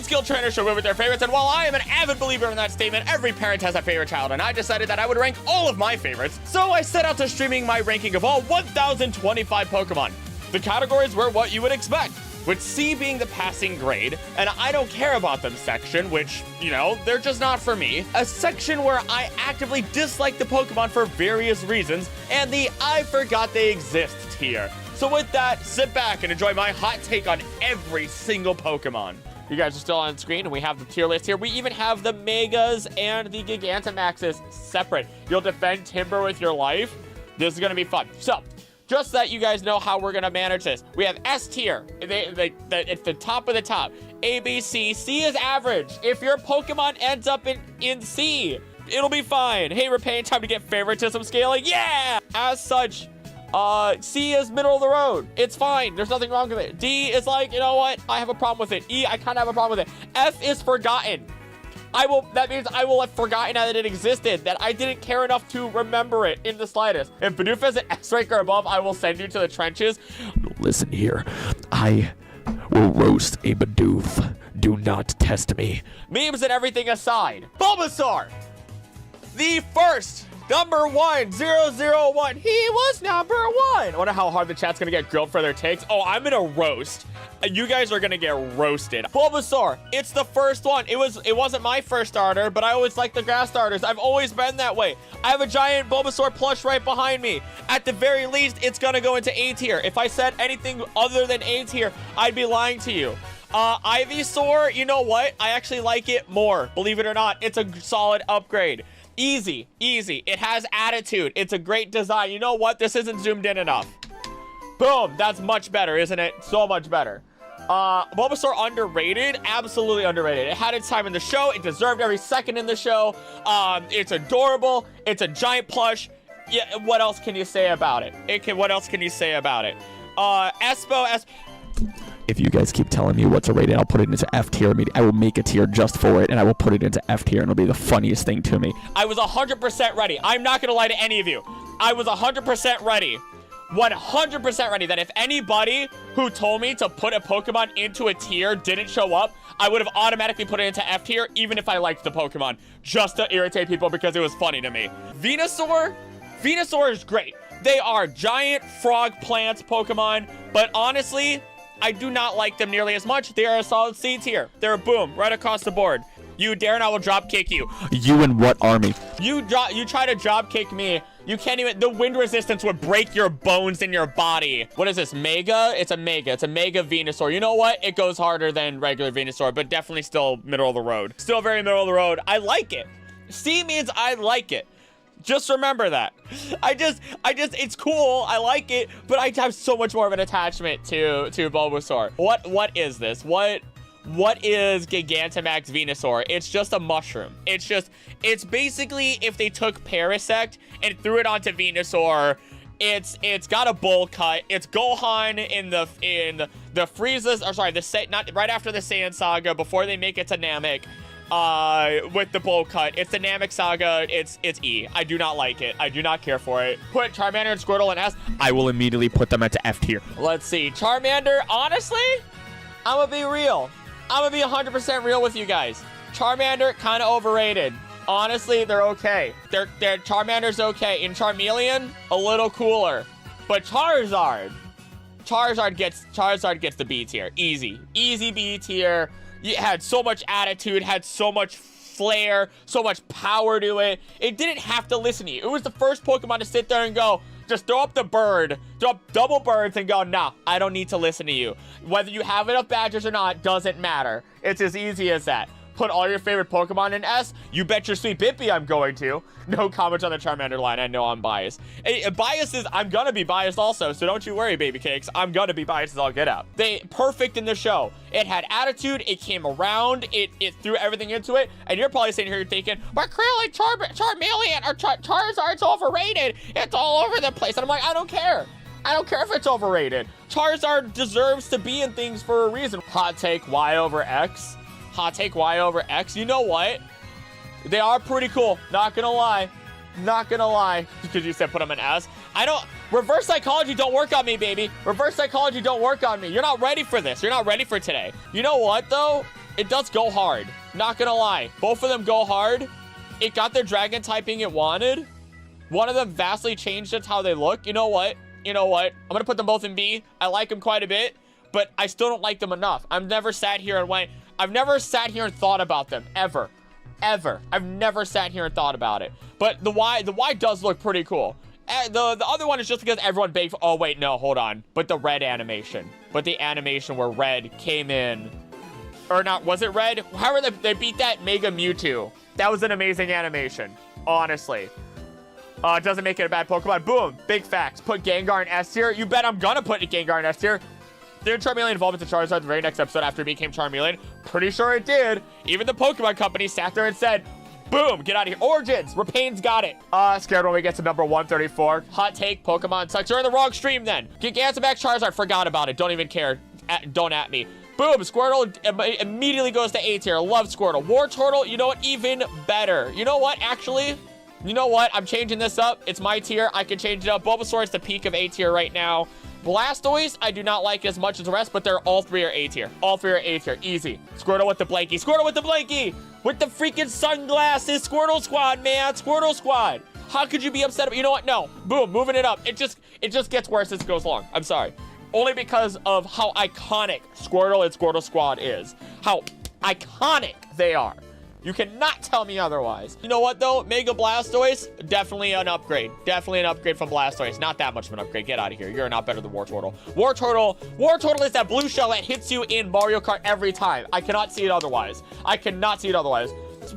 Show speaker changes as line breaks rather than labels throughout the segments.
skilled trainers should win with their favorites, and while I am an avid believer in that statement, every parent has a favorite child, and I decided that I would rank all of my favorites. So I set out to streaming my ranking of all 1,025 Pokemon. The categories were what you would expect, with C being the passing grade, and I don't care about them section, which, you know, they're just not for me. A section where I actively dislike the Pokemon for various reasons, and the I forgot they exist tier. So with that, sit back and enjoy my hot take on every single Pokemon. You guys are still on screen, and we have the tier list here. We even have the Megas and the Gigantamaxes separate. You'll defend Timber with your life. This is going to be fun. So, just so that you guys know how we're going to manage this. We have S tier. It's the top of the top. A, B, C. C is average. If your Pokemon ends up in C, it'll be fine. Hey, Repayne, time to get favoritism scaling. Yeah! As such, C is middle of the road. It's fine. There's nothing wrong with it. D is like, you know what? I have a problem with it. E, I kind of have a problem with it. F is forgotten. That means I will have forgotten that it existed, that I didn't care enough to remember it in the slightest. If Bidoof is an S rank or above, I will send you to the trenches.
Listen here, I will roast a Bidoof. Do not test me.
Memes and everything aside, Bulbasaur, the first number 1001. He was number 1. I wonder how hard the chat's gonna get grilled for their takes. Oh, I'm gonna roast. You guys are gonna get roasted. Bulbasaur, it's the first one. It wasn't my first starter, but I always like the grass starters. I've always been that way. I have a giant Bulbasaur plush right behind me. At the very least, it's gonna go into A tier. If I said anything other than A tier, I'd be lying to you. Ivysaur, you know what? I actually like it more. Believe it or not, it's a solid upgrade. Easy. It has attitude. It's a great design. You know what? This isn't zoomed in enough. Boom. That's much better, isn't it? So much better. Bulbasaur underrated? Absolutely underrated. It had its time in the show. It deserved every second in the show. It's adorable. It's a giant plush. Yeah, what else can you say about it? What else can you say about it?
If you guys keep telling me what to rate it, I'll put it into F tier. I will make a tier just for it, and I will put it into F tier, and it'll be the funniest thing to me.
I was 100% ready. I'm not going to lie to any of you. I was 100% ready. 100% ready that if anybody who told me to put a Pokemon into a tier didn't show up, I would have automatically put it into F tier, even if I liked the Pokemon, just to irritate people because it was funny to me. Venusaur is great. They are giant frog plants Pokemon, but honestly, I do not like them nearly as much. They are a solid C tier. They're a boom right across the board. You dare and I will drop kick you.
You and what army?
You try to drop kick me. You can't even, the wind resistance would break your bones in your body. What is this, Mega? It's a Mega Venusaur. You know what? It goes harder than regular Venusaur, but definitely still middle of the road. Still very middle of the road. I like it. C means I like it. Just remember that. It's cool. I like it, but I have so much more of an attachment to Bulbasaur. What is this? What is Gigantamax Venusaur? It's just a mushroom. It's basically if they took Parasect and threw it onto Venusaur. It's got a bowl cut. It's Gohan in the Frieza, or sorry, not right after the Saiyan Saga, before they make it to Namek. With the bowl cut. It's the Namek Saga. It's E. I do not like it. I do not care for it. Put Charmander and Squirtle in S.
I will immediately put them into F tier.
Let's see. Charmander, honestly, I'm gonna be real. I'm gonna be 100% real with you guys. Charmander, kind of overrated. Honestly, they're okay. Charmander's okay. In Charmeleon, a little cooler. But Charizard gets the B tier. Easy B tier. It had so much attitude, had so much flair, so much power to it. It didn't have to listen to you. It was the first Pokemon to sit there and go, just throw up the bird, throw up double birds and go, nah, I don't need to listen to you. Whether you have enough badges or not doesn't matter. It's as easy as that. Put all your favorite Pokemon in S. You bet your sweet Bippy I'm going to. No comments on the Charmander line. I know I'm biased. I'm gonna be biased also, so don't you worry, baby cakes. I'm gonna be biased as I'll get out. Perfect in the show. It had attitude. It came around. It threw everything into it. And you're probably sitting here thinking, but clearly Charmeleon or Charizard's overrated. It's all over the place. And I'm like, I don't care. I don't care if it's overrated. Charizard deserves to be in things for a reason. Hot take, Y over X. Hot take, Y over X. You know what? They are pretty cool. Not gonna lie. Because you said put them in S. Reverse psychology don't work on me, baby. Reverse psychology don't work on me. You're not ready for this. You're not ready for today. You know what, though? It does go hard. Not gonna lie. Both of them go hard. It got the dragon typing it wanted. One of them vastly changed it how they look. You know what? I'm gonna put them both in B. I like them quite a bit, but I still don't like them enough. I've never sat here and thought about them, ever. I've never sat here and thought about it. But the Y does look pretty cool. The other one is just because everyone baked. Oh, wait, no, hold on. But the red animation. But the animation where red came in. Or not, was it red? However, they beat that Mega Mewtwo. That was an amazing animation, honestly. It doesn't make it a bad Pokemon. Boom, big facts. Put Gengar in S tier. You bet I'm gonna put Gengar in S tier. Did Charmeleon evolve into Charizard the very next episode after it became Charmeleon? Pretty sure it did. Even the Pokemon company sat there and said, boom, get out of here. Origins, Rapane's got it. Scared when we get to number 134. Hot take, Pokemon sucks. You're in the wrong stream then. Gigantamax Charizard, forgot about it. Don't even care. Don't at me. Boom, Squirtle immediately goes to A tier. Love Squirtle. Wartortle, you know what? Even better. You know what, actually? You know what? I'm changing this up. It's my tier. I can change it up. Bulbasaur is the peak of A tier right now. Blastoise, I do not like as much as the rest, but they're all three are A tier. All three are A tier. Easy. Squirtle with the blankie. Squirtle with the blankie! With the freaking sunglasses. Squirtle squad, man. Squirtle squad. How could you be upset? You know what? No. Boom. Moving it up. It just gets worse as it goes along. I'm sorry. Only because of how iconic Squirtle and Squirtle squad is. How iconic they are. You cannot tell me otherwise. You know what, though? Mega Blastoise, definitely an upgrade. Definitely an upgrade from Blastoise. Not that much of an upgrade. Get out of here. You're not better than Wartortle. Wartortle is that blue shell that hits you in Mario Kart every time. I cannot see it otherwise.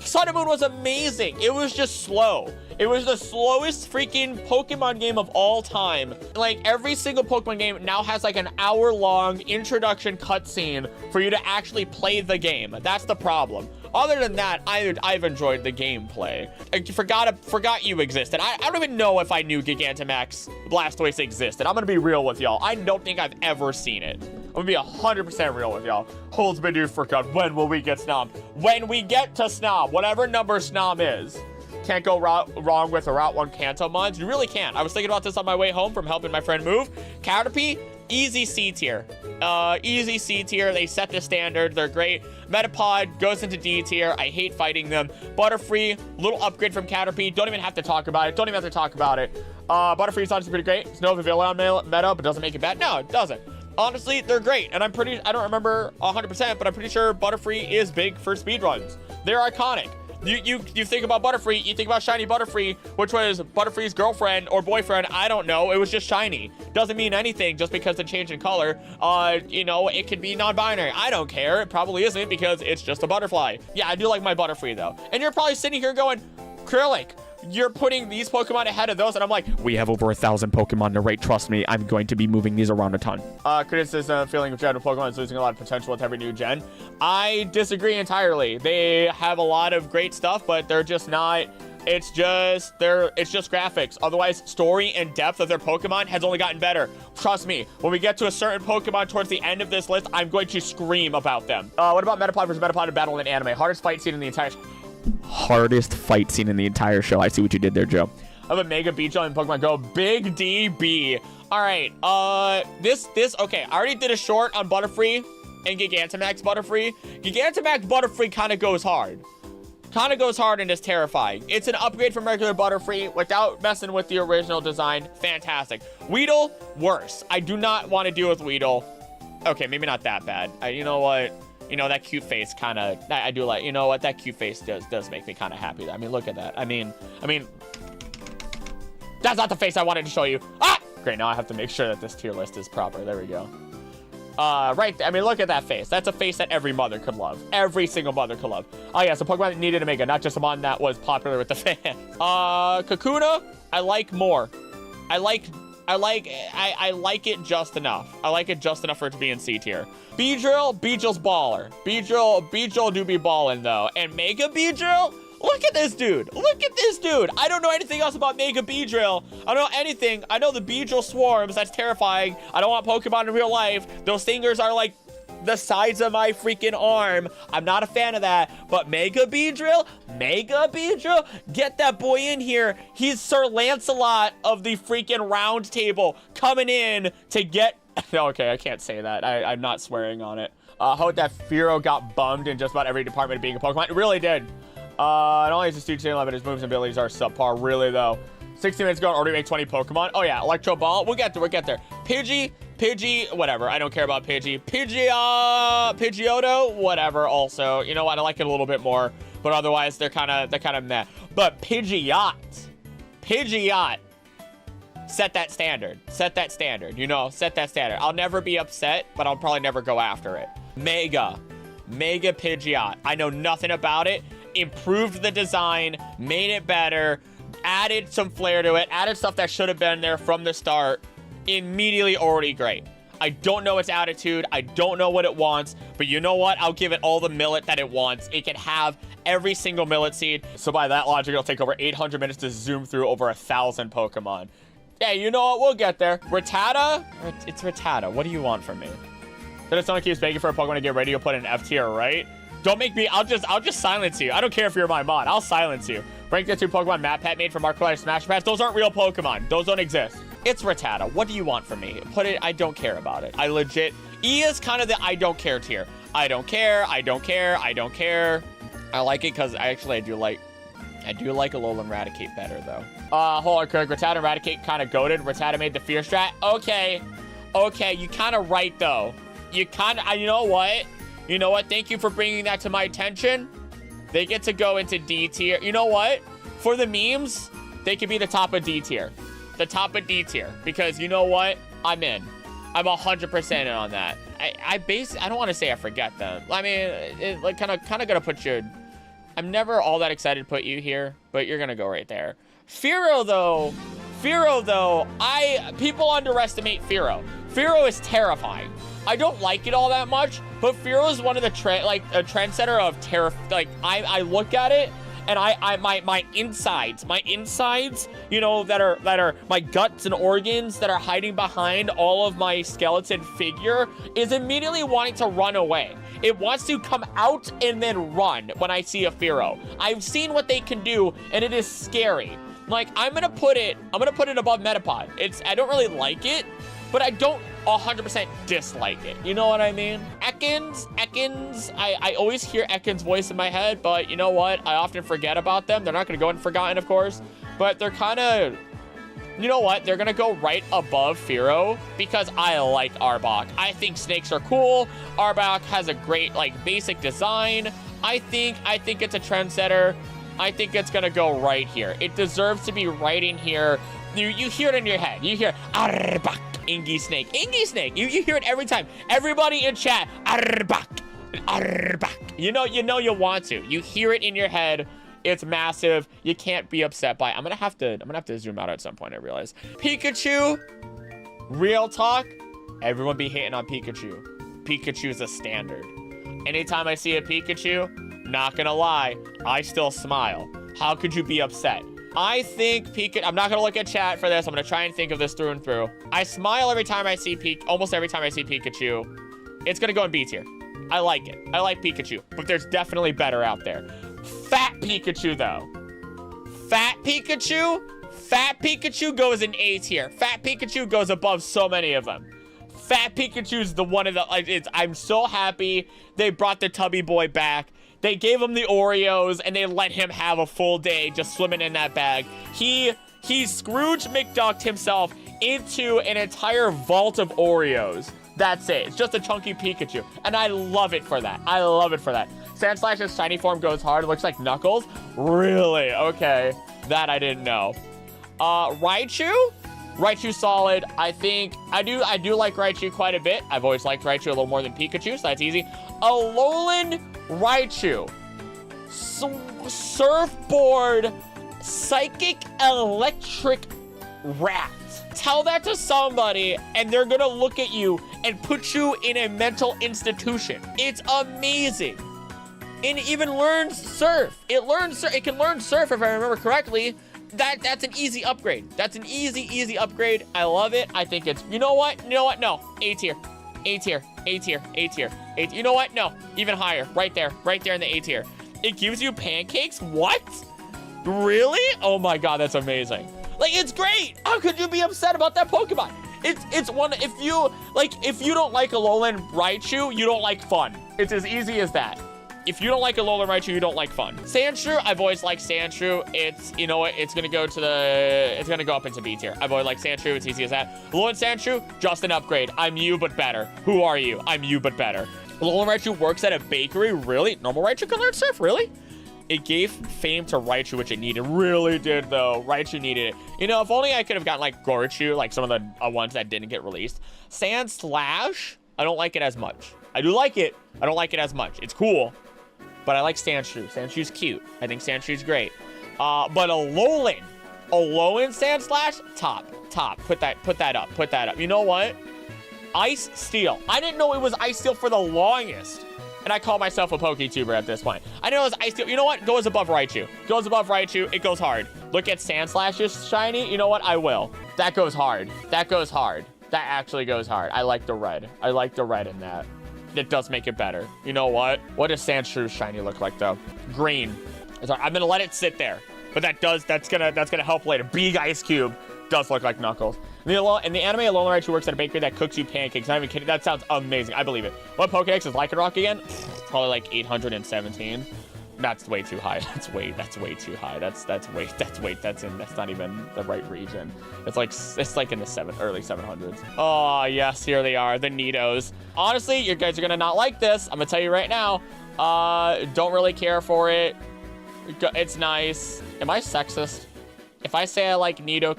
Sun and Moon was amazing. It was just slow. It was the slowest freaking Pokemon game of all time. Like, every single Pokemon game now has like an hour-long introduction cutscene for you to actually play the game. That's the problem. Other than that, I've enjoyed the gameplay. I forgot you existed. I don't even know if I knew Gigantamax Blastoise existed. I'm gonna be real with y'all. I don't think I've ever seen it. I'm gonna be 100% real with y'all. Holds me for God. When will we get Snom? When we get to Snom, whatever number Snom is. Can't go wrong with a Route 1 Kanto mods. You really can't. I was thinking about this on my way home from helping my friend move. Caterpie, easy C tier. Easy C tier. They set the standard. They're great. Metapod goes into D tier. I hate fighting them. Butterfree, little upgrade from Caterpie. Don't even have to talk about it. Butterfree's honestly pretty great. It's no Vivillon meta, but doesn't make it bad. No, it doesn't. Honestly, they're great. And I don't remember 100%, but I'm pretty sure Butterfree is big for speedruns. They're iconic. You think about Butterfree, you think about Shiny Butterfree, which was Butterfree's girlfriend or boyfriend. I don't know. It was just shiny. Doesn't mean anything just because it changed in color. It could be non-binary. I don't care. It probably isn't because it's just a butterfly. Yeah, I do like my Butterfree though. And you're probably sitting here going, Acrylic, you're putting these Pokemon ahead of those, and I'm like,
we have over 1,000 Pokemon to rate. Trust me, I'm going to be moving these around a ton.
Criticism, feeling of general Pokemon is losing a lot of potential with every new gen. I disagree entirely. They have a lot of great stuff, but they're just not. It's just graphics. Otherwise, story and depth of their Pokemon has only gotten better. Trust me, when we get to a certain Pokemon towards the end of this list, I'm going to scream about them. What about Metapod versus Metapod in battle in anime? Hardest fight scene in the entire show. I see what you did there, Joe. I have a Mega Beedrill in Pokemon Go. Big DB. All right. Okay. I already did a short on Butterfree and Gigantamax Butterfree. Gigantamax Butterfree kind of goes hard. And is terrifying. It's an upgrade from regular Butterfree without messing with the original design. Fantastic. Weedle, worse. I do not want to deal with Weedle. Okay, maybe not that bad. You know what? You know, that cute face kind of, I do like, you know what, that cute face does make me kind of happy. I mean, look at that. I mean, that's not the face I wanted to show you. Ah! Great, now I have to make sure that this tier list is proper. There we go. Right, I mean, look at that face. That's a face that every mother could love. Every single mother could love. Oh, yeah, so Pokemon that needed a Mega, not just one that was popular with the fans. Kakuna, I like more. I like it just enough. I like it just enough for it to be in C tier. Beedrill's baller. Beedrill do be ballin' though. And Mega Beedrill? Look at this dude. I don't know anything else about Mega Beedrill. I don't know anything. I know the Beedrill swarms. That's terrifying. I don't want Pokemon in real life. Those stingers are like the size of my freaking arm. I'm not a fan of that. But Mega Beedrill, get that boy in here. He's Sir Lancelot of the freaking round table coming in to get... Okay, I can't say that. I'm not swearing on it. Hope that Fearow got bummed in just about every department of being a Pokemon. It really did. Not only is his teaching level, but his moves and abilities are subpar, really, though. 60 minutes ago, already made 20 Pokemon. Oh, yeah, Electro Ball. We'll get there. Pidgey, whatever. I don't care about Pidgey. Pidgeotto, whatever, also. You know what? I like it a little bit more, but otherwise, they're kind of meh. But Pidgeot. Set that standard. Set that standard. I'll never be upset, but I'll probably never go after it. Mega Pidgeot. I know nothing about it. Improved the design, made it better, added some flair to it, added stuff that should have been there from the start. Immediately already great. I don't know its attitude. I don't know what it wants, but you know what? I'll give it all the millet that it wants. It can have every single millet seed. So by that logic, it'll take over 800 minutes to zoom through over 1,000 Pokemon. Yeah, you know what? We'll get there. Rattata? It's Rattata. What do you want from me? Then if someone keeps begging for a Pokemon to get ready, you'll put in F tier, right? Don't make me, I'll just silence you. I don't care if you're my mod. I'll silence you. Rank the 2 Pokemon Map Pet made from Markiplier Smash Pass. Those aren't real Pokemon. Those don't exist. It's Rattata. What do you want from me? Put it, I don't care about it. I legit, E is kind of the I don't care tier. I don't care. I like it because I do like Alolan Raticate better, though. Hold on, quick. Rattata and Raticate kind of goated. Rattata made the Fear Strat. Okay, you kind of right, though. You know what? Thank you for bringing that to my attention. They get to go into D tier. You know what? For the memes, they could be the top of D tier. The top of D tier. Because you know what? I'm in. I'm 100% in on that. I don't want to say I forget them. I mean, it, like, kind of gonna put you... I'm never all that excited to put you here, but you're gonna go right there. Fearow, though, people underestimate Fearow. Fearow is terrifying. I don't like it all that much, but Fearow is one of the a trendsetter of terror. Like, I look at it and my insides, you know, that are my guts and organs that are hiding behind all of my skeleton figure is immediately wanting to run away. It wants to come out and then run when I see a Fearow. I've seen what they can do, and it is scary. Like, I'm gonna put it above Metapod. I don't really like it, but I don't 100% dislike it. You know what I mean? Ekans, I always hear Ekans' voice in my head, but you know what? I often forget about them. They're not gonna go unforgotten, of course, but they're kind of, you know what? They're gonna go right above Fearow because I like Arbok. I think snakes are cool. Arbok has a great, like, basic design. I think it's a trendsetter. I think it's gonna go right here. It deserves to be right in here. You hear it in your head. You hear Arbok, Ingy Snake. You hear it every time. Everybody in chat, Arbok. You know you want to. You hear it in your head. It's massive. You can't be upset by it. I'm gonna have to zoom out at some point, I realize. Pikachu, real talk, everyone be hating on Pikachu. Pikachu's a standard. Anytime I see a Pikachu, not gonna lie, I still smile. How could you be upset? I think I'm not gonna look at chat for this. I'm gonna try and think of this through and through. I smile every time I see almost every time I see Pikachu. It's gonna go in B tier. I like it. I like Pikachu, but there's definitely better out there. Fat Pikachu, though. Fat Pikachu goes in A tier. Fat Pikachu goes above so many of them. Fat Pikachu's the one of the, I'm so happy they brought the Tubby Boy back. They gave him the Oreos and they let him have a full day just swimming in that bag. He Scrooge McDucked himself into an entire vault of Oreos. That's it. It's just a chunky Pikachu. And I love it for that. Sandslash's shiny form goes hard. It looks like Knuckles. Really? Okay. That I didn't know. Raichu solid. I think I do like Raichu quite a bit. I've always liked Raichu a little more than Pikachu, so that's easy. Alolan Raichu. Surfboard psychic electric rat. Tell that to somebody and they're gonna look at you and put you in a mental institution. It's amazing. And it even learns surf. It can learn surf if I remember correctly. That's an easy upgrade. That's an easy upgrade. I love it. I think it's, you know what? No. A tier. You know what? No, even higher. Right there in the A tier. It gives you pancakes? What? Really? Oh my God, that's amazing. Like, it's great. How could you be upset about that Pokemon? It's one, if you don't like Alolan Raichu, you don't like fun. It's as easy as that. If you don't like Alolan Raichu, you don't like fun. Sandshrew, I've always liked Sandshrew. It's, you know what, it's gonna go up into B tier. I've always liked Sandshrew, it's easy as that. Alolan Sandshrew, just an upgrade. I'm you, but better. Who are you? I'm you, but better. Alolan Raichu works at a bakery, really? Normal Raichu can learn surf, really? It gave fame to Raichu, which it needed. Really did, though. Raichu needed it. You know, if only I could have gotten, like, Gorchu, like some of the ones that didn't get released. Sand Slash, I don't like it as much. I do like it. I don't like it as much. It's cool, but I like Sandshrew. Sandshrew's cute. I think Sandshrew's great. But Alolan Sand Slash, top. Put that up. You know what? Ice Steel. I didn't know it was Ice Steel for the longest. And I call myself a PokeTuber at this point. I know it's Ice Steel. You know what? Goes above Raichu. Goes above Raichu. It goes hard. Look at Sand Slash's shiny. You know what? I will. That goes hard. That goes hard. That actually goes hard. I like the red. I like the red in that. It does make it better. You know what? What does Sandshrew's shiny look like, though? Green. I'm gonna let it sit there. But that's gonna help later. Big Ice Cube does look like Knuckles. In the anime, Alolan Raichu works at a bakery that cooks you pancakes. Not even kidding. That sounds amazing. I believe it. What Pokedex is Lycanroc again? Probably like 817. That's way too high. That's way too high. That's not even the right region. It's like in the early 700s. Oh yes, here they are, the Nidos. Honestly, you guys are gonna not like this. I'm gonna tell you right now. Don't really care for it. It's nice. Am I sexist? If I say I like Nido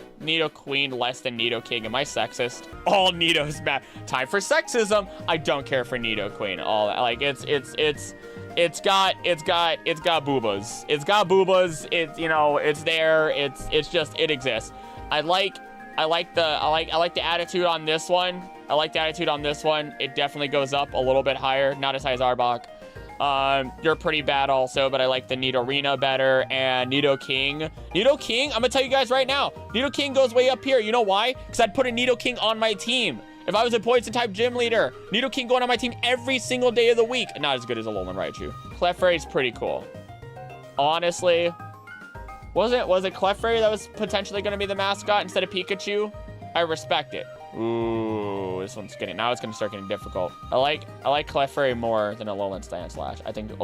Queen less than Nido King, am I sexist? All Nidos bad. Time for sexism. I don't care for Nido Queen. All like it's got boobas. It's got boobas. It's, you know, it's there. It's just, it exists. I like the attitude on this one. I like the attitude on this one. It definitely goes up a little bit higher. Not as high as Arbok. You're pretty bad also, but I like the Nidorina better, and Nido King. Nido King, I'm gonna tell you guys right now, Nido King goes way up here. You know why? Because I'd put a Nido King on my team. If I was a Poison type gym leader, Nido King going on my team every single day of the week. Not as good as Alolan Raichu. Clefairy's pretty cool. Honestly, was it Clefairy that was potentially gonna be the mascot instead of Pikachu? I respect it. Ooh, this one's now it's gonna start getting difficult. I like Clefairy more than Alolan Sand Slash. I think you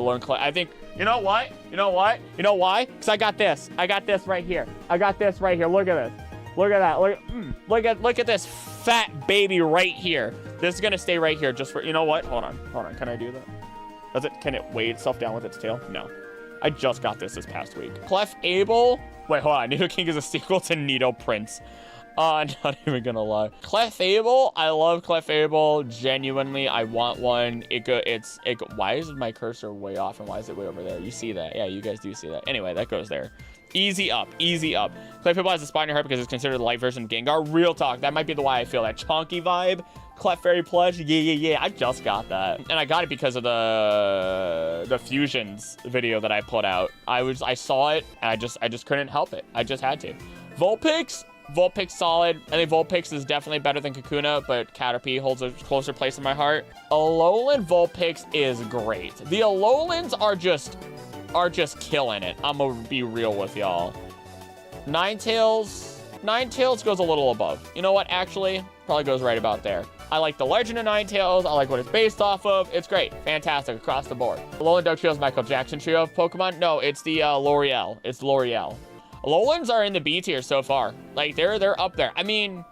know what? You know why? Because I got this right here. Look at this. Look at that. Look at this fat baby right here. This is gonna stay right here just for, you know what? Hold on. Can I do that? Can it weigh itself down with its tail? No. I just got this past week. Clefable. Wait, hold on. Nido King is a sequel to Nido Prince. Not even gonna lie. Clefable, I love Clefable. Genuinely, I want one. Why is my cursor way off and why is it way over there? You see that? Yeah, you guys do see that. Anyway, that goes there. Easy up. Clefable has a spine in her because it's considered the light version of Gengar. Real talk. That might be the why I feel that chonky vibe. Clefairy plush. Yeah. I just got that. And I got it because of the Fusions video that I put out. I saw it and I just couldn't help it. I just had to. Vulpix solid. I think Vulpix is definitely better than Kakuna, but Caterpie holds a closer place in my heart. Alolan Vulpix is great. The Alolans are just killing it. I'm gonna be real with y'all. Ninetales goes a little above. You know what? Actually, probably goes right about there. I like the Legend of Ninetales. I like what it's based off of. It's great. Fantastic across the board. Alolan Dugtrio is Michael Jackson trio of Pokemon. No, it's the L'Oreal. It's L'Oreal. Alolans are in the B tier so far. Like, they're up there. I mean,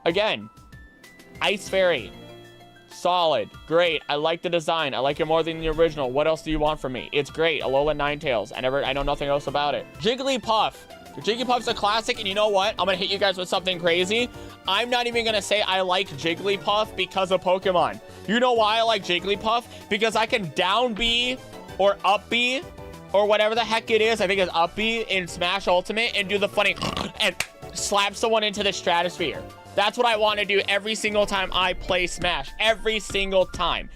again, Ice Fairy. Solid. Great. I like the design. I like it more than the original. What else do you want from me? It's great. Alolan Ninetales. I know nothing else about it. Jigglypuff. Jigglypuff's a classic, and you know what? I'm gonna hit you guys with something crazy. I'm not even gonna say I like Jigglypuff because of Pokemon. You know why I like Jigglypuff? Because I can down B or up B or whatever the heck it is. I think it's up B in Smash Ultimate and do the funny and slap someone into the stratosphere. That's what I want to do every single time I play Smash. Every single time.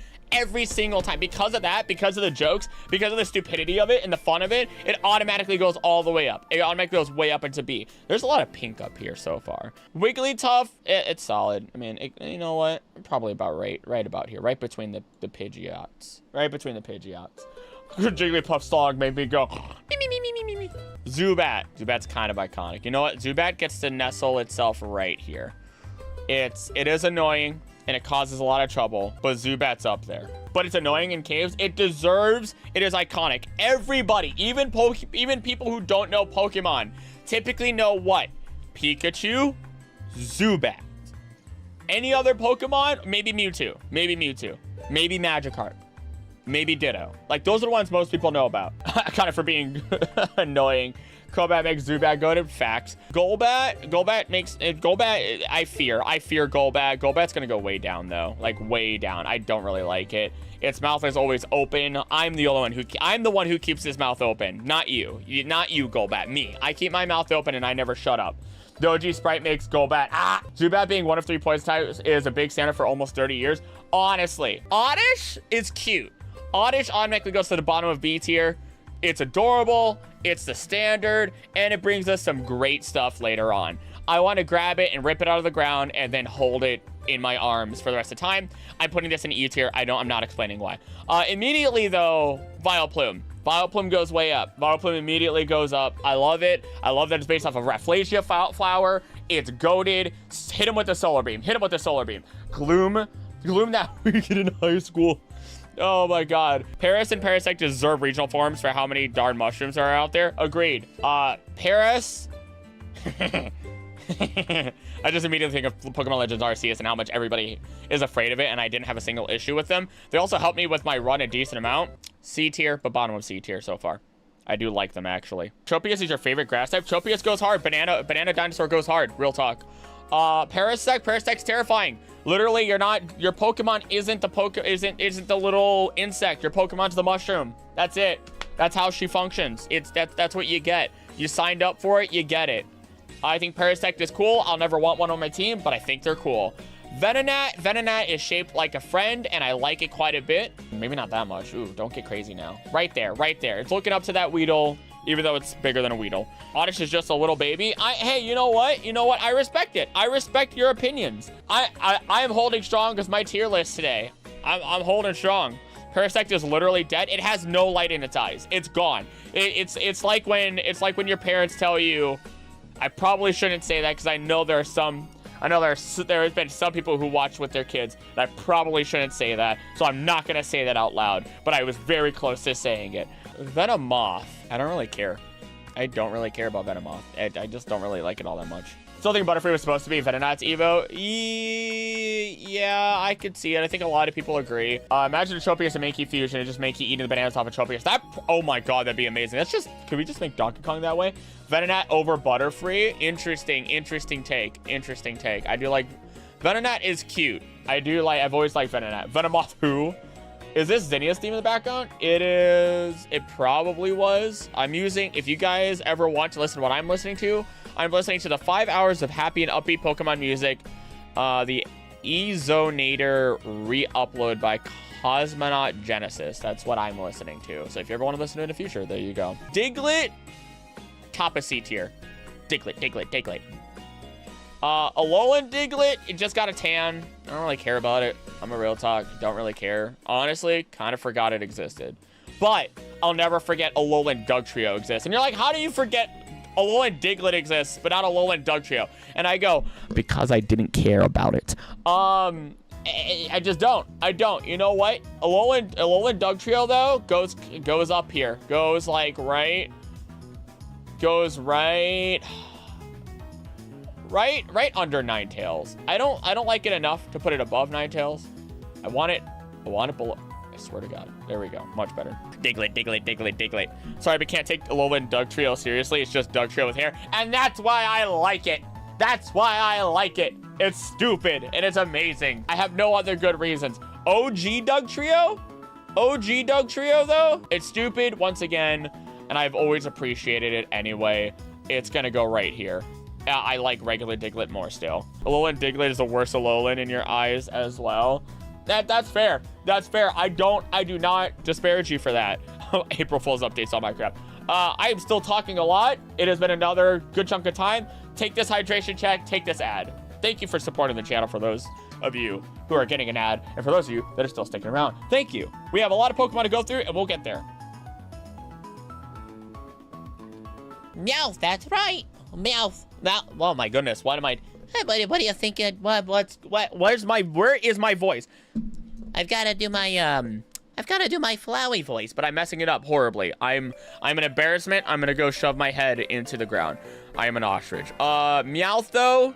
Because of that, because of the jokes, because of the stupidity of it and the fun of it, it automatically goes all the way up. It automatically goes way up into B. There's a lot of pink up here so far. Wigglytuff, it's solid. I mean, you know what? Probably about right about here. Right between the Pidgeots. Jigglypuff's song made me go me. Zubat. Zubat's kind of iconic. You know what? Zubat gets to nestle itself right here. It is annoying and it causes a lot of trouble, but Zubat's up there. But it's annoying in caves. It deserves, it is iconic. Everybody, even people who don't know Pokemon, typically know what? Pikachu, Zubat. Any other Pokemon? Maybe Mewtwo. Maybe Magikarp. Maybe Ditto. Like, those are the ones most people know about. Kind of for being annoying. Crobat makes Zubat goated. Facts. Golbat makes Golbat. I fear Golbat. Golbat's gonna go way down though, like way down. I don't really like it. Its mouth is always open. I'm the one who keeps his mouth open, not you. Not you, Golbat. Me. I keep my mouth open and I never shut up. Doji Sprite makes Golbat. Zubat being one of 3 poison types is a big standard for almost 30 years. Honestly, Oddish is cute. Oddish automatically goes to the bottom of B tier. It's adorable, it's the standard, and it brings us some great stuff later on. I want to grab it and rip it out of the ground and then hold it in my arms for the rest of the time. I'm putting this in E tier. I'm not explaining why. Immediately though, Vileplume. Vileplume goes way up. Vileplume immediately goes up. I love it. I love that it's based off of Rafflesia flower. It's goated. Hit him with the solar beam. Gloom that we get in high school. Oh my god. Paris and Parasect deserve regional forms for how many darn mushrooms are out there. Agreed. Paris. I just immediately think of Pokemon Legends Arceus and how much everybody is afraid of it, and I didn't have a single issue with them. They also helped me with my run a decent amount. C tier, but bottom of C tier so far. I do like them, actually. Tropius is your favorite grass type? Tropius goes hard. Banana Dinosaur goes hard. Real talk. Parasect's terrifying. Literally, your Pokemon isn't the little insect. Your Pokemon's the mushroom. That's it. That's how she functions. That's what you get. You signed up for it, you get it. I think Parasect is cool. I'll never want one on my team, but I think they're cool. Venonat is shaped like a friend, and I like it quite a bit. Maybe not that much. Ooh, don't get crazy now. Right there. It's looking up to that Weedle, even though it's bigger than a Weedle. Oddish is just a little baby. Hey, you know what? I respect it. I respect your opinions. I am holding strong because my tier list today. I'm holding strong. Parasect is literally dead. It has no light in its eyes. It's gone. It's like when your parents tell you. I probably shouldn't say that because I know there has been some people who watch with their kids, and I probably shouldn't say that, so I'm not gonna say that out loud, but I was very close to saying it. Venomoth. I don't really care. I don't really care about Venomoth. I just don't really like it all that much. Still think Butterfree was supposed to be Venonat's Evo. Yeah, I could see it. I think a lot of people agree. Imagine a Tropius and Mankey fusion and just Mankey eating the bananas off of Tropius. Oh my god, that'd be amazing. Could we just make Donkey Kong that way? Venonat over Butterfree. Interesting take. I do like, Venonat is cute. I've always liked Venonat. Venomoth who? Is this Zinnia's theme in the background? It is. It probably was. If you guys ever want to listen to what I'm listening to the 5 hours of happy and upbeat Pokemon music, the E-Zonator re-upload by Cosmonaut Genesis. That's what I'm listening to. So if you ever want to listen to it in the future, there you go. Diglett, top of C tier. Diglett. Alolan Diglett, it just got a tan. I don't really care about it. I'm a real talk. Don't really care. Honestly, kind of forgot it existed. But I'll never forget Alolan Dugtrio exists. And you're like, how do you forget Alolan Diglett exists, but not Alolan Dugtrio? And I go,
because I didn't care about it.
I just don't. I don't. You know what? Alolan Dugtrio though goes up here. Goes right under Ninetales. I don't like it enough to put it above Ninetales. I want it below. I swear to God. There we go. Much better. Diglett. Sorry, but can't take Alolan Dugtrio seriously. It's just Dugtrio with hair. And that's why I like it. It's stupid and it's amazing. I have no other good reasons. OG Dugtrio though, it's stupid once again, and I've always appreciated it anyway. It's gonna go right here. I like regular Diglett more still. Alolan Diglett is the worst Alolan in your eyes as well. That's fair. I do not disparage you for that. April Fool's updates, all my crap. I am still talking a lot. It has been another good chunk of time. Take this hydration check, take this ad. Thank you for supporting the channel for those of you who are getting an ad, and for those of you that are still sticking around, thank you. We have a lot of Pokemon to go through, and we'll get there.
Meowth, that's right. Meowth.
Now, oh my goodness, why am I
Hey, buddy, what are you thinking?
Where is my voice?
I've got to do my Flowey voice,
But I'm messing it up horribly. I'm an embarrassment. I'm gonna go shove my head into the ground. I am an ostrich. Meowth though.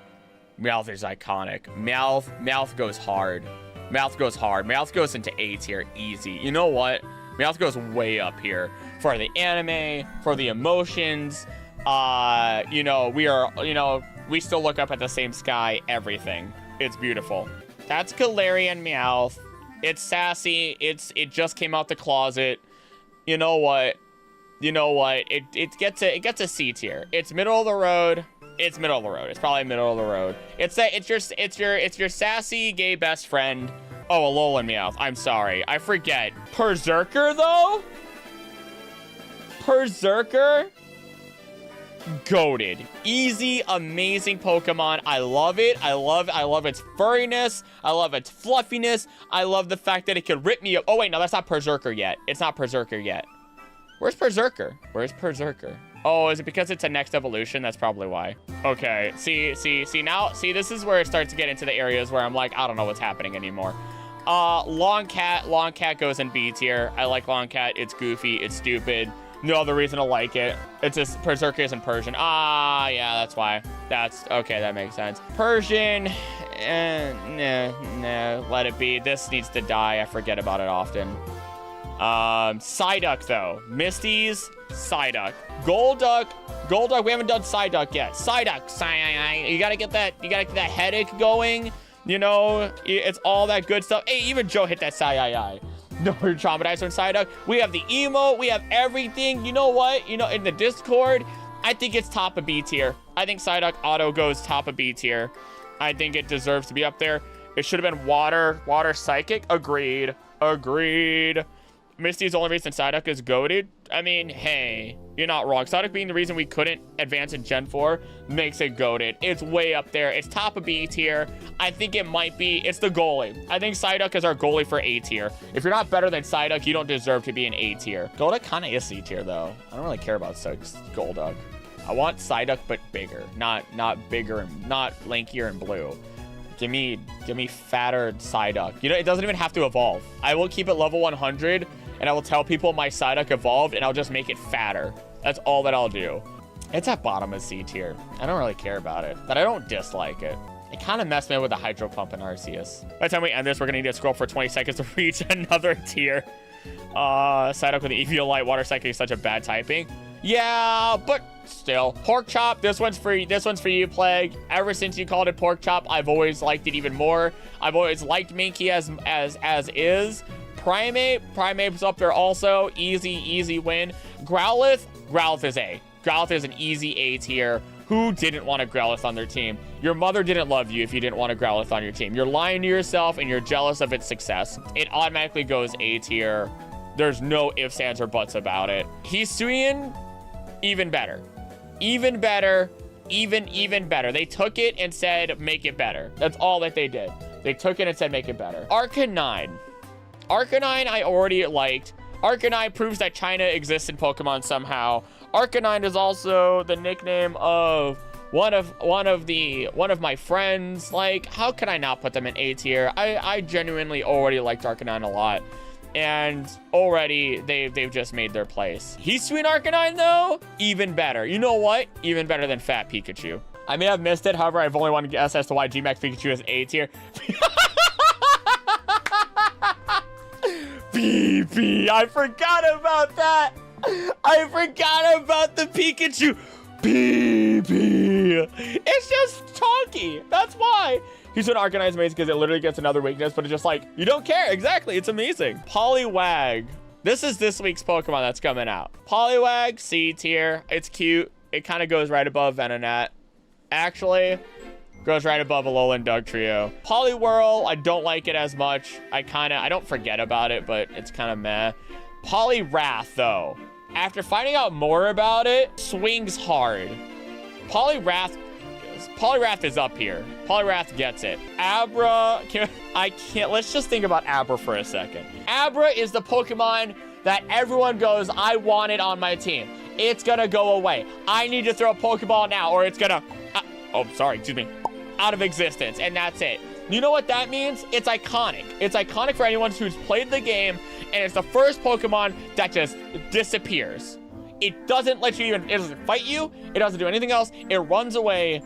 Meowth is iconic. Meowth goes hard. Meowth goes into A tier easy. You know what? Meowth goes way up here for the anime, for the emotions. You know, we still look up at the same sky, everything. It's beautiful. That's Galarian Meowth. It's sassy. It just came out the closet. You know what? It gets a C tier. It's middle of the road. It's probably middle of the road. It's your sassy gay best friend. Oh, Alolan Meowth. I'm sorry. I forget. Berserker though? Berserker? Goated. Easy, amazing Pokemon. I love it. I love its furriness. I love its fluffiness. I love the fact that it could rip me up. Oh, wait, no, that's not Berserker yet. It's not Berserker yet. Where's Berserker? Oh, is it because it's a next evolution? That's probably why. Okay, see, this is where it starts to get into the areas where I'm like, I don't know what's happening anymore. Long Cat goes in B tier. I like Long Cat. It's goofy. It's stupid. No other reason to like it. It's just Berserker isn't Persian. Ah, yeah, that's why. That's okay. That makes sense. Persian, nah, let it be. This needs to die. I forget about it often. Psyduck though. Misty's Psyduck. Golduck. We haven't done Psyduck yet. Psyduck. You gotta get that headache going. You know, it's all that good stuff. Hey, even Joe hit that Psy. No, we're traumatized on Psyduck. We have the emote. We have everything. You know what? You know, in the Discord, I think it's top of B tier. I think Psyduck auto goes top of B tier. I think it deserves to be up there. It should have been Water Psychic. Agreed. Misty's the only reason Psyduck is goated. I mean, hey, you're not wrong. Psyduck being the reason we couldn't advance in Gen 4 makes it goated. It's way up there. It's top of B tier. I think it might be. It's the goalie. I think Psyduck is our goalie for A tier. If you're not better than Psyduck, you don't deserve to be an A tier. Golduck kind of is C tier, though. I don't really care about Golduck. I want Psyduck, but bigger. Not bigger and not lankier and blue. Give me fatter Psyduck. You know, it doesn't even have to evolve. I will keep it level 100. And I will tell people my Psyduck evolved, and I'll just make it fatter. That's all that I'll do. It's at bottom of C tier. I don't really care about it, but I don't dislike it. It kind of messed me with the Hydro Pump and Arceus. By the time we end this, we're going to need to scroll for 20 seconds to reach another tier. Psyduck with the Eviolite. Water Psychic is such a bad typing. Yeah, but still. Pork Chop, this one's for you, Plague. Ever since you called it Pork Chop, I've always liked it even more. I've always liked Minky as is. Primate's up there also. Easy win. Growlithe is A. Growlithe is an easy A tier. Who didn't want a Growlithe on their team? Your mother didn't love you if you didn't want a Growlithe on your team. You're lying to yourself and you're jealous of its success. It automatically goes A tier. There's no ifs, ands, or buts about it. Hisuian, even better. Even better. They took it and said, make it better. That's all that they did. They took it and said, make it better. Arcanine I already liked. Arcanine proves that China exists in Pokemon somehow. Arcanine is also the nickname of one of my friends. Like, how can I not put them in A tier? I genuinely already liked Arcanine a lot. And already they've just made their place. Hisuian Arcanine though, even better. You know what? Even better than Fat Pikachu. I may have missed it, however, I've only wanted to guess as to why G-Max Pikachu is A tier. BP, I forgot about that. I forgot about the Pikachu. BP. It's just talky. That's why. He's an Arcanine is amazing because it literally gets another weakness, but it's just like, you don't care. Exactly. It's amazing. Poliwag. This is this week's Pokemon that's coming out. Poliwag, C tier. It's cute. It kind of goes right above Venonat. Actually, goes right above Alolan Dugtrio. Poliwhirl, I don't like it as much. I don't forget about it, but it's kind of meh. Poliwrath, though, after finding out more about it, swings hard. Poliwrath is up here. Poliwrath gets it. Abra, let's just think about Abra for a second. Abra is the Pokemon that everyone goes, I want it on my team. It's gonna go away. I need to throw a Pokeball now, or it's gonna, oh, sorry, excuse me. out of existence, and that's it. You know what that means? It's iconic. It's iconic for anyone who's played the game, and it's the first Pokemon that just disappears. It doesn't let you even, it doesn't fight you. It doesn't do anything else. It runs away.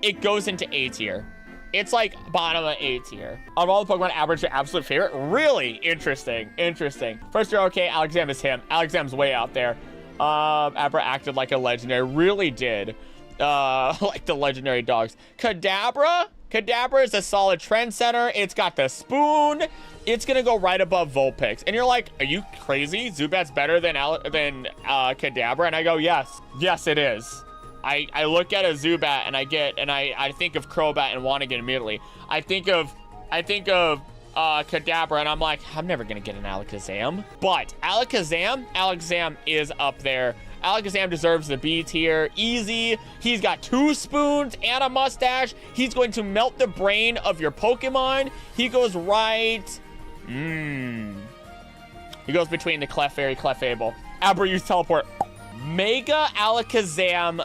It goes into A tier. It's like bottom of A tier. Of all the Pokemon, average to absolute favorite. Really interesting. First year, okay, Alakazam is him. Alakazam's way out there. Abra acted like a legendary. Really did. Like the legendary dogs. Kadabra is a solid trendsetter. It's got the spoon. It's gonna go right above Vulpix. And you're like, are you crazy? Zubat's better than Kadabra? And I go, yes, it is. I look at a Zubat and I think of Crobat and want to get immediately. I think of Kadabra and I'm like, I'm never gonna get an Alakazam. But Alakazam is up there. Alakazam deserves the B tier. Easy. He's got 2 spoons and a mustache. He's going to melt the brain of your Pokemon. He goes right. He goes between the Clefairy, Clefable. Abra, use teleport. Mega Alakazam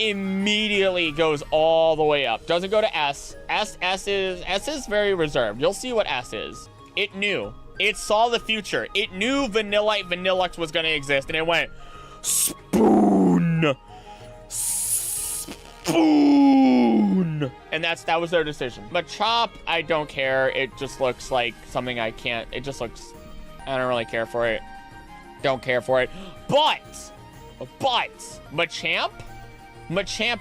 immediately goes all the way up. Doesn't go to S. S is very reserved. You'll see what S is. It knew. It saw the future. It knew Vanillite was going to exist, and it went spoon. And that was their decision. Machop, I don't care. It just looks like something I can't. It just looks, I don't really care for it. Don't care for it. But Machamp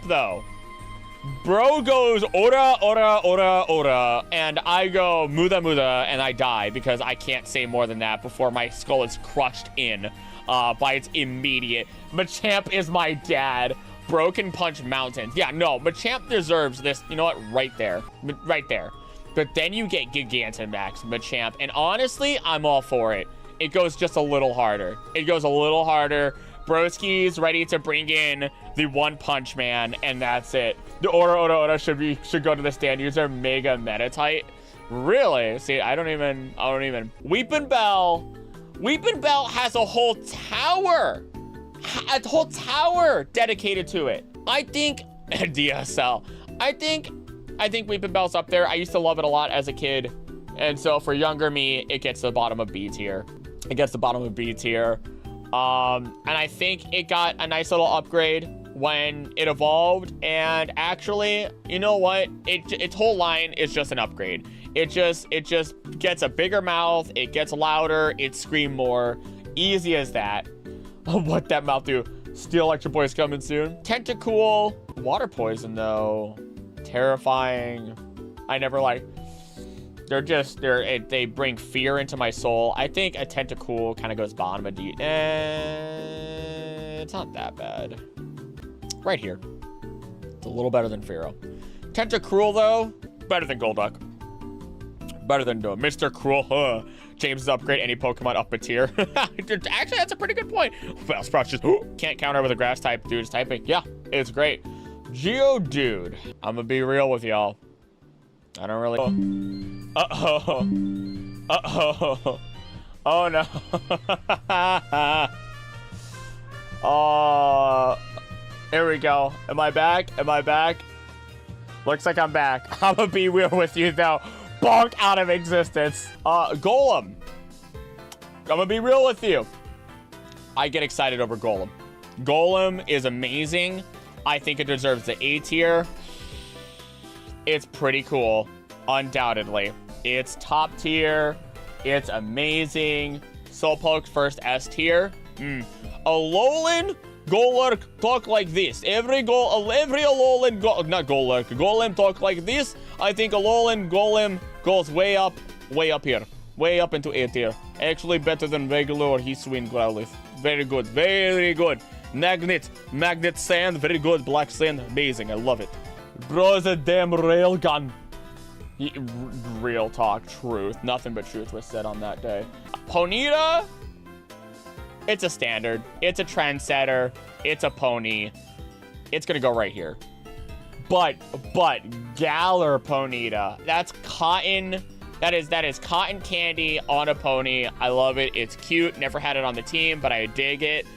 though, bro goes ora, and I go muda, and I die because I can't say more than that before my skull is crushed in by its immediate. Machamp is my dad. Broken punch mountains. Yeah, no, Machamp deserves this. You know what? Right there. But then you get Gigantamax Machamp, and honestly, I'm all for it. It goes just a little harder. Broski's ready to bring in the One Punch Man, and that's it. The Ora should go to the stand user Mega Metatite. Really? See, I don't even. Weepin' Bell has a whole tower. A whole tower dedicated to it. I think DSL. I think Weepin' Bell's up there. I used to love it a lot as a kid, and so for younger me, it gets the bottom of B tier. And I think it got a nice little upgrade when it evolved. And actually, you know what? Its whole line is just an upgrade. It just gets a bigger mouth. It gets louder. It screams more. Easy as that. What that mouth do? Steel Electro Boy's coming soon. Tentacool. Water poison though. Terrifying. I never like. They bring fear into my soul. I think a Tentacool kind of goes bottom of D. It's not that bad. Right here. It's a little better than Pharaoh. Tentacruel though, better than Golduck. Better than Mr. Cruel. James' upgrade any Pokemon up a tier. Actually, that's a pretty good point. Bellsprout just can't counter with a grass type. Dude's typing. Yeah, it's great. Geodude. I'm gonna be real with y'all. I don't really. Oh no. Here we go. Am I back? Looks like I'm back. I'm gonna be real with you though. Bonk out of existence. Golem. I'm gonna be real with you. I get excited over Golem. Golem is amazing. I think it deserves the A tier. It's pretty cool, undoubtedly. It's top tier. It's amazing. Slowpoke's first S tier. Alolan Golurk talk like this. Every Alolan Golem talk like this. I think Alolan Golem goes way up here. Way up into A tier. Actually better than regular or Hisuian Growlithe. Very good. Magnet Sand, very good. Black Sand, amazing. I love it. Bro, the damn railgun. Real talk, truth. Nothing but truth was said on that day. Ponyta, it's a standard. It's a trendsetter. It's a pony. It's gonna go right here. But Galar Ponyta, that's cotton. That is cotton candy on a pony. I love it. It's cute. Never had it on the team, but I dig it.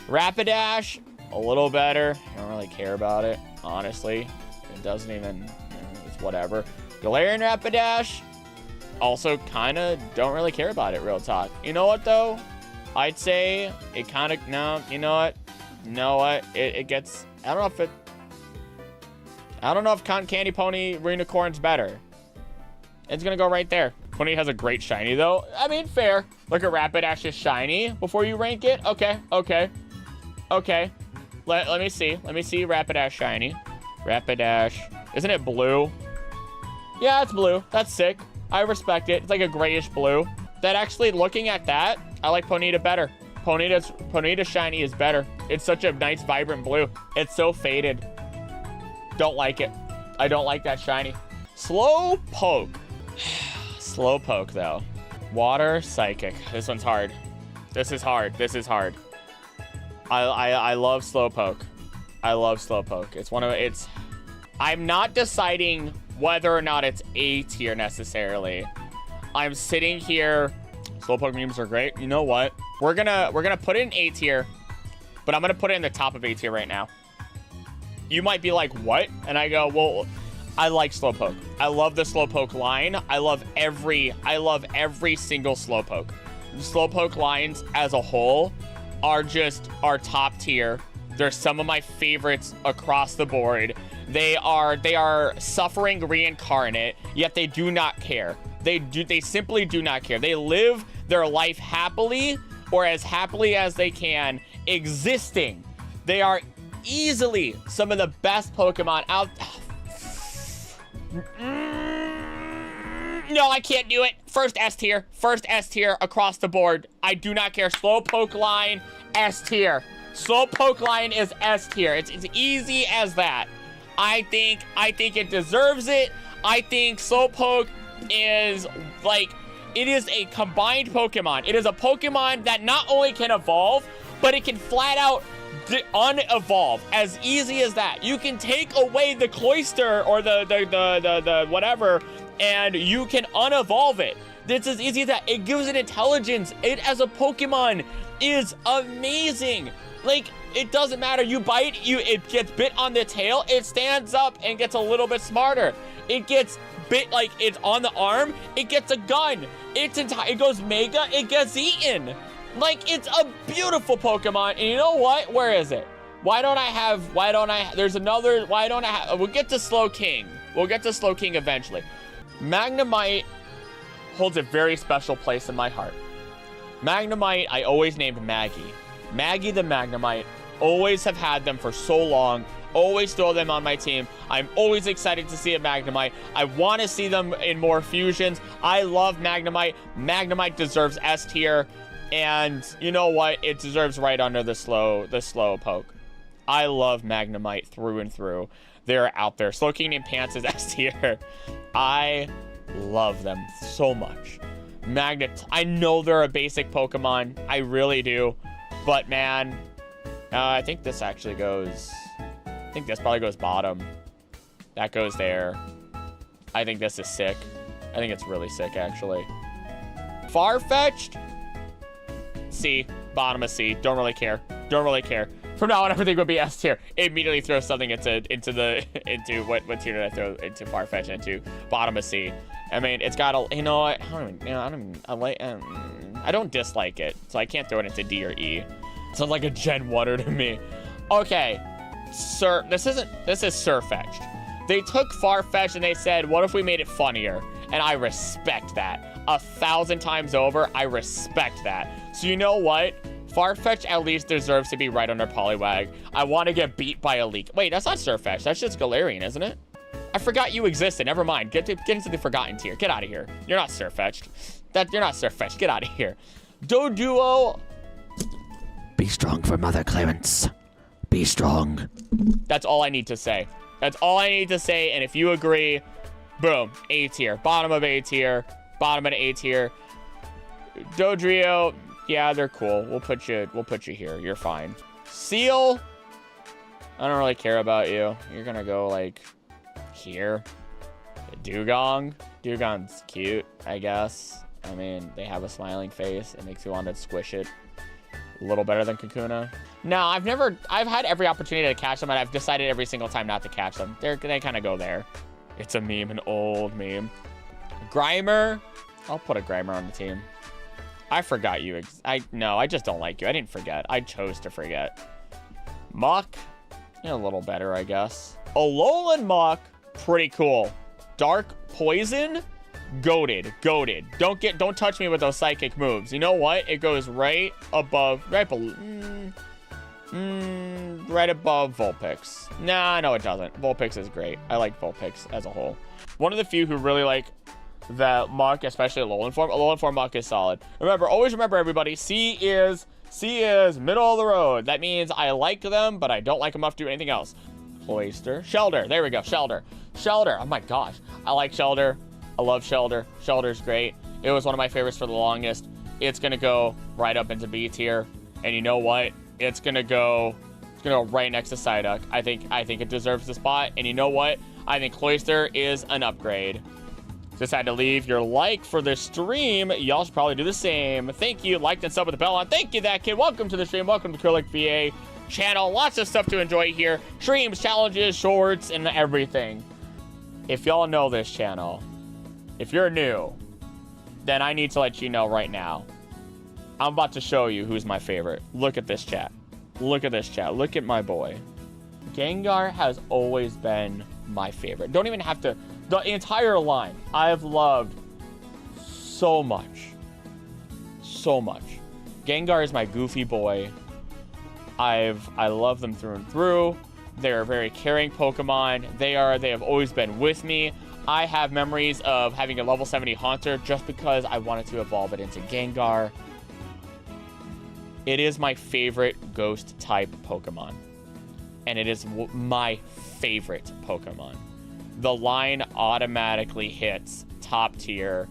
Rapidash, a little better. I don't really care about it, honestly. It doesn't even. It's whatever. Galarian Rapidash, also kind of don't really care about it, real talk. You know what, though? I'd say it kind of, no, you know what? It gets, I don't know if Cotton Candy Pony Unicorn's better. It's going to go right there. Pony has a great shiny, though. I mean, fair. Look at Rapidash's shiny before you rank it. Okay. Let me see. Let me see Rapidash shiny. Rapidash. Isn't it blue? Yeah, it's blue. That's sick. I respect it. It's like a grayish blue. That actually, looking at that, I like Ponyta better. Ponyta shiny is better. It's such a nice, vibrant blue. It's so faded. Don't like it. I don't like that shiny. Slowpoke. Slowpoke, though. Water, Psychic. This one's hard. This is hard. I love Slowpoke. I'm not deciding whether or not it's A tier necessarily. I'm sitting here. Slowpoke memes are great. You know what? We're gonna put it in A tier, but I'm gonna put it in the top of A tier right now. You might be like, what? And I go, well, I like Slowpoke. I love the Slowpoke line. I love every single Slowpoke. The Slowpoke lines as a whole are top tier. They're some of my favorites across the board. They are suffering reincarnate, yet they do not care. They simply do not care. They live their life happily, or as happily as they can, existing. They are easily some of the best Pokemon out. No, I can't do it. First S tier across the board. I do not care. Slowpoke line, S tier. Slowpoke line is S tier. It's easy as that. I think it deserves it. I think Slowpoke is like, it is a combined Pokemon. It is a Pokemon that not only can evolve, but it can flat out unevolve. As easy as that. You can take away the cloister or the whatever, and you can unevolve it. It's as easy as that. It gives it intelligence. It as a Pokemon is amazing. Like, it doesn't matter. You bite, it gets bit on the tail. It stands up and gets a little bit smarter. It gets bit, like it's on the arm. It gets a gun. It goes mega. It gets eaten. Like, it's a beautiful Pokemon. And you know what? Where is it? We'll get to Slowking. We'll get to Slowking eventually. Magnemite holds a very special place in my heart. Magnemite, I always named Maggie. Maggie the Magnemite. Always have had them for so long. Always throw them on my team. I'm always excited to see a Magnemite. I want to see them in more fusions. I love Magnemite. Magnemite deserves S tier. And you know what? It deserves right under the Slowpoke. I love Magnemite through and through. They're out there. Slowking and Pants is S tier. I love them so much. I know they're a basic Pokemon. I really do. But man, I think this actually goes... I think this probably goes bottom. That goes there. I think this is sick. I think it's really sick, actually. Farfetch'd? C. Bottom of C. Don't really care. From now on, everything would be S tier. Immediately throw something into what tier did I throw into Farfetch'd into? Bottom of C. I mean, it's got a, I don't dislike it, so I can't throw it into D or E. Sounds like a Gen 1-er to me. Okay, this is Surfetch'd. They took Farfetch'd and they said, what if we made it funnier? And I respect that. 1,000 times over, I respect that. So you know what? Farfetch'd at least deserves to be right under Poliwag. I want to get beat by a leak. Wait, that's not Surfetch'd. That's just Galarian, isn't it? I forgot you existed. Never mind. Get into the forgotten tier. Get out of here. You're not Surfetch'd. You're not Surfetch'd. Get out of here. Doduo.
Be strong for Mother Clarence. Be strong.
That's all I need to say. That's all I need to say. And if you agree, boom, A tier. Bottom of A tier. Bottom of A tier. Dodrio, yeah, they're cool. We'll put you here. You're fine. Seal, I don't really care about you. You're gonna go like here. Dugong's cute, I guess. I mean, they have a smiling face. It makes you want to squish it. A little better than Kakuna. No, I've had every opportunity to catch them, and I've decided every single time not to catch them. They kind of go there. It's a meme, an old meme. Grimer. I'll put a Grimer on the team. I forgot you. No, I just don't like you. I didn't forget. I chose to forget. Muck. A little better, I guess. Alolan Muck. Pretty cool. Dark Poison. Goated. Goated. Don't touch me with those psychic moves. You know what? It goes right above, right above Vulpix. Nah, no, it doesn't. Vulpix is great. I like Vulpix as a whole. One of the few who really like that Muck, especially Alolan form. Alolan form Muck is solid. Remember, always remember, everybody, C is middle of the road. That means I like them, but I don't like enough to do anything else. Cloyster. Shelter. There we go. Shelter. Shelter. Oh my gosh. I like Shelter. I love Shelter. Shelter's great. It was one of my favorites for the longest. It's going to go right up into B tier. And you know what? It's going to go right next to Psyduck. I think it deserves the spot. And you know what? I think Cloyster is an upgrade. Just had to leave your like for the stream. Y'all should probably do the same. Thank you. Like and sub with the bell on. Thank you, that kid. Welcome to the stream. Welcome to Curlic VA channel. Lots of stuff to enjoy here. Streams, challenges, shorts, and everything. If y'all know this channel, if you're new, then I need to let you know right now. I'm about to show you who's my favorite. Look at this chat. Look at this chat. Look at my boy. Gengar has always been my favorite. Don't even have to... The entire line I've loved so much. So much. Gengar is my goofy boy. I love them through and through. They're very caring Pokemon. They have always been with me. I have memories of having a level 70 Haunter just because I wanted to evolve it into Gengar. It is my favorite ghost type Pokemon. And it is my favorite Pokemon. The line automatically hits top tier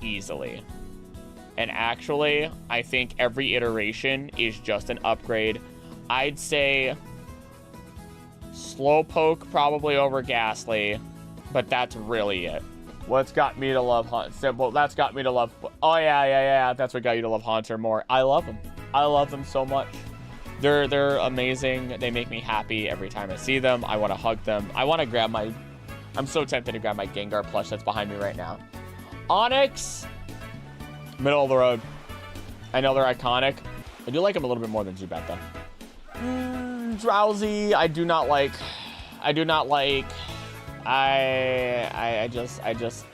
easily. And actually, I think every iteration is just an upgrade. I'd say Slowpoke probably over Ghastly, but that's really it. What's got me to love Simple? That's got me to love... Oh, yeah. That's what got you to love Haunter more. I love them. I love them so much. They're amazing. They make me happy every time I see them. I want to hug them. I want to grab my... I'm so tempted to grab my Gengar plush that's behind me right now. Onyx. Middle of the road. I know they're iconic. I do like them a little bit more than Zubat, though. Drowsy. I just...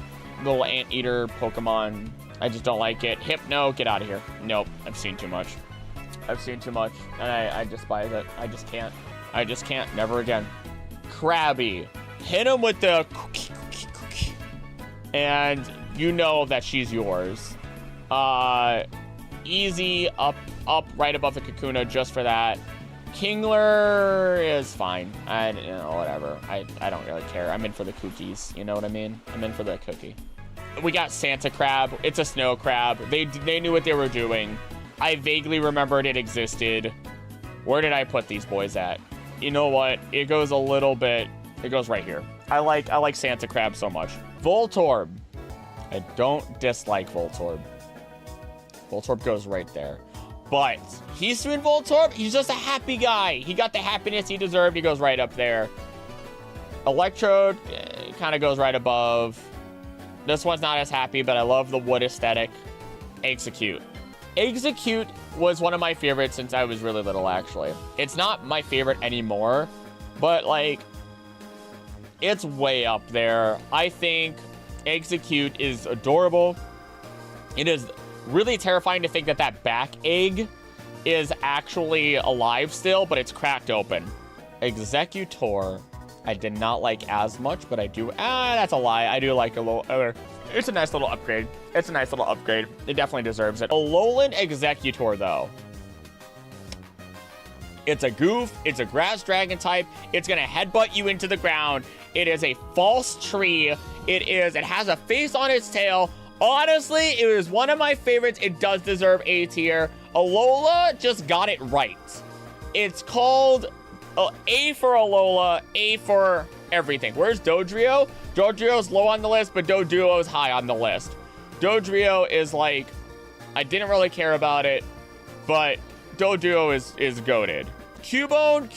Little anteater Pokemon. I just don't like it. Hypno. Get out of here. Nope. I've seen too much. And I despise it. I just can't. Never again. Krabby. Hit him with the cookie. And you know that she's yours. Easy up right above the Kakuna just for that. Kingler is fine. Whatever. I don't really care. I'm in for the cookies. You know what I mean? I'm in for the cookie. We got Santa Crab. It's a snow crab. They knew what they were doing. I vaguely remembered it existed. Where did I put these boys at? You know what? It goes a little bit... It goes right here. I like Santa Crab so much. Voltorb. I don't dislike Voltorb. Voltorb goes right there. But he's doing Voltorb. He's just a happy guy. He got the happiness he deserved. He goes right up there. Electrode kind of goes right above. This one's not as happy, but I love the wood aesthetic. Execute. Execute was one of my favorites since I was really little, actually. It's not my favorite anymore, but, like, it's way up there. I think Execute is adorable. It is really terrifying to think that that back egg is actually alive still, but it's cracked open. Executor, I did not like as much, but I do... that's a lie. I do like a little... it's a nice little upgrade. It definitely deserves it. Alolan Executor, though. It's a goof. It's a grass dragon type. It's going to headbutt you into the ground. It is a false tree. It has a face on its tail. Honestly, it is one of my favorites. It does deserve A tier. Alola just got it right. It's called A for Alola, A for everything. Where's Dodrio? Dodrio's low on the list, but Doduo is high on the list. Dodrio is like, I didn't really care about it, but Doduo is goated. Cubone,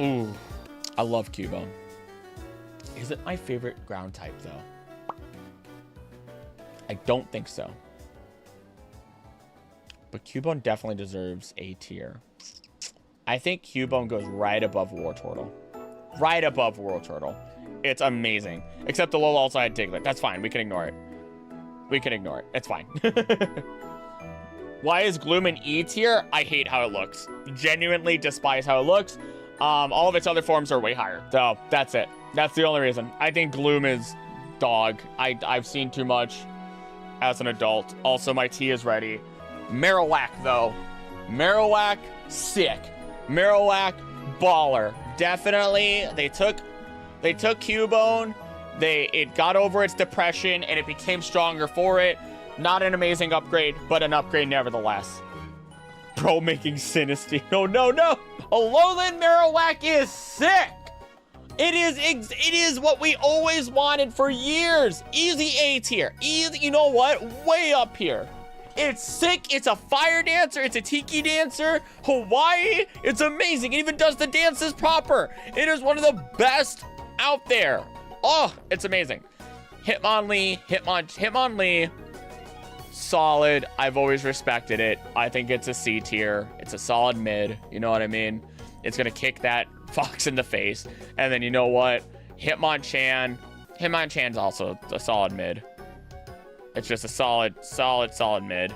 ooh, I love Cubone. Is it my favorite ground type, though? I don't think so. But Cubone definitely deserves A tier. I think Cubone goes right above Wartortle. Right above Wartortle. It's amazing. Except the Alola also had Diglett. That's fine. We can ignore it. We can ignore it. It's fine. Why is Gloom an E tier? I hate how it looks. Genuinely despise how it looks. All of its other forms are way higher. So that's it. That's the only reason. I think Gloom is dog. I've seen too much as an adult. Also, my tea is ready. Marowak, though. Marowak, sick. Marowak, baller. Definitely. They took Cubone. It got over its depression, and it became stronger for it. Not an amazing upgrade, but an upgrade nevertheless. Bro making Sinistea. No, no, no. Alolan Marowak is sick. It is what we always wanted for years. Easy A tier. Easy, you know what? Way up here. It's sick. It's a fire dancer. It's a tiki dancer. Hawaii. It's amazing. It even does the dances proper. It is one of the best out there. Oh, it's amazing. Hitmonlee. Solid. I've always respected it. I think it's a C tier. It's a solid mid. You know what I mean? It's going to kick that fox in the face. And then you know what? Hitmonchan's also a solid mid. It's just a solid mid.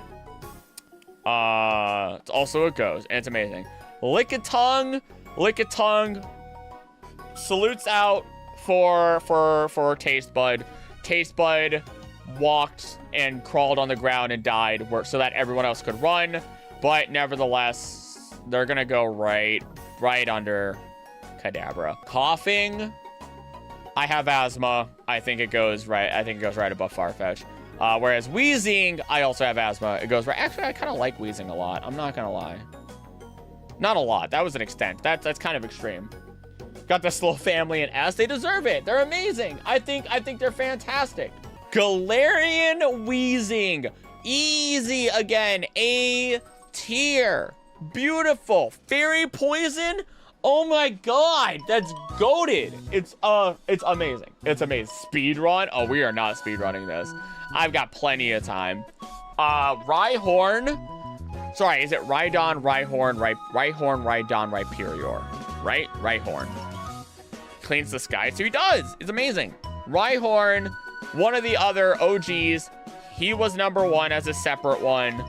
It's also a goes, and it's amazing. Lickitung salutes out for Taste Bud. Taste Bud walked and crawled on the ground and died so that everyone else could run. But nevertheless, they're gonna go right under Kadabra. Coughing. I have asthma. I think it goes right above Farfetch. Whereas Wheezing, I also have asthma. It goes right. Actually, I kind of like Wheezing a lot. I'm not gonna lie. Not a lot. That was an extent. That's kind of extreme. Got the Slow Family and S. They deserve it. They're amazing. I think they're fantastic. Galarian Wheezing. Easy again. A tier. Beautiful. Fairy Poison. Oh my god, that's goated. It's amazing. It's amazing. Speedrun? Oh, we are not speedrunning this. I've got plenty of time. Rhyhorn. Sorry, is it Rhydon, Rhyhorn, Rhydon, Rhyperior? Right? Rhyhorn. Cleans the sky. So he does. It's amazing. Rhyhorn, one of the other OGs. He was #1 as a separate one.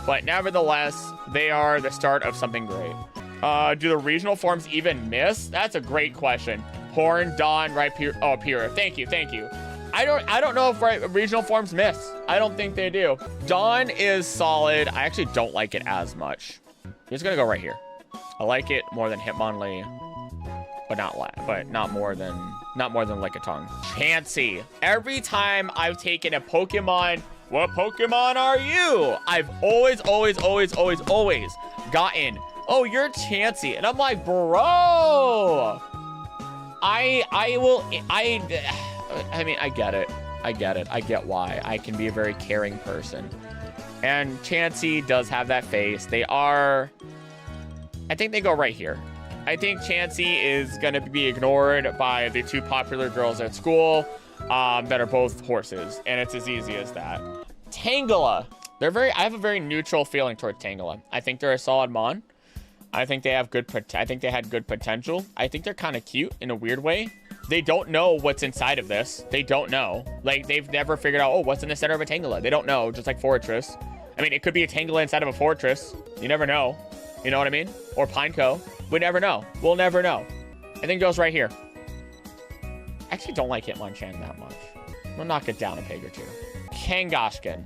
But nevertheless, they are the start of something great. Do the regional forms even miss? That's a great question. Horn, Dawn, Rhyperior. Oh, Pyrrha. Thank you. I don't know if regional forms miss. I don't think they do. Dawn is solid. I actually don't like it as much. He's gonna go right here. I like it more than Hitmonlee, but not more than Lickitung. Chansey. Every time I've taken a Pokemon, what Pokemon are you? I've always gotten, oh, you're Chansey. And I'm like, bro, I mean, I get it. I get why. I can be a very caring person. And Chansey does have that face. I think they go right here. I think Chansey is going to be ignored by the two popular girls at school that are both horses. And it's as easy as that. Tangela. I have a very neutral feeling toward Tangela. I think they're a solid mon. I think they have I think they had good potential. I think they're kind of cute in a weird way. They don't know what's inside of this. They don't know. Like, they've never figured out, oh, what's in the center of a Tangela. They don't know, just like Fortress. I mean, it could be a Tangela inside of a Fortress. You never know. You know what I mean? Or Pineco. We never know. We'll never know. I think it goes right here. I actually don't like Hitmonchan that much. We'll knock it down a peg or two. Kangaskhan.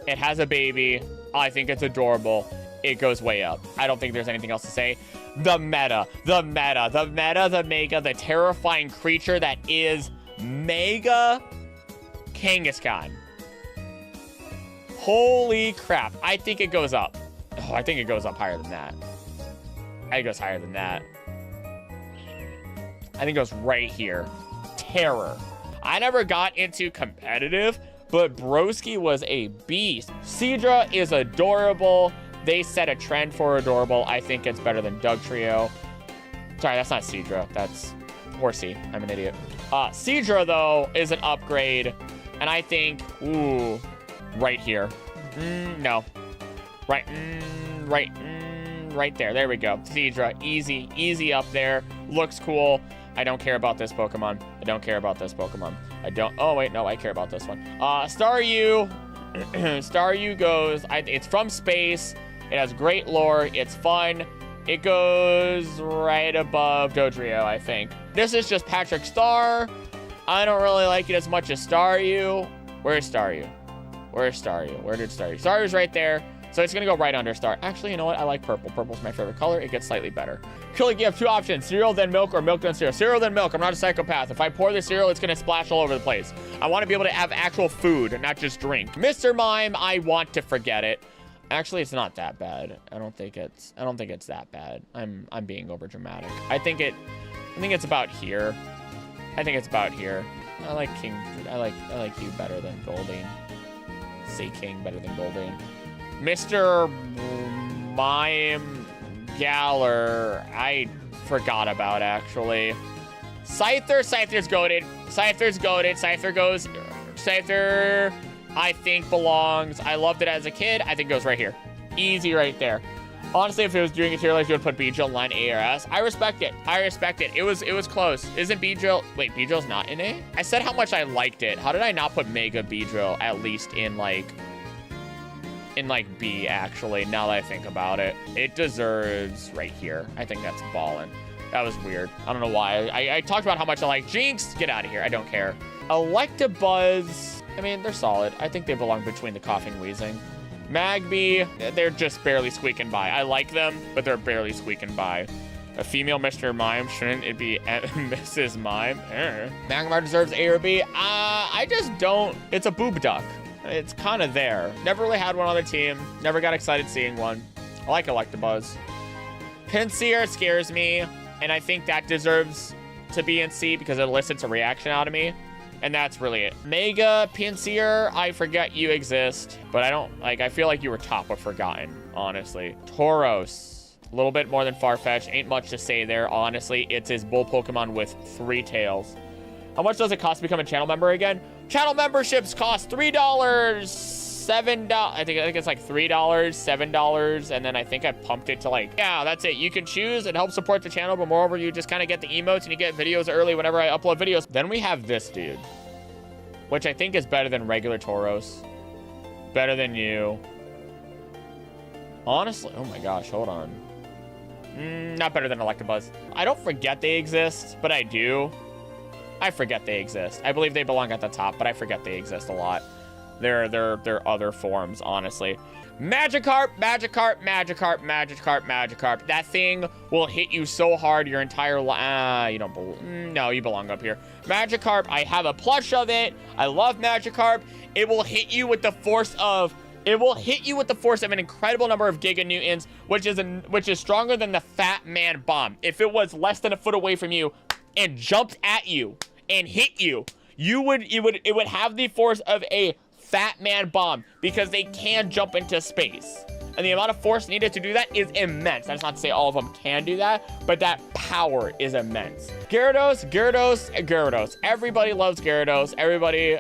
It has a baby. I think it's adorable. It goes way up. I don't think there's anything else to say. The mega, the terrifying creature that is Mega Kangaskhan. Holy crap. I think it goes up. Oh, I think it goes up higher than that. I think it goes higher than that. I think it goes right here. Terror. I never got into competitive, but Broski was a beast. Seadra is adorable. They set a trend for adorable. I think it's better than Dugtrio. Sorry, that's not Seadra. That's Horsey. I'm an idiot. Seadra, though, is an upgrade. And I think, ooh, right here. No. Right there. There we go. Seadra, easy up there. Looks cool. I don't care about this Pokemon. Oh, wait, no, I care about this one. Staryu. Staryu goes, it's from space. It has great lore. It's fun. It goes right above Dodrio, I think. This is just Patrick Star. I don't really like it as much as Staryu. Where's Staryu? Where did Staryu? Staryu's right there. So it's gonna go right under Star. Actually, you know what? I like purple. Purple's my favorite color. It gets slightly better. Killing, you have two options: cereal then milk, or milk then cereal. Cereal then milk. I'm not a psychopath. If I pour the cereal, it's gonna splash all over the place. I want to be able to have actual food and not just drink. Mr. Mime, I want to forget it. Actually, it's not that bad. I don't think it's that bad. I'm being over dramatic. I think it's about here. I like King. I like you better than Goldeen. Say King better than Goldeen. Mr. Mime Galler, I forgot about, actually. Scyther's goated. Scyther, I think, belongs. I loved it as a kid. I think it goes right here. Easy right there. Honestly, if it was doing a tier list, you would put Beedrill in line A or S. I respect it. It was close. Isn't Beedrill... Wait, Beedrill's not in A? I said how much I liked it. How did I not put Mega Beedrill at least in, like B, actually, now that I think about it? It deserves right here. I think that's ballin'. That was weird. I don't know why. I talked about how much I like Jinx. Get out of here. I don't care. Electabuzz, I mean, they're solid. I think they belong between the coughing, wheezing. Magby, they're just barely squeaking by. I like them, but they're barely squeaking by. A female Mr. Mime, shouldn't it be Mrs. Mime? Magmar deserves A or B. I just don't. It's a boob duck. It's kind of there. Never really had one on the team. Never got excited seeing one. I like Electabuzz. Pinsir scares me, and I think that deserves to be in C because it elicits a reaction out of me. And that's really it. Mega Pinsir, I forget you exist, but I feel like you were top of forgotten, honestly. Tauros, a little bit more than Farfetch'd. Ain't much to say there, honestly. It's his bull Pokemon with 3 tails. How much does it cost to become a channel member again? Channel memberships cost $3, $7. I think it's like $3, $7, and then I think I pumped it to yeah, that's it. You can choose. It helps support the channel, but moreover, you just kind of get the emotes and you get videos early whenever I upload videos. Then we have this dude, which I think is better than regular Tauros. Better than you. Honestly, oh my gosh, hold on. Not better than Electabuzz. I don't forget they exist, but I do. I forget they exist. I believe they belong at the top, but I forget they exist a lot. They're other forms, honestly. Magikarp. That thing will hit you so hard your entire life. No, you belong up here. Magikarp, I have a plush of it. I love Magikarp. It will hit you with the force of an incredible number of giganewtons, which is stronger than the Fat Man Bomb. If it was less than a foot away from you and jumped at you and hit you, it would have the force of a Fat Man Bomb because they can jump into space. And the amount of force needed to do that is immense. That's not to say all of them can do that, but that power is immense. Gyarados. Everybody loves Gyarados. Everybody.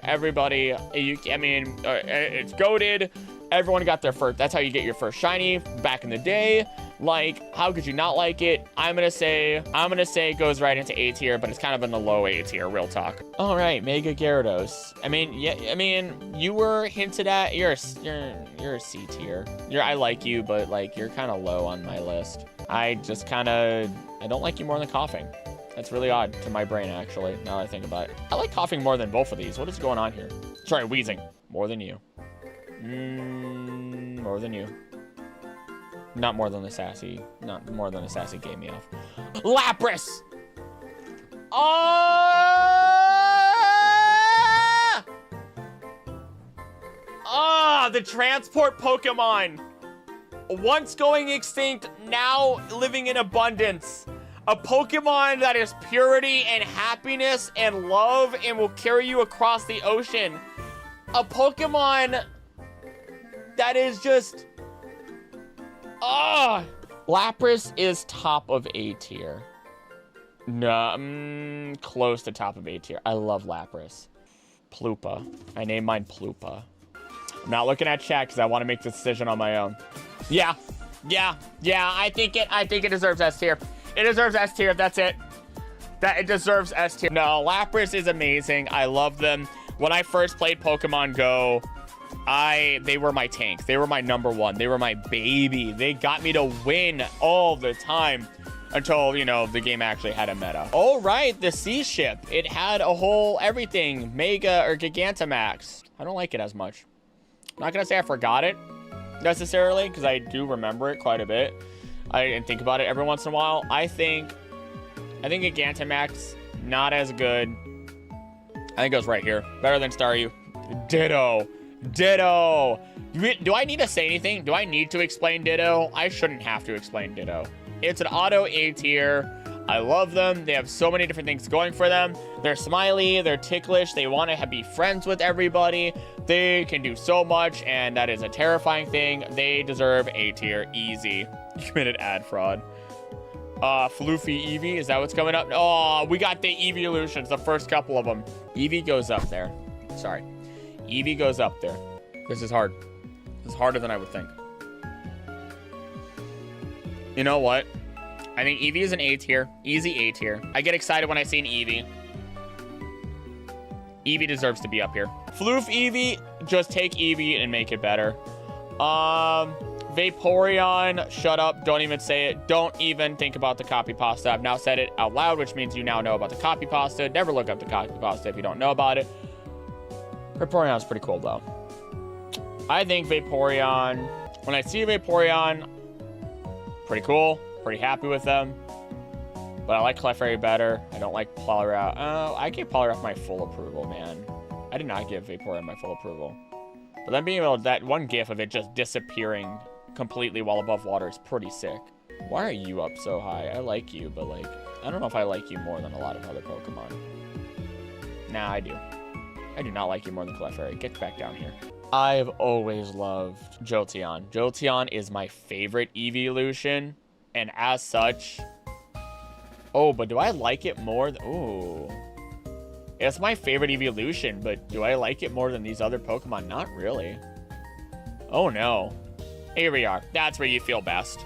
It's goated. Everyone got their first. That's how you get your first shiny back in the day. How could you not like it? I'm gonna say it goes right into A tier, but it's kind of in the low A tier, real talk. All right, Mega Gyarados. You were hinted at. You're a C tier. I like you, but you're kind of low on my list. I don't like you more than coughing. That's really odd to my brain, actually, now that I think about it. I like coughing more than both of these. What is going on here? Sorry, wheezing. More than you. More than you. Not more than the sassy gave me off. Lapras! The transport Pokemon. Once going extinct, now living in abundance. A Pokemon that is purity and happiness and love and will carry you across the ocean. A Pokemon that is just... Lapras is top of A tier. No, close to top of A tier. I love Lapras. Plupa. I named mine Plupa. I'm not looking at chat because I want to make the decision on my own. Yeah. I think it deserves S tier. It deserves S tier. That's it. It deserves S tier. No, Lapras is amazing. I love them. When I first played Pokemon Go, they were my tank. They were my #1. They were my baby. They got me to win all the time until, you know, the game actually had a meta. Oh, right, the Sea Ship. It had a whole everything, Mega or Gigantamax. I don't like it as much. I'm not gonna say I forgot it necessarily, because I do remember it quite a bit. I think about it every once in a while. I think Gigantamax, not as good. I think it goes right here. Better than Staryu. Ditto. Do I need to say anything? Do I need to explain Ditto? I shouldn't have to explain Ditto. It's an auto A tier. I love them. They have so many different things going for them. They're smiley, they're ticklish, they want to be friends with everybody. They can do so much, and that is a terrifying thing. They deserve A tier, easy. You committed ad fraud. Floofy Eevee, is that what's coming up? Oh, we got the evolutions, the first couple of them. Eevee goes up there. Sorry. Eevee goes up there. This is hard. This is harder than I would think. You know what? I think Eevee is an A tier. Easy A tier. I get excited when I see an Eevee. Eevee deserves to be up here. Floof Eevee, just take Eevee and make it better. Vaporeon, shut up. Don't even say it. Don't even think about the copy pasta. I've now said it out loud, which means you now know about the copy pasta. Never look up the copy pasta if you don't know about it. Vaporeon's pretty cool, though. I think Vaporeon, when I see a Vaporeon, pretty cool. Pretty happy with them. But I like Clefairy better. I don't like Poliwrath. I gave Poliwrath my full approval, man. I did not give Vaporeon my full approval. But then being able to, that one gif of it just disappearing completely while above water is pretty sick. Why are you up so high? I like you, but like, I don't know if I like you more than a lot of other Pokemon. Nah, I do. I do not like you more than Clefairy. Get back down here. I've always loved Jolteon. Jolteon is my favorite evolution. And as such, oh, but do I like it more? Ooh, it's my favorite evolution, but do I like it more than these other Pokemon? Not really. Oh no, here we are. That's where you feel best.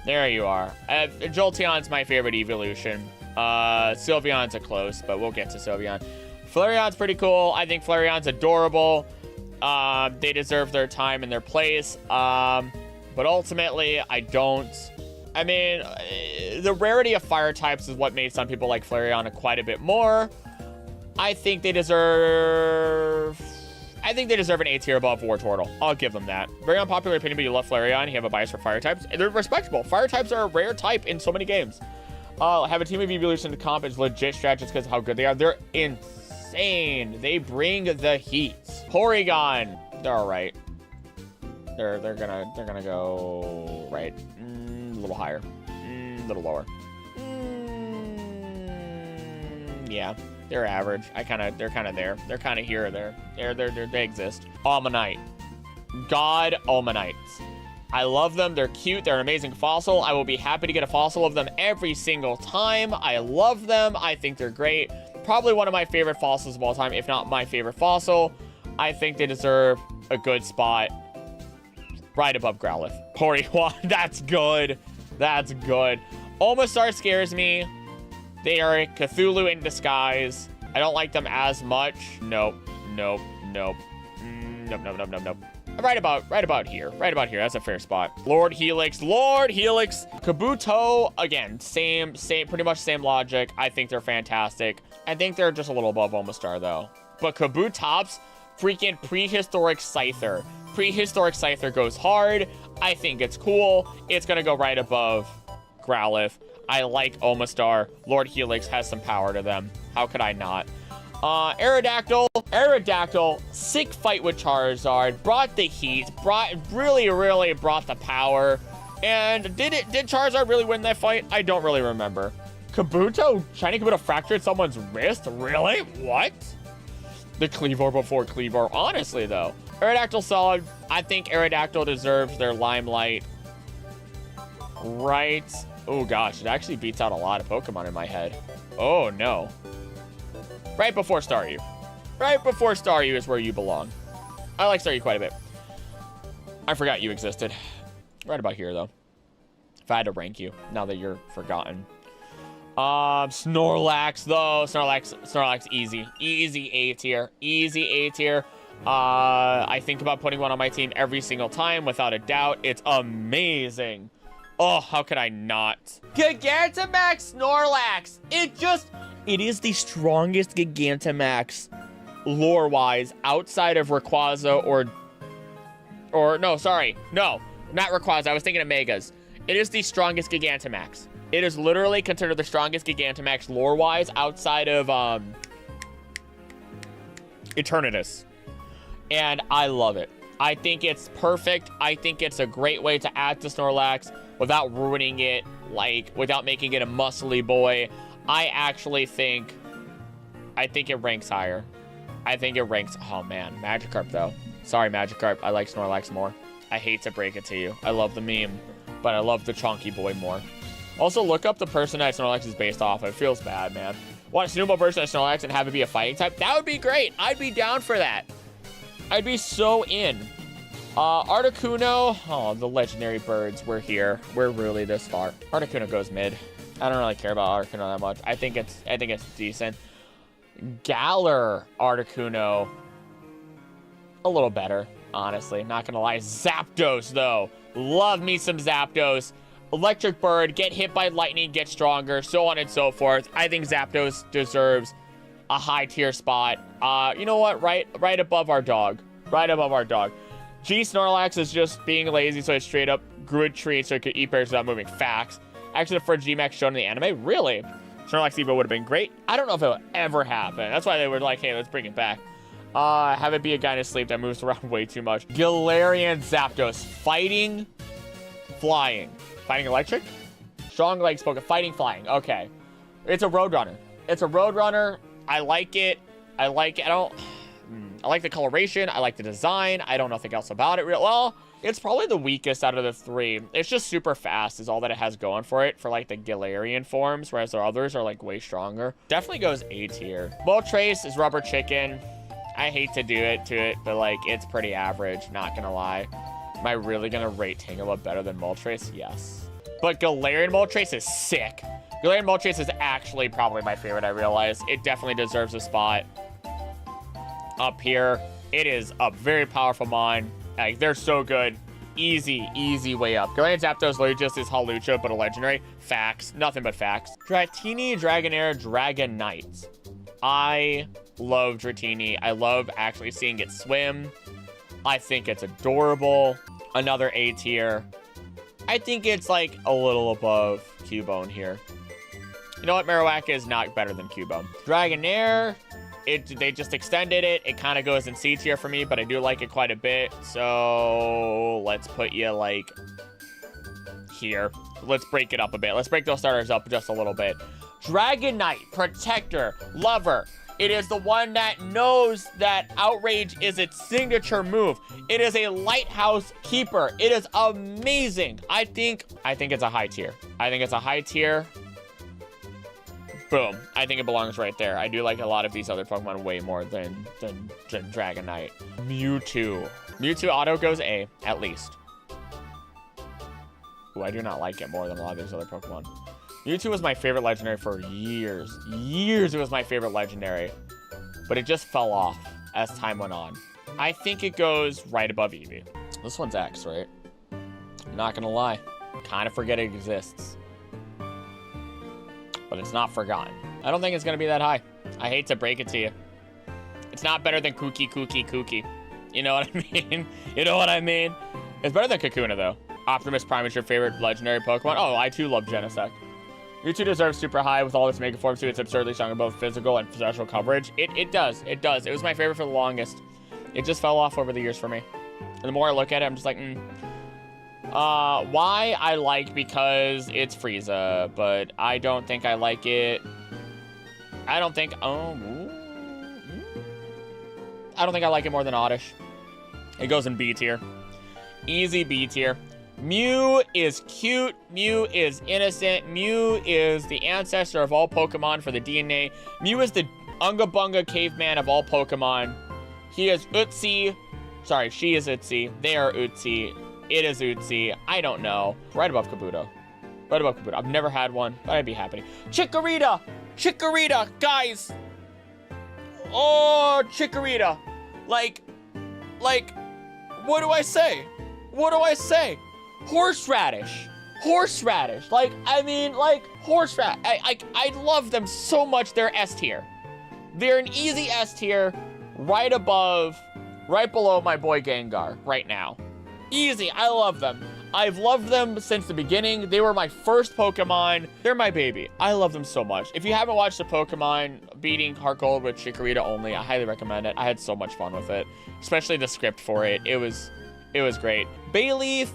There you are. Jolteon's my favorite evolution. Sylveon's a close, but we'll get to Sylveon. Flareon's pretty cool. I think Flareon's adorable. They deserve their time and their place. But ultimately, I mean, the rarity of fire types is what made some people like Flareon quite a bit more. I think they deserve an A tier above Wartortle. I'll give them that. Very unpopular opinion, but you love Flareon. You have a bias for fire types. They're respectable. Fire types are a rare type in so many games. Have a team of evolution to comp is legit stretch just because of how good they are. They're insane. They bring the heat. Porygon, they're all right. They're gonna go right. A little higher, a little lower. Yeah, they're average. They're kind of there. They're kind of here or there. They exist. Almanite. God Almanites. I love them. They're cute. They're an amazing fossil. I will be happy to get a fossil of them every single time. I love them. I think they're great. Probably one of my favorite fossils of all time, if not my favorite fossil. I think they deserve a good spot right above Growlithe. Porygon, that's good. That's good. Omastar scares me. They are a Cthulhu in disguise. I don't like them as much. Nope. Nope. Right about here. That's a fair spot. Lord Helix. Kabuto, again, same, pretty much same logic. I think they're fantastic. I think they're just a little above Omastar, though. But Kabutops, freaking prehistoric Scyther. Prehistoric Scyther goes hard. I think it's cool. It's gonna go right above Growlithe. I like Omastar. Lord Helix has some power to them. How could I not? Aerodactyl, sick fight with Charizard, brought the heat, really brought the power. And did Charizard really win that fight? I don't really remember. Kabuto? Shiny Kabuto fractured someone's wrist? Really? What? The Cleavor before Cleavor. Honestly, though. Aerodactyl solid. I think Aerodactyl deserves their limelight. right. Oh gosh, it actually beats out a lot of Pokemon in my head. Oh no. Right before Staryu. Right before Staryu is where you belong. I like Staryu quite a bit. I forgot you existed. Right about here though. If I had to rank you, now that you're forgotten. Snorlax though. Snorlax easy. Easy A tier. Easy A tier. I think about putting one on my team every single time without a doubt. It's amazing. Oh, how could I not? Gigantamax Snorlax. It is the strongest Gigantamax lore-wise outside of Rayquaza or no, sorry. No, not Rayquaza. I was thinking of Megas. It is the strongest Gigantamax. It is literally considered the strongest Gigantamax lore-wise outside of Eternatus. And I love it. I think it's perfect. I think it's a great way to add to Snorlax without ruining it, like, without making it a muscly boy. I think it ranks higher. I think it ranks, oh man, Magikarp though. Sorry, Magikarp, I like Snorlax more. I hate to break it to you. I love the meme, but I love the chonky boy more. Also, look up the person that Snorlax is based off of. It feels bad, man. Want a snowball version of Snorlax and have it be a fighting type? That would be great. I'd be down for that. I'd be so in. Articuno. Oh, the legendary birds. We're here. We're really this far. Articuno goes mid. I don't really care about Articuno that much. I think it's decent. Galar Articuno. A little better, honestly. Not gonna lie. Zapdos, though. Love me some Zapdos. Electric Bird, get hit by lightning, get stronger, so on and so forth. I think Zapdos deserves a high tier spot. You know what? Right above our dog. Right above our dog. G Snorlax is just being lazy, so it straight up grew a tree so it could eat berries without moving. Facts. Actually, for G-Max shown in the anime, really? Snorlax Evo would have been great. I don't know if it'll ever happen. That's why they were like, hey, let's bring it back. Have it be a guy in his sleep that moves around way too much. Galarian Zapdos. Fighting, flying. Fighting electric? Strong legs, fighting, flying. Okay. It's a Roadrunner. It's a Roadrunner. I like it. I like the coloration. I like the design. I don't know nothing else about it. Well, it's probably the weakest out of the three. It's just super fast is all that it has going for it for like the Galarian forms, whereas the others are like way stronger. Definitely goes A tier. Moltres is rubber chicken. I hate to do it to it, but like it's pretty average, not gonna lie. Am I really gonna rate Tangela better than Moltres? Yes. But Galarian Moltres is sick. Galarian Moltres is actually probably my favorite, I realize. It definitely deserves a spot up here. It is a very powerful mon. Like, they're so good. Easy way up. Galarian Zapdos literally just is Hawlucha, but a legendary. Facts. Nothing but facts. Dratini, Dragonair, Dragonite. I love Dratini. I love actually seeing it swim. I think it's adorable. Another A tier. I think it's like a little above Cubone here. You know what? Marowak is not better than Cubone. Dragonair, they just extended it. It kind of goes in C tier for me, but I do like it quite a bit. So let's put you like here. Let's break it up a bit. Let's break those starters up just a little bit. Dragonite, Protector, Lover. It is the one that knows that Outrage is its signature move. It is a lighthouse keeper. It is amazing. I think it's a high tier. I think it's a high tier. Boom. I think it belongs right there. I do like a lot of these other Pokemon way more than Dragonite. Mewtwo. Mewtwo auto goes A, at least. Ooh, I do not like it more than a lot of these other Pokemon. Mewtwo was my favorite legendary for years. Years it was my favorite legendary. But it just fell off as time went on. I think it goes right above Eevee. This one's X, right? I'm not gonna lie. Kind of forget it exists. But it's not forgotten. I don't think it's gonna be that high. I hate to break it to you. It's not better than Kookie. You know what I mean? You know what I mean? It's better than Kakuna, though. Optimus Prime is your favorite legendary Pokemon? Oh, I too love Genesect. Mewtwo deserves super high with all its Mega Forms too. It's absurdly strong in both physical and special coverage. It does. It was my favorite for the longest. It just fell off over the years for me. And the more I look at it, I'm just like, why? I like because it's Frieza, but I don't think I like it. I don't think I like it more than Oddish. It goes in B tier. Easy B tier. Mew is cute. Mew is innocent. Mew is the ancestor of all Pokemon for the DNA. Mew is the Unga Bunga caveman of all Pokemon. He is Utsi. Sorry, she is Utsi. They are Utsi. It is Utsi. I don't know. Right above Kabuto. Right above Kabuto. I've never had one, but I'd be happy. Chikorita! Chikorita! Guys! Oh, Chikorita. Like, what do I say? What do I say? Horseradish. Horseradish. Like, I mean, like, horseradish. I love them so much. They're S tier. They're an easy S tier right above, right below my boy Gengar right now. Easy. I love them. I've loved them since the beginning. They were my first Pokemon. They're my baby. I love them so much. If you haven't watched the Pokemon beating Heart Gold with Chikorita only, I highly recommend it. I had so much fun with it, especially the script for it. It was great. Bayleaf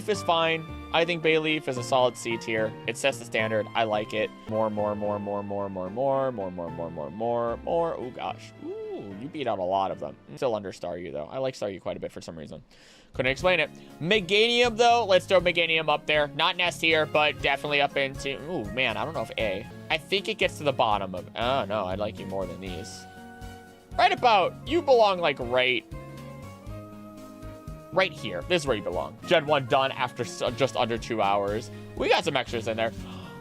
is fine. I think Bayleaf is a solid C tier. It sets the standard. I like it. More. Oh gosh. Ooh, you beat out a lot of them. Still under Staryu though. I like Staryu quite a bit for some reason. Couldn't explain it. Meganium though, let's throw Meganium up there. Not an S tier, but definitely up into, ooh man, I don't know if A. I think it gets to the bottom of, oh no, I like you more than these. Right about, you belong like right here. This is where you belong. Gen 1 done after just under 2 hours. We got some extras in there.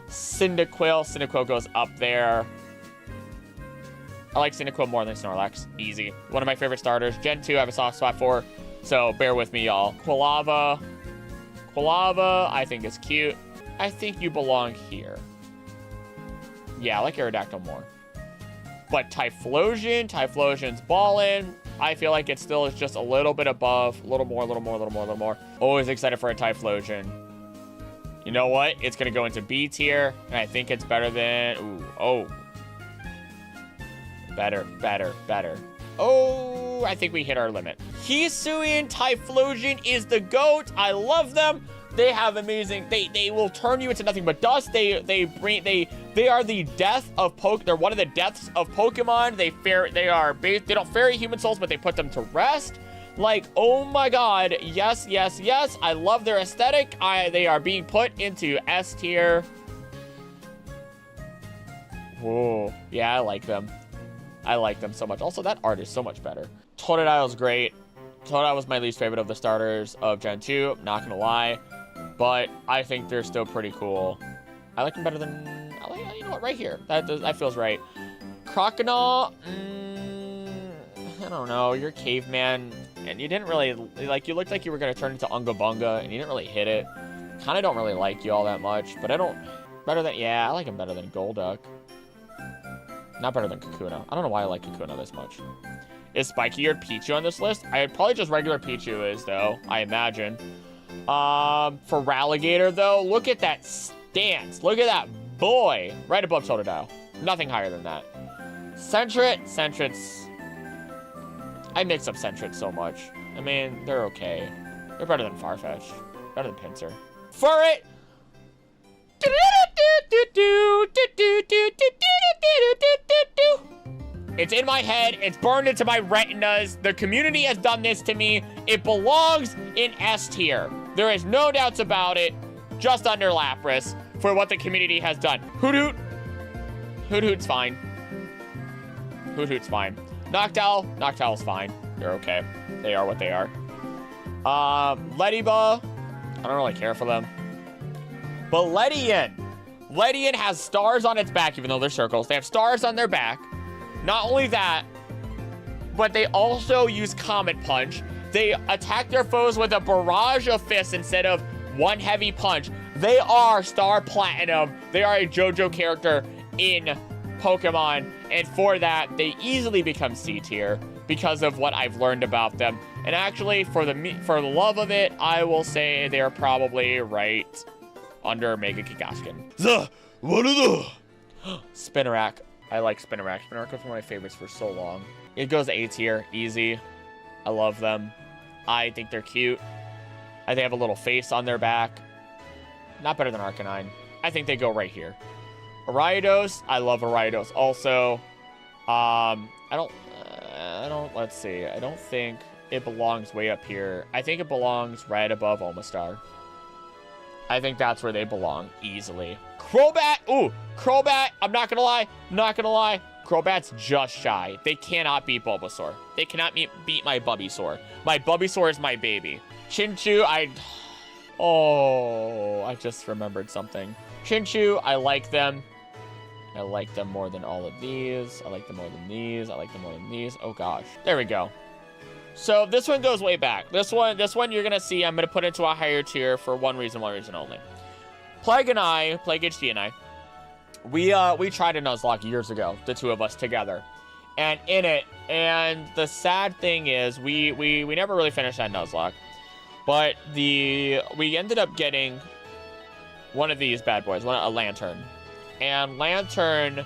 Cyndaquil. Cyndaquil goes up there. I like Cyndaquil more than Snorlax. Easy. One of my favorite starters. Gen 2 I have a soft spot for, so bear with me, y'all. Quilava, I think is cute. I think you belong here. Yeah, I like Aerodactyl more. But Typhlosion's ballin'. I feel like it still is just a little bit above. A little more. Always excited for a Typhlosion. You know what? It's going to go into B tier. And I think it's better than... Ooh, oh. Better. Oh, I think we hit our limit. Hisuian Typhlosion is the GOAT. I love them. They have amazing... They will turn you into nothing but dust. They are the death of They're one of the deaths of Pokemon. They don't ferry human souls, but they put them to rest. Like, oh my god. Yes. I love their aesthetic. They are being put into S tier. Whoa. Yeah, I like them. I like them so much. Also, that art is so much better. Totodile's great. Totodile was my least favorite of the starters of Gen 2. Not gonna lie. But I think they're still pretty cool. I like them better than... you know what? Right here. That feels right. Croconaw. I don't know. You're caveman. And you didn't really... Like, you looked like you were going to turn into Unga Bunga. And you didn't really hit it. Kind of don't really like you all that much. But I don't... Better than... Yeah, I like him better than Golduck. Not better than Kakuna. I don't know why I like Kakuna this much. Is spiky-eared Pichu on this list? I'd probably just regular Pichu is, though. I imagine. For Ralligator, though, look at that stance. Look at that boy. Right above Totodile. Nothing higher than that. Sentret's... I mix up Sentret so much. I mean, they're okay. They're better than Farfetch. Better than Pinsir. Furret! It's in my head. It's burned into my retinas. The community has done this to me. It belongs in S tier. There is no doubts about it. Just under Lapras for what the community has done. Hoot. Hoot's fine. Hoot's fine. Noctowl's fine. They're okay. They are what they are. Lediba. I don't really care for them. But Ledian has stars on its back, even though they're circles. They have stars on their back. Not only that, but they also use Comet Punch. They attack their foes with a barrage of fists instead of one heavy punch. They are Star Platinum. They are a JoJo character in Pokemon. And for that, they easily become C tier because of what I've learned about them. And actually, for the love of it, I will say they're probably right under Mega Kikaskin. What are the Spinarak? I like Spinarak. Spinarak was one of my favorites for so long. It goes A tier, easy. I love them. I think they're cute. I think they have a little face on their back. Not better than Arcanine. I think they go right here. Ariados, I love Ariados also. Let's see. I don't think it belongs way up here. I think it belongs right above Omastar. I think that's where they belong easily. Crobat. Ooh, Crobat. I'm not gonna lie. Crobat's just shy. They cannot beat Bulbasaur. They cannot beat my Bulbasaur. My Bulbasaur is my baby. Chinchou, oh, I just remembered something. Chinchou, I like them. I like them more than all of these. I like them more than these. I like them more than these. Oh gosh. There we go. So this one goes way back. This one you're gonna see I'm gonna put into a higher tier for one reason only. Plague HD and I, we tried a Nuzlocke years ago, the two of us together. And the sad thing is we never really finished that Nuzlocke. But we ended up getting one of these bad boys, a Lantern. And Lantern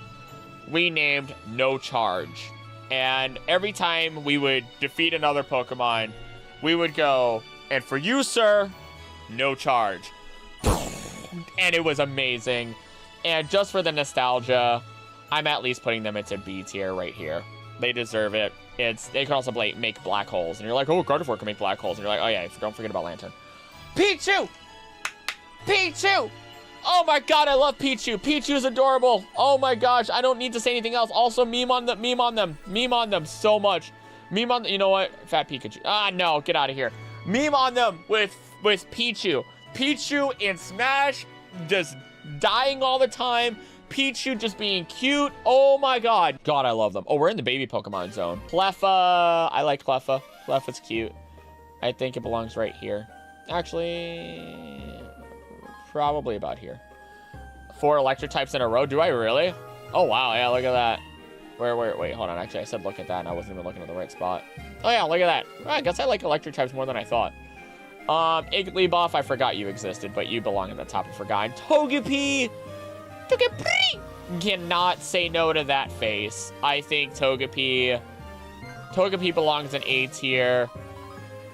we named No Charge. And every time we would defeat another Pokemon, we would go, and for you, sir, no charge. And it was amazing. And just for the nostalgia, I'm at least putting them into B tier right here. They deserve it. They can also make black holes. And you're like, oh, Gardevoir can make black holes. And you're like, oh yeah, don't forget about Lantern. Pichu! Pichu! Oh my god, I love Pichu. Pichu's adorable. Oh my gosh, I don't need to say anything else. Also, meme on them so much. You know what? Fat Pikachu. Ah, no, get out of here. Meme on them with Pichu. Pichu in Smash, just dying all the time. Pichu just being cute. Oh my god. God, I love them. Oh, we're in the baby Pokemon zone. Cleffa. I like Cleffa. Cleffa's cute. I think it belongs right here. Actually, probably about here. 4 electric types in a row. Do I really? Oh, wow. Yeah, look at that. Wait, hold on. Actually, I said look at that, and I wasn't even looking at the right spot. Oh, yeah, look at that. Well, I guess I like electric types more than I thought. Igglybuff, I forgot you existed, but you belong at the top of Forgotten. Togepi! Cannot say no to that face. I think Togepi belongs in A tier.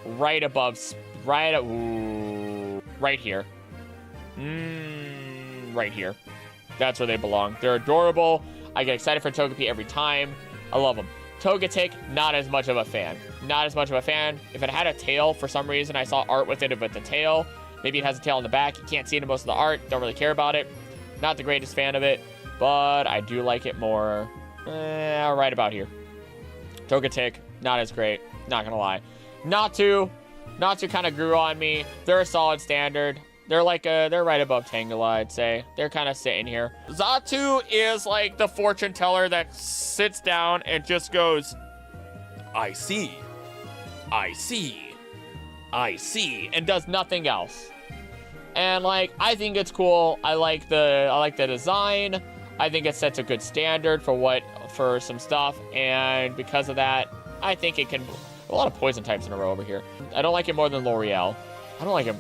Right above, right here. Right here. That's where they belong. They're adorable. I get excited for Togepi every time. I love them. Togetic, not as much of a fan. Not as much of a fan. If it had a tail, for some reason, I saw art with it with the tail. Maybe it has a tail in the back. You can't see it in most of the art. Don't really care about it. Not the greatest fan of it, but I do like it more. Right about here. Togetic, not as great. Not gonna lie. Natu kind of grew on me. They're a solid standard. They're right above Tangela, I'd say. They're kind of sitting here. Xatu is like the fortune teller that sits down and just goes, I see, and does nothing else. And like, I think it's cool. I like the design. I think it sets a good standard for some stuff, and because of that, I think it can. A lot of poison types in a row over here. I don't like it more than L'Oreal. I don't like him.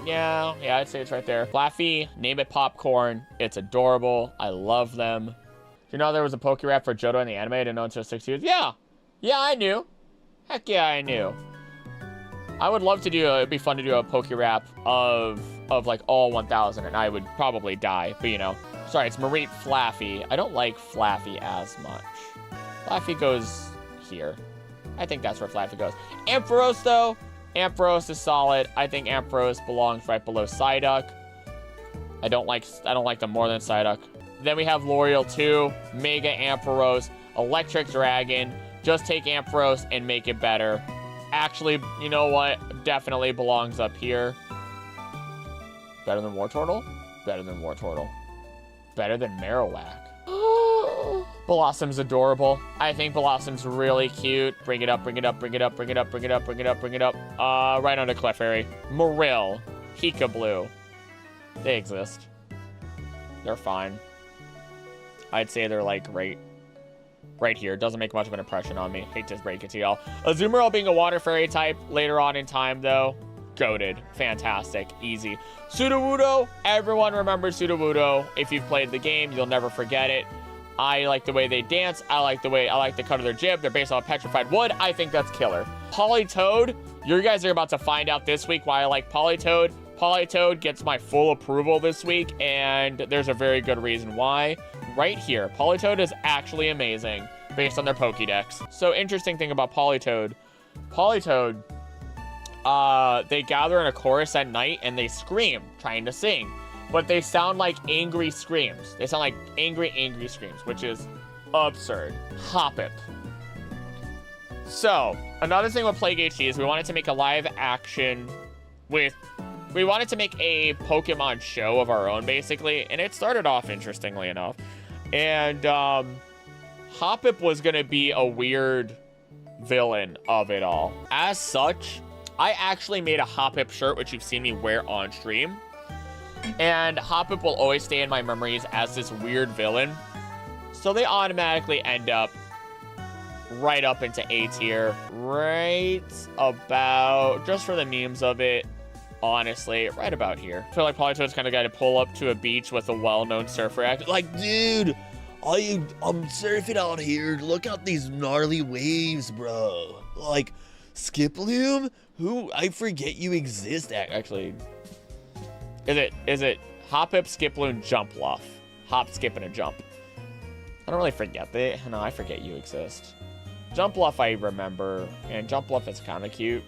Yeah, I'd say it's right there. Flaffy, name it Popcorn. It's adorable. I love them. Do you know there was a Pokerap for Johto in the anime? I didn't know until 6 years. Yeah, I knew. Heck yeah, I knew. I would love to it'd be fun to do a Pokerap of like all 1,000, and I would probably die, but you know. Sorry, it's Marie Flaffy. I don't like Flaffy as much. Flaffy goes here. I think that's where Flaffy goes. Ampharos, though. Ampharos is solid. I think Ampharos belongs right below Psyduck. I don't like them more than Psyduck. Then we have L'Oreal 2, Mega Ampharos, Electric Dragon. Just take Ampharos and make it better. Actually, you know what? Definitely belongs up here. Better than Wartortle? Better than Wartortle. Better than Marowak. Blossom's adorable. I think Blossom's really cute. Bring it up. Right under Clefairy. Marill. Peekaboo. They exist. They're fine. I'd say they're like right here. Doesn't make much of an impression on me. Hate to break it to y'all. Azumarill being a water fairy type later on in time, though. Goated. Fantastic. Easy. Sudowoodo. Everyone remembers Sudowoodo. If you've played the game, you'll never forget it. I like the way they dance. I like the cut of their jib. They're based on petrified wood. I think that's killer. Politoed. You guys are about to find out this week why I like Politoed. Politoed gets my full approval this week, and there's a very good reason why. Right here, Politoed is actually amazing based on their Pokédex. So interesting thing about Politoed. Politoed, they gather in a chorus at night and they scream, trying to sing. But they sound like angry screams. They sound like angry screams, which is absurd. Hoppip. So, another thing with Plague HD is we wanted to make a live action we wanted to make a Pokemon show of our own, basically, and it started off interestingly enough. And Hoppip was gonna be a weird villain of it all. As such, I actually made a Hoppip shirt, which you've seen me wear on stream. And Hoppip will always stay in my memories as this weird villain. So they automatically end up right up into A tier. Right about, just for the memes of it, honestly, right about here. I feel like Polytoad's kind of guy to pull up to a beach with a well-known surfer act. Like, dude, I'm surfing out here. Look out these gnarly waves, bro. Like, Skiploom? Who? I forget you exist. Actually, is it Hoppip, Skiploom, Jumpluff? Hop, skip, and a jump. I don't really forget that. No, I forget you exist. Jumpluff I remember, and Jumpluff is kind of cute.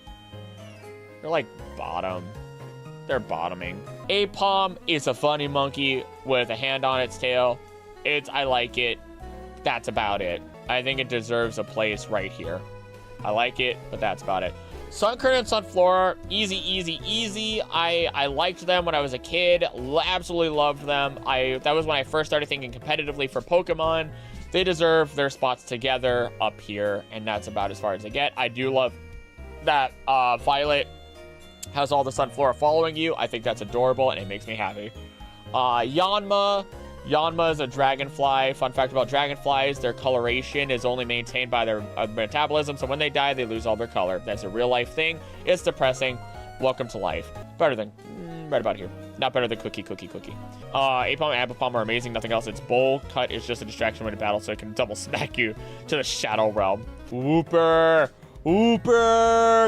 They're like bottom. They're bottoming. Apom is a funny monkey with a hand on its tail. I like it. That's about it. I think it deserves a place right here. I like it, but that's about it. Sunkern and Sunflora, easy. I liked them when I was a kid. Absolutely loved them. That was when I first started thinking competitively for Pokemon. They deserve their spots together up here, and that's about as far as I get. I do love that Violet has all the Sunflora following you. I think that's adorable, and it makes me happy. Yanma is a dragonfly. Fun fact about dragonflies, their coloration is only maintained by their metabolism, so when they die, they lose all their color. That's a real-life thing. It's depressing. Welcome to life. Better than, right about here. Not better than Cookie. Apom and Ambipom are amazing. Nothing else. Its bowl cut is just a distraction when in battle, so it can double smack you to the Shadow Realm. Wooper!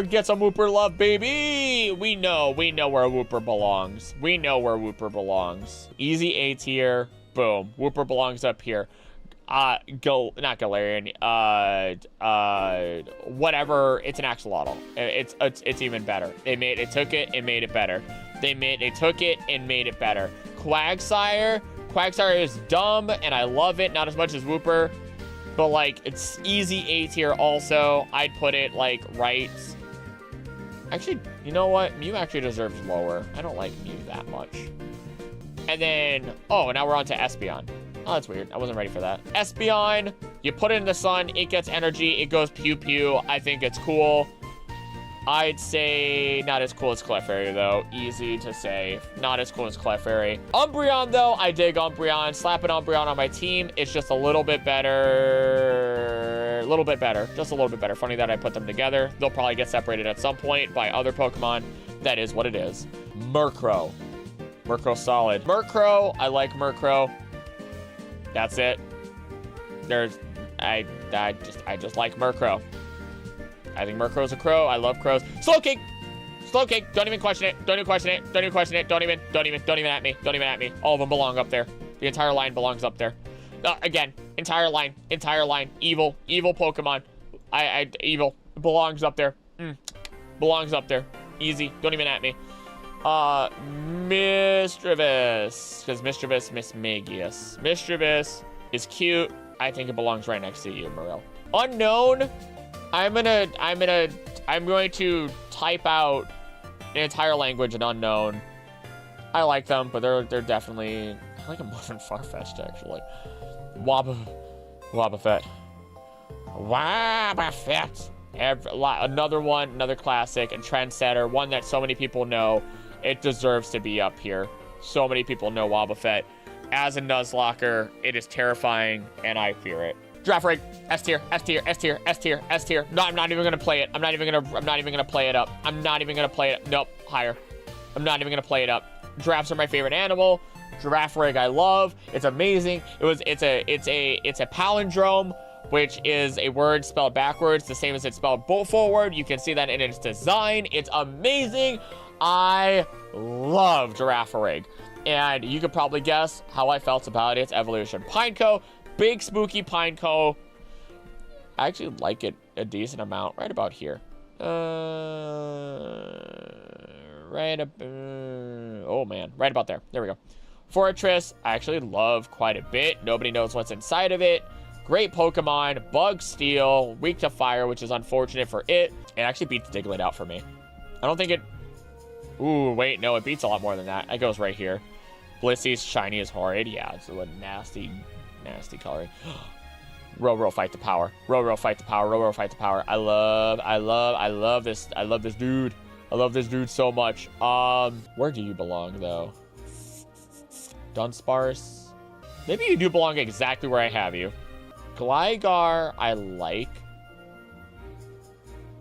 Get some Wooper love, baby! We know where Wooper belongs. Easy A tier. Boom. Wooper belongs up here. Not Galarian. Whatever. It's an axolotl. It's even better. They took it and made it better. They took it and made it better. Quagsire is dumb, and I love it. Not as much as Wooper. But, like, it's easy A tier also. I'd put it, like, right. Actually, you know what? Mew actually deserves lower. I don't like Mew that much. And then, oh, now we're on to Espeon. Oh, that's weird. I wasn't ready for that. Espeon, you put it in the sun, it gets energy, it goes pew-pew. I think it's cool. I'd say not as cool as Clefairy, though. Easy to say. Not as cool as Clefairy. Umbreon, though. I dig Umbreon. Slapping Umbreon on my team. It's just a little bit better. Just a little bit better. Funny that I put them together. They'll probably get separated at some point by other Pokemon. That is what it is. Murkrow. Murkrow's solid. Murkrow. I like Murkrow. That's it. I just like Murkrow. I think Murkrow's a crow. I love crows. Slowking! Don't even question it. Don't even at me. All of them belong up there. The entire line belongs up there. Again, entire line. Evil Pokemon. Evil. Belongs up there. Belongs up there. Easy. Don't even at me. Mischievous. Because Mischievous is cute. I think it belongs right next to you, Morel. Unknown. I'm going to type out an entire language in Unknown. I like them, but they're definitely, I like them more than Farfetch'd, actually. Wobbuffet. Another one, another classic and trendsetter, one that so many people know. It deserves to be up here. So many people know Wobbuffet. As a Nuzlocker, it is terrifying, and I fear it. Girafarig, S tier. No, I'm not even gonna play it. I'm not even gonna play it up. Nope, higher. I'm not even gonna play it up. Giraffes are my favorite animal. Girafarig I love. It's amazing. It's a palindrome, which is a word spelled backwards, the same as it's spelled forward. You can see that in its design. It's amazing. I love Girafarig. And you could probably guess how I felt about its evolution. Pineco. Big spooky Pineco. I actually like it a decent amount, right about here. Right up. Oh, man. Right about there. There we go. Fortress, I actually love quite a bit. Nobody knows what's inside of it. Great Pokemon. Bug Steel. Weak to Fire, which is unfortunate for it. It actually beats Diglett out for me. I don't think it... Ooh, wait. No, it beats a lot more than that. It goes right here. Blissey's Shiny is Horrid. Yeah, it's a nasty, nasty coloring. Row fight the power. Row fight the power. Row fight the power. I love this. I love this dude. I love this dude so much. Where do you belong though? Dunsparce. Maybe you do belong exactly where I have you. Gligar, I like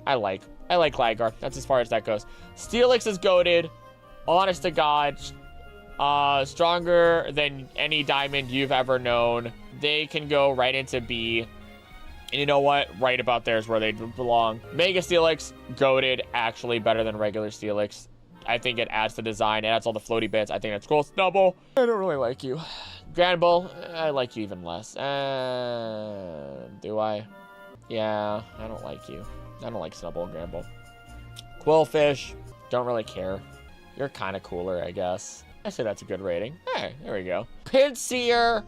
Gligar. That's as far as that goes. Steelix is goated. Honest to God. Stronger than any diamond you've ever known. They can go right into B. And you know what? Right about there is where they belong. Mega Steelix, goated, actually better than regular Steelix. I think it adds to design. It adds all the floaty bits. I think that's cool. Snubble, I don't really like you. Granbull, I like you even less. Do I? Yeah, I don't like you. I don't like Snubble and Granbull. Quillfish, don't really care. You're kind of cooler, I guess. I say that's a good rating. Hey, there we go. Pinsir.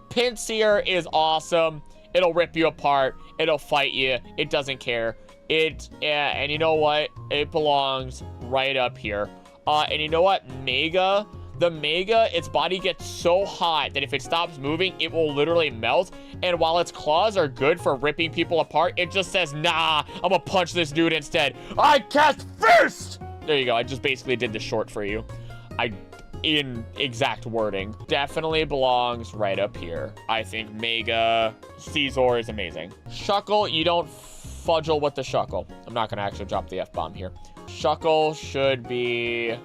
Pinsir is awesome. It'll rip you apart. It'll fight you. It doesn't care. And you know what? It belongs right up here. And you know what? Mega. The Mega, its body gets so hot that if it stops moving, it will literally melt. And while its claws are good for ripping people apart, it just says, nah, I'm gonna punch this dude instead. I cast Fist! There you go. I just basically did the short for you. In exact wording. Definitely belongs right up here. I think Mega Caesar is amazing. Shuckle, you don't fudgle with the Shuckle. I'm not gonna actually drop the F-bomb here. Shuckle should be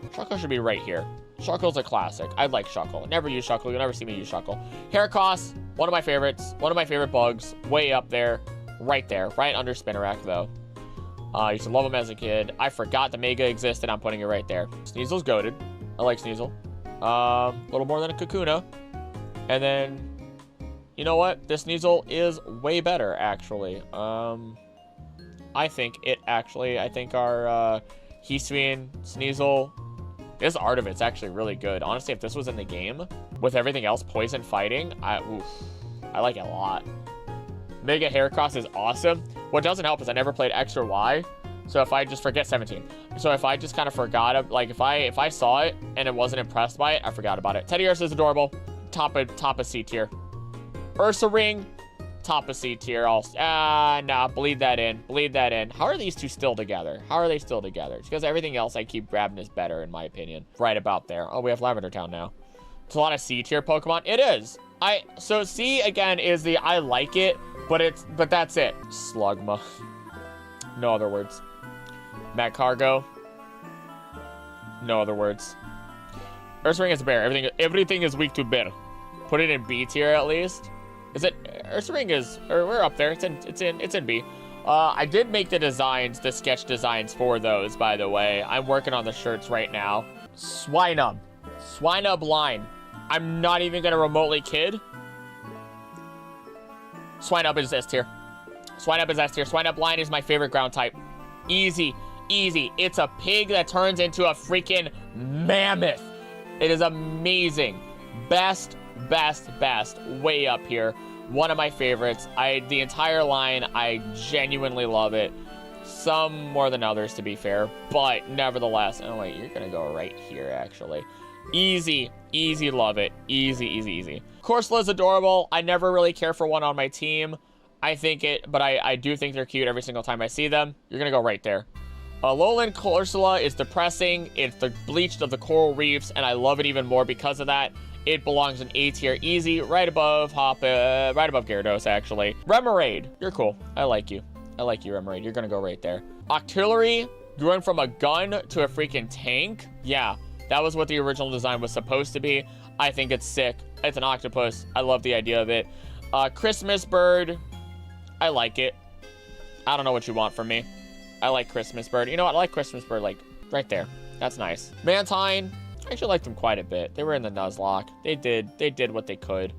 right here. Shuckle's a classic. I like Shuckle. Never use Shuckle. You'll never see me use Shuckle. Heracross, one of my favorites. One of my favorite bugs. Way up there. Right there. Right under Spinarak, though. I used to love him as a kid. I forgot the Mega existed. I'm putting it right there. Sneasel's goated. I like Sneasel. A little more than a Kakuna. And then, you know what? This Sneasel is way better, actually. I think our Hisuian Sneasel, this art of it's actually really good. Honestly, if this was in the game, with everything else, poison fighting, I like it a lot. Mega Heracross is awesome. What doesn't help is I never played X or Y. So if I just forget 17. So if I just kind of forgot it, like if I saw it and it wasn't impressed by it, I forgot about it. Teddiursa is adorable. Top of C tier. Ursaring, top of C tier. Nah, bleed that in. Bleed that in. How are these two still together? How are they still together? It's because everything else I keep grabbing is better, in my opinion. Right about there. Oh, we have Lavender Town now. It's a lot of C tier Pokemon. It is. So C again is the I like it, but that's it. Slugma. No other words. Magcargo. No other words. Ursaring is a bear. Everything is weak to bear. Put it in B tier at least. Is it? Ursaring is, or we're up there. It's in B. I did make the sketch designs for those, by the way. I'm working on the shirts right now. Swinub. Swinub line. I'm not even gonna remotely kid. Swinub is S tier. Swinub is S tier. Swinub line is my favorite ground type. Easy. Easy. It's a pig that turns into a freaking mammoth. It is amazing. Best. Way up here. One of my favorites. The entire line, I genuinely love it. Some more than others, to be fair. But nevertheless. Oh, wait. You're going to go right here, actually. Easy. Love it. Easy. Corsola's adorable. I never really care for one on my team. But I do think they're cute every single time I see them. You're going to go right there. Alolan Corsola is depressing. It's the bleached of the coral reefs, and I love it even more because of that. It belongs in A tier, easy, right above Gyarados, actually. Remoraid, you're cool. I like you, Remoraid. You're gonna go right there. Octillery, going from a gun to a freaking tank. Yeah, that was what the original design was supposed to be. I think it's sick. It's an octopus. I love the idea of it. Christmas Bird, I like it. I don't know what you want from me. I like Christmas Bird. You know what? I like Christmas Bird, like, right there. That's nice. Mantine, I actually liked them quite a bit. They were in the Nuzlocke. They did what they could.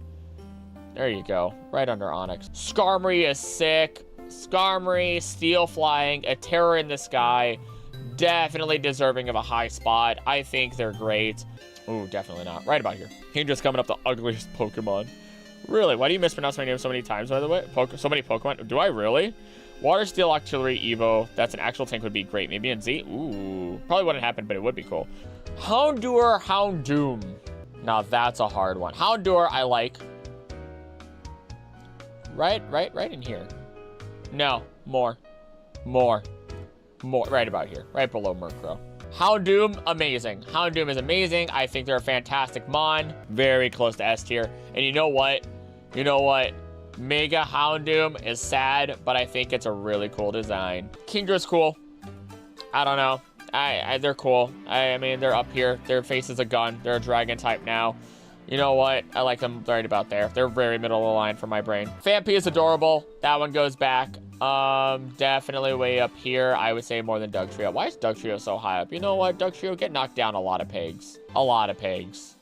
There you go. Right under Onyx. Skarmory is sick. Skarmory, Steel Flying, a Terror in the Sky. Definitely deserving of a high spot. I think they're great. Ooh, definitely not. Right about here. Kangaskhan's coming up the ugliest Pokemon. Really? Why do you mispronounce my name so many times, by the way? So many Pokemon. Do I really? Water Steel Octillery Evo. That's an actual tank would be great. Maybe in Z? Ooh. Probably wouldn't happen, but it would be cool. Houndour, Houndoom. Now that's a hard one. Houndour, I like. Right in here. No, more. Right about here. Right below Murkrow. Houndoom, amazing. Houndoom is amazing. I think they're a fantastic mon. Very close to S tier. And you know what? Mega Houndoom is sad, but I think it's a really cool design. Kinger's cool. I don't know. They're cool. I mean, they're up here. Their face is a gun. They're a dragon type now. You know what? I like them right about there. They're very middle of the line for my brain. Phanpy is adorable. That one goes back. Definitely way up here. I would say more than Dugtrio. Why is Dugtrio so high up? You know what? Dugtrio get knocked down a lot of pigs. A lot of pigs.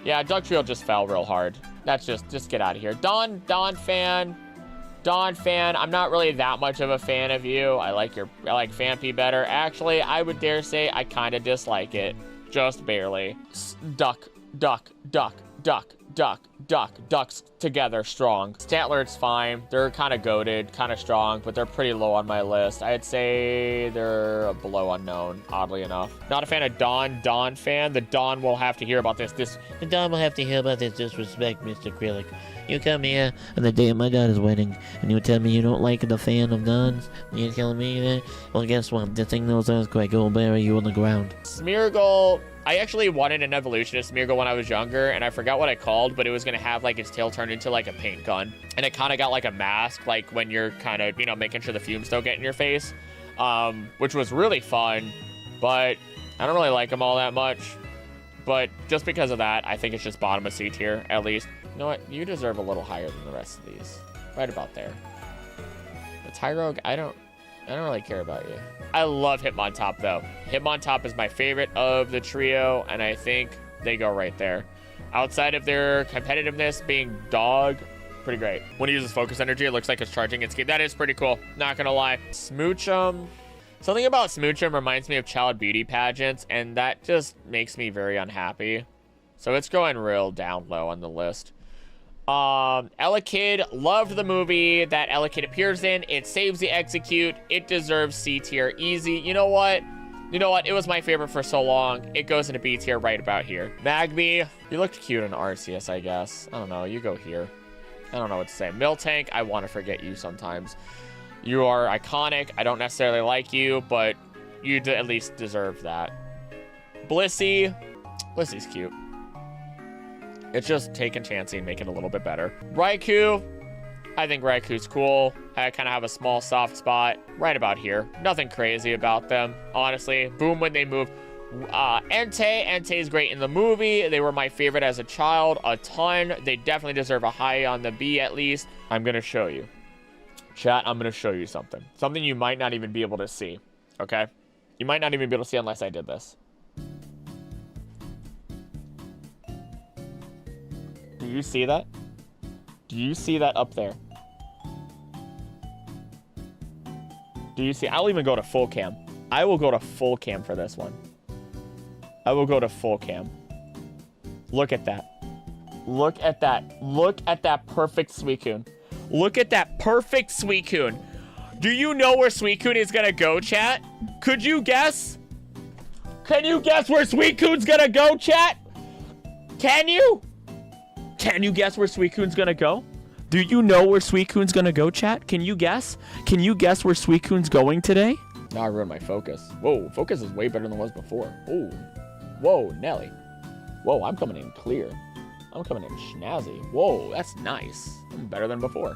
Yeah, Dugtrio just fell real hard. That's just get out of here. Dawn fan. I'm not really that much of a fan of you. I like Phanpy better. Actually, I would dare say I kind of dislike it. Just barely. Ducks together strong. Stantler's fine. They're kind of goated, kind of strong, but they're pretty low on my list. I'd say they're below unknown, oddly enough. Not a fan of Dawn fan. The Dawn will have to hear about this.
The Dawn will have to hear about this disrespect, Mr. Krillic. You come here on the day of my daughter's wedding, and you tell me you don't like the fan of Dawn's? You're telling me that? Well, guess what? This thing knows earthquake. It will bury you on the ground.
Smeargle. I actually wanted an evolution of Smeargle when I was younger, and I forgot what I called, but it was going to have, like, its tail turned into, like, a paint gun. And it kind of got, like, a mask, like, when you're kind of, making sure the fumes don't get in your face, which was really fun, but I don't really like them all that much. But just because of that, I think it's just bottom of C tier, at least. You know what? You deserve a little higher than the rest of these. Right about there. The Tyrogue, I don't really care about you. I love Hitmontop, though. Hitmontop is my favorite of the trio, and I think they go right there. Outside of their competitiveness being dog, pretty great. When it uses focus energy, it looks like it's charging its game. That is pretty cool, not gonna lie. Smoochum. Something about Smoochum reminds me of child beauty pageants, and that just makes me very unhappy. So it's going real down low on the list. Elekid, loved the movie that Elekid appears in. It saves the execute. It deserves C tier easy. You know what? It was my favorite for so long. It goes into B tier right about here. Magby, you looked cute in Arceus, I guess. I don't know. You go here. I don't know what to say. Miltank, I want to forget you sometimes. You are iconic. I don't necessarily like you, but you at least deserve that. Blissey's cute. It's just taking Chansey and making it a little bit better. Raikou. I think Raikou's cool. I kind of have a small soft spot right about here. Nothing crazy about them, honestly. Boom when they move. Entei's great in the movie. They were my favorite as a child, a ton. They definitely deserve a high on the B at least. I'm going to show you. Chat, I'm going to show you something. Something you might not even be able to see, okay? You might not even be able to see unless I did this. Do you see that? Do you see that up there? Do you see? I'll even go to full cam. I will go to full cam for this one. I will go to full cam. Look at that. Look at that. Look at that perfect Suicune. Look at that perfect Suicune. Do you know where Suicune is gonna go, chat? Could you guess? Can you guess where Suicune's gonna go, chat? Can you? Can you guess where Suicune's gonna go? Do you know where Suicune's gonna go, chat? Can you guess? Can you guess where Suicune's going today? Now I ruined my focus. Whoa, focus is way better than it was before. Oh, whoa, Nelly. Whoa, I'm coming in clear. I'm coming in snazzy. Whoa, that's nice. I'm better than before.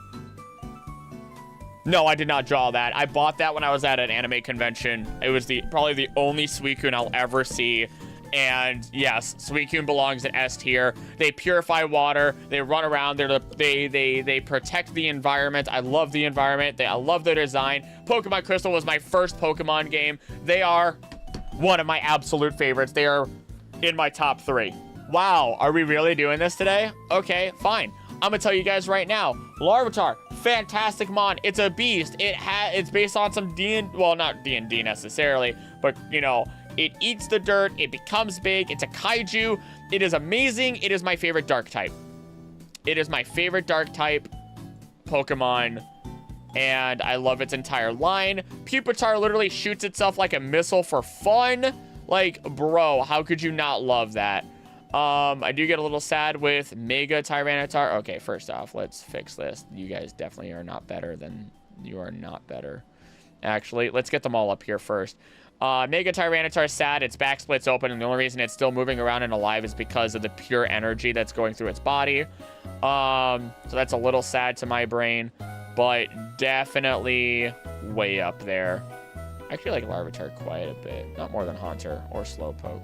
No, I did not draw that. I bought that when I was at an anime convention. It was probably the only Suicune I'll ever see. And yes, Suicune belongs in S tier. They purify water. They run around. They protect the environment. I love the environment. I love their design. Pokemon Crystal was my first Pokemon game. They are one of my absolute favorites. They are in my top 3. Wow, are we really doing this today? Okay, fine. I'm gonna tell you guys right now, Larvitar, fantastic mon. It's a beast. It's based on some well, not D&D necessarily, but you know, it eats the dirt, it becomes big, it's a kaiju. It is amazing. It is my favorite dark type. It is my favorite dark type Pokemon, and I love its entire line. Pupitar literally shoots itself like a missile for fun. Like, bro, how could you not love that? I do get a little sad with Mega Tyranitar. Okay, first off, let's fix this. You guys definitely are not better than... You are not better. Actually, let's get them all up here first. Mega Tyranitar is sad. Its back splits open, and the only reason it's still moving around and alive is because of the pure energy that's going through its body. So that's a little sad to my brain, but definitely way up there. I actually like Larvitar quite a bit. Not more than Haunter or Slowpoke.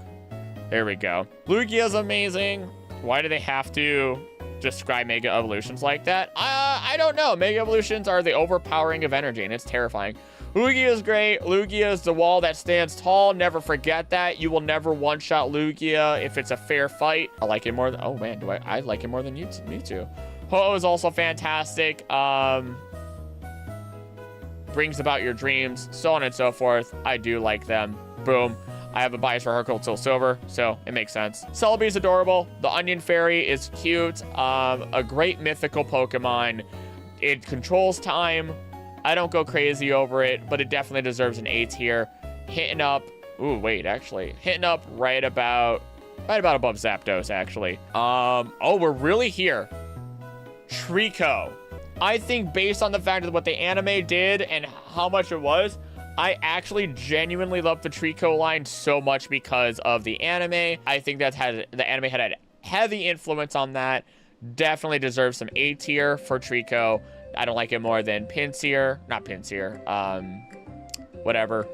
There we go. Lugia's amazing. Why do they have to describe Mega Evolutions like that? I don't know. Mega Evolutions are the overpowering of energy, and it's terrifying. Lugia is great. Lugia is the wall that stands tall. Never forget that. You will never one-shot Lugia if it's a fair fight. I like it more than... Oh, man. I like it more than me too. Ho is also fantastic. Brings about your dreams. So on and so forth. I do like them. Boom. I have a bias for Hercule Silver, so it makes sense. Celebi's adorable. The Onion Fairy is cute. A great mythical Pokemon. It controls time. I don't go crazy over it, but it definitely deserves an A tier. Hitting up... Ooh, wait, actually. Hitting up right about above Zapdos, actually. Oh, we're really here. Trico. I think based on the fact of what the anime did and how much it was, I actually genuinely love the Trico line so much because of the anime. I think the anime had a heavy influence on that. Definitely deserves some A tier for Trico. I don't like it more than Pinsir. Not Pinsir. Whatever.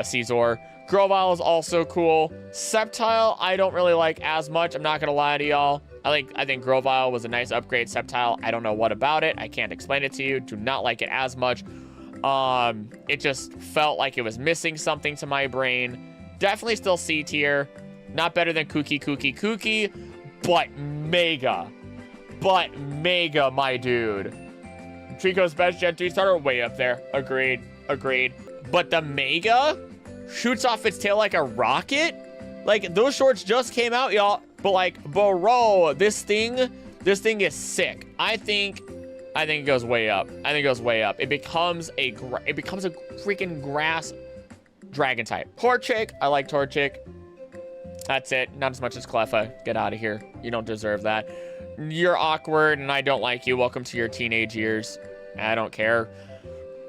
Caesar. Grovyle is also cool. Sceptile, I don't really like as much. I'm not going to lie to y'all. I think Grovyle was a nice upgrade. Sceptile, I don't know what about it. I can't explain it to you. Do not like it as much. It just felt like it was missing something to my brain. Definitely still C tier. Not better than Kookie, but mega. But mega, my dude. Trico's best Gen 3 starter, way up there. Agreed. But the Mega shoots off its tail like a rocket? Like, those shorts just came out, y'all. But like, bro, this thing is sick. I think it goes way up. It becomes a freaking grass dragon type. Torchic, I like Torchic. That's it. Not as much as Cleffa. Get out of here. You don't deserve that. You're awkward, and I don't like you. Welcome to your teenage years. I don't care.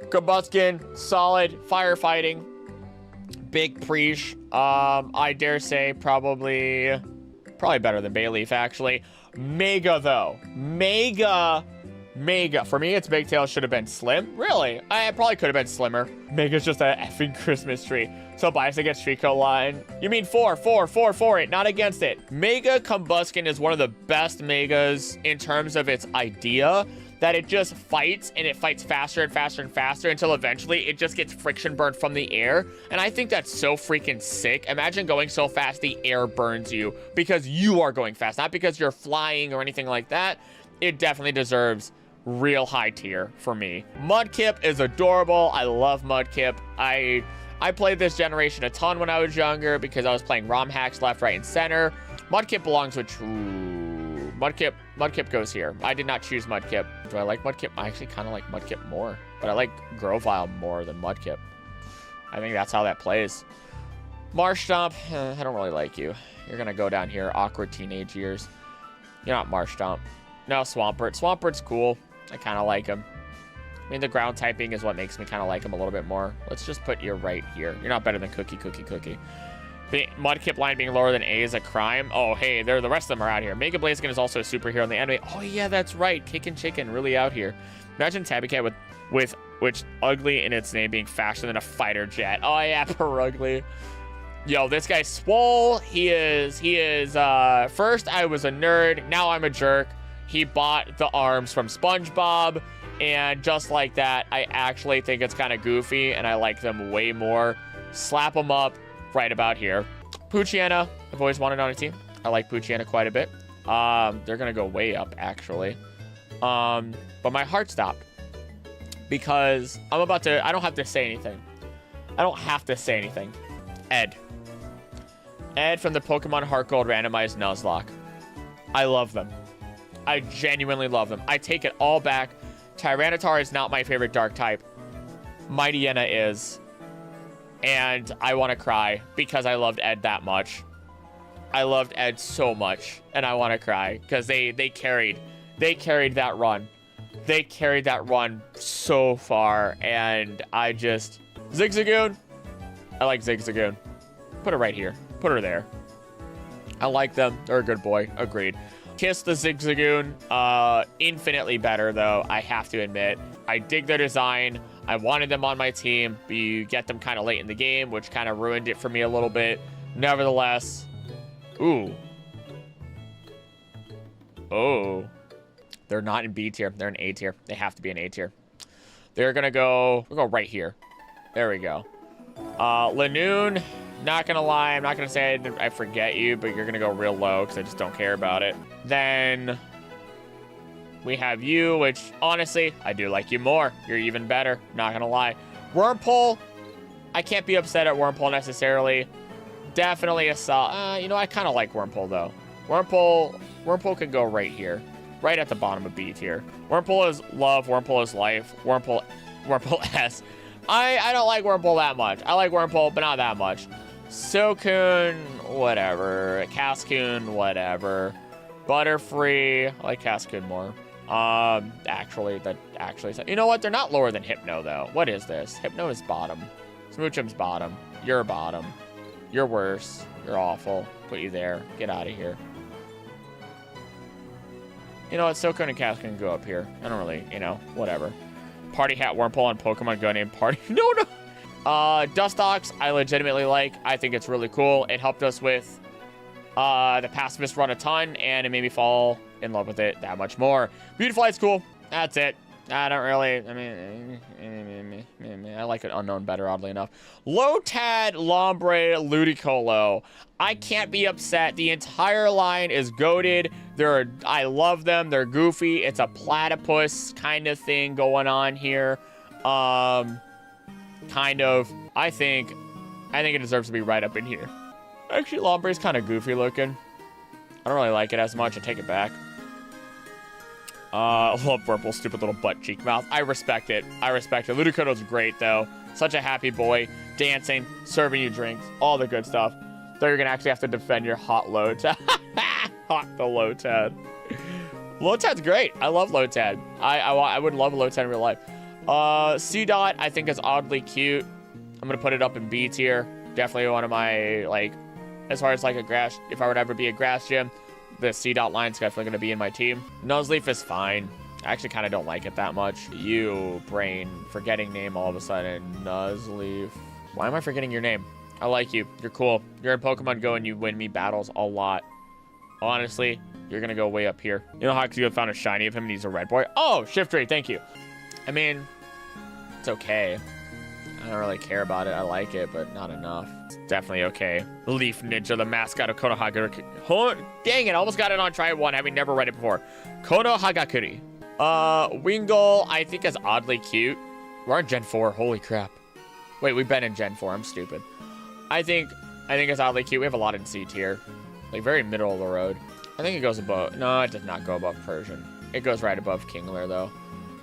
Combuskin, solid. Firefighting. Big Preach. I dare say probably better than Bayleaf, actually. Mega, though. Mega. For me, its big tail should have been slim. Really? I probably could have been slimmer. Mega's just a effing Christmas tree. So bias against Trico line. You mean for it, not against it. Mega Combuskin is one of the best Megas in terms of its idea that it just fights, and it fights faster and faster and faster until eventually it just gets friction burned from the air. And I think that's so freaking sick. Imagine going so fast the air burns you because you are going fast, not because you're flying or anything like that. It definitely deserves real high tier for me. Mudkip is adorable. I love Mudkip. I played this generation a ton when I was younger because I was playing ROM hacks left, right, and center. Mudkip belongs with Mudkip goes here. I did not choose Mudkip. Do I like Mudkip? I actually kind of like Mudkip more, but I like Grovyle more than Mudkip. I think that's how that plays. Marshtomp, I don't really like you. You're gonna go down here, awkward teenage years. You're not Marshtomp. No, Swampert. Swampert's cool. I kind of like him. I mean, the ground typing is what makes me kind of like him a little bit more. Let's just put you right here. You're not better than Cookie. Mudkip line being lower than A is a crime. Oh, hey, the rest of them are out here. Mega Blaziken is also a superhero in the anime. Oh, yeah, that's right. Kickin' Chicken, really out here. Imagine Tabbycat with which ugly in its name being faster than a fighter jet. Oh, yeah, Perugly. Yo, this guy's swole. He is, first I was a nerd. Now I'm a jerk. He bought the arms from SpongeBob. And just like that, I actually think it's kind of goofy, and I like them way more. Slap them up right about here. Poochyena, I've always wanted on a team. I like Poochyena quite a bit. They're gonna go way up, actually. But my heart stopped because I don't have to say anything. I don't have to say anything. Ed from the Pokemon Heart Gold randomized Nuzlocke. I love them. I genuinely love them. I take it all back. Tyranitar is not my favorite dark type. Mightyena is. And I want to cry because I loved Ed that much. I loved Ed so much, and I want to cry because they carried that run. They carried that run so far, and I just... Zigzagoon. I like Zigzagoon. Put her right here. Put her there. I like them. They're a good boy. Agreed. Kiss the Zigzagoon. Infinitely better, though, I have to admit. I dig their design. I wanted them on my team, but you get them kind of late in the game, which kind of ruined it for me a little bit. Nevertheless... Ooh. Oh. They're not in B tier. They're in A tier. They have to be in A tier. They're going to go... We'll go right here. There we go. Lanoon, not going to lie. I'm not going to say I forget you, but you're going to go real low because I just don't care about it. Then we have you, which, honestly, I do like you more. You're even better. Not going to lie. Wurmple, I can't be upset at Wurmple necessarily. Definitely a solid... you know, I kind of like Wurmple, though. Wurmple can go right here. Right at the bottom of B tier. Wurmple is love. Wurmple is life. Wurmple S. I don't like Wurmple that much. I like Wurmple, but not that much. Silcoon, whatever. Cascoon, whatever. Butterfree, I like Cascoon more. Actually, you know what? They're not lower than Hypno, though. What is this? Hypno is bottom. Smoochum's bottom. You're bottom. You're worse. You're awful. Put you there. Get out of here. You know what? Silcoon and Cascoon can go up here. I don't really, you know, whatever. Party Hat Wurmple on Pokemon Go named Party. No. Dustox, I legitimately like. I think it's really cool. It helped us with the Pacifist run a ton, and it made me fall in love with it that much more. Beautiflight's cool. That's it. I don't really, I like an unknown better, oddly enough. Lotad, Lombre, Ludicolo. I can't be upset. The entire line is goated. I love them. They're goofy. It's a platypus kind of thing going on here. Kind of. I think it deserves to be right up in here. Actually, Lombre's kind of goofy looking. I don't really like it as much. I take it back. I love Wurmple's stupid little butt cheek mouth. I respect it. Ludicolo's great, though. Such a happy boy. Dancing, serving you drinks, all the good stuff. Though you're going to actually have to defend your hot Lotad. Hot the Lotad. Lotad's great. I love Lotad. I would love a Lotad in real life. C-Dot, I think is oddly cute. I'm going to put it up in B tier. Definitely one of my, like, as far as, like, a grass, if I would ever be a grass gym, the C-Dot line's definitely going to be in my team. Nuzleaf is fine. I actually kind of don't like it that much. You, brain, forgetting name all of a sudden. Nuzleaf. Why am I forgetting your name? I like you. You're cool. You're in Pokemon Go and you win me battles a lot. Honestly, you're going to go way up here. You know how I found a shiny of him and he's a red boy? Oh, Shiftry, thank you. I mean, it's okay. I don't really care about it. I like it, but not enough. It's definitely okay. Leaf Ninja, the mascot of Konohagakure. Oh, dang it, I almost got it on try one, having never read it before. Konohagakure. Wingull, I think is oddly cute. We're on Gen 4. Holy crap. Wait, we've been in Gen 4. I'm stupid. I think it's oddly cute. We have a lot in C tier. Like, very middle of the road. I think it goes above... No, it does not go above Persian. It goes right above Kingler, though.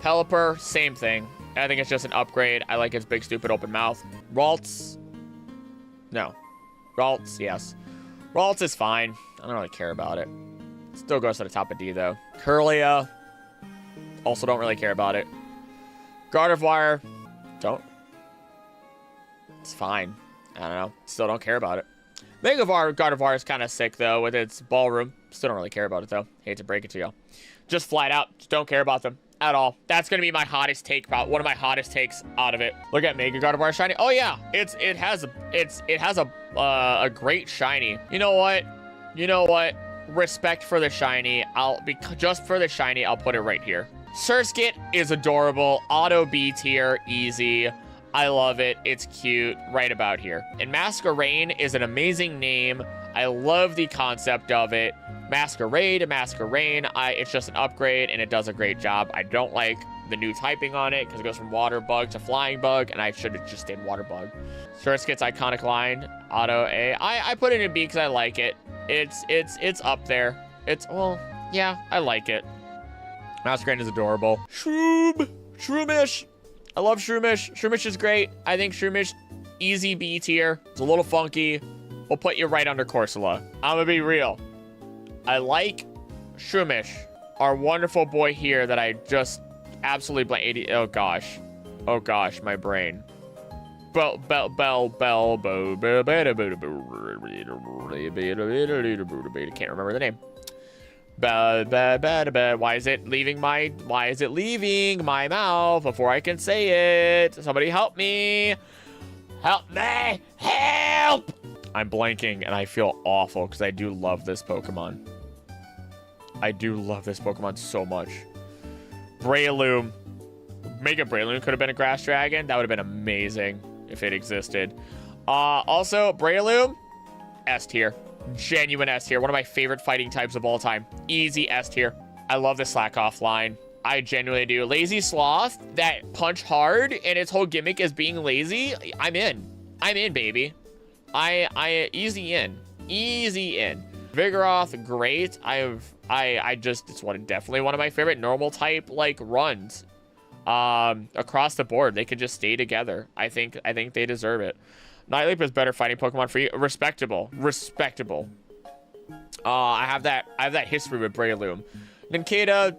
Pelipper, same thing. I think it's just an upgrade. I like its big, stupid, open mouth. Ralts. No. Ralts, yes. Ralts is fine. I don't really care about it. Still goes to the top of D, though. Curlia. Also don't really care about it. Gardevoir. Don't. It's fine. I don't know. Still don't care about it. Gardevoir is kind of sick, though, with its ballroom. Still don't really care about it, though. Hate to break it to y'all. Just flat out, just don't care about them at all. That's going to be my hottest take, one of my hottest takes out of it. Look at Mega Gardevoir shiny. Oh, yeah. It has a great shiny. You know what? Respect for the shiny. Just for the shiny, I'll put it right here. Surskit is adorable. Auto B tier, easy. I love it. It's cute. Right about here. And Masquerain is an amazing name. I love the concept of it. Masquerade and Masquerain, it's just an upgrade, and it does a great job. I don't like the new typing on it, because it goes from Water Bug to Flying Bug, and I should have just stayed Water Bug. Surskit's iconic line, Auto A. I put it in B because I like it. It's up there. Well, yeah, I like it. Masquerain is adorable. Shroomish. I love Shroomish. Shroomish is great. I think Shroomish, easy B tier. It's a little funky. We'll put you right under Corsola. I'm gonna be real. I like Shroomish, our wonderful boy here that I just absolutely blank. Oh gosh, my brain. Can't remember the name. Why is it leaving my mouth before I can say it? Somebody help me. Help me. Help. I'm blanking and I feel awful because I do love this Pokemon. I do love this Pokemon so much. Breloom. Mega Breloom could have been a grass dragon. That would have been amazing if it existed. Also, Breloom, S tier. Genuine S tier. One of my favorite fighting types of all time. Easy S tier. I love the Slack Off line. I genuinely do. Lazy Sloth, that punch hard, and its whole gimmick is being lazy. I'm in. I'm in, baby. I easy in. Easy in. Vigoroth, great. It's definitely one of my favorite normal type like runs. Across the board, they could just stay together. I think they deserve it. Nightleap is better fighting Pokemon for you. Respectable. I have that history with Breloom. Nincada,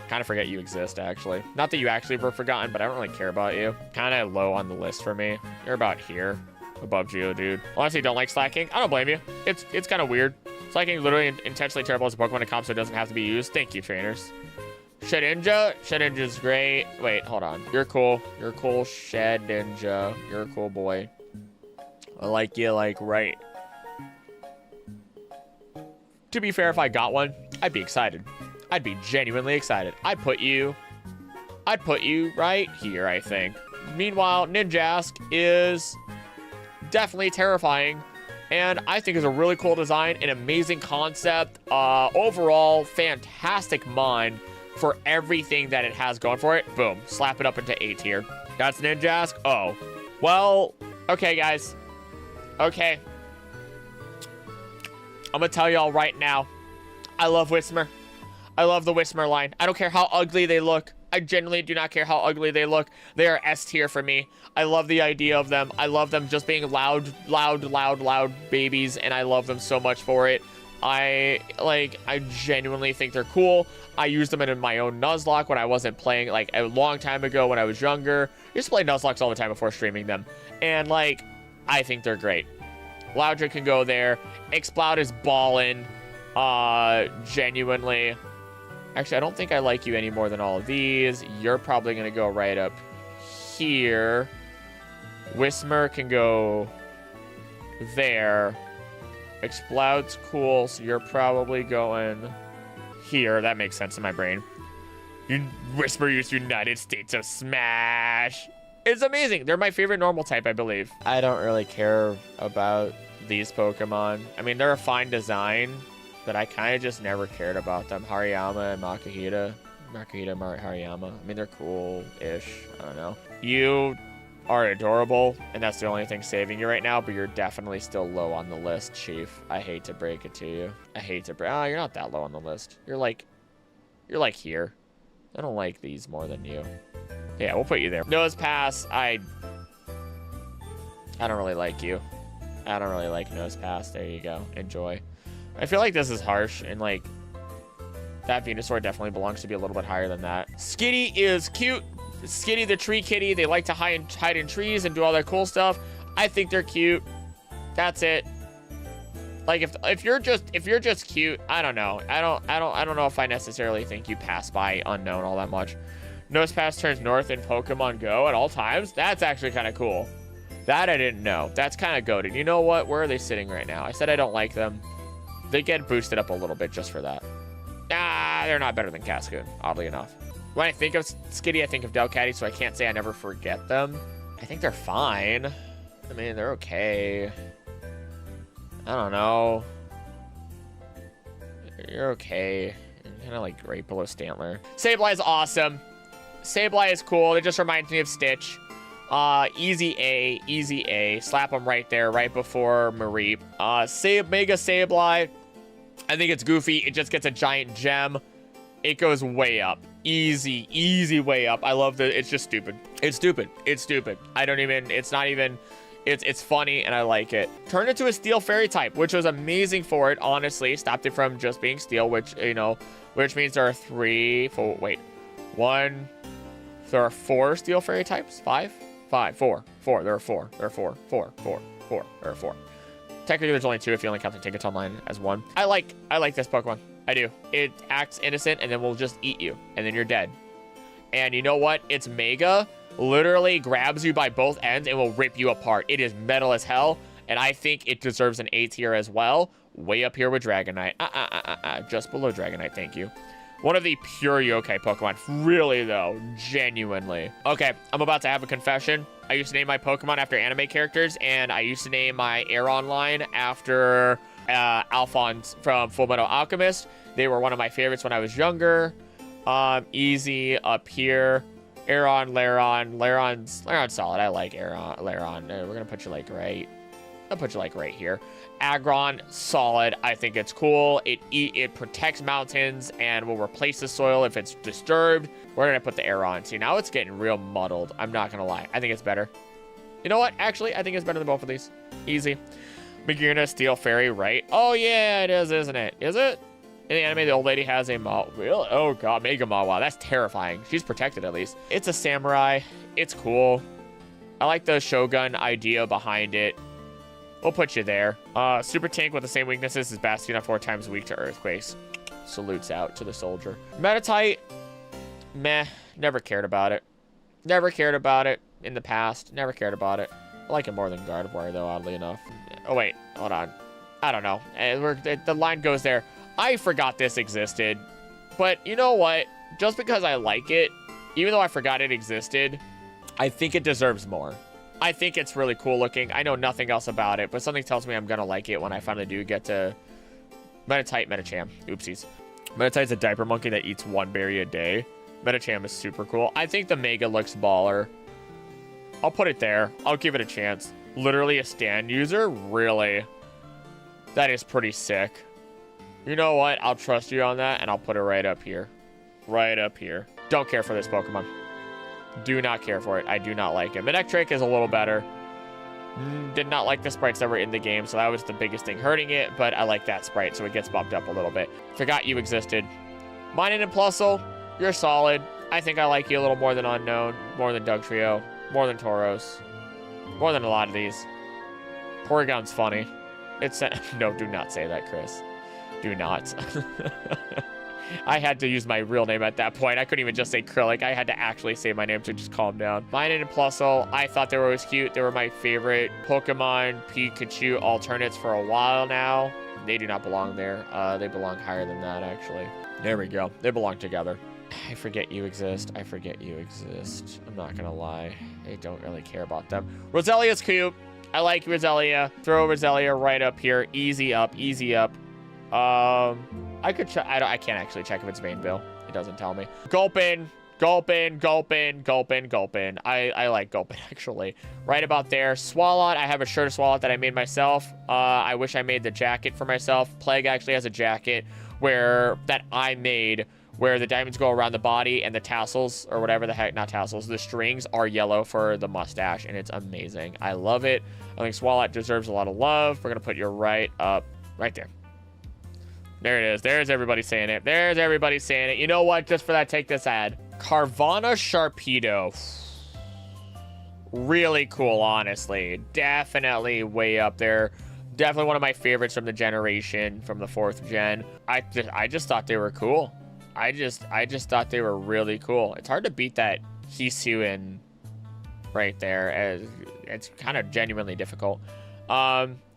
kind of forget you exist, actually. Not that you actually were forgotten, but I don't really care about you. Kind of low on the list for me. You're about here, above Geodude. Honestly, don't like Slacking. I don't blame you. It's kind of weird. Slacking is literally intentionally terrible as a Pokemon to comp, so it doesn't have to be used. Thank you, trainers. Shedinja's great. Wait, hold on. You're cool. You're cool, Shedinja. You're a cool boy. I like you, like, right. To be fair, if I got one, I'd be excited. I'd be genuinely excited. I'd put you right here, I think. Meanwhile, Ninjask is definitely terrifying, and I think is a really cool design, an amazing concept. Overall, fantastic mind for everything that it has going for it. Boom, slap it up into A tier. That's Ninjask. Oh, well, okay, guys. Okay. I'm gonna tell y'all right now, I love Whismur. I love the Whismur line. I don't care how ugly they look. I genuinely do not care how ugly they look. They are S tier for me. I love the idea of them. I love them just being loud babies, and I love them so much for it. I genuinely think they're cool. I used them in my own Nuzlocke when I wasn't playing, like, a long time ago when I was younger. I used to play Nuzlocks all the time before streaming them. And, like, I think they're great. Loudred can go there. Exploud is ballin'. Genuinely. Actually, I don't think I like you any more than all of these. You're probably going to go right up here. Whismur can go there. Exploud's cool, so you're probably going here. That makes sense in my brain. Whismur used United States of Smash. It's amazing. They're my favorite normal type, I believe. I don't really care about these Pokemon. I mean, they're a fine design, but I kind of just never cared about them. Hariyama and Makuhita. Hariyama. I mean, they're cool-ish. I don't know. You are adorable, and that's the only thing saving you right now, but you're definitely still low on the list, Chief. I hate to break it to you. Oh, you're not that low on the list. You're like here. I don't like these more than you. Yeah, we'll put you there. Nose Pass, I don't really like you. I don't really like Nose Pass. There you go. Enjoy. I feel like this is harsh, and like that Venusaur definitely belongs to be a little bit higher than that. Skitty is cute. Skitty the tree kitty. They like to hide in trees and do all that cool stuff. I think they're cute. That's it. Like if you're just cute, I don't know. I don't know if I necessarily think you pass by unknown all that much. Nosepass turns north in Pokemon Go at all times. That's actually kind of cool. That I didn't know. That's kind of goated. You know what? Where are they sitting right now? I said I don't like them. They get boosted up a little bit just for that. They're not better than Cascoon, oddly enough. When I think of Skitty, I think of Delcatty, so I can't say I never forget them. I think they're fine. I mean, they're okay. I don't know. You're okay. Kind of like right below Stantler. Sableye is awesome. Sableye is cool. It just reminds me of Stitch. Easy A, easy A. Slap him right there, right before Mareep. Mega Sableye. I think it's goofy. It just gets a giant gem. It goes way up. Easy, easy way up. I love the, it's just stupid. It's stupid. It's stupid. I don't even, it's not even, it's funny and I like it. Turned it to a Steel Fairy type, which was amazing for it, honestly. Stopped it from just being Steel, which, you know, which means there are there are 4 Steel Fairy types? 5? 4. There are 4. There are 4. There are 4. Technically, there's only 2 if you only count the tickets online as 1. I like this Pokemon. I do. It acts innocent and then will just eat you and then you're dead. And you know what? It's Mega. Literally grabs you by both ends and will rip you apart. It is metal as hell. And I think it deserves an A tier as well. Way up here with Dragonite. Just below Dragonite, thank you. One of the pure yokai Pokemon. Really, though. Genuinely. Okay, I'm about to have a confession. I used to name my Pokemon after anime characters, and I used to name my Aeron line after Alphonse from Fullmetal Alchemist. They were one of my favorites when I was younger. Easy up here. Aeron, Laron's solid. I like Laron. We're gonna put you like right. I'll put you like right here. Aggron, solid. I think it's cool. It protects mountains and will replace the soil if it's disturbed. We're gonna put the Aeron. See, now it's getting real muddled. I'm not gonna lie. I think it's better. You know what? Actually, I think it's better than both of these. Easy. Magearna, Steel Fairy, right? Oh yeah, it is, isn't it? Is it? In the anime, the old lady has a really? Oh god, Mega Maw. Wow, that's terrifying. She's protected at least. It's a samurai. It's cool. I like the Shogun idea behind it. We'll put you there. Super Tank with the same weaknesses as Bastion, 4 times weak to earthquakes. Salutes out to the soldier. Meditite, meh. Never cared about it. Never cared about it in the past. Never cared about it. I like it more than Gardevoir, though, oddly enough. Oh, wait. Hold on. I don't know. The line goes there. I forgot this existed. But you know what? Just because I like it, even though I forgot it existed, I think it deserves more. I think it's really cool looking. I know nothing else about it, but something tells me I'm going to like it when I finally do get to Meditite, Medicham. Oopsies. Meditite's a diaper monkey that eats 1 berry a day. Medicham is super cool. I think the Mega looks baller. I'll put it there. I'll give it a chance. Literally a stand user? Really? That is pretty sick. You know what? I'll trust you on that, and I'll put it right up here. Right up here. Don't care for this Pokemon. Do not care for it. I do not like it. Manectric is a little better. Did not like the sprites that were in the game, so that was the biggest thing hurting it, but I like that sprite, so it gets bumped up a little bit. Forgot you existed. Minun and Plusle, you're solid. I think I like you a little more than Unknown, more than Dugtrio, more than Tauros, more than a lot of these. Porygon's funny. It's no, do not say that, Chris. Do not. I had to use my real name at that point. I couldn't even just say Krillix. I had to actually say my name to just calm down. Minun and Plusle, I thought they were always cute. They were my favorite Pokemon Pikachu alternates for a while now. They do not belong there. They belong higher than that, actually. There we go. They belong together. I forget you exist. I forget you exist. I'm not gonna lie. I don't really care about them. Roselia's cute. I like Roselia. Throw Roselia right up here. Easy up. Easy up. I could check. I can't actually check if it's Vaneville. It doesn't tell me. Gulpin. Gulpin. Gulpin. Gulpin. Gulpin. I like Gulpin, actually. Right about there. Swalot. I have a shirt of Swalot that I made myself. I wish I made the jacket for myself. Plague actually has a jacket that I made where the diamonds go around the body and the tassels, or whatever the heck, not tassels, the strings are yellow for the mustache, and it's amazing. I love it. I think Swalot deserves a lot of love. We're going to put you right up, right there. There it is. There's everybody saying it. There's everybody saying it. You know what? Just for that, take this ad. Carvana Sharpedo. Really cool, honestly. Definitely way up there. Definitely one of my favorites from the generation, from the 4th gen. I just thought they were cool. I just thought they were really cool. It's hard to beat that Hisuian right there. It's kind of genuinely difficult.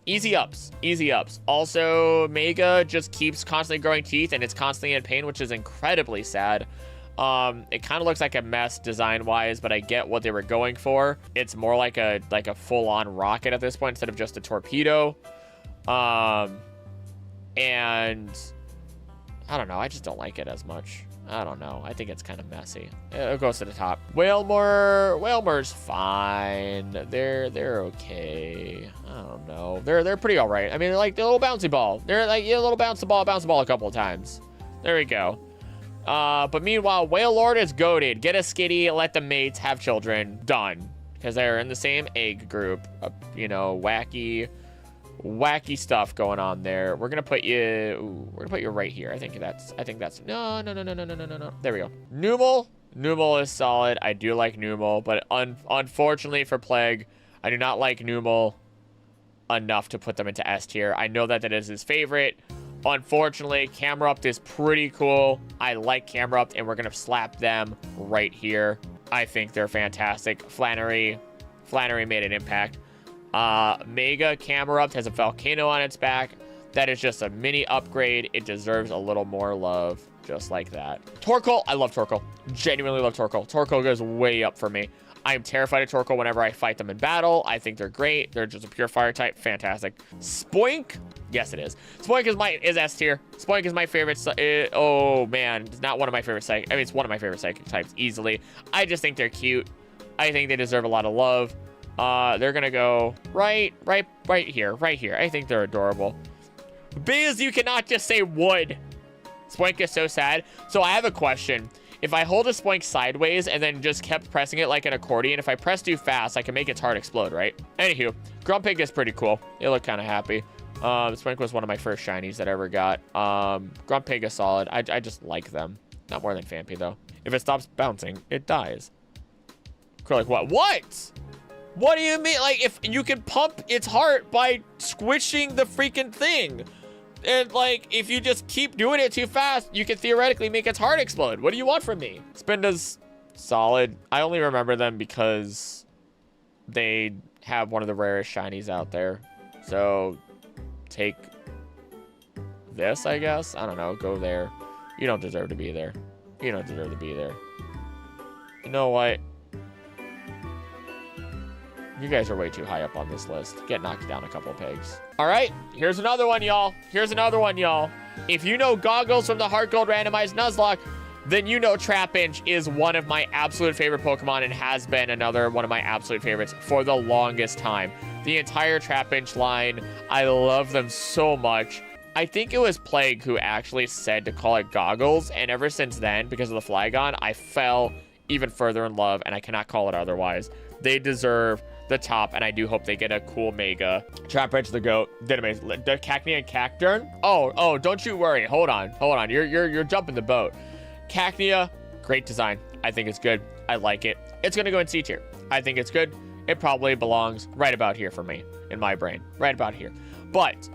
Easy ups, easy ups. Also, Mega just keeps constantly growing teeth and it's constantly in pain, which is incredibly sad. It kind of looks like a mess design-wise, but I get what they were going for. It's more like a full-on rocket at this point instead of just a torpedo. And I don't know. I just don't like it as much. I don't know. I think it's kind of messy. It goes to the top. Whalmer's fine. They're okay. I don't know. They're pretty all right. I mean, they're like the little bouncy ball. They're like a little bounce the ball a couple of times. There we go. But meanwhile, Whale Lord is goated. Get a skitty, let the mates have children. Done. Because they're in the same egg group. You know, wacky stuff going on there. We're gonna put you right here. I think that's no. There we go. Numal is solid. I do like Numal, but unfortunately for Plague, I do not like Numal enough to put them into S tier. I know that is his favorite. Unfortunately, Camerupt is pretty cool. I like Camerupt, and we're gonna slap them right here. I think they're fantastic. Flannery made an impact. Mega Camerupt has a volcano on its back. That is just a mini upgrade. It deserves a little more love, just like that. Torkoal, I love Torkoal. Genuinely love Torkoal. Torkoal goes way up for me. I am terrified of Torkoal whenever I fight them in battle. I think they're great. They're just a pure fire type. Fantastic. Spoink, yes it is. Spoink is S tier. Spoink is my favorite. Oh man, it's not one of my favorite psychic. I mean, it's one of my favorite psychic types easily. I just think they're cute. I think they deserve a lot of love. They're gonna go right here. I think they're adorable. Biz, you cannot just say wood. Spoink is so sad. So I have a question. If I hold a Spoink sideways and then just kept pressing it like an accordion, if I press too fast, I can make its heart explode, right? Anywho, Grumpig is pretty cool. They look kind of happy. Spoink was one of my first shinies that I ever got. Grumpig is solid. I just like them. Not more than Phanpy, though. If it stops bouncing, it dies. Acrylic, what? What? What do you mean? Like, if you can pump its heart by squishing the freaking thing. And, like, if you just keep doing it too fast, you can theoretically make its heart explode. What do you want from me? Spinda's solid. I only remember them because they have one of the rarest shinies out there. So, take this, I guess. I don't know. Go there. You don't deserve to be there. You don't deserve to be there. You know what? You guys are way too high up on this list. Get knocked down a couple pegs. All right, here's another one, y'all. If you know Goggles from the Heart Gold randomized Nuzlocke, then you know Trapinch is one of my absolute favorite Pokemon and has been another one of my absolute favorites for the longest time. The entire Trapinch line, I love them so much. I think it was Plague who actually said to call it Goggles, and ever since then, because of the Flygon, I fell even further in love, and I cannot call it otherwise. They deserve the top, and I do hope they get a cool Mega. Trapinch the GOAT did amazing. The Cacnea and Cacturn. Oh, don't you worry. Hold on. You're jumping the boat. Cacnea, great design. I think it's good. I like it. It's gonna go in C tier. I think it's good. It probably belongs right about here for me, in my brain. Right about here. But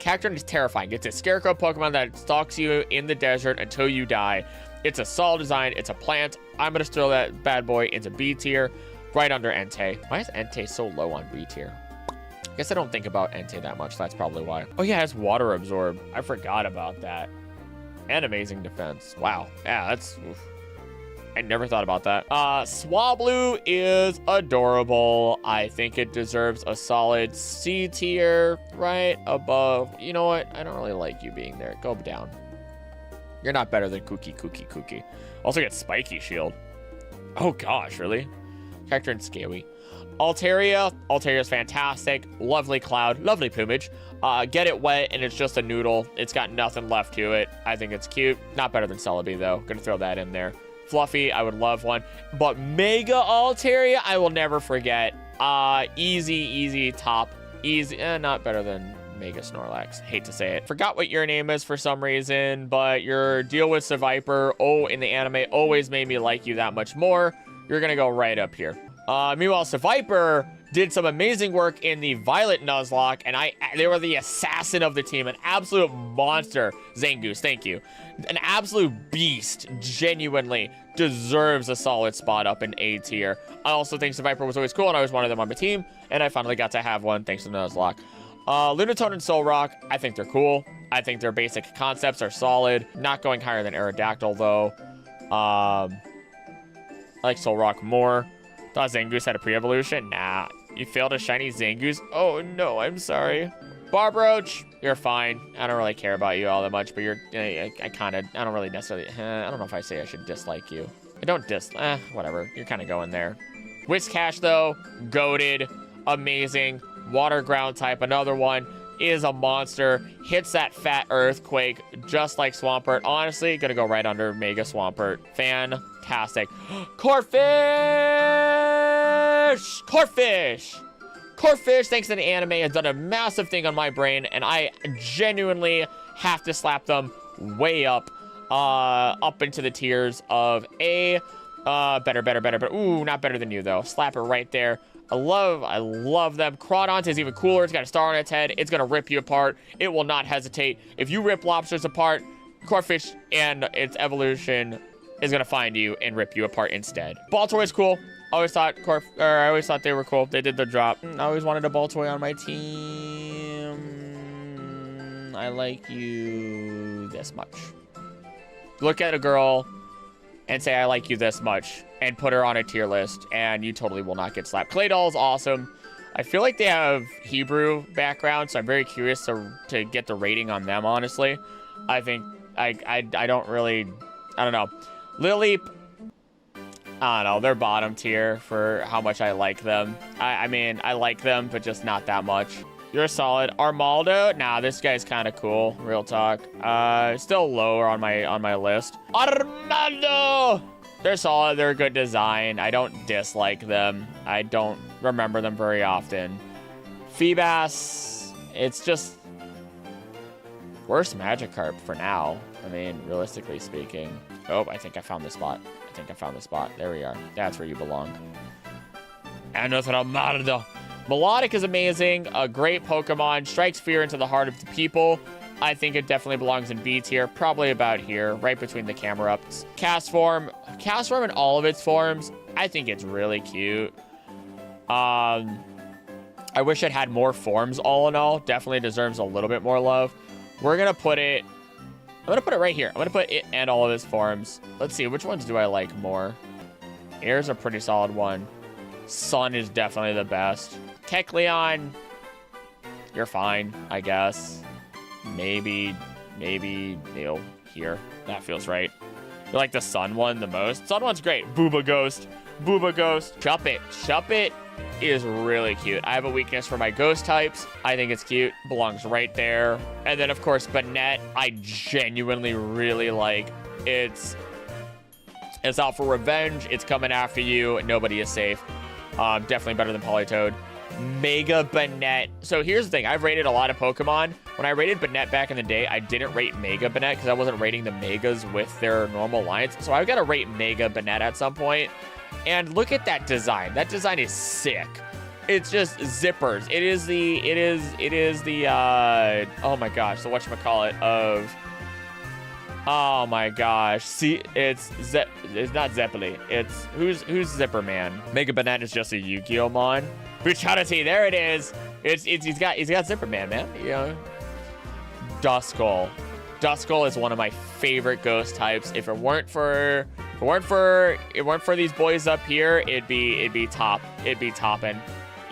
Cacturn is terrifying. It's a scarecrow Pokemon that stalks you in the desert until you die. It's a solid design. It's a plant. I'm gonna throw that bad boy into B tier. Right under Entei. Why is Entei so low on B tier? I guess I don't think about Entei that much. That's probably why. Oh yeah, it has Water Absorb. I forgot about that. And amazing defense. Wow. Yeah, that's... Oof. I never thought about that. Swablu is adorable. I think it deserves a solid C tier right above. You know what? I don't really like you being there. Go down. You're not better than Kookie. Also get Spiky Shield. Oh gosh, really? Cacturn and Scaly. Alteria's fantastic. Lovely cloud, lovely plumage. Get it wet and it's just a noodle. It's got nothing left to it. I think it's cute. Not better than Celebi though. Gonna throw that in there. Fluffy, I would love one. But Mega Altaria, I will never forget. Easy top. Easy, not better than Mega Snorlax. Hate to say it. Forgot what your name is for some reason, but your deal with Seviper, in the anime, always made me like you that much more. You're gonna go right up here. Meanwhile, Seviper did some amazing work in the Violet Nuzlocke, and they were the assassin of the team, an absolute monster. Zangoose, thank you. An absolute beast, genuinely deserves a solid spot up in A tier. I also think Seviper was always cool, and I always wanted them on my team, and I finally got to have one thanks to Nuzlocke. Lunatone and Solrock, I think they're cool. I think their basic concepts are solid. Not going higher than Aerodactyl, though. I like Solrock more. Thought Zangoose had a pre-evolution? Nah. You failed a shiny Zangoose? Oh, no, I'm sorry. Barbroach, you're fine. I don't really care about you all that much, but I don't really necessarily, I don't know if I say I should dislike you. I don't whatever. You're kind of going there. Whiscash, though, goated, amazing. Water ground type, another one, is a monster. Hits that fat earthquake just like Swampert. Honestly, gonna go right under Mega Swampert. Fantastic. Corphish! Corphish! Corphish, thanks to the anime, has done a massive thing on my brain, and I genuinely have to slap them way up into the tiers of better. Ooh, not better than you, though. Slap it right there. I love them. Crawdont is even cooler. It's got a star on its head. It's going to rip you apart. It will not hesitate. If you rip lobsters apart, Corphish and its evolution is going to find you and rip you apart instead. Baltoy is cool. I always thought they were cool. They did the drop. I always wanted a Baltoy on my team. I like you this much. Look at a girl and say I like you this much and put her on a tier list and you totally will not get slapped. Claydol is awesome. I feel like they have Hebrew background, so I'm very curious to get the rating on them, honestly. I think I don't know. Lileep, I don't know, they're bottom tier for how much I like them. I mean, I like them, but just not that much. You're solid. Armaldo, nah, this guy's kind of cool, real talk. Still lower on my list. Armaldo! They're solid, they're a good design. I don't dislike them. I don't remember them very often. Feebas, it's just worst Magikarp for now. I mean, realistically speaking. Oh, I think I found the spot. There we are. That's where you belong. And with Armaldo. Melodic is amazing, a great Pokemon, strikes fear into the heart of the people. I think it definitely belongs in B tier, probably about here, right between the Camerups. Castform in all of its forms, I think it's really cute. I wish it had more forms all in all, definitely deserves a little bit more love. I'm gonna put it right here. I'm gonna put it and all of its forms. Let's see, which ones do I like more? Air's a pretty solid one. Sun is definitely the best. Kecleon, you're fine, I guess. Maybe, here. That feels right. You like the Sun one the most? Sun one's great. Booba Ghost. Shuppet is really cute. I have a weakness for my ghost types. I think it's cute. Belongs right there. And then, of course, Banette, I genuinely really like. It's out for revenge. It's coming after you. Nobody is safe. Definitely better than Politoed. Mega Banette. So here's the thing. I've rated a lot of Pokemon. When I rated Banette back in the day, I didn't rate Mega Banette because I wasn't rating the Megas with their normal lines. So I've got to rate Mega Banette at some point. And look at that design. That design is sick. It's just zippers. It is the oh my gosh, the whatchamacallit of, oh my gosh. See, it's not Zeppeli. It's who's Zipper Man? Mega Banette is just a Yu-Gi-Oh mon. Brutality, there it is. He's got Zipper Man, you know. Duskull. Duskull is one of my favorite ghost types. If it weren't for these boys up here, it'd be topping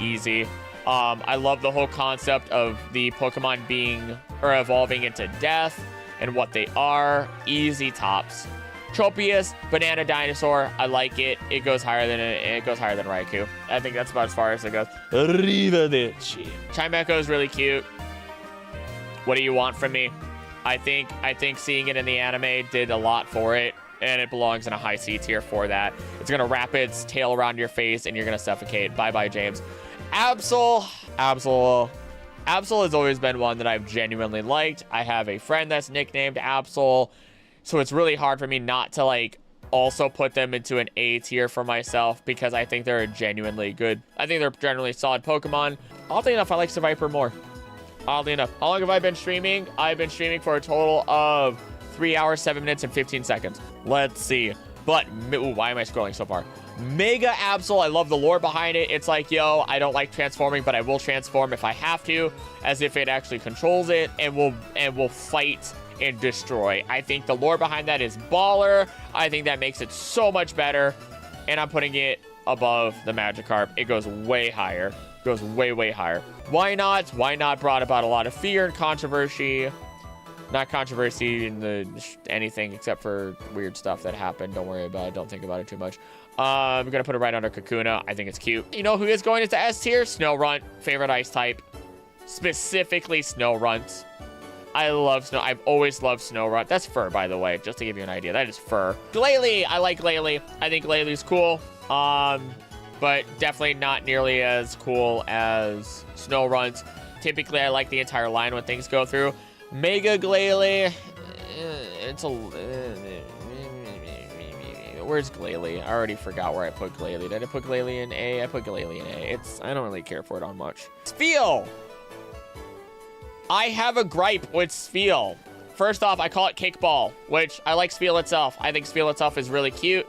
easy. I love the whole concept of the Pokemon evolving into death and what they are. Easy tops. Tropius, Banana Dinosaur, I like it. It goes higher than Raikou. I think that's about as far as it goes. Arrivederci. Chimecho is really cute. What do you want from me? I think seeing it in the anime did a lot for it, and it belongs in a high C tier for that. It's gonna wrap its tail around your face, and you're gonna suffocate. Bye, James. Absol has always been one that I've genuinely liked. I have a friend that's nicknamed Absol, so it's really hard for me not to also put them into an A tier for myself because I think they're genuinely good. I think they're generally solid Pokemon. Oddly enough, I like Seviper more. Oddly enough. How long have I been streaming? I've been streaming for a total of 3 hours, 7 minutes, and 15 seconds. Let's see. But, ooh, why am I scrolling so far? Mega Absol, I love the lore behind it. It's like, yo, I don't like transforming, but I will transform if I have to, as if it actually controls it, and will fight and destroy. I think the lore behind that is baller. I think that makes it so much better, and I'm putting it above the Magikarp. It goes way higher. goes way, way higher. Why not? Why not brought about a lot of fear and controversy. Not controversy in anything except for weird stuff that happened. Don't worry about it. Don't think about it too much. I'm going to put it right under Kakuna. I think it's cute. You know who is going into S tier? Snorunt. Favorite ice type. Specifically Snorunt. I love Snow. I've always loved Snorunt. That's fur, by the way, just to give you an idea. That is fur. Glalie. I like Glalie. I think Glalie's cool. But definitely not nearly as cool as Snorunt. Typically, I like the entire line when things go through. Mega Glalie. It's a... Where's Glalie? I already forgot where I put Glalie. Did I put Glalie in A? I put Glalie in A. I don't really care for it on much. Spheal. I have a gripe with Spheal. First off, I call it Kickball, which I like Spheal itself. I think Spheal itself is really cute.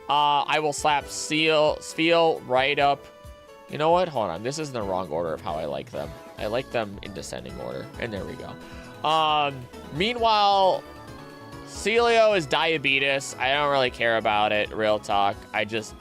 I will slap Spheal right up. You know what? Hold on. This is in the wrong order of how I like them. I like them in descending order. And there we go. Meanwhile, Celio is diabetes. I don't really care about it. Real talk. I just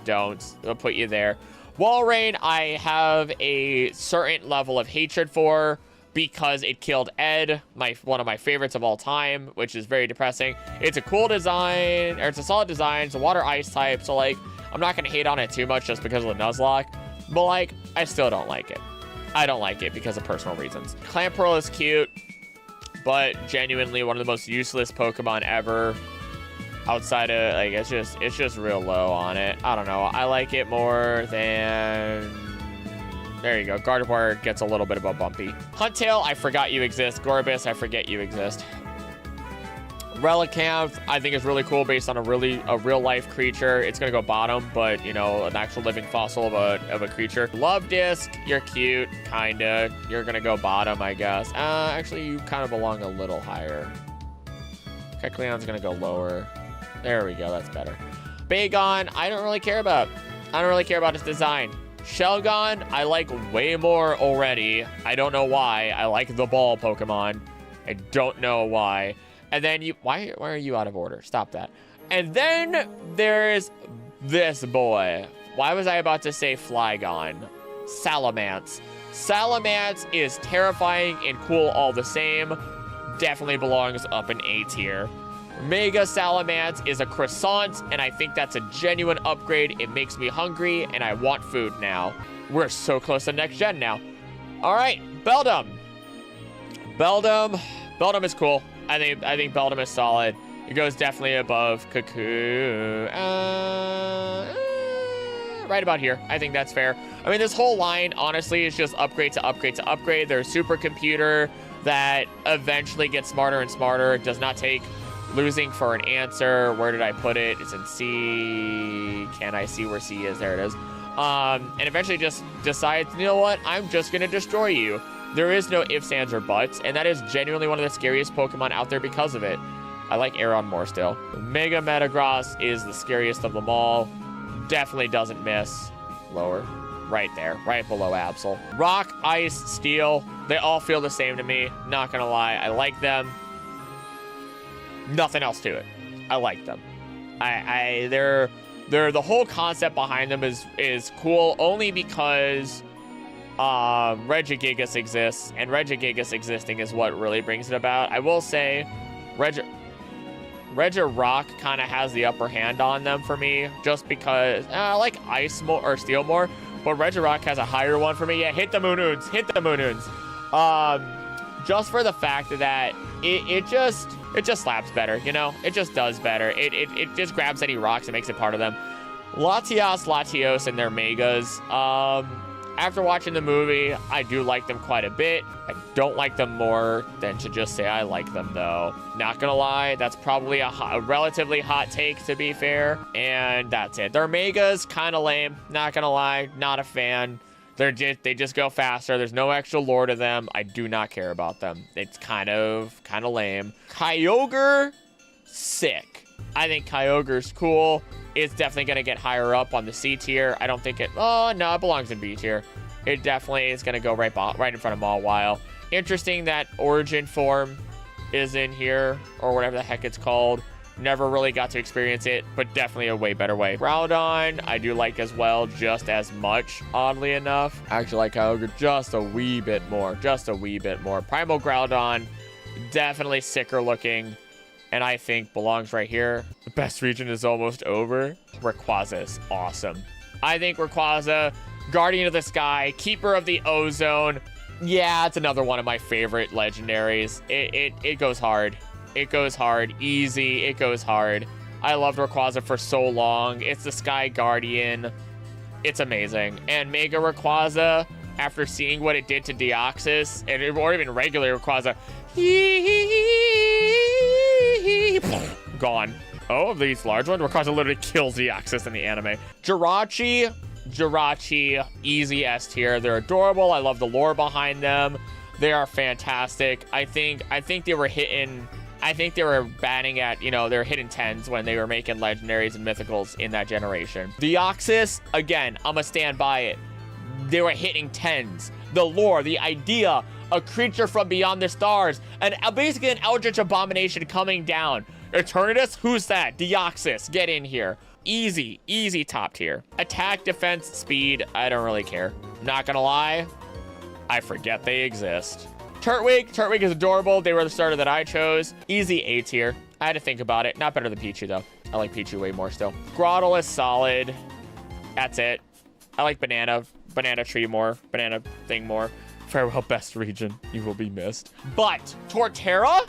don't. I'll put you there. Walrein, I have a certain level of hatred for because it killed Ed, one of my favorites of all time, which is very depressing. It's a cool design, or it's a solid design. It's a water ice type, so like I'm not gonna hate on it too much just because of the Nuzlocke, but like I still don't like it. I don't like it because of personal reasons. Clamperl is cute, but genuinely one of the most useless Pokemon ever. Outside of like it's just real low on it. I don't know. I like it more than. There you go. Gardevoir gets a little bit of a bumpy. Huntail, I forgot you exist. Gorbis, I forget you exist. Relicanth, I think is really cool based on a real life creature. It's gonna go bottom, but you know, an actual living fossil of a creature. Love Disc, you're cute, kinda. You're gonna go bottom, I guess. Actually, you kind of belong a little higher. Kecleon's gonna go lower. There we go. That's better. Bagon, I don't really care about. I don't really care about its design. Shelgon, I like way more already. I don't know why. I like the ball Pokemon. I don't know why. And then why are you out of order? Stop that. And then there's this boy. Why was I about to say Flygon? Salamence. Salamence is terrifying and cool all the same. Definitely belongs up in A tier. Mega Salamence is a croissant, and I think that's a genuine upgrade. It makes me hungry, and I want food now. We're so close to next gen now. All right, Beldum. Beldum is cool. I think Beldum is solid. It goes definitely above Cuckoo. Right about here. I think that's fair. I mean, this whole line, honestly, is just upgrade to upgrade to upgrade. They're a supercomputer that eventually gets smarter and smarter. It does not take losing for an answer. Where did I put it? It's in C. Can I see where C is? There it is. And eventually just decides, you know what? I'm just going to destroy you. There is no ifs, ands, or buts, and that is genuinely one of the scariest Pokemon out there because of it. I like Aeron more still. Mega Metagross is the scariest of them all. Definitely doesn't miss. Lower. Right there. Right below Absol. Rock, Ice, Steel. They all feel the same to me. Not going to lie. I like them. Nothing else to it. I like them. They're the whole concept behind them is cool only because Regigigas exists, and Regigigas existing is what really brings it about. I will say Regirock kind of has the upper hand on them for me, just because I like Ice more or Steel more, but Regirock has a higher one for me. Yeah, hit the Moonoons. Hit the Moonoons. Just for the fact that it just slaps better, you know? It just does better. It just grabs any rocks and makes it part of them. Latios, and their Megas. After watching the movie, I do like them quite a bit. I don't like them more than to just say I like them, though. Not gonna lie, that's probably a relatively hot take, to be fair. And that's it. Their Megas, kind of lame. Not gonna lie, not a fan. They just go faster. There's no extra lore to them. I do not care about them. It's kind of lame. Kyogre, sick. I think Kyogre's cool. It's definitely going to get higher up on the C tier. I don't think it... Oh, no, it belongs in B tier. It definitely is going to go right in front of Mawile. Interesting that Origin form is in here, or whatever the heck it's called. Never really got to experience it, but definitely a way better way. Groudon, I do like as well, just as much, oddly enough. I actually like Kyogre just a wee bit more. Just a wee bit more. Primal Groudon, definitely sicker looking, and I think belongs right here. The best region is almost over. Rayquaza is awesome. I think Rayquaza, Guardian of the Sky, Keeper of the Ozone. Yeah, it's another one of my favorite legendaries. It goes hard. It goes hard. Easy. It goes hard. I loved Rayquaza for so long. It's the Sky Guardian. It's amazing. And Mega Rayquaza, after seeing what it did to Deoxys, or even regular Rayquaza, gone. Oh, these large ones? Rayquaza literally kills Deoxys in the anime. Jirachi, easy S tier. They're adorable. I love the lore behind them. They are fantastic. I think they were hitting... I think they were batting at, you know, they were hitting 10s when they were making legendaries and mythicals in that generation. Deoxys, again, I'm gonna stand by it. They were hitting 10s. The lore, the idea, a creature from beyond the stars, and basically an Eldritch Abomination coming down. Eternatus, who's that? Deoxys, get in here. Easy top tier. Attack, defense, speed, I don't really care. Not gonna lie, I forget they exist. Turtwig is adorable. They were the starter that I chose. Easy A tier. I had to think about it. Not better than Pichu, though. I like Pichu way more still. Grotle is solid. That's it. I like Banana Tree more. Banana thing more. Farewell, best region. You will be missed. But Torterra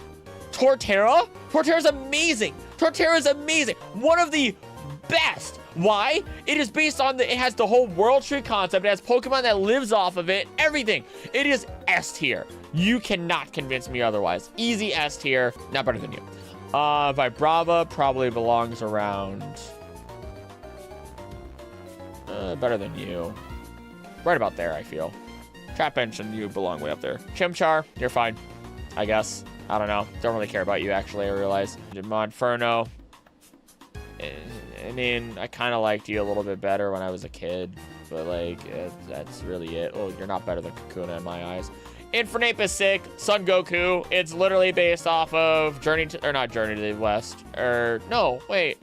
is amazing. Torterra is amazing. One of the best. Why? It is based on it has the whole World Tree concept. It has Pokemon that lives off of it. Everything. It is S tier. You cannot convince me otherwise. Easy S tier. Not better than you. Vibrava probably belongs around... better than you. Right about there, I feel. Trapinch and you belong way up there. Chimchar, you're fine. I guess. I don't know. Don't really care about you, actually, I realize. Monferno. I mean, I kind of liked you a little bit better when I was a kid. But, like, that's really it. Oh, you're not better than Kakuna in my eyes. Infernape is sick. Son Goku. It's literally based off of not Journey to the West. No, wait.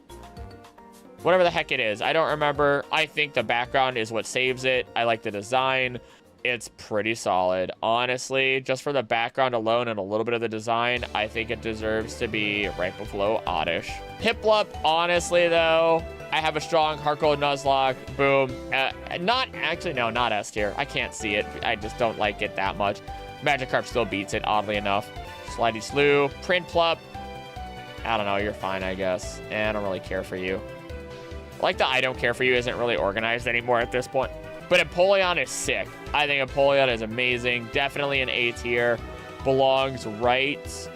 Whatever the heck it is. I don't remember. I think the background is what saves it. I like the design. It's pretty solid. Honestly, just for the background alone and a little bit of the design, I think it deserves to be right below Oddish. Piplup, honestly, though, I have a strong Heart-Gold Nuzlocke. Boom. Not S tier. I can't see it. I just don't like it that much. Magikarp still beats it, oddly enough. Slidey Slew. Prinplup. I don't know. You're fine, I guess. I don't really care for you. Like the I don't care for you isn't really organized anymore at this point. But Empoleon is sick. I think Empoleon is amazing. Definitely an A tier. Belongs right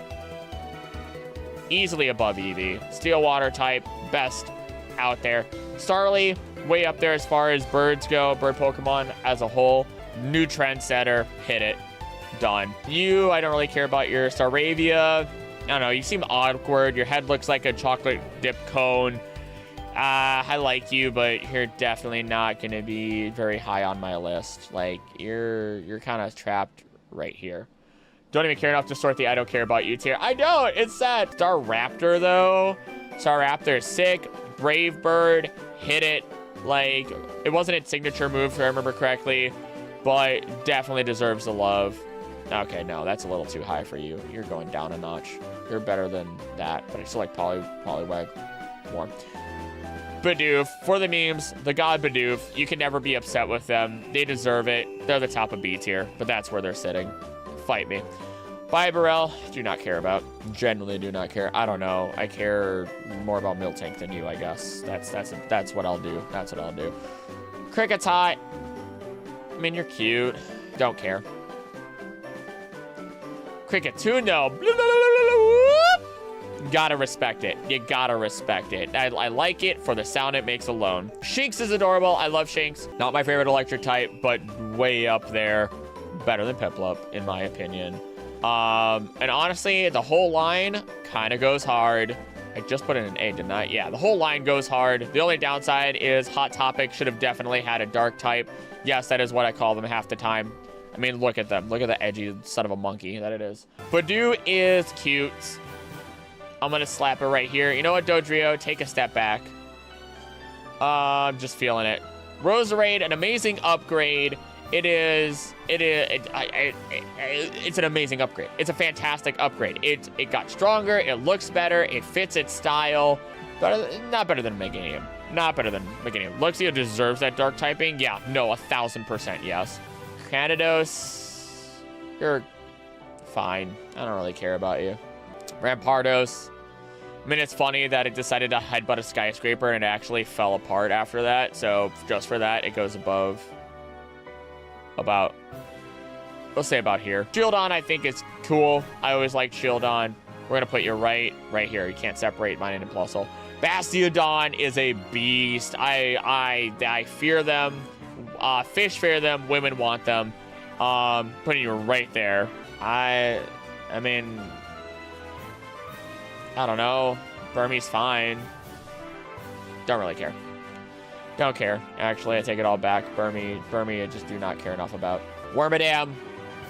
easily above Eevee. Steel Water type. Best out there. Starly, way up there as far as birds go. Bird Pokemon as a whole. New trendsetter. Hit it. Done. You, I don't really care about your Staravia. I don't know. You seem awkward. Your head looks like a chocolate dip cone. I like you, but you're definitely not going to be very high on my list. Like, you're kind of trapped right here. Don't even care enough to sort the I don't care about you tier. I know, it's sad. Staraptor, though. Staraptor is sick. Brave Bird, hit it. Like, it wasn't its signature move, if I remember correctly, but definitely deserves the love. Okay, no, that's a little too high for you. You're going down a notch. You're better than that, but I still like Poliwag more. Bidoof, for the memes, the god Bidoof, you can never be upset with them. They deserve it. They're the top of B tier, but that's where they're sitting. Fight me. Bibarel, do not care about. Genuinely do not care. I don't know. I care more about Miltank than you, I guess. That's what I'll do. That's what I'll do. Kricketot, I mean, you're cute. Don't care. Cricketune, gotta respect it. You gotta respect it. I like it for the sound it makes alone. Shinx is adorable. I love Shinx. Not my favorite electric type, but way up there. Better than Piplup, in my opinion. And honestly, the whole line kind of goes hard. I just put in an A, didn't I? Yeah, the whole line goes hard. The only downside is Hot Topic should have definitely had a dark type. Yes, that is what I call them half the time. I mean, look at them. Look at the edgy son of a monkey that it is. Badoo is cute. I'm going to slap it right here. You know what, Dodrio? Take a step back. I'm just feeling it. Roserade, an amazing upgrade. It's an amazing upgrade. It's a fantastic upgrade. It got stronger. It looks better. It fits its style. Not better than Meganium. Not better than Meganium. Luxio deserves that dark typing. Yeah, no, 1000% yes. Canados, you're fine. I don't really care about you. Rampardos. I mean, it's funny that it decided to headbutt a skyscraper and it actually fell apart after that. So just for that, it goes above about, we'll say about here. Shieldon, I think, is cool. I always like Shieldon. We're going to put you right here. You can't separate mine and Impulsal. Bastiodon is a beast. I fear them. Fish fear them. Women want them. Putting you right there. I mean, I don't know. Burmese fine. Don't really care. Don't care. Actually, I take it all back. Burmy, I just do not care enough about. Wormadam,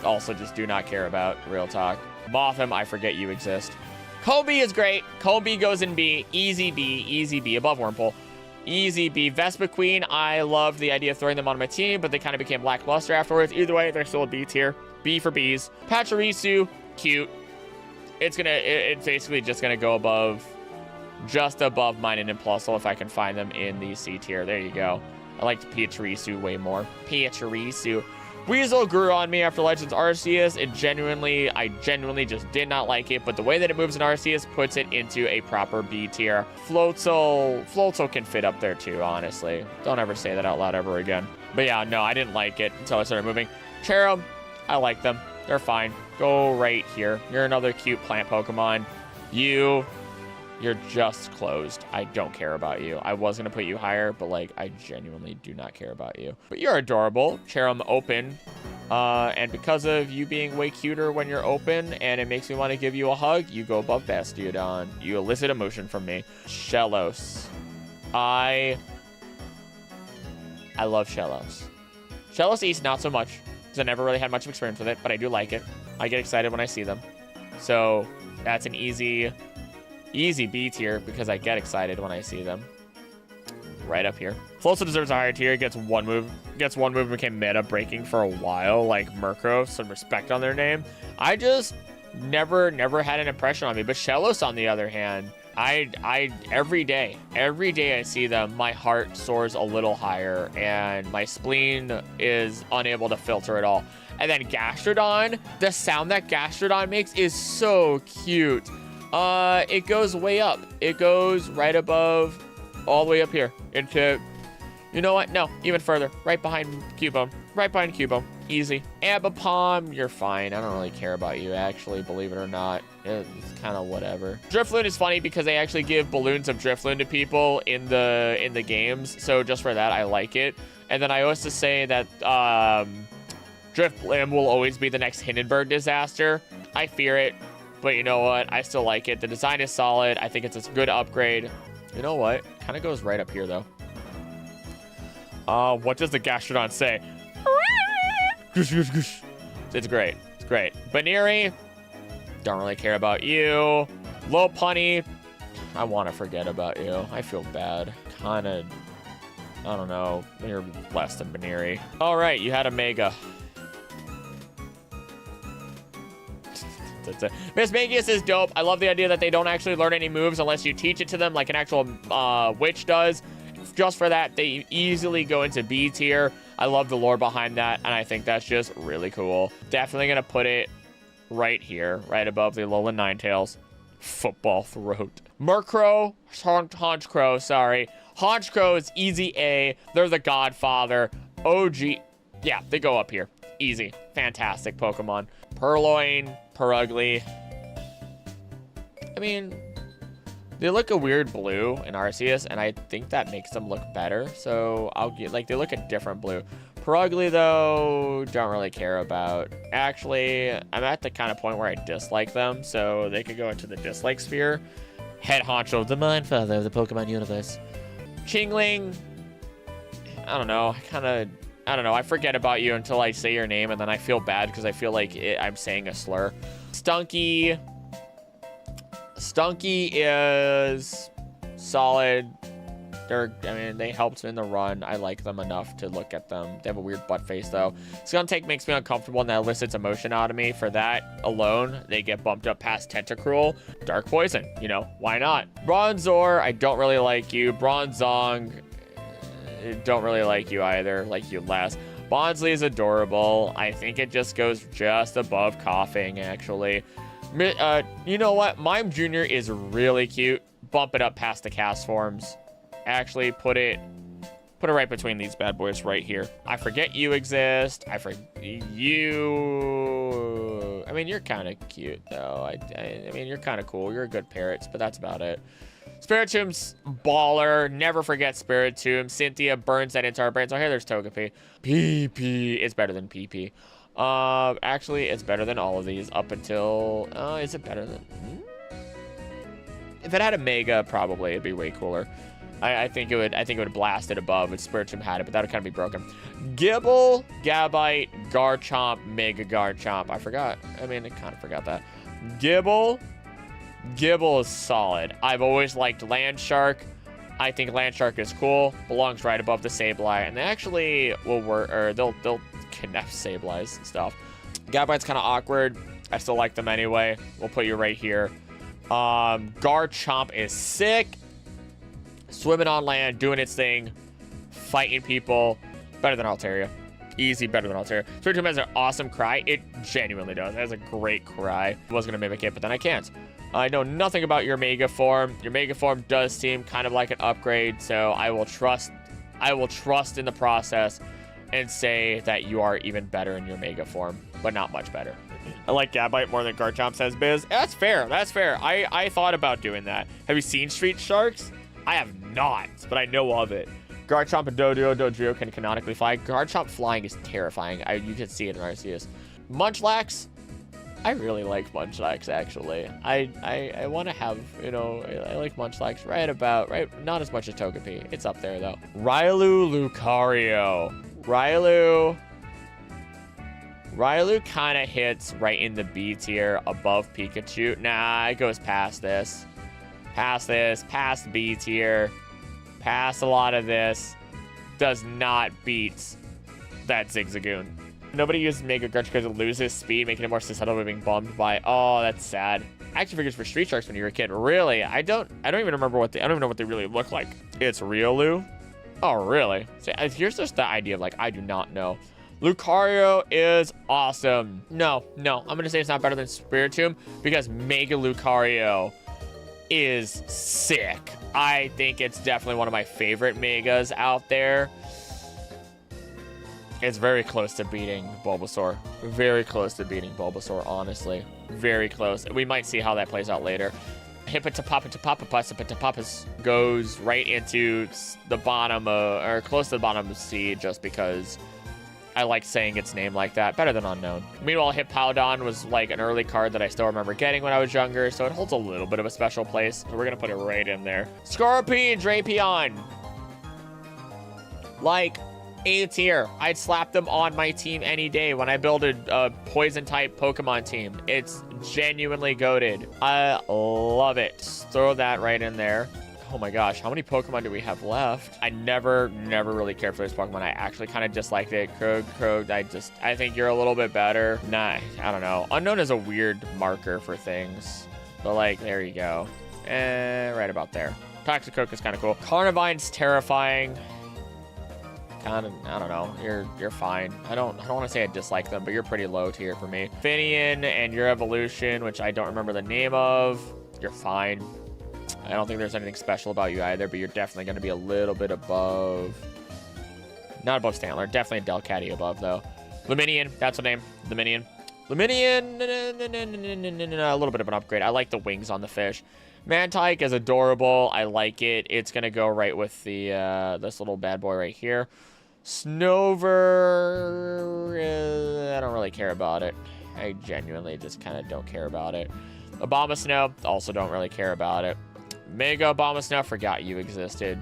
also just do not care about. Real talk. Mothim, I forget you exist. Colby is great. Colby goes in B. Easy B, above Wurmple. Easy B. Vespa Queen, I loved the idea of throwing them on my team, but they kind of became lackluster afterwards. Either way, they're still a B tier. B for Bs. Pachirisu, cute. It's basically just gonna go above, just above mine and Impulsal if I can find them in the C tier. There you go. I liked Pachirisu way more. Pachirisu. Weasel grew on me after Legends Arceus. I genuinely just did not like it, but the way that it moves in Arceus puts it into a proper B tier. Floatzel can fit up there too, honestly. Don't ever say that out loud ever again. But yeah, no, I didn't like it until I started moving. Cherub, I like them. They're fine. Go right here. You're another cute plant Pokemon. You're just closed. I don't care about you. I was going to put you higher, but like, I genuinely do not care about you. But you're adorable. Cherum open. And because of you being way cuter when you're open and it makes me want to give you a hug, you go above Bastiodon. You elicit emotion from me. Shellos. I love Shellos. Shellos East, not so much, because I never really had much experience with it, but I do like it. I get excited when I see them. So that's an easy B tier because I get excited when I see them. Right up here. Floatzel deserves a higher tier. Gets one move and became meta breaking for a while, like Murkrow. Some respect on their name. I just never had an impression on me. But Shellos, on the other hand, I every day I see them, my heart soars a little higher and my spleen is unable to filter it all. And then Gastrodon, the sound that Gastrodon makes is so cute. It goes way up. It goes right above, all the way up here into, you know what? No, even further. Right behind Cubone. Right behind Cubone. Easy. Ambipom, you're fine. I don't really care about you, actually, believe it or not. It's kind of whatever. Drifloon is funny because they actually give balloons of Drifloon to people in the games. So just for that, I like it. And then I also say that Drifblim will always be the next Hindenburg disaster. I fear it. But you know what? I still like it. The design is solid. I think it's a good upgrade. You know what? Kind of goes right up here, though. What does the Gastrodon say? It's great. It's great. Baneri, don't really care about you. Lopunny, I want to forget about you. I feel bad. Kind of, I don't know. You're less than Baneri. All right, you had a Mega. Miss Magius is dope. I love the idea that they don't actually learn any moves unless you teach it to them like an actual witch does. Just for that, they easily go into B tier. I love the lore behind that, and I think that's just really cool. Definitely going to put it right here, right above the Alolan Ninetales. Football throat. Murkrow, Honchkrow, sorry. Honchkrow is easy A. They're the godfather. OG. Yeah, they go up here. Easy. Fantastic Pokemon. Purloin, Purugly. I mean, they look a weird blue in Arceus, and I think that makes them look better. So I'll get, like, they look a different blue. Purugly, though, don't really care about. Actually, I'm at the kind of point where I dislike them, so they could go into the dislike sphere. Head Honcho, the Mind Father of the Pokemon universe. Chingling, I don't know. I don't know. I forget about you until I say your name, and then I feel bad because I feel like I'm saying a slur. Stunky Stunky is solid. They helped in the run. I like them enough to look at them. They have a weird butt face, though. Skuntank makes me uncomfortable, and that elicits emotion out of me. For that alone, they get bumped up past Tentacruel. Dark Poison, you know, why not? Bronzor, I don't really like you. Bronzong, don't really like you either. Like you less. Bonsly is adorable. I think it just goes just above coughing, actually. You know what? Mime Jr. is really cute. Bump it up past the cast forms. Actually, put it right between these bad boys right here. I forget you exist. I forget you. I mean, you're kind of cute, though. I mean, you're kind of cool. You're a good parrot, but that's about it. Spiritomb's baller. Never forget Spiritomb. Cynthia burns that into our brains. Oh, here, there's Togepi. PP is better than PP. Actually, it's better than all of these up until... is it better than... If it had a Mega, probably it'd be way cooler. I think it would blast it above if Spiritomb had it, but that would kind of be broken. Gibble, Gabite, Garchomp, Mega Garchomp. I forgot. I mean, I kind of forgot that. Gibble is solid. I've always liked Landshark. I think Landshark is cool. Belongs right above the Sableye, and they actually will work, or they'll connect Sableye's and stuff. Gabite's kind of awkward. I still like them anyway. We'll put you right here. Garchomp is sick. Swimming on land, doing its thing, fighting people. Better than Altaria. Easy, better than Altaria. Spiritomb has an awesome cry. It genuinely does. It has a great cry. I was going to mimic it, but then I can't. I know nothing about your Mega Form. Your Mega Form does seem kind of like an upgrade, so I will trust in the process and say that you are even better in your Mega Form, but not much better. I like Gabite more than Garchomp, says Biz. That's fair. That's fair. I thought about doing that. Have you seen Street Sharks? I have not, but I know of it. Garchomp and Dodrio can canonically fly. Garchomp flying is terrifying. You can see it in Arceus. Munchlax, I really like Munchlax, actually. I want to have, I like Munchlax right, not as much as Togepi. It's up there, though. Railu, Lucario. Railu kind of hits right in the B tier above Pikachu. Nah, it goes past this. Past B tier, past a lot of this, does not beat that Zigzagoon. Nobody uses Mega Grudge because it loses speed, making it more susceptible to being bombed by. Oh, that's sad. Action figures for Street Sharks when you were a kid. Really? I don't even remember I don't even know what they really look like. It's Riolu? Oh, really? See, here's just the idea of like, I do not know. Lucario is awesome. No, I'm gonna say it's not better than Spiritomb because Mega Lucario is sick. I think it's definitely one of my favorite Megas out there. It's very close to beating Bulbasaur. Very close to beating Bulbasaur, honestly. Very close. We might see how that plays out later. Hippotapapus goes right into the bottom, or close to the bottom of C, just because I like saying its name like that. Better than Unknown. Meanwhile, Hippowdon was like an early card that I still remember getting when I was younger, so it holds a little bit of a special place. So we're going to put it right in there. Scorpion, Drapion. Like, A tier. I'd slap them on my team any day when I build a poison-type Pokemon team. It's genuinely goated. I love it. Throw that right in there. Oh my gosh, how many Pokemon do we have left? I never really cared for this Pokemon. I actually kind of disliked it. Krog, I think you're a little bit better. Nah, I don't know. Unknown is a weird marker for things. But like, there you go. Right about there. Toxicroak is kind of cool. Carnivine's terrifying. Kind of, I don't know. You're fine. I don't want to say I dislike them, but you're pretty low tier for me. Finian and your evolution, which I don't remember the name of. You're fine. I don't think there's anything special about you either, but you're definitely going to be a little bit above. Not above Stantler. Definitely a Delcatty above, though. Luminion. That's the name. Luminion. A little bit of an upgrade. I like the wings on the fish. Mantike is adorable. I like it. It's going to go right with the this little bad boy right here. Snover. I don't really care about it. I genuinely just kind of don't care about it. Abomasnow. Also don't really care about it. Mega Abomasnow, forgot you existed.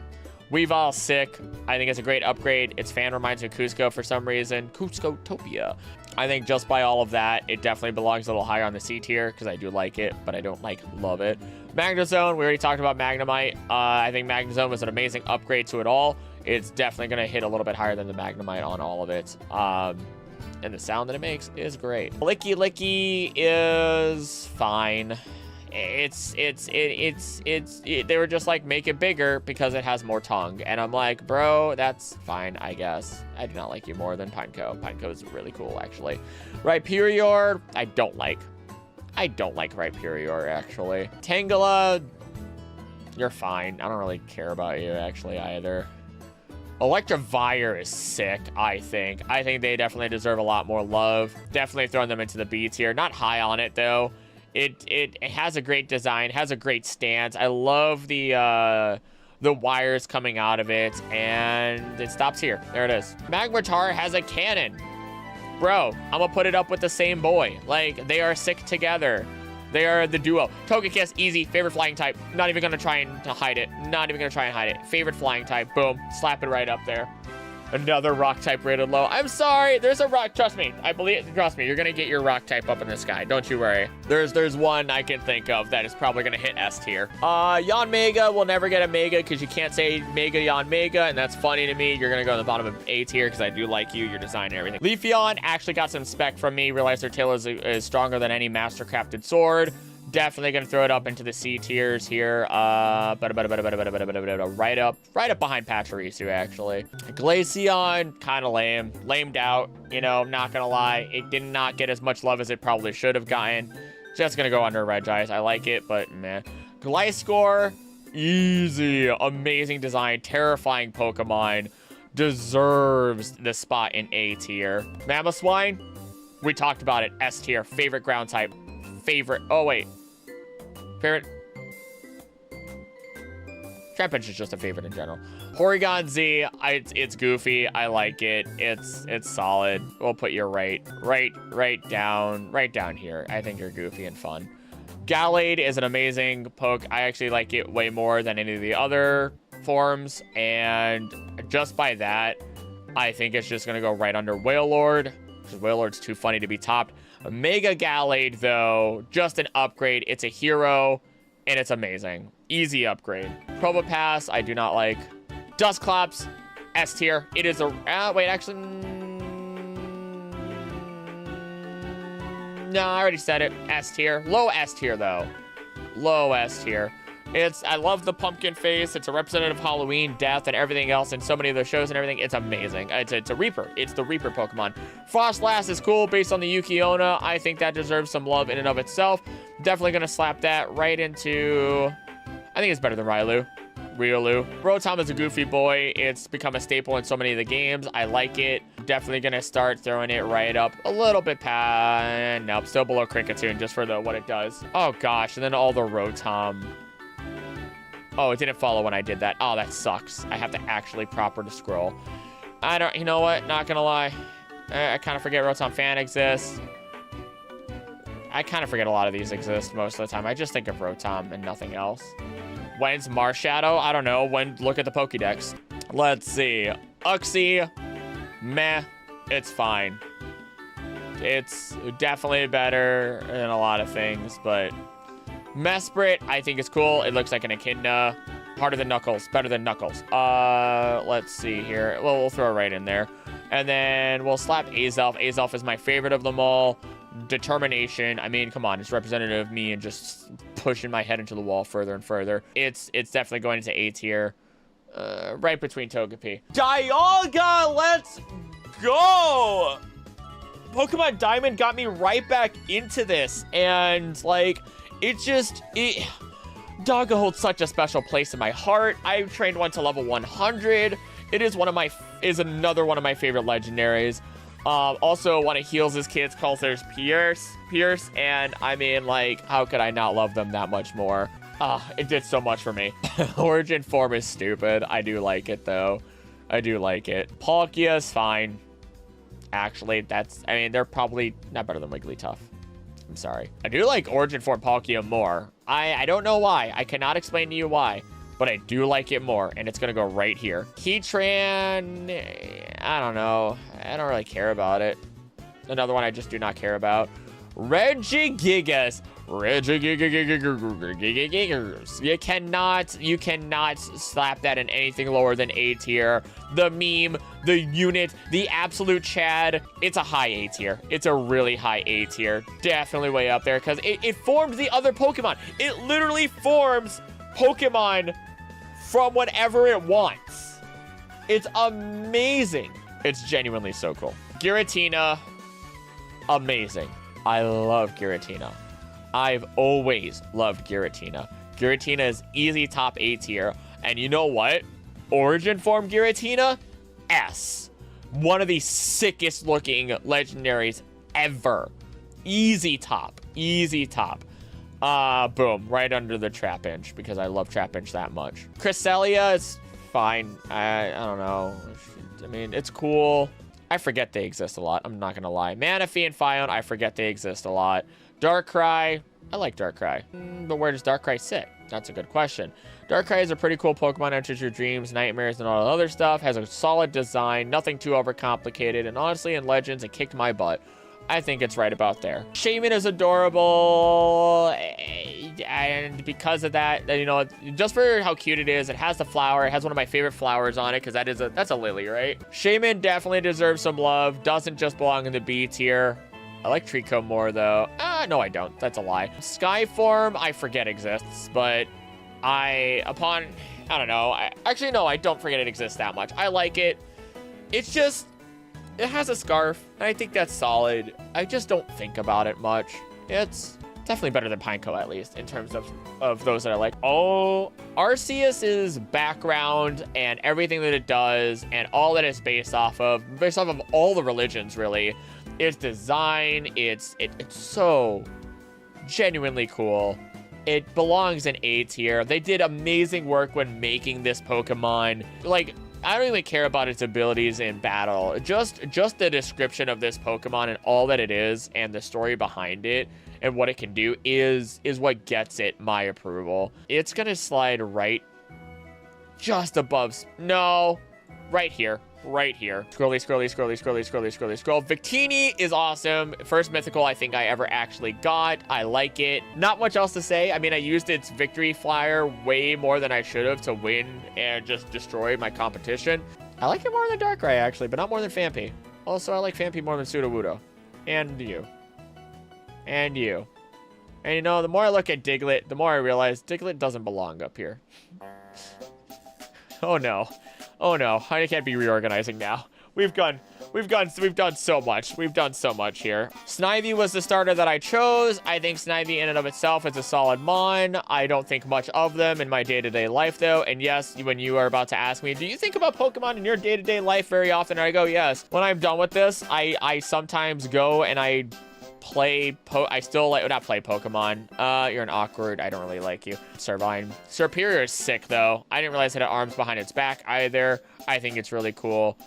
Weavile, sick. I think it's a great upgrade. Its fan reminds me of Cusco for some reason. Cusco-topia. I think just by all of that, it definitely belongs a little higher on the C tier because I do like it, but I don't love it. Magnezone, we already talked about Magnemite. I think Magnezone was an amazing upgrade to it all. It's definitely going to hit a little bit higher than the Magnemite on all of it. And the sound that it makes is great. Licky Licky is fine. They were just like, make it bigger because it has more tongue. And I'm like, bro, that's fine, I guess. I do not like you more than Pineco. Pineco is really cool, actually. Rhyperior, I don't like Rhyperior, actually. Tangela, you're fine. I don't really care about you, actually, either. Electivire is sick, I think. I think they definitely deserve a lot more love. Definitely throwing them into the B tier. Not high on it, though. It has a great design, has a great stance. I love the wires coming out of it, and it stops here. There it is. Magmar has a cannon. Bro, I'm gonna put it up with the same boy. Like, they are sick together. They are the duo. Togekiss, easy. Favorite flying type. Not even gonna try and hide it. Not even gonna try and hide it. Favorite flying type. Boom. Slap it right up there. Another rock type rated low. I'm sorry. There's a rock. Trust me. Trust me. You're gonna get your rock type up in the sky. Don't you worry. There's one I can think of that is probably gonna hit S tier. Yanmega will never get a Mega because you can't say Mega Yanmega, and that's funny to me. You're gonna go to the bottom of A tier because I do like you, your design and everything. Leafeon actually got some spec from me. Realized their tail is stronger than any master crafted sword. Definitely gonna throw it up into the C tiers here. Right up behind Pachirisu, actually. Glaceon, kind of lame. Lamed out, you know, not gonna lie. It did not get as much love as it probably should have gotten. Just gonna go under Regice. I like it, but meh. Gliscor, easy. Amazing design, terrifying Pokemon. Deserves the spot in A tier. Mamoswine, we talked about it. S tier, favorite ground type. Favorite, oh wait. Favorite. Trapinch is just a favorite in general. Porygon Z, it's goofy. I like it. It's solid. We'll put you right down here. I think you're goofy and fun. Gallade is an amazing poke. I actually like it way more than any of the other forms, and just by that, I think it's just gonna go right under Wailord, because Wailord's too funny to be topped. Mega Gallade, though, just an upgrade. It's a hero, and it's amazing. Easy upgrade. Probopass, I do not like. Dusclops, S tier. It is a... wait, actually... no, I already said it. S tier. Low S tier, though. Low S tier. I love the pumpkin face. It's a representative of Halloween, death, and everything else in so many of the shows and everything. It's amazing. It's a Reaper. It's the Reaper Pokemon. Frostlass is cool based on the Yukiona. I think that deserves some love in and of itself. Definitely going to slap that right into... I think it's better than Riolu. Rotom is a goofy boy. It's become a staple in so many of the games. I like it. Definitely going to start throwing it right up a little bit past... nope, still below Krinkatoon just for what it does. Oh, gosh. And then all the Rotom... oh, it didn't follow when I did that. Oh, that sucks. I have to actually proper scroll. You know what? Not gonna lie. I kind of forget Rotom Fan exists. I kind of forget a lot of these exist most of the time. I just think of Rotom and nothing else. When's Marshadow? I don't know. Look at the Pokédex. Let's see. Uxie. Meh. It's fine. It's definitely better than a lot of things, but... Mesprit, I think is cool. It looks like an Echidna. Harder than Knuckles. Better than Knuckles. Let's see here. Well, we'll throw it right in there. And then we'll slap Azelf. Azelf is my favorite of them all. Determination. I mean, come on. It's representative of me and just pushing my head into the wall further and further. It's definitely going into A tier. Right between Togepi. Dialga, let's go! Pokemon Diamond got me right back into this. And, like... Dogga holds such a special place in my heart. I trained one to level 100. It is another one of my favorite legendaries. Also, one of Heals' kids calls theirs Pierce, and I mean, like, how could I not love them that much more? It did so much for me. Origin form is stupid. I do like it, though. I do like it. Palkia is fine. Actually, they're probably not better than Wigglytuff. I'm sorry. I do like Origin Form Palkia more. I don't know why. I cannot explain to you why, but I do like it more, and it's going to go right here. Heatran, I don't know. I don't really care about it. Another one I just do not care about. Regigigas. Regigigas. You cannot slap that in anything lower than A tier. The meme, the unit, the absolute Chad. It's a high A tier. It's a really high A tier. Definitely way up there because it formed the other Pokemon. It literally forms Pokemon from whatever it wants. It's amazing. It's genuinely so cool. Giratina, amazing. I love Giratina. I've always loved Giratina. Giratina is easy top A tier. And you know what? Origin form Giratina, S. One of the sickest looking legendaries ever. Easy top. Easy top. Boom. Right under the Trapinch because I love Trapinch that much. Cresselia is fine. I don't know. I mean, it's cool. I forget they exist a lot. I'm not going to lie. Manaphy and Phione, I forget they exist a lot. Darkrai, I like Darkrai. But where does Darkrai sit? That's a good question. Darkrai is a pretty cool Pokemon, enters your dreams, nightmares, and all the other stuff. Has a solid design, nothing too overcomplicated. And honestly, in Legends, it kicked my butt. I think it's right about there. Shaman is adorable. And because of that, you know, just for how cute it is, it has the flower. It has one of my favorite flowers on it because that's a lily, right? Shaman definitely deserves some love. Doesn't just belong in the B tier. I like Trico more, though. No, I don't. That's a lie. Skyform, I forget exists, but I don't know. Actually, no, I don't forget it exists that much. I like it. It's just, it has a scarf, and I think that's solid. I just don't think about it much. It's definitely better than Pineco, at least, in terms of those that I like. Oh, Arceus's background and everything that it does and all that it's based off of all the religions, really. Its design, it's so genuinely cool. It belongs in A tier. They did amazing work when making this Pokemon. Like, I don't even care about its abilities in battle. Just the description of this Pokemon and all that it is and the story behind it and what it can do is what gets it my approval. It's gonna slide right just above. No, right here. Right here. Scrolly. Victini is awesome. First mythical I think I ever actually got. I like it. Not much else to say. I mean, I used its victory flyer way more than I should have to win and just destroy my competition. I like it more than Darkrai, actually, but not more than Phanpy. Also, I like Phanpy more than Sudowoodo. And you. And you. And you know, the more I look at Diglett, the more I realize Diglett doesn't belong up here. Oh no. Oh no, I can't be reorganizing now. We've done so much. We've done so much here. Snivy was the starter that I chose. I think Snivy in and of itself is a solid mon. I don't think much of them in my day-to-day life, though. And yes, when you are about to ask me, do you think about Pokemon in your day-to-day life very often? And I go, yes. When I'm done with this, I sometimes go and I play I still like not play Pokemon. You're an awkward. I don't really like you. Servine. Serperior is sick though. I didn't realize it had arms behind its back either. I think it's really cool.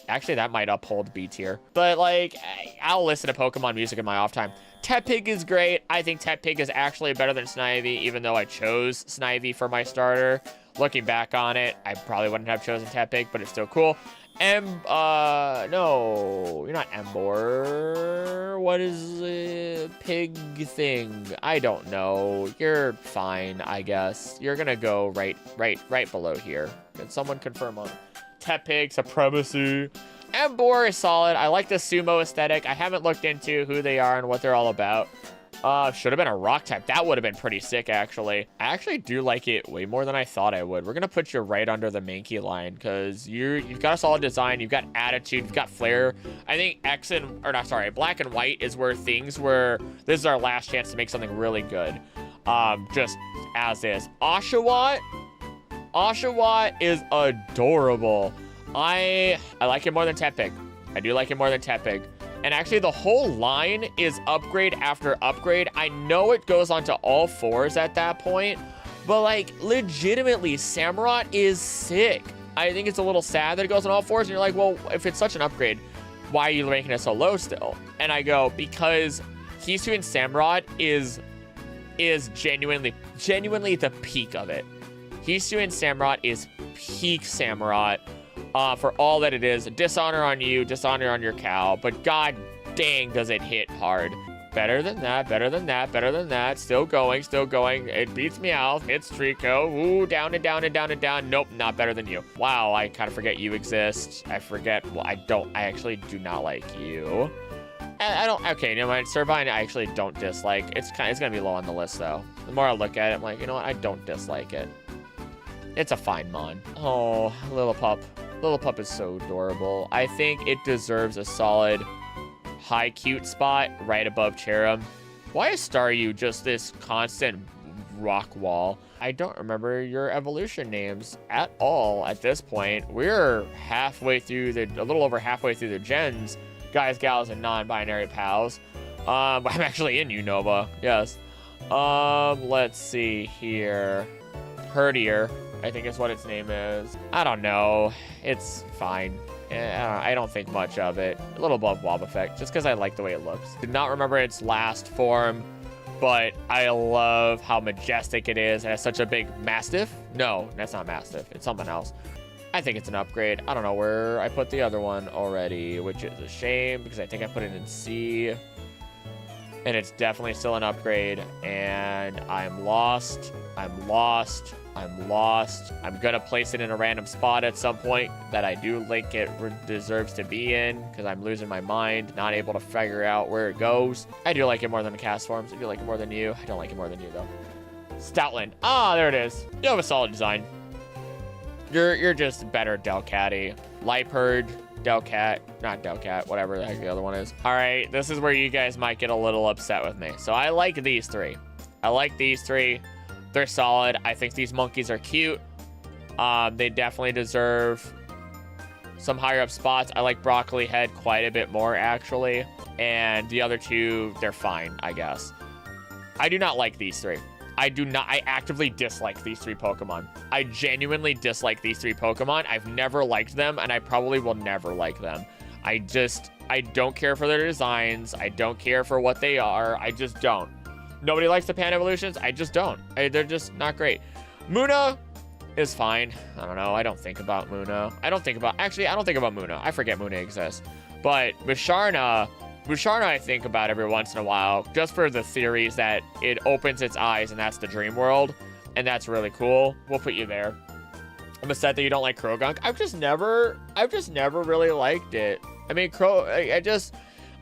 Actually, that might uphold B tier. But like, I'll listen to Pokemon music in my off time. Tepig is great. I think Tepig is actually better than Snivy, even though I chose Snivy for my starter. Looking back on it, I probably wouldn't have chosen Tepig, but it's still cool. No, you're not Embor. What is the pig thing? I don't know. You're fine, I guess. You're gonna go right below here. Can someone confirm on Tepig Supremacy? Embor is solid. I like the sumo aesthetic. I haven't looked into who they are and what they're all about. Should have been a rock type. That would have been pretty sick, actually. I actually do like it way more than I thought I would. We're gonna put you right under the Mankey line because you've got a solid design, you've got attitude, you've got flair. I think Black and White is where this is our last chance to make something really good. Just as is. Oshawott is adorable. I like it more than Tepig. I do like it more than Tepig. And actually, the whole line is upgrade after upgrade. I know it goes on to all fours at that point, but like, legitimately, Samurott is sick. I think it's a little sad that it goes on all fours, and you're like, well, if it's such an upgrade, why are you ranking it so low still? And I go, because Hisui and Samurott is genuinely the peak of it. Hisui and Samurott is peak Samurott. For all that it is, dishonor on you, dishonor on your cow, but god dang, does it hit hard. Better than that, better than that, better than that. Still going, still going. It beats me out. Hits Trico. Ooh, down and down and down and down. Nope, not better than you. Wow, I kind of forget you exist. I forget. Well, I actually do not like you. I don't, okay, never mind. Servine, I actually don't dislike. It's gonna be low on the list, though. The more I look at it, I'm like, you know what? I don't dislike it. It's a fine mon. Oh, Lillipup. Lillipup is so adorable. I think it deserves a solid high cute spot right above Cherim. Why is Staryu just this constant rock wall? I don't remember your evolution names at all at this point. We're halfway through a little over halfway through the gens, guys, gals, and non-binary pals. I'm actually in Unova, yes. Let's see here. Herdier, I think is what its name is. I don't know. It's fine. I don't think much of it. A little above Wobbuffet, just because I like the way it looks. Did not remember its last form, but I love how majestic it is. It has such a big Mastiff. No, that's not Mastiff. It's something else. I think it's an upgrade. I don't know where I put the other one already, which is a shame because I think I put it in C. And it's definitely still an upgrade. And I'm lost. I'm lost. I'm lost. I'm gonna place it in a random spot at some point that I do think it deserves to be in because I'm losing my mind, not able to figure out where it goes. I do like it more than the cast forms. I do like it more than you. I don't like it more than you though. Stoutland. Ah, there it is. You have a solid design. You're just better Delcatty. Liepard, Delcat, not Delcat, whatever the heck the other one is. All right, this is where you guys might get a little upset with me. So I like these three. I like these three. They're solid. I think these monkeys are cute. They definitely deserve some higher up spots. I like Broccoli Head quite a bit more, actually. And the other two, they're fine, I guess. I do not like these three. I actively dislike these three Pokemon. I genuinely dislike these three Pokemon. I've never liked them, and I probably will never like them. I don't care for their designs. I don't care for what they are. I just don't. Nobody likes the Pan Evolutions. I just don't. They're just not great. Muna is fine. I don't know. I don't think about Muna. I don't think about Muna. I forget Muna exists. But Musharna I think about every once in a while, just for the theories that it opens its eyes and that's the dream world. And that's really cool. We'll put you there. I'm upset that you don't like Krogunk. I've just never really liked it. I mean,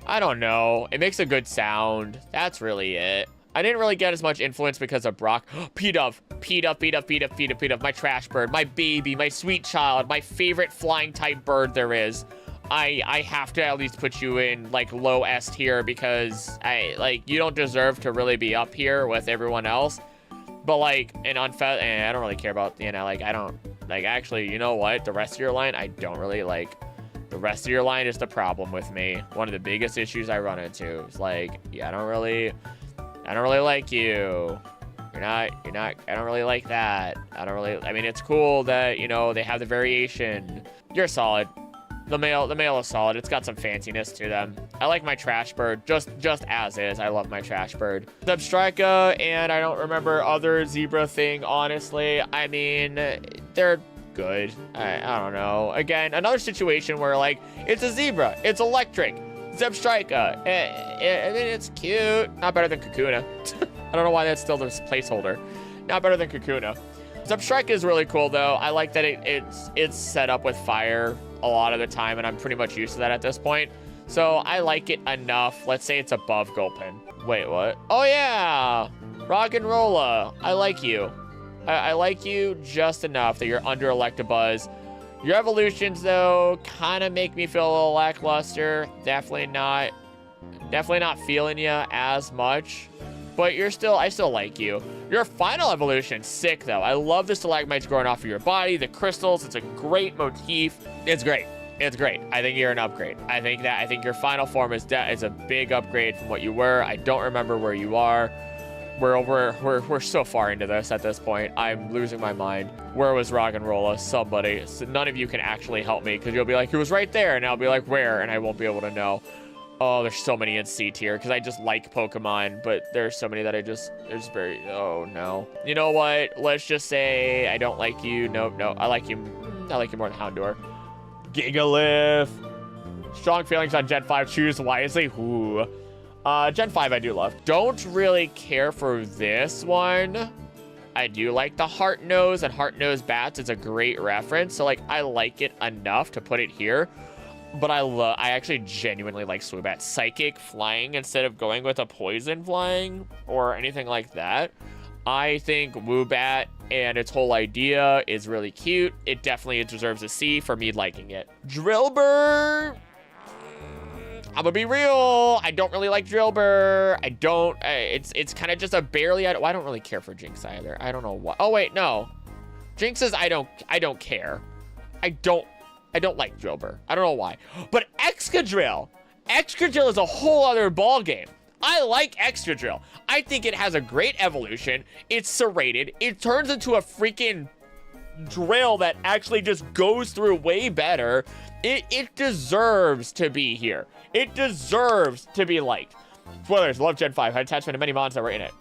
I don't know. It makes a good sound. That's really it. I didn't really get as much influence because of Brock. P-Dove, my trash bird, my baby, my sweet child, my favorite flying type bird there is. I have to at least put you in like low S tier because you don't deserve to really be up here with everyone else. But like I don't really care about, actually, you know what? The rest of your line, I don't really like. The rest of your line is the problem with me. One of the biggest issues I run into is yeah, I don't really like you. I don't really like that. I mean, it's cool that, they have the variation. You're solid. The male is solid. It's got some fanciness to them. I like my trash bird just as is. I love my trash bird. Zebstrika, and I don't remember other zebra thing, honestly. I mean, they're good. I don't know. Again, another situation where it's a zebra. It's electric. Zebstrika. And it's cute. Not better than Kakuna. I don't know why that's still this placeholder. Not better than Kakuna. Zebstrika is really cool though. I like that it's set up with fire a lot of the time, and I'm pretty much used to that at this point. So I like it enough. Let's say it's above Gulpin. Wait, what? Oh yeah, Rock and Rolla. I like you. I like you just enough that you're under Electabuzz. Your evolutions though kind of make me feel a little lackluster. Definitely not feeling you as much. But I still like you. Your final evolution, sick though. I love the stalagmites growing off of your body, the crystals. It's a great motif. It's great. It's great. I think you're an upgrade. I think your final form is a big upgrade from what you were. I don't remember where you are. We're so far into this at this point. I'm losing my mind. Where was Roggenrola? Somebody. So none of you can actually help me because you'll be like, he was right there, and I'll be like, where? And I won't be able to know. Oh, there's so many in C tier because I just like Pokemon, but there's so many that oh no. You know what? Let's just say I don't like you. No, I like you more than Houndour. Gigalith. Strong feelings on Gen 5. Choose wisely. Ooh. Gen 5 I do love. Don't really care for this one. I do like the Heart Nose, and Heart Nose Bats is a great reference. So, like, I like it enough to put it here. But I actually genuinely like Swoobat. Psychic flying instead of going with a poison flying or anything like that. I think Woobat and its whole idea is really cute. It definitely deserves a C for me liking it. Drillbur, I'm gonna be real. I don't really like Drillbur. I don't. It's kind of just a barely. Well, I don't really care for Jinx either. I don't know why. Oh wait, no. Jinx's I don't care. I don't like Drillbur. I don't know why. But Excadrill is a whole other ball game. I like Excadrill. I think it has a great evolution. It's serrated. It turns into a freaking drill that actually just goes through way better. It deserves to be here. It deserves to be liked. Spoilers, love Gen 5. Had attachment to many mods that were in it.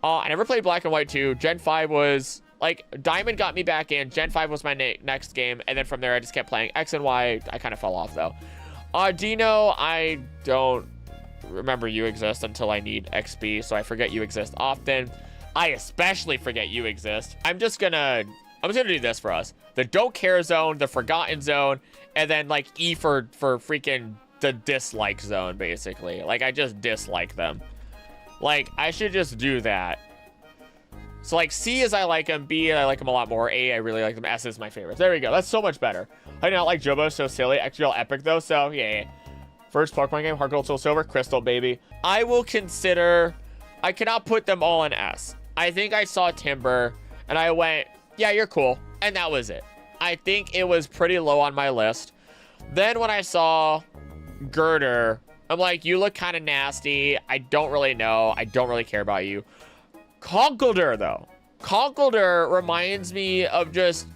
I never played Black and White 2. Gen 5 was, like, Diamond got me back in. Gen 5 was my next game. And then from there, I just kept playing. X and Y, I kind of fell off, though. Dino, I don't remember you exist until I need XP, so I forget you exist often. I especially forget you exist. I'm just gonna do this for us. The don't care zone, the forgotten zone, and then like E for freaking the dislike zone, basically. Like, I just dislike them. Like, I should just do that. So like C is I like them, B I like them a lot more, A I really like them, S is my favorite. There we go. That's so much better. I do not like Jobo, so silly. Extra epic though, so yeah. First Pokemon game, Heart Gold, Soul Silver, Crystal, baby. I will consider, I cannot put them all in S. I think I saw Timber, and I went, yeah, you're cool. And that was it. I think it was pretty low on my list. Then when I saw Girder, I'm like, you look kind of nasty. I don't really know. I don't really care about you. Conkeldurr, though. Conkeldurr reminds me of just,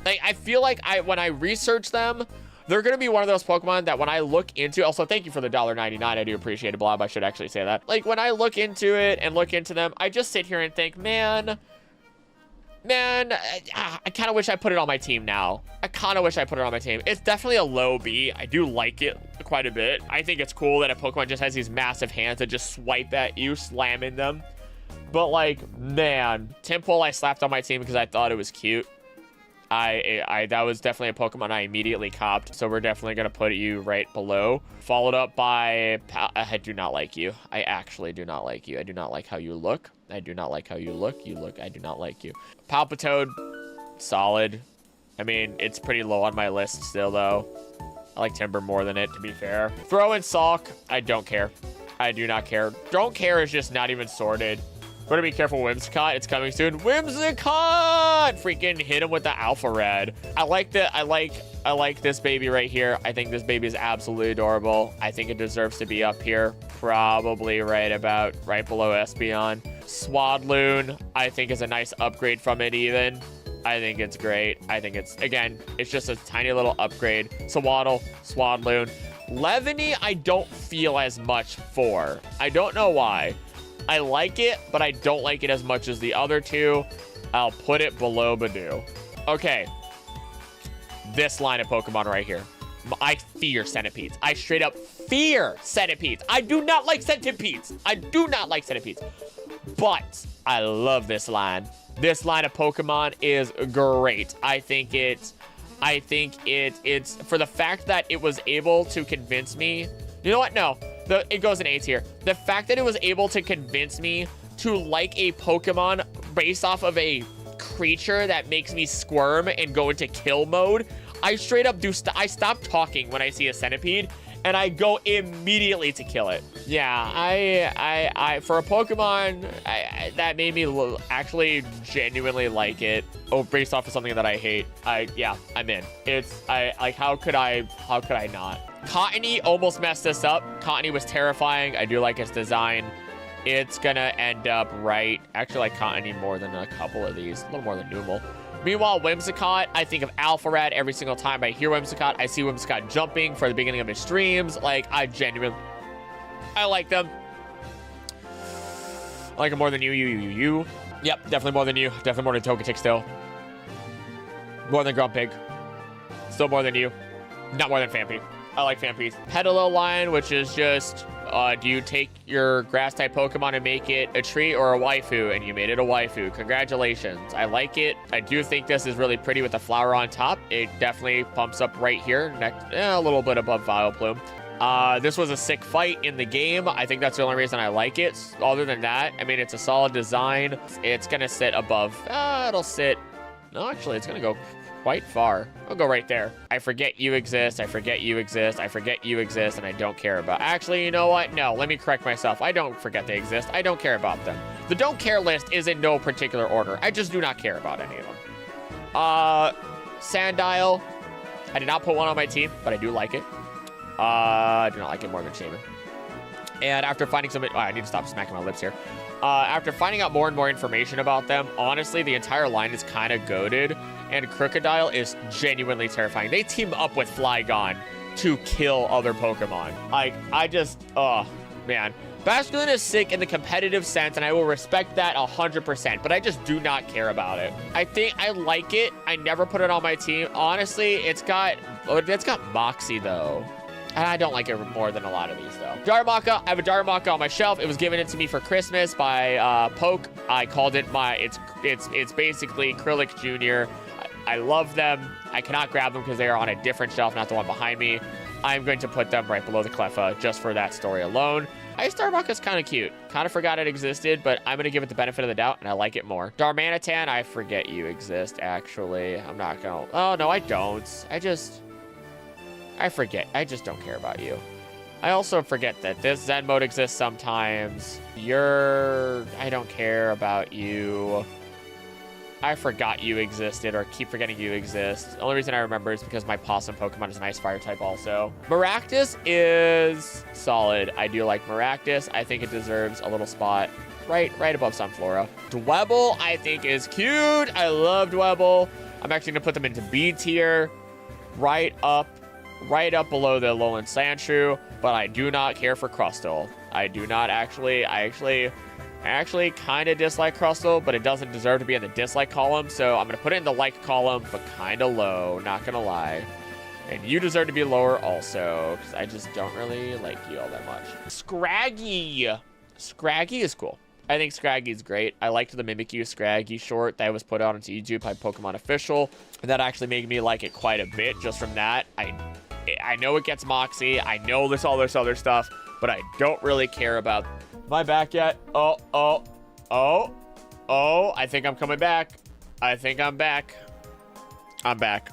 like, I feel like when I research them, they're going to be one of those Pokemon that when I look into... Also, thank you for the $1.99. I do appreciate it, Blob. I should actually say that. Like, when I look into it and look into them, I just sit here and think, man, I kind of wish I put it on my team now. I kind of wish I put it on my team. It's definitely a low B. I do like it quite a bit. I think it's cool that a Pokemon just has these massive hands that just swipe at you, slamming them. But, like, man, Timpole I slapped on my team because I thought it was cute. That was definitely a Pokemon I immediately copped, so we're definitely going to put you right below. Followed up by, I do not like you. I actually do not like you. I do not like how you look. I do not like how you look. I do not like you. Palpitoad, solid. I mean, it's pretty low on my list still, though. I like Timber more than it, to be fair. Throw in Salk, I don't care. I do not care. Don't care is just not even sorted. Better be careful, Whimsicott. It's coming soon. Whimsicott! Freaking hit him with the Alpha Red. I like this baby right here. I think this baby is absolutely adorable. I think it deserves to be up here. Probably right below Espeon. Swadloon, I think is a nice upgrade from it even. I think it's great. I think it's just a tiny little upgrade. Swaddle, Swadloon. Levany, I don't feel as much for. I don't know why. I like it, but I don't like it as much as the other two. I'll put it below Badoo. Okay. This line of Pokemon right here. I fear centipedes. I straight up fear centipedes. I do not like centipedes. I do not like centipedes. But I love this line. This line of Pokemon is great. I think it's for the fact that it was able to convince me. You know what? No. It goes in A tier. The fact that it was able to convince me to like a Pokemon based off of a creature that makes me squirm and go into kill mode, I straight up I stop talking when I see a centipede, and I go immediately to kill it. Yeah, I for a Pokemon, that made me actually genuinely like it. Oh, based off of something that I hate. Yeah, I'm in. How could I not? Cottony almost messed this up. Cottony was terrifying. I do like its design. It's gonna end up right. Actually, like Cottony more than a couple of these. A little more than Numel. Meanwhile, Whimsicott, I think of Alpharad every single time I hear Whimsicott. I see Whimsicott jumping for the beginning of his streams. Like, I like them. I like them more than you. Yep, definitely more than you. Definitely more than Togetic still. More than Grumpig. Still more than you. Not more than Phanpy. I like Fampeace. Petalil line, which is just, do you take your grass-type Pokemon and make it a tree or a waifu? And you made it a waifu. Congratulations. I like it. I do think this is really pretty with the flower on top. It definitely pumps up right here, next, a little bit above Vileplume. This was a sick fight in the game. I think that's the only reason I like it. Other than that, I mean, it's a solid design. It's going to sit above. It'll sit. No, actually, it's going to go quite far. I'll go right there. I forget you exist. I forget you exist. I forget you exist, and I don't care about. Actually, you know what? No, let me correct myself. I don't forget they exist. I don't care about them. The don't care list is in no particular order. I just do not care about any of them. Sandile. I did not put one on my team, but I do like it. I do not like it more than Shaman. And after finding some, I need to stop smacking my lips here. After finding out more and more information about them, honestly, the entire line is kind of goated, and Crocodile is genuinely terrifying. They team up with Flygon to kill other Pokemon. Like, oh, man. Basculin is sick in the competitive sense, and I will respect that 100%, but I just do not care about it. I think I like it. I never put it on my team. Honestly, it's got Moxie, though. And I don't like it more than a lot of these, though. Darumaka, I have a Darumaka on my shelf. It was given to me for Christmas by Poke. I called it it's basically Krillix Jr. I love them. I cannot grab them because they are on a different shelf, not the one behind me. I'm going to put them right below the Cleffa just for that story alone. Ice Darumaka's kind of cute. Kind of forgot it existed, but I'm going to give it the benefit of the doubt, and I like it more. Darmanitan, I forget you exist, actually. I'm not going to... Oh, no, I don't. I forget. I just don't care about you. I also forget that this Zen mode exists sometimes. I don't care about you. I forgot you existed, or keep forgetting you exist. The only reason I remember is because my Possum Pokemon is an Ice Fire type also. Maractus is solid. I do like Maractus. I think it deserves a little spot right above Sunflora. Dwebble, I think, is cute. I love Dwebble. I'm actually going to put them into B tier, right up below the Alolan Sandshrew, but I do not care for Crustle. I do not actually. I actually kind of dislike Crustle, but it doesn't deserve to be in the dislike column, so I'm going to put it in the like column, but kind of low, not going to lie. And you deserve to be lower also, because I just don't really like you all that much. Scraggy. Scraggy is cool. I think Scraggy's great. I liked the Mimikyu Scraggy short that was put out onto YouTube by Pokemon Official. And that actually made me like it quite a bit just from that. I know it gets Moxie. I know all this other stuff, but I don't really care about... Am I back yet? Oh, I think I'm coming back. I think I'm back. I'm back.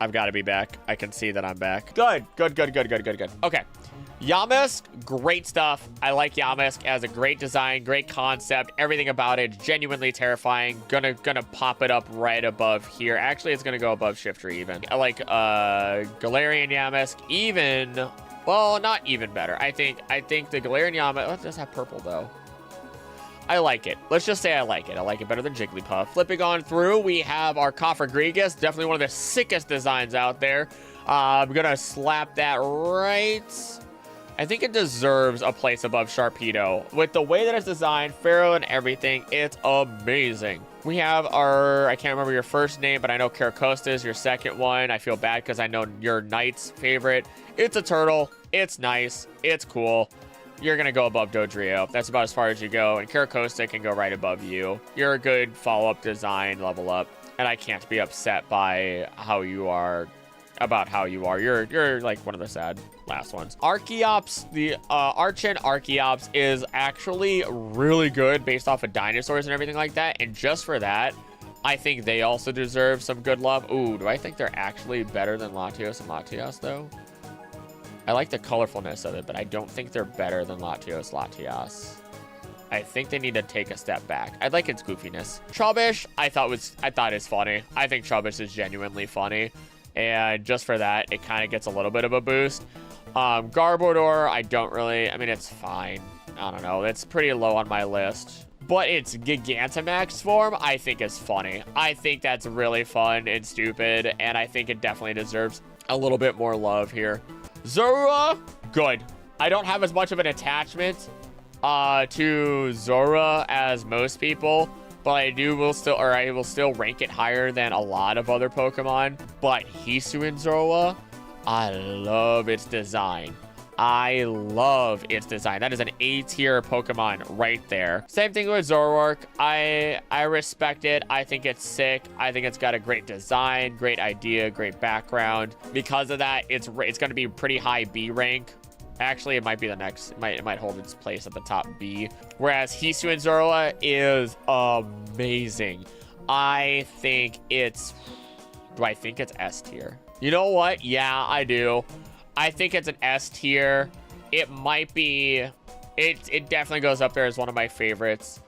I've got to be back. I can see that I'm back. Good. Okay. Yamask, great stuff. I like Yamask as a great design, great concept. Everything about it, genuinely terrifying. Gonna pop it up right above here. Actually, it's gonna go above Shiftry even. I like Galarian Yamask even. Well, not even better. I think the Galarian Yamask. Let's just have purple though. I like it. Let's just say I like it. I like it better than Jigglypuff. Flipping on through, we have our Cofagrigus. Definitely one of the sickest designs out there. I'm gonna slap that right. I think it deserves a place above Sharpedo. With the way that it's designed, Pharaoh and everything, it's amazing. We have I can't remember your first name, but I know Caracosta is your second one. I feel bad because I know your Knight's favorite. It's a turtle. It's nice. It's cool. You're going to go above Dodrio. That's about as far as you go. And Caracosta can go right above you. You're a good follow-up design, level up. And I can't be upset by how you are. You're like one of the sad last ones. Archeops, the Archon Archeops is actually really good based off of dinosaurs and everything like that. And just for that, I think they also deserve some good love. Ooh, do I think they're actually better than Latios and Latias though? I like the colorfulness of it, but I don't think they're better than Latias. I think they need to take a step back. I like its goofiness. Trubbish, I thought is funny. I think Trubbish is genuinely funny. And just for that, it kind of gets a little bit of a boost. Garbodor, I mean, it's fine. I don't know. It's pretty low on my list. But its Gigantamax form, I think is funny. I think that's really fun and stupid. And I think it definitely deserves a little bit more love here. Zorua, good. I don't have as much of an attachment to Zorua as most people. But I will still rank it higher than a lot of other Pokemon. But Hisu and Zorua, I love its design. I love its design. That is an A tier Pokemon right there. Same thing with Zoroark. I respect it. I think it's sick. I think it's got a great design, great idea, great background. Because of that, it's going to be pretty high B rank. Actually, it might be the next. It might hold its place at the top B. Whereas Hisui and Zorua is amazing. I think it's... Do I think it's S tier? You know what? Yeah, I do. I think it's an S tier. It might be... It definitely goes up there as one of my favorites.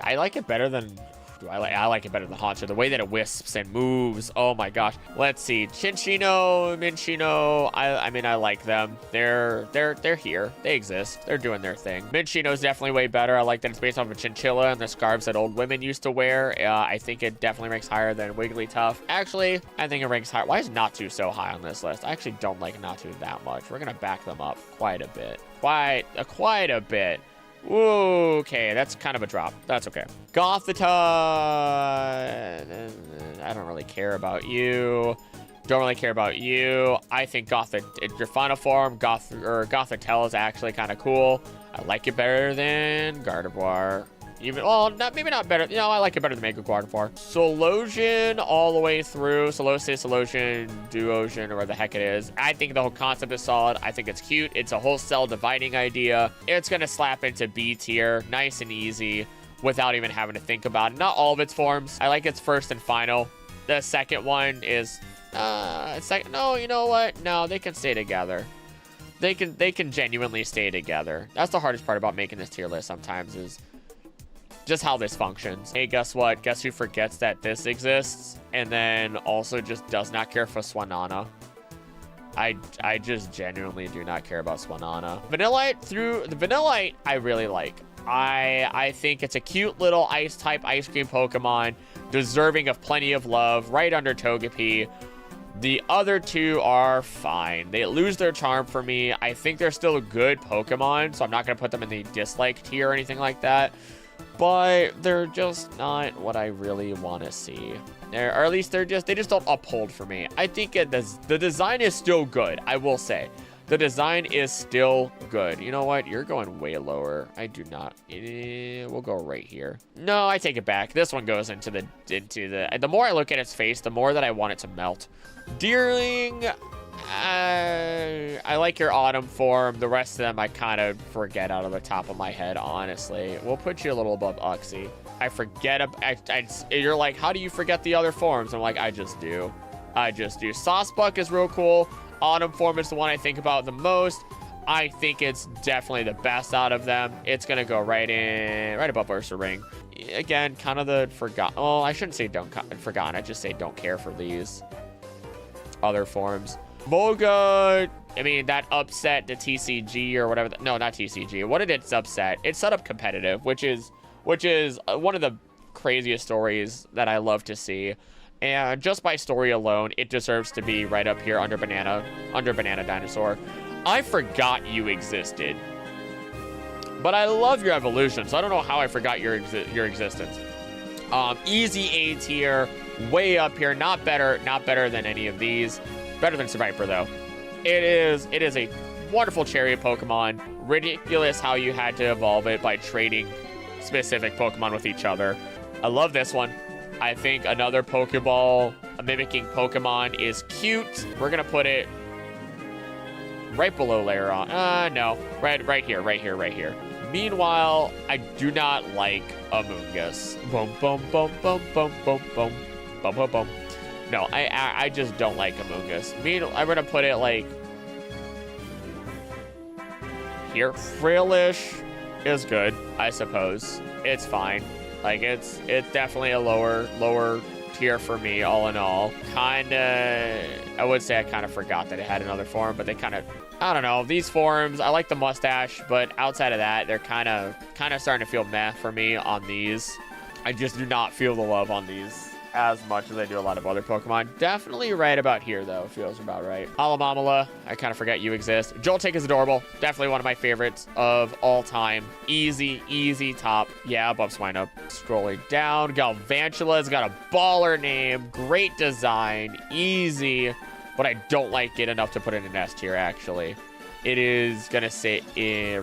I like it better than... I like it better than Haunter. The way that it wisps and moves. Oh my gosh. Let's see. Chinchino, Minchino. I mean, I like them. They're here. They exist. They're doing their thing. Minchino's definitely way better. I like that it's based off of chinchilla and the scarves that old women used to wear. I think it definitely ranks higher than Wigglytuff. Actually, I think it ranks higher. Why is Natu so high on this list? I actually don't like Natu that much. We're gonna back them up quite a bit. Quite a bit. Ooh, okay, that's kind of a drop. That's okay. Gothita. I don't really care about you. Don't really care about you. I think your final form, Gothitelle is actually kind of cool. I like it better than Gardevoir. Maybe not better. You know, I like it better than Mega Gardevoir. Solosian all the way through. Solosis, Solosian, Duosian, or whatever the heck it is. I think the whole concept is solid. I think it's cute. It's a whole cell dividing idea. It's going to slap into B tier. Nice and easy without even having to think about it. Not all of its forms. I like its first and final. The second one is... No, you know what? No, they can stay together. They can genuinely stay together. That's the hardest part about making this tier list sometimes is... just how this functions. Hey, guess what? Guess who forgets that this exists and then also just does not care for Swanana? I just genuinely do not care about Swanana. Vanillite, I really like. I think it's a cute little ice-type ice cream Pokemon, deserving of plenty of love, right under Togepi. The other two are fine. They lose their charm for me. I think they're still a good Pokemon, so I'm not going to put them in the dislike tier or anything like that. But they're just not what I really want to see. Or at least they just don't uphold for me. I think the design is still good, I will say. The design is still good. You know what? You're going way lower. I do not. We'll go right here. No, I take it back. This one goes into the more I look at its face, the more that I want it to melt. Deerling, I like your autumn form. The rest of them I kind of forget out of the top of my head, honestly. We'll put you a little above Uxie. I forget. You're like, how do you forget the other forms? I'm like, I just do. Sawsbuck is real cool. Autumn form is the one I think about the most. I think it's definitely the best out of them. It's going to go right above Ursaring. Again, kind of the forgotten. Oh, I shouldn't say forgotten. I just say don't care for these other forms. Moga, I mean, that upset the TCG or whatever. No, not TCG. What did it upset? It set up competitive, which is one of the craziest stories that I love to see. And just by story alone, it deserves to be right up here under Banana Dinosaur. I forgot you existed. But I love your evolution, so I don't know how I forgot your existence. Easy A tier, way up here. Not better than any of these. Better than Survivor, though. It is a wonderful chariot Pokemon. Ridiculous how you had to evolve it by trading specific Pokemon with each other. I love this one. I think another Pokeball mimicking Pokemon is cute. We're going to put it right below Lairon. No. Right here. Meanwhile, I do not like Amoonguss. Boom, boom, boom, boom, boom, boom, boom, boom, boom, boom. No, I just don't like Amoonguss. I'm going to put it like here. Frillish is good, I suppose. It's fine. Like, it's definitely a lower tier for me, all in all. I would say I kind of forgot that it had another form, but they kind of, I don't know. These forms, I like the mustache, but outside of that, they're kind of starting to feel meh for me on these. I just do not feel the love on these as much as I do a lot of other Pokemon. Definitely right about here, though. Feels about right. Alamamala, I kind of forget you exist. Joltik is adorable. Definitely one of my favorites of all time. Easy top. Yeah, above Swinub. Scrolling down, Galvantula's got a baller name. Great design. Easy. but I don't like it enough to put it in S tier, actually. It is going to sit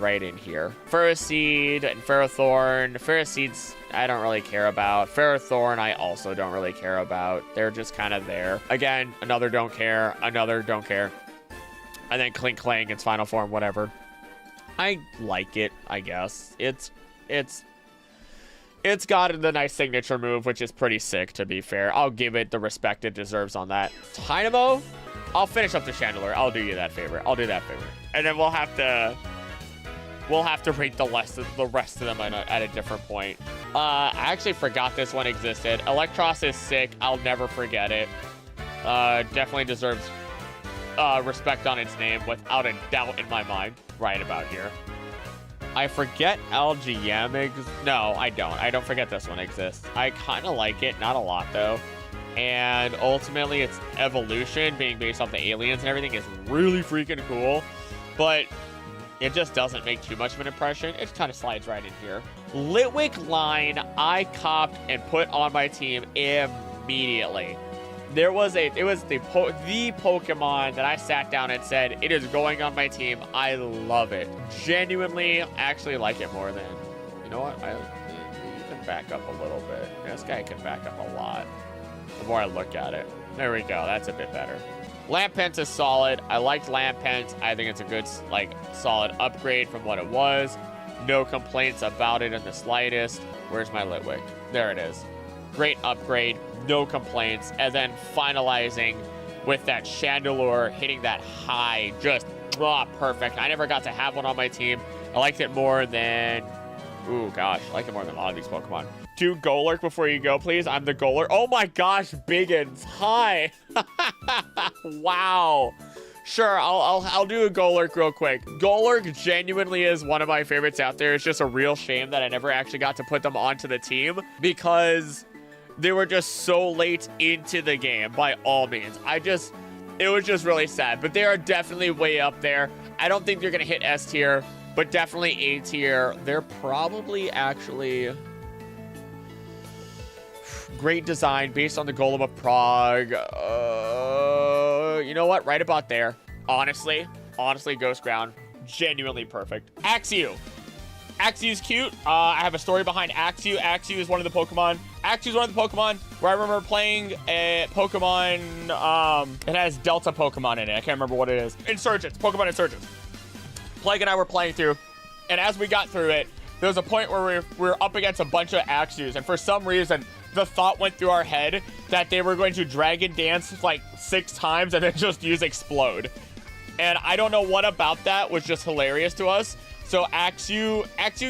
right in here. Ferroseed and Ferrothorn. Ferroseed's I don't really care about. Ferrothorn I also don't really care about. They're just kind of there. Again, another don't care. Another don't care. And then Clink Clang, its final form, whatever. I like it, I guess. It's got the nice signature move, which is pretty sick, to be fair. I'll give it the respect it deserves on that. Dynamo, I'll finish up the Chandelure. I'll do you that favor. I'll do that favor. And then we'll have to rate the rest of them at a different point. I actually forgot this one existed. Electros is sick. I'll never forget it. Definitely deserves respect on its name, without a doubt in my mind. Right about here. I forget AbsolGames. No, I don't. I don't forget this one exists. I kind of like it. Not a lot, though. And ultimately, its evolution, being based off the aliens and everything, is really freaking cool. But it just doesn't make too much of an impression. It kind of slides right in here. Litwick line, I copped and put on my team immediately. It was the Pokemon that I sat down and said, it is going on my team. I love it. Genuinely, actually like it more than, you know what? You can back up a little bit. This guy can back up a lot. The more I look at it. There we go. That's a bit better. Lampent is solid. I liked Lampent. I think it's a good, solid upgrade from what it was. No complaints about it in the slightest. Where's my Litwick? There it is. Great upgrade. No complaints. And then finalizing with that Chandelure, hitting that high. Just, perfect. I never got to have one on my team. I liked it more than... Ooh, gosh. I like it more than a lot of these Pokemon. Do Golurk before you go, please. I'm the Golurk. Oh my gosh, Biggins. Hi. Wow. Sure, I'll do a Golurk real quick. Golurk genuinely is one of my favorites out there. It's just a real shame that I never actually got to put them onto the team because they were just so late into the game, by all means. It was just really sad, but they are definitely way up there. I don't think they're going to hit S tier, but definitely A tier. They're probably actually... Great design based on the Golem of Prague. You know what? Right about there. Honestly, Ghost Ground. Genuinely perfect. Axew. Axew's cute. I have a story behind Axew. Axew is one of the Pokemon. Axew is one of the Pokemon where I remember playing a Pokemon. It has Delta Pokemon in it. I can't remember what it is. Insurgents. Pokemon Insurgents. Plague and I were playing through. And as we got through it, there was a point where we were up against a bunch of Axews. And for some reason... the thought went through our head that they were going to Dragon Dance 6 times and then just use Explode. And I don't know what about that was just hilarious to us. So Axew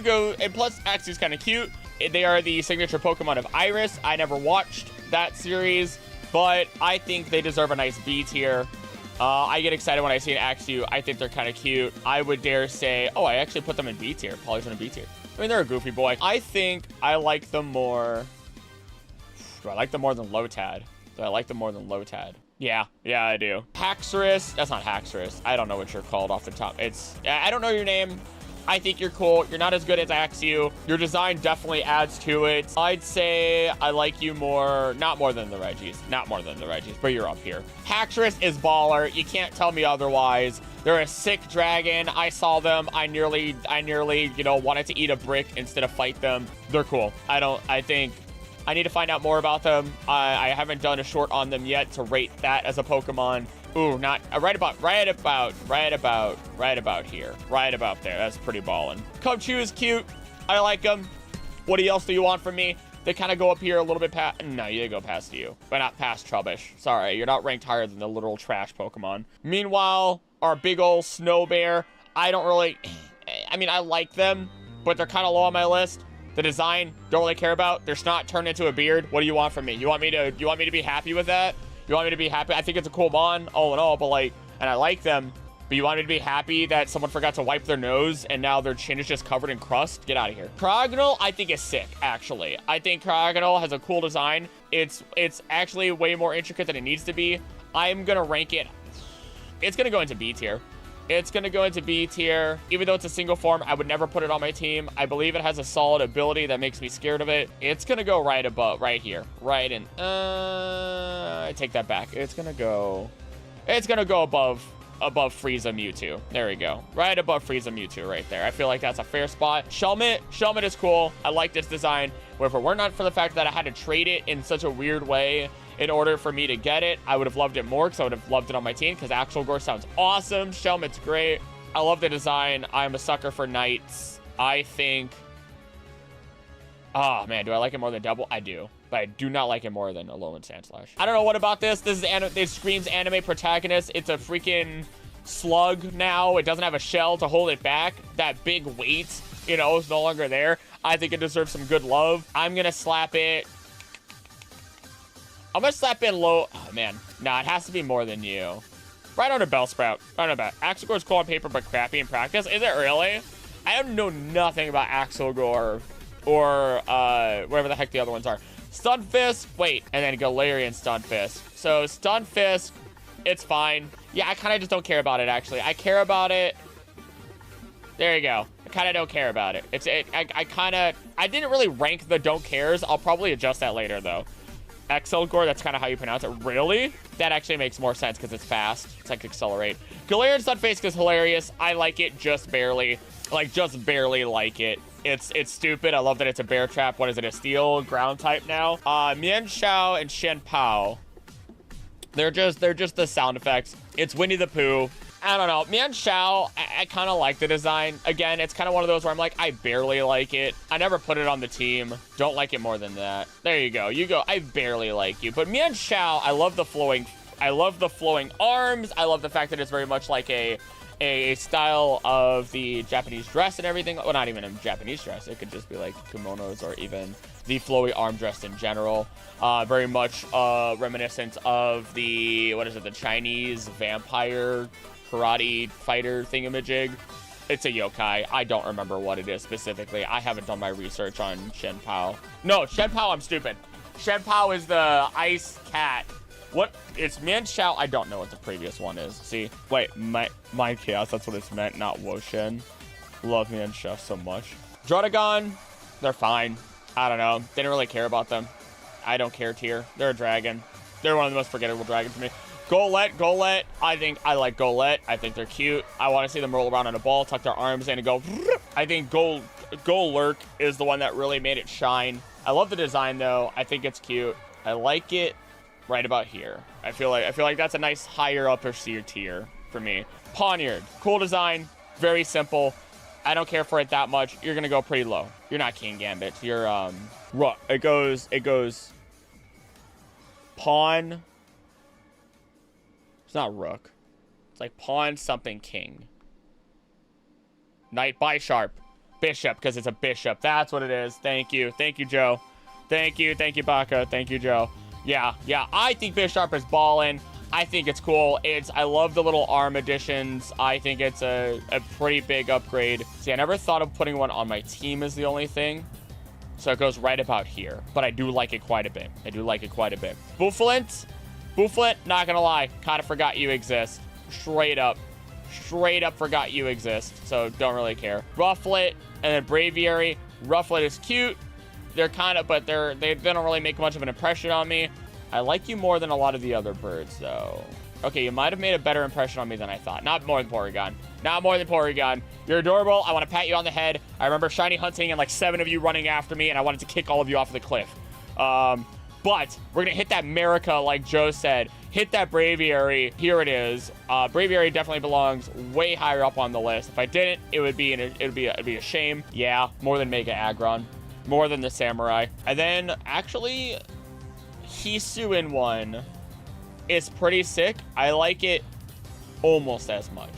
go, and plus Axew's kind of cute. They are the signature Pokemon of Iris. I never watched that series, but I think they deserve a nice B tier. I get excited when I see an Axew. I think they're kind of cute. I would dare say, oh, I actually put them in B tier. Probably in B tier. I mean, they're a goofy boy. I think I like them more... Do I like them more than Lotad? Do I like them more than Lotad? Yeah, I do. Haxorus. That's not Haxorus. I don't know what you're called off the top. I don't know your name. I think you're cool. You're not as good as Axew. Your design definitely adds to it. I'd say I like you more, not more than the Reggies. Not more than the Reggies, but you're up here. Haxorus is baller. You can't tell me otherwise. They're a sick dragon. I saw them. I nearly, wanted to eat a brick instead of fight them. They're cool. I think I need to find out more about them. I haven't done a short on them yet to rate that as a Pokemon. Ooh, not right about here. Right about there. That's pretty ballin'. Cubchoo is cute. I like them. What else do you want from me? They kind of go up here a little bit past. No, they go past you, but not past Trubbish. Sorry, you're not ranked higher than the literal trash Pokemon. Meanwhile, our big ol' Snow Bear. I like them, but they're kind of low on my list. The design, don't really care about. Their snot turned into a beard. What do you want from me? You want me to be happy with that? You want me to be happy? I think it's a cool mon, all in all, but and I like them. But you want me to be happy that someone forgot to wipe their nose and now their chin is just covered in crust? Get out of here. Cryogonal, I think is sick, actually. I think Cryogonal has a cool design. It's actually way more intricate than it needs to be. I'm gonna rank it. It's gonna go into B tier. It's going to go into B tier. Even though it's a single form, I would never put it on my team. I believe it has a solid ability that makes me scared of it. It's going to go right here. Right in. I take that back. It's going to go It's gonna go above Frieza Mewtwo. There we go. Right above Frieza Mewtwo right there. I feel like that's a fair spot. Shelmet is cool. I like this design. Where if it were not for the fact that I had to trade it in such a weird way in order for me to get it, I would have loved it more because I would have loved it on my team because AbsolGore sounds awesome. Shelmet's great. I love the design. I'm a sucker for Knights. I think... Oh, man, do I like it more than Double? I do. But I do not like it more than Alolan Sandslash. I don't know what about this. This screams anime protagonist. It's a freaking slug now. It doesn't have a shell to hold it back. That big weight, you know, is no longer there. I think it deserves some good love. I'm going to slap it. I'm going to slap in low. Oh, man. Nah, it has to be more than you. Right under Bellsprout. Right under Bellsprout. AbsolGore's cool on paper, but crappy in practice. Is it really? I know nothing about AbsolGore or whatever the heck the other ones are. Stunfisk, wait, and then Galarian Stunfisk. So Stunfisk, it's fine. Yeah, I kind of just don't care about it, actually. I care about it. There you go. I kind of don't care about it. I didn't really rank the don't cares. I'll probably adjust that later, though. AbsolGore, that's kind of how you pronounce it. Really? That actually makes more sense because it's fast. It's like accelerate. Galarian Stunfisk is hilarious. I like it just barely. Like, just barely like it. It's stupid. I love that it's a bear trap. What is it? A steel ground type now? Mian Xiao and Shen Pao. They're just the sound effects. It's Winnie the Pooh. I don't know. Mian Xiao, I kind of like the design. Again, it's kind of one of those where I'm like, I barely like it. I never put it on the team. Don't like it more than that. There you go. You go. I barely like you. But Mian Xiao, I love the flowing arms. I love the fact that it's very much like a style of the Japanese dress and everything. Well, not even a Japanese dress. It could just be like kimonos or even the flowy arm dress in general. Very much reminiscent of the, what is it, the Chinese vampire karate fighter thingamajig. It's a yokai. I don't remember what it is specifically. I haven't done my research on Shen Pao. No, Shen Pao, I'm stupid. Shen Pao is the ice cat. What? It's Mian Xiao. I don't know what the previous one is. See? Wait, Mind Chaos. That's what it's meant, not Woshin. Love Mian Xiao so much. Druddigon, they're fine. I don't know. Didn't really care about them. I don't care tier. They're a dragon. They're one of the most forgettable dragons for me. Golett. I like Golett. I think they're cute. I want to see them roll around on a ball, tuck their arms in, and go. I think Golurk is the one that really made it shine. I love the design though. I think it's cute. I like it. Right about here. I feel like that's a nice higher upper tier for me. Pawniard, cool design, very simple. I don't care for it that much. You're gonna go pretty low. You're not King Gambit. You're Rook. It goes Pawn. It's not Rook. It's like Pawn something King. Knight Bisharp. Bishop, because it's a bishop. That's what it is. Thank you, Joe. Thank you, Baka. Thank you, Joe. Yeah, I think Bisharp is ballin'. I think it's cool. I love the little arm additions. I think it's a pretty big upgrade. See, I never thought of putting one on my team is the only thing. So it goes right about here. But I do like it quite a bit. Bouffalant, not gonna lie, kind of forgot you exist. Straight up forgot you exist. So don't really care. Rufflet and then Braviary. Rufflet is cute. They're kind of, but they don't really make much of an impression on me. I like you more than a lot of the other birds, though. Okay, you might have made a better impression on me than I thought. Not more than Porygon. You're adorable. I want to pat you on the head. I remember shiny hunting and like 7 of you running after me, and I wanted to kick all of you off the cliff. But we're going to hit that America, like Joe said. Hit that Braviary. Here it is. Braviary definitely belongs way higher up on the list. If I didn't, it would be a shame. Yeah, more than Mega Aggron. More than the Samurai. And then, actually, Hisuian one is pretty sick. I like it almost as much.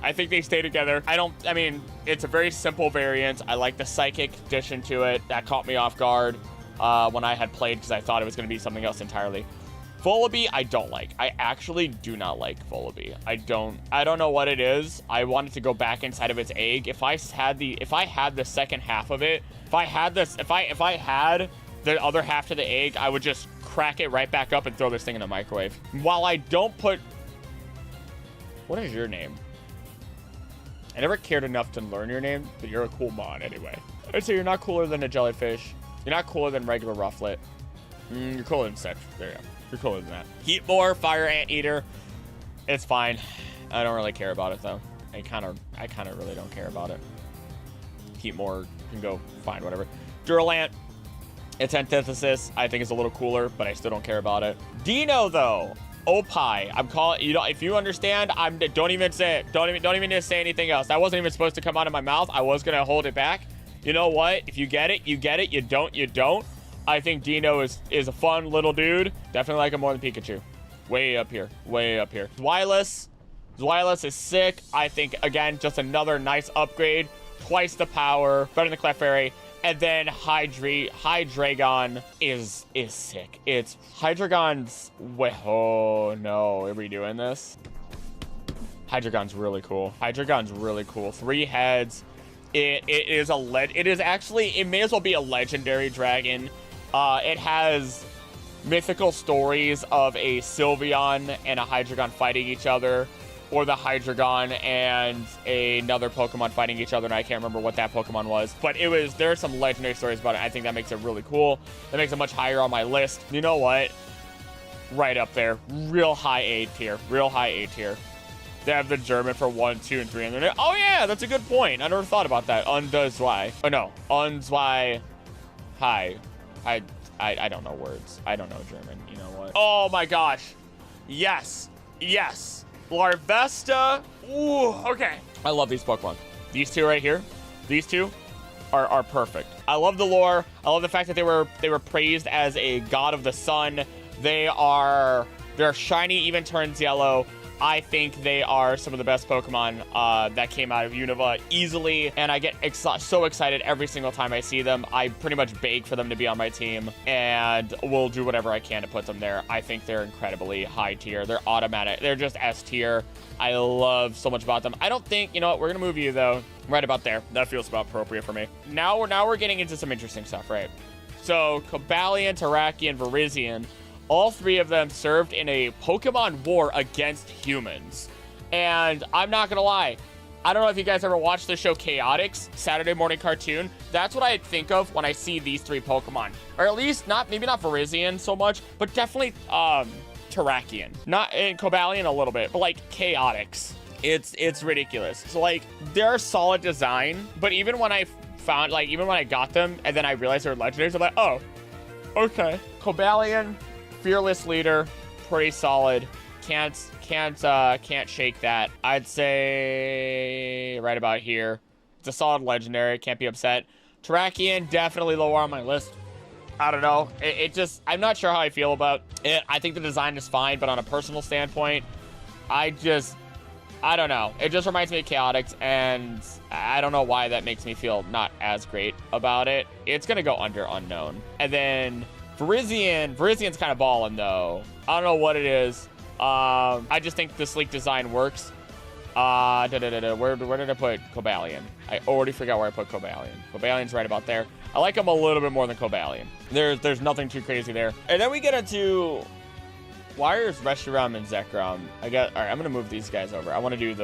I think they stay together. I mean, it's a very simple variant. I like the Psychic addition to it. That caught me off guard when I had played because I thought it was going to be something else entirely. Volibee, I don't like. I actually do not like Volibee. I don't know what it is. I wanted to go back inside of its egg. If I had the second half of it, if I had the other half to the egg, I would just crack it right back up and throw this thing in the microwave. While I don't put... What is your name? I never cared enough to learn your name, but you're a cool mod anyway. I'd say you're not cooler than a jellyfish. You're not cooler than regular Rufflet. You're cooler than Sedge. There you go. You're cooler than that. Heatmore, Fire Anteater. It's fine. I don't really care about it though. I kind of really don't care about it. Heatmore can go fine, whatever. Durant, its antithesis, I think is a little cooler, but I still don't care about it. Dino though, Opie. I'm calling you know if you understand, don't even say it. Don't even say anything else. That wasn't even supposed to come out of my mouth. I was gonna hold it back. You know what? If you get it, you get it. You don't, you don't. I think Dino is a fun little dude. Definitely like him more than Pikachu. Way up here. Way up here. Zweilous is sick. I think, again, just another nice upgrade. Twice the power. Better than Clefairy. And then Hydreigon is sick. It's Hydreigon's... Wait, oh, no. Are we doing this? Hydreigon's really cool. Hydreigon's really cool. 3 heads. It is actually... It may as well be a legendary dragon. It has mythical stories of a Sylveon and a Hydreigon fighting each other, or the Hydreigon and another Pokemon fighting each other, and I can't remember what that Pokemon was. But there are some legendary stories about it. I think that makes it really cool. That makes it much higher on my list. You know what? Right up there. Real high A tier. Real high A tier. They have the German for 1, 2, and 3 in there. Oh yeah, that's a good point. I never thought about that. Unduzwei. Oh no. Unzwei. Hi. I don't know words. I don't know German. You know what? Oh my gosh. Yes. Yes. Larvesta. Ooh, okay. I love these Pokemon. These two right here. These two are perfect. I love the lore. I love the fact that they were praised as a god of the sun. They're shiny, even turns yellow. I think they are some of the best Pokemon that came out of Unova easily, and I get so excited every single time I see them. I pretty much beg for them to be on my team, and will do whatever I can to put them there. I think they're incredibly high tier. They're automatic. They're just S tier. I love so much about them. I don't think, you know what, we're gonna move you though, right about there. That feels about appropriate for me. Now we're getting into some interesting stuff, right? So Cobalion, Terrakion, Virizion. All 3 of them served in a Pokemon war against humans. And I'm not gonna lie, I don't know if you guys ever watched the show Chaotix, Saturday morning cartoon. That's what I think of when I see these 3 Pokemon. Or at least maybe not Virizion so much, but definitely Terrakion. Not in Cobalion a little bit, but like Chaotix. It's ridiculous. So like, they're solid design, but even when I got them and then I realized they were legendaries, I'm like, oh, okay. Cobalion, fearless leader, pretty solid. Can't shake that. I'd say right about here. It's a solid legendary. Can't be upset. Terrakion, definitely lower on my list. I don't know. I'm not sure how I feel about it. I think the design is fine, but on a personal standpoint, I don't know. It just reminds me of Chaotix, and I don't know why that makes me feel not as great about it. It's gonna go under unknown. And then Virizian's kind of ballin' though. I don't know what it is. I just think the sleek design works. Where did I put Cobalion? I already forgot where I put Cobalion. Cobalion's right about there. I like him a little bit more than Cobalion. There's nothing too crazy there. And then we get into Wires, Reshiram, and Zekrom. All right, I'm gonna move these guys over. I want to do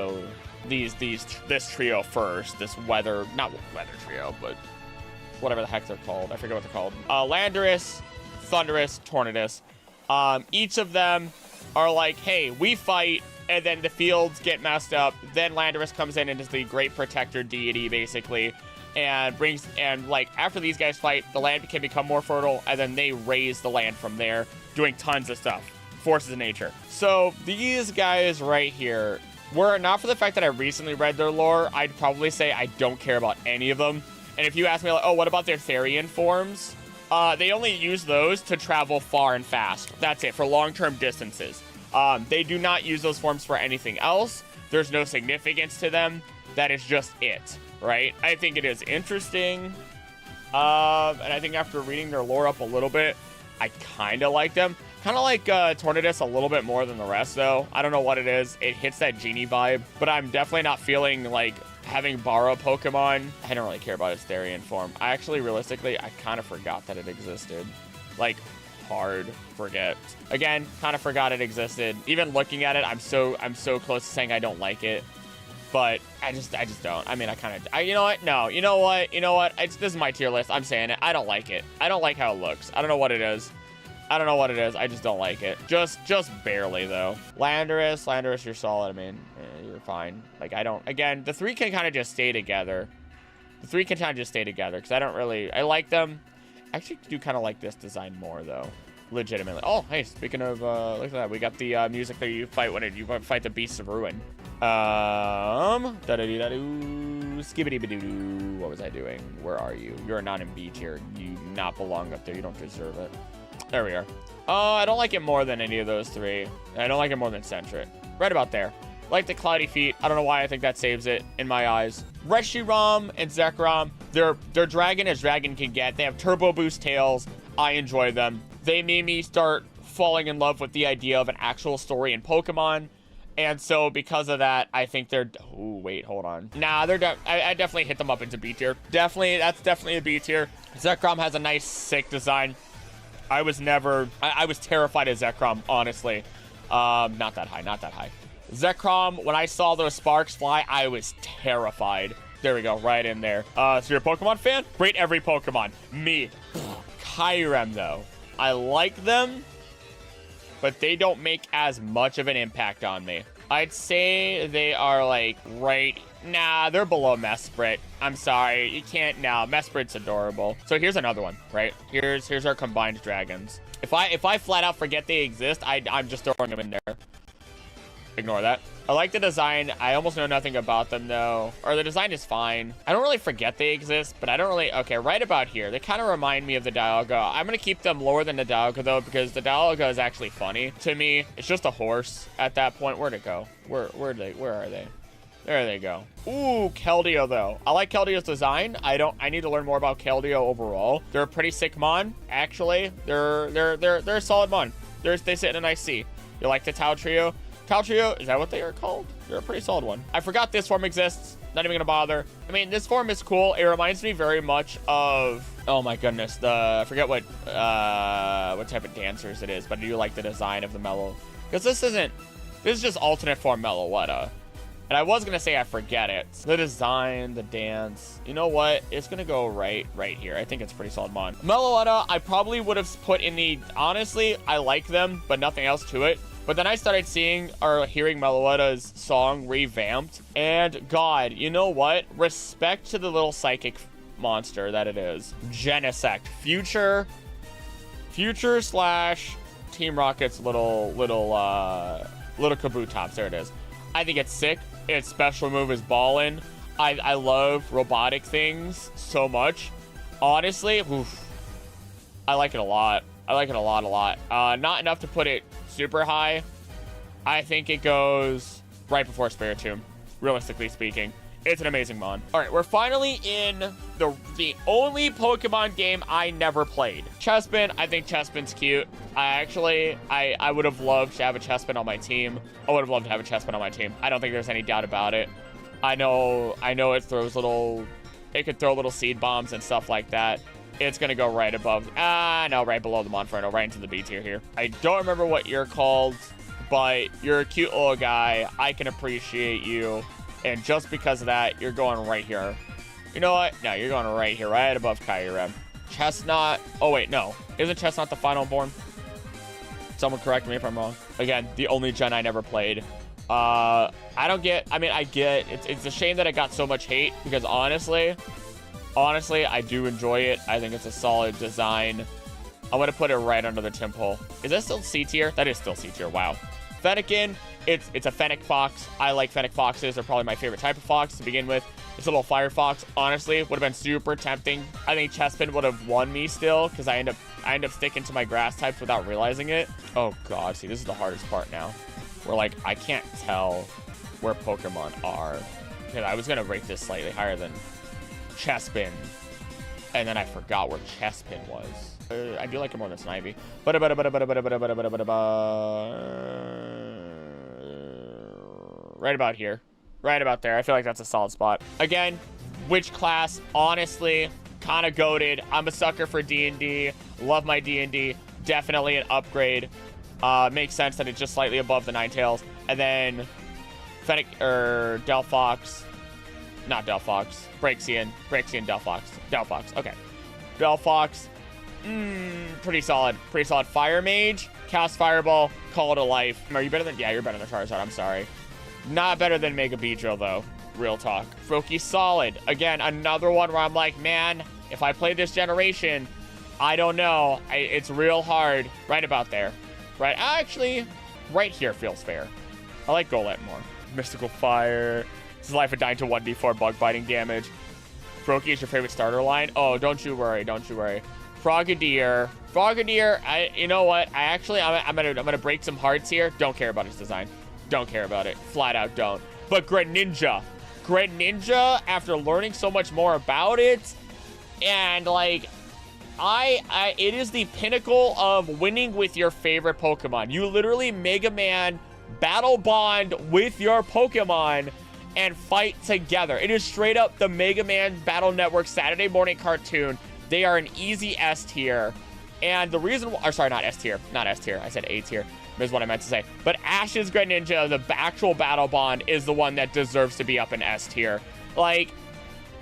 this trio first. This not weather trio, but whatever the heck they're called. I forget what they're called. Landorus, Thundurus, Tornadus. Each of them are like, hey, we fight, and then the fields get messed up. Then Landorus comes in and is the great protector deity, basically, and after these guys fight, the land can become more fertile, and then they raise the land from there, doing tons of stuff. Forces of nature. So these guys right here, were it not for the fact that I recently read their lore, I'd probably say I don't care about any of them. And if you ask me, like, oh, what about their Therian forms? They only use those to travel far and fast. That's it, for long-term distances. They do not use those forms for anything else. There's no significance to them. That is just it, right? I think it is interesting. And I think after reading their lore up a little bit, I kind of like them. Kind of like Tornadus a little bit more than the rest, though. I don't know what it is. It hits that genie vibe, but I'm definitely not feeling like having borrow Pokemon. I don't really care about its Therian form. I actually, realistically, I kind of forgot that it existed. Like, hard forget. Again, kind of forgot it existed. Even looking at it, I'm so close to saying I don't like it. But I just don't. I mean, you know what? No, you know what? This is my tier list. I'm saying it. I don't like it. I don't like how it looks. I don't know what it is. I don't know what it is. I just don't like it. Just barely, though. Landorus, you're solid. I mean, you're fine. Like, I don't... Again, the three can kind of just stay together. Because I don't really... I like them. I actually do kind of like this design more, though. Legitimately. Oh, hey, speaking of... look at that. We got the music that you fight when you fight the Beasts of Ruin. Da-da-dee-da-doo. Skibbity-ba-doo-doo. What was I doing? Where are you? You're not in B tier. You do not belong up there. You don't deserve it. There we are. I don't like it more than any of those three. I don't like it more than Sentret. Right about there. Like the Cloudy Feet. I don't know why I think that saves it in my eyes. Reshiram and Zekrom. They're dragon as dragon can get. They have turbo boost tails. I enjoy them. They made me start falling in love with the idea of an actual story in Pokemon. And so because of that, I think they're... Oh, wait, hold on. Nah, I definitely hit them up into B tier. That's definitely a B tier. Zekrom has a nice, sick design. I was terrified of Zekrom, honestly. Not that high. Zekrom, when I saw those sparks fly, I was terrified. There we go, right in there. So you're a Pokemon fan? Rate every Pokemon. Me. Kyurem, though. I like them, but they don't make as much of an impact on me. I'd say they are like nah, they're below Mesprit. I'm sorry, you can't now. Mesprit's adorable. So here's another one, right? Here's our combined dragons. If I flat out forget they exist, I'm just throwing them in there. Ignore that. I like the design. I almost know nothing about them, though. Or the design is fine. I don't really forget they exist, but I don't really... Okay, right about here. They kind of remind me of the Dialga. I'm going to keep them lower than the Dialga, though, because the Dialga is actually funny. To me, it's just a horse at that point. Where'd it go? Where are they? There they go. Ooh, Keldeo, though. I like Keldeo's design. I need to learn more about Keldeo overall. They're a pretty sick mon, actually. They're a solid mon. They sit in a nice C. You like the Tau Trio? Tau Trio, is that what they are called? They're a pretty solid one. I forgot this form exists. Not even gonna bother. I mean, this form is cool. It reminds me very much of... Oh my goodness, I forget what type of dancers it is, but I do like the design of the Mellow. Because this is just alternate form Meloetta. And I was gonna say I forget it. The design, the dance. You know what? It's gonna go right here. I think it's pretty solid mon. Meloetta, I probably would have put in the... Honestly, I like them, but nothing else to it. But then I started seeing or hearing Meloetta's song revamped. And God, you know what? Respect to the little psychic monster that it is. Genesect. Future / Team Rocket's little Kabutops. There it is. I think it's sick. Its special move is ballin'. I love robotic things so much. Honestly, oof, I like it a lot. I like it a lot. Not enough to put it super high. I think it goes right before Spiritomb, realistically speaking. It's an amazing mon. All right, we're finally in the only Pokemon game I never played. Chespin. I think Chespin's cute. I would have loved to have a Chespin on my team. I would have loved to have a Chespin on my team. I don't think there's any doubt about it. I know it throws it could throw little seed bombs and stuff like that. It's gonna go right above, no, right below the Monferno, right into the B tier here. I don't remember what you're called, but you're a cute little guy. I can appreciate you. And just because of that, you're going right here. You know what? No, you're going right here, right above Kyurem. Chestnut. Oh, wait, no. Isn't Chestnut the final born? Someone correct me if I'm wrong. Again, the only gen I never played. I get it's a shame that it got so much hate because honestly, I do enjoy it. I think it's a solid design. I'm going to put it right under the Temple. Is that still C tier? That is still C tier. Wow. Fennekin. It's a Fennec Fox. I like Fennec Foxes. They're probably my favorite type of fox to begin with. It's a little Fire Fox. Honestly, would have been super tempting. I think Chespin would have won me still because I end up sticking to my grass types without realizing it. Oh God, see, this is the hardest part now. Where like I can't tell where Pokemon are because I was gonna rate this slightly higher than Chespin, and then I forgot where Chespin was. I do like it more than Snivy. Right about here. Right about there. I feel like that's a solid spot. Again, which class? Honestly, kind of goated. I'm a sucker for D&D. Love my D&D. Definitely an upgrade. Makes sense that it's just slightly above the Ninetales. And then Fennec or Delphox. Not Delphox. Braixen, Delphox. Okay. Delphox. Pretty solid. Pretty solid. Fire Mage, cast Fireball, call it a life. Are you better than? Yeah, you're better than Charizard. I'm sorry. Not better than Mega Beedrill, though. Real talk. Froakie solid. Again, another one where I'm like, man, if I play this generation, I don't know. It's real hard. Right about there. Right. Actually, right here feels fair. I like Golett more. Mystical Fire. This is life of dying to 1d4 bug biting damage. Froakie is your favorite starter line? Oh, don't you worry. Don't you worry. Frogadier. Frogadier, you know what? I'm gonna break some hearts here. Don't care about its design. Don't care about it. Flat out don't. But Greninja. Greninja, after learning so much more about it, and like, it is the pinnacle of winning with your favorite Pokemon. You literally Mega Man battle bond with your Pokemon and fight together. It is straight up the Mega Man Battle Network Saturday morning cartoon. They are an easy S tier. And the reason, or sorry, not S tier, not S tier. I said A tier, is what I meant to say. But Ash's Greninja, the actual battle bond, is the one that deserves to be up in S tier. Like,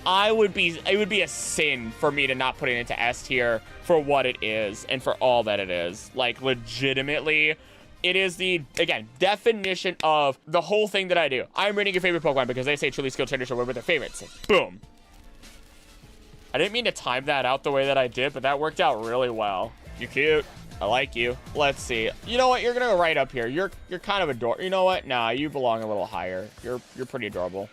it would be a sin for me to not put it into S tier for what it is and for all that it is. Like, legitimately, it is the, again, definition of the whole thing that I do. I'm rating your favorite Pokemon because they say truly skilled trainers should win with their favorites. Boom. I didn't mean to time that out the way that I did, but that worked out really well. You're cute. I like you. Let's see. You know what? You're gonna go right up here. You're kind of adorable. You know what? Nah, you belong a little higher. You're pretty adorable.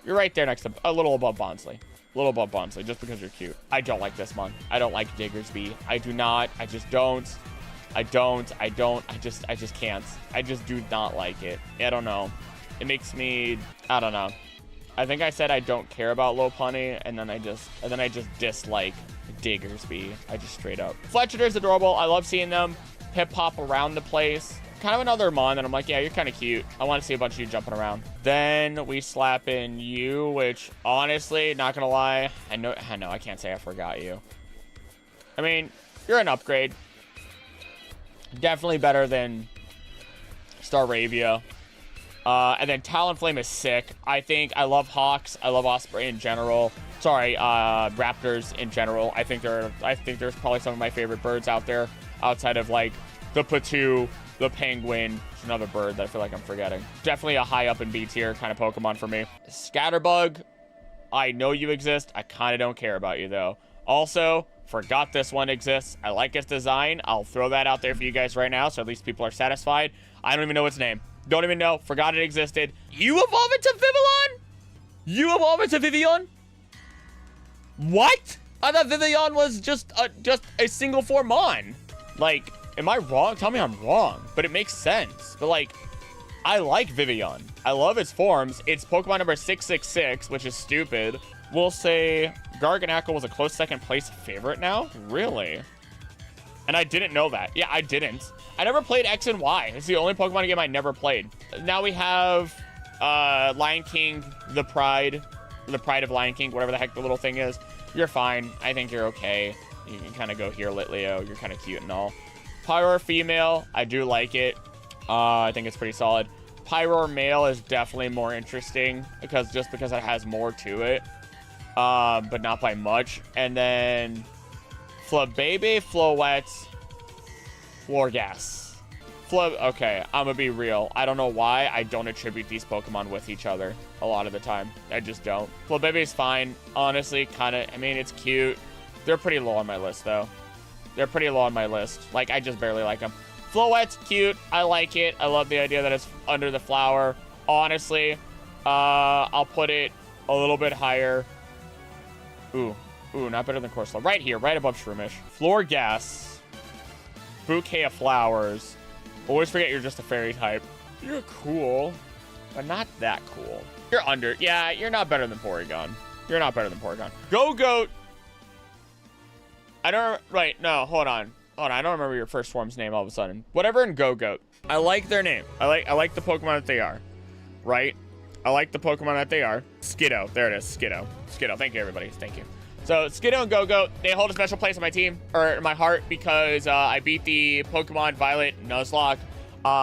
You're right there next to, a little above Bonsly. A little above Bonsly, just because you're cute. I don't like this one. I don't like Diggersby. I do not. I just don't. I just can't. I just do not like it. I don't know. It makes me, I don't know. I think I said I don't care about Lopunny, and then I just dislike Diggersby. I just straight up. Fletchiter's adorable. I love seeing them hip hop around the place. Kind of another Mon that I'm like, yeah, you're kind of cute. I want to see a bunch of you jumping around. Then we slap in you, which honestly, not gonna lie, I know, I can't say I forgot you. I mean, you're an upgrade. Definitely better than Staravia. And then Talonflame is sick. I love Hawks. I love Osprey in general. Sorry, Raptors in general. I think there's probably some of my favorite birds out there outside of like the Patu, the Penguin. There's another bird that I feel like I'm forgetting. Definitely a high up in B tier kind of Pokemon for me. Scatterbug, I know you exist. I kind of don't care about you though. Also, forgot this one exists. I like its design. I'll throw that out there for you guys right now so at least people are satisfied. I don't even know its name. Don't even know. Forgot it existed. You evolve into Vivillon? You evolve into Vivian? What? I thought Vivian was just a single form Mon. Like, am I wrong? Tell me I'm wrong. But it makes sense. But like, I like Vivian. I love its forms. It's Pokemon number 666, which is stupid. We'll say Garganacl was a close second place favorite now? Really? And I didn't know that. Yeah, I didn't. I never played X and Y. It's the only Pokemon game I never played. Now we have Lion King, the Pride of Lion King, whatever the heck the little thing is. You're fine. I think you're okay. You can kind of go here, Litleo. You're kind of cute and all. Pyroar female, I do like it. I think it's pretty solid. Pyroar male is definitely more interesting because it has more to it, but not by much. And then Flabebe, Floette, Florgas. Okay, I'm gonna be real. I don't know why I don't attribute these Pokemon with each other a lot of the time. I just don't. Flabebe's fine. Honestly, I mean, it's cute. They're pretty low on my list, though. They're pretty low on my list. Like, I just barely like them. Floette's cute. I like it. I love the idea that it's under the flower. Honestly, I'll put it a little bit higher. Ooh, not better than Corsola. Right here, right above Shroomish. Florgas. Bouquet of flowers. Always forget you're just a fairy type. You're cool, but not that cool. You're under. Yeah, you're not better than Porygon. You're not better than Porygon. Go-Goat. No, hold on. I don't remember your first form's name all of a sudden. Whatever in Go-Goat. I like their name. I like the Pokemon that they are. Right? I like the Pokemon that they are. Skiddo. There it is. Skiddo. Thank you, everybody. Thank you. So, Skiddo and Go-Goat, they hold a special place in my team, or in my heart, because I beat the Pokemon Violet Nuzlocke.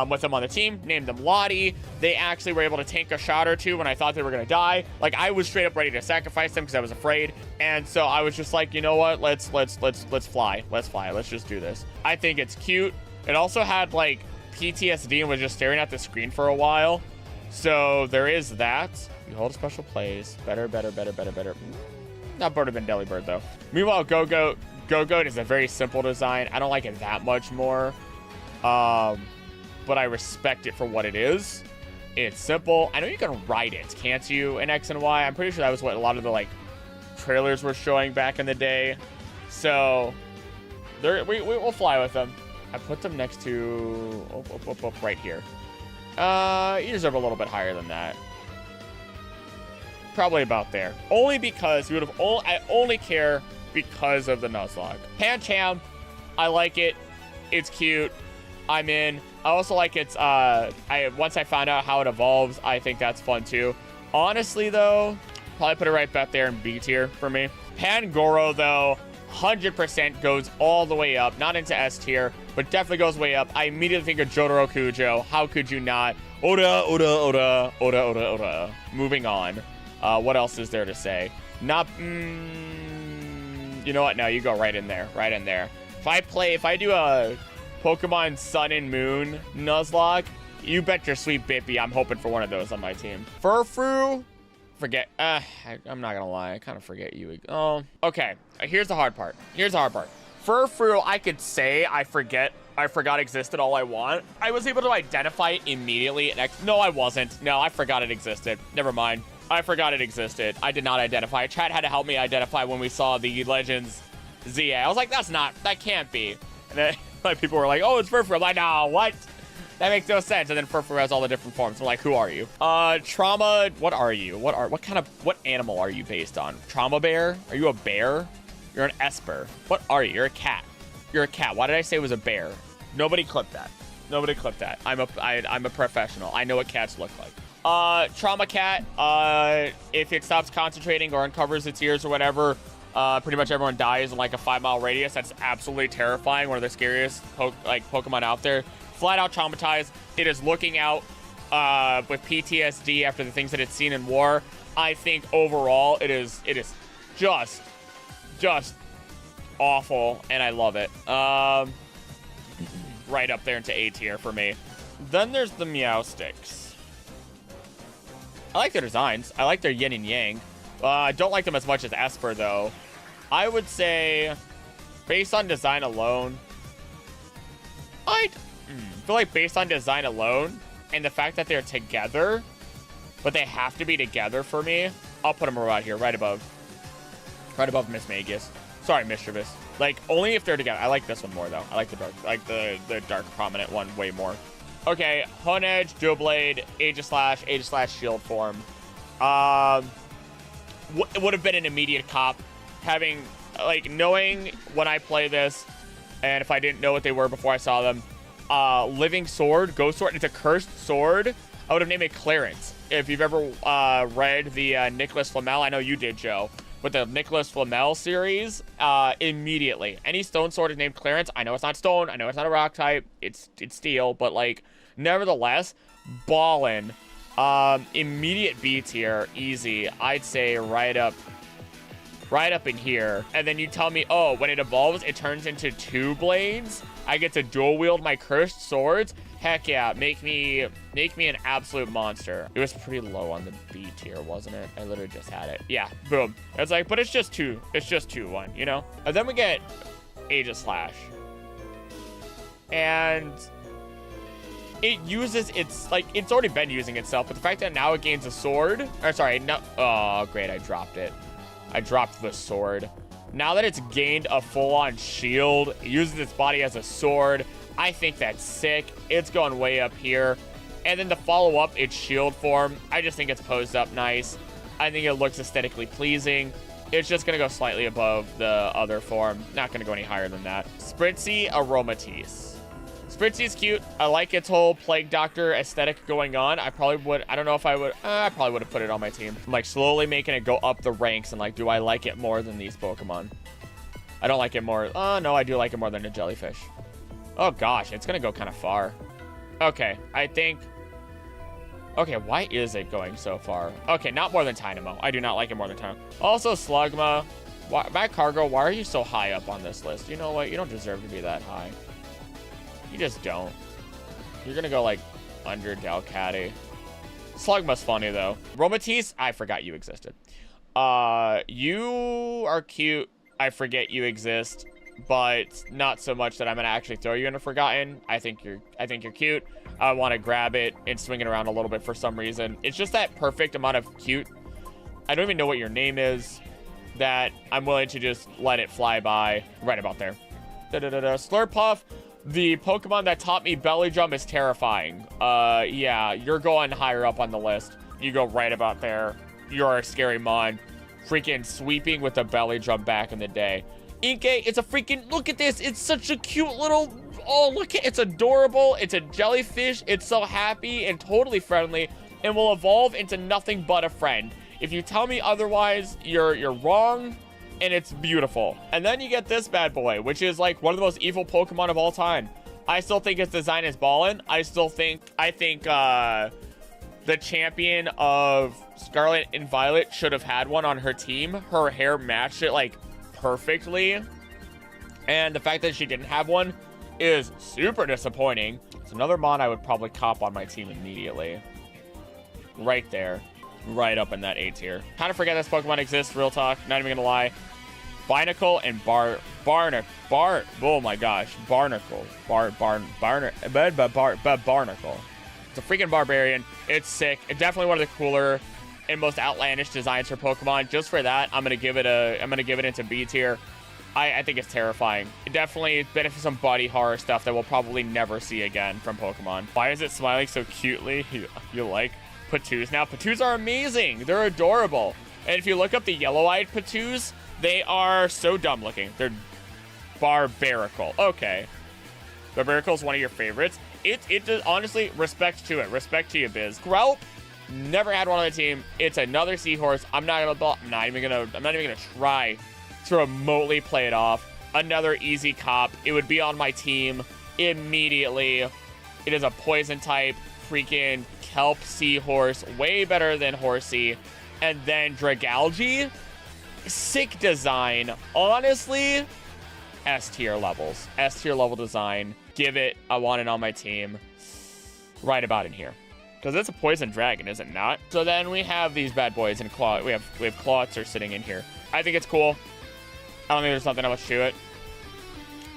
with them on the team, named them Lottie. They actually were able to tank a shot or two when I thought they were going to die. Like, I was straight up ready to sacrifice them because I was afraid. And so I was just like, you know what? Let's fly. Let's fly. Let's just do this. I think it's cute. It also had like PTSD and was just staring at the screen for a while. So there is that. You hold special plays. Better. Not better than Delibird though. Meanwhile, Go-Goat is a very simple design. I don't like it that much more. But I respect it for what it is. It's simple. I know you can ride it, can't you, in X and Y? I'm pretty sure that was what a lot of the like trailers were showing back in the day. So we'll fly with them. I put them next to right here. You deserve a little bit higher than that. Probably about there. Only because I only care because of the Nuzlocke. Pancham, I like it. It's cute. I'm in. I also like its once I found out how it evolves, I think that's fun too. Honestly though, probably put it right back there in B tier for me. Pangoro though, 100% goes all the way up, not into S tier, but definitely goes way up. I immediately think of Jotaro Kujo. How could you not? Oda. Moving on. What else is there to say? Not, you know what? No, you go right in there. If I do a Pokemon Sun and Moon Nuzlocke, you bet your sweet Bippy I'm hoping for one of those on my team. Furfrou, forget. I'm not gonna lie, I kind of forget you. Oh, okay. Here's the hard part. Furfrou, I could say I forgot existed all I want. I was able to identify it immediately. No, I wasn't. No, I forgot it existed. Never mind. I forgot it existed. I did not identify it. Chat had to help me identify when we saw the Legends ZA. I was like, that can't be. And then like people were like, oh, it's Furfrou. I'm like, no, what? That makes no sense. And then Furfrou has all the different forms. I'm like, who are you? Trauma, what are you? What animal are you based on? Trauma bear? Are you a bear? You're an Esper. What are you? You're a cat. You're a cat. Why did I say it was a bear? Nobody clipped that. I'm a professional. I know what cats look like. Trauma cat, if it stops concentrating or uncovers its ears or whatever, pretty much everyone dies in like a 5-mile radius. That's absolutely terrifying. One of the scariest Pokemon out there. Flat out traumatized. It is looking out with PTSD after the things that it's seen in war. I think overall it is just awful, and I love it. Right up there into A tier for me. Then there's the Meowstics. I like their designs. I like their yin and yang. I don't like them as much as Esper, though. I would say, based on design alone, I feel like based on design alone and the fact that they're together, but they have to be together for me, I'll put them around here, right above Miss Magus. Sorry, Mischievous. Like, only if they're together. I like this one more, though. I like the dark prominent one way more. Okay, Honedge, Dual Blade, Aegislash, Shield form. It would have been an immediate cop. Having, like, knowing when I play this, and if I didn't know what they were before I saw them, Living Sword, Ghost Sword, it's a cursed sword. I would have named it Clarence. If you've ever read the Nicholas Flamel, I know you did, Joe, with the Nicholas Flamel series, immediately. Any stone sword is named Clarence. I know it's not stone. I know it's not a rock type. It's steel, but, like, nevertheless, ballin'. Immediate B tier, easy. I'd say right up in here. And then you tell me, oh, when it evolves, it turns into 2 blades. I get to dual wield my cursed swords. Heck yeah, make me an absolute monster. It was pretty low on the B tier, wasn't it? I literally just had it. Yeah, boom. It's like, but it's just 2. It's just 2-1, you know? And then we get Aegislash. And it uses it's already been using itself, but the fact that now it gains a sword, or sorry, no, oh great, I dropped it. I dropped the sword. Now that it's gained a full-on shield, it uses its body as a sword. I think that's sick. It's going way up here. And then to follow up its shield form, I just think it's posed up nice. I think it looks aesthetically pleasing. It's just going to go slightly above the other form. Not going to go any higher than that. Spritzy Aromatisse. Spritzy's cute. I like its whole Plague Doctor aesthetic going on. I probably would have put it on my team. I'm like slowly making it go up the ranks and like, do I like it more than these Pokemon? I don't like it more. Oh, no, I do like it more than a jellyfish. Oh, gosh, it's going to go kind of far. Okay, I think... Okay, why is it going so far? Okay, not more than Tynamo. I do not like it more than Tynamo. Also, Slugma. Matt Cargo, why are you so high up on this list? You know what? You don't deserve to be that high. You just don't. You're gonna go, like, under Delcatty. Slugma's funny, though. Romatisse, I forgot you existed. You are cute. I forget you exist, but not so much that I'm gonna actually throw you into Forgotten. I think you're cute. I want to grab it and swing it around a little bit for some reason. It's just that perfect amount of cute. I don't even know what your name is, that I'm willing to just let it fly by. Right about there. Slurpuff, the Pokemon that taught me Belly Drum, is terrifying. Yeah, you're going higher up on the list. You go right about there. You're a scary mon. Freaking sweeping with the Belly Drum back in the day. Inkay, it's a freaking, look at this. It's such a cute little, oh, look at, it's adorable. It's a jellyfish. It's so happy and totally friendly and will evolve into nothing but a friend. If you tell me otherwise, you're wrong, and it's beautiful. And then you get this bad boy, which is like one of the most evil Pokemon of all time. I still think its design is ballin'. I think the champion of Scarlet and Violet should have had one on her team. Her hair matched it like perfectly, and the fact that she didn't have one is super disappointing. It's another mon I would probably cop on my team immediately. Right there. Right up in that A tier. Kind of forget this Pokemon exists, real talk. Not even gonna lie. Binacle and oh my gosh. Barnacle. Barnacle. It's a freaking barbarian. It's sick. It's definitely one of the cooler and most outlandish designs for Pokemon. Just for that, I'm gonna give it into B tier. I think it's terrifying. It definitely benefits some body horror stuff that we'll probably never see again from Pokemon. Why is it smiling so cutely? You like Patoos now? Patoos are amazing. They're adorable. And if you look up the yellow-eyed Patoos, they are so dumb looking. They're barbarical. Okay. Barbarical is one of your favorites. It does, honestly, respect to it. Respect to you, Biz. Grelp, never had one on the team. It's another seahorse. I'm not even gonna try to remotely play it off. Another easy cop. It would be on my team immediately. It is a poison type, freaking kelp seahorse, way better than Horsey. And then Dragalge, sick design. Honestly, S tier levels. S tier level design. Give it. I want it on my team. Right about in here. Because it's a poison dragon, is it not? So then we have these bad boys in Claw. We have Clawitzer sitting in here. I think it's cool. I don't think there's nothing much to it.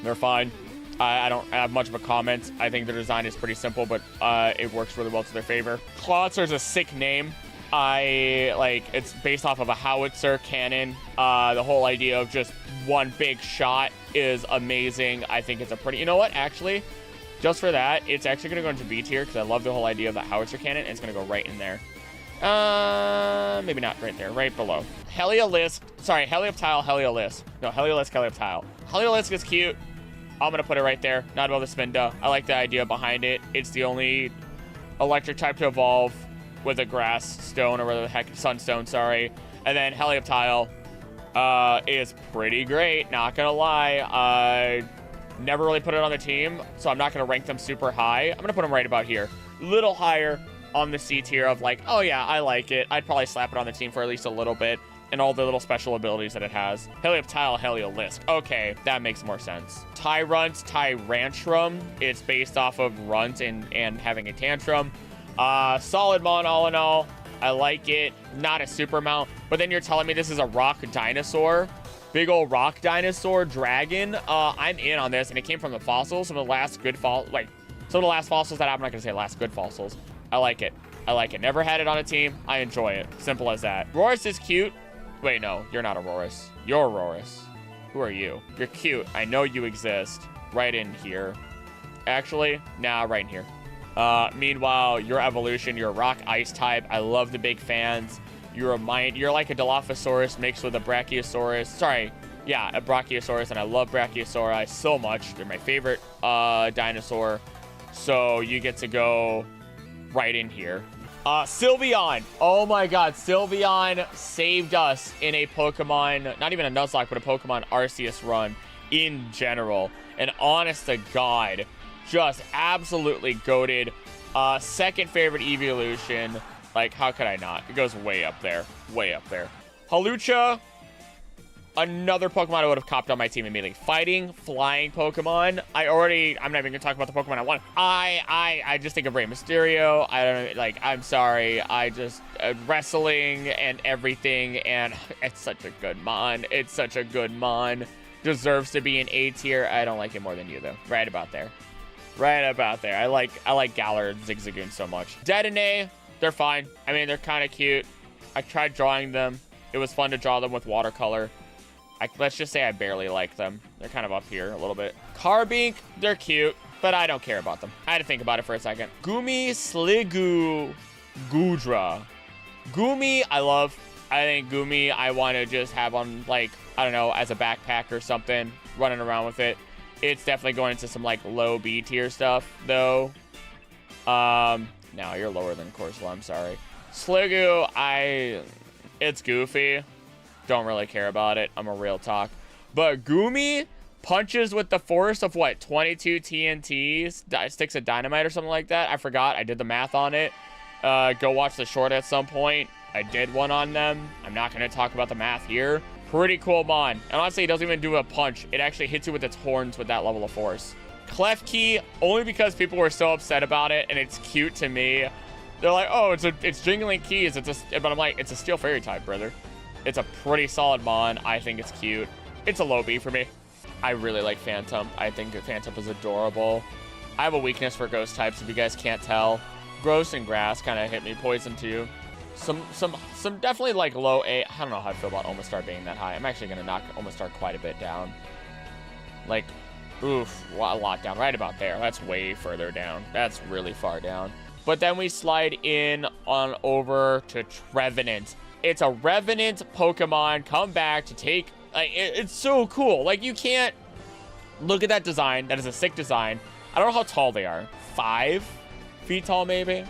They're fine. I don't have much of a comment. I think the design is pretty simple, but it works really well to their favor. Clawitzer is a sick name. It's based off of a howitzer cannon. The whole idea of just one big shot is amazing. I think it's a pretty, you know what, actually, just for that, it's actually going to go into B tier because I love the whole idea of the howitzer cannon, and it's going to go right in there. Maybe not right there, right below. Heliolisk, sorry, Helioptile, Heliolisk. No, Heliolisk, Helioptile. Heliolisk is cute. I'm going to put it right there. Not about the Spinda. I like the idea behind it. It's the only electric type to evolve with a grass stone, or whatever the heck, sunstone, sorry. And then Helioptile is pretty great, not gonna lie. I never really put it on the team, so I'm not gonna rank them super high. I'm gonna put them right about here. Little higher on the C tier of like, oh yeah, I like it. I'd probably slap it on the team for at least a little bit, and all the little special abilities that it has. Helioptile, Heliolisk. Okay, that makes more sense. Tyrunt, Tyrantrum. It's based off of Runt and having a tantrum. Solid mon all in all. I like it. Not a super mount. But then you're telling me this is a rock dinosaur? Big old rock dinosaur dragon? I'm in on this, and it came from the fossils. Some of the last good fossils that I'm not gonna say last good fossils. I like it. I like it. Never had it on a team. I enjoy it. Simple as that. Roris is cute. Wait, no, you're not a Roris. You're a Roris. Who are you? You're cute. I know you exist. Right in here. Actually, nah, right in here. Meanwhile, your evolution, you're a rock ice type. I love the big fans. You're like a Dilophosaurus mixed with a Brachiosaurus. Sorry, yeah, a Brachiosaurus, and I love Brachiosauri so much. They're my favorite dinosaur. So you get to go right in here. Sylveon. Oh my god, Sylveon saved us in a Pokemon, not even a Nuzlocke, but a Pokemon Arceus run in general. And honest to God, Just absolutely goated. Second favorite evolution. Like, how could I not? It goes way up there. Way up there. Halucha. Another Pokemon I would have copped on my team immediately. Fighting, flying Pokemon. I'm not even gonna talk about the Pokemon I want. I just think of Rey Mysterio. I don't like, I'm sorry. I just, wrestling and everything, and it's such a good Mon. It's such a good Mon. Deserves to be an A tier. I don't like it more than you, though. Right about there. Right about there. I like Galar and Zigzagoon so much. Dedenne, they're fine. I mean, they're kind of cute. I tried drawing them. It was fun to draw them with watercolor. Let's just say I barely like them. They're kind of up here a little bit. Carbink, they're cute, but I don't care about them. I had to think about it for a second. Gumi, Sliggoo, Goodra. Gumi, I love. I think Gumi, I want to just have on, like, I don't know, as a backpack or something, running around with it. It's definitely going into some, like, low B tier stuff, though. No, you're lower than Corsola, I'm sorry. Sliggoo, it's goofy. Don't really care about it. I'm a real talk. But Gumi punches with the force of, what, 22 TNTs? Sticks of dynamite or something like that? I forgot. I did the math on it. Go watch the short at some point. I did one on them. I'm not going to talk about the math here. Pretty cool Mon. And honestly, it doesn't even do a punch. It actually hits you with its horns with that level of force. Klefki, only because people were so upset about it, and it's cute to me. They're like, oh, it's jingling keys. But I'm like, it's a Steel Fairy type, brother. It's a pretty solid Mon. I think it's cute. It's a low B for me. I really like Phantom. I think Phantom is adorable. I have a weakness for ghost types, if you guys can't tell. Gross and Grass kind of hit me. Poison too. Some definitely like low A. I don't know how I feel about Omastar being that high. I'm actually going to knock Omastar quite a bit down. Like, oof, a lot down. Right about there. That's way further down. That's really far down. But then we slide in on over to Trevenant. It's a Revenant Pokemon come back to take, like, it's so cool. Like, you can't look at that design. That is a sick design. I don't know how tall they are. 5 feet tall, maybe?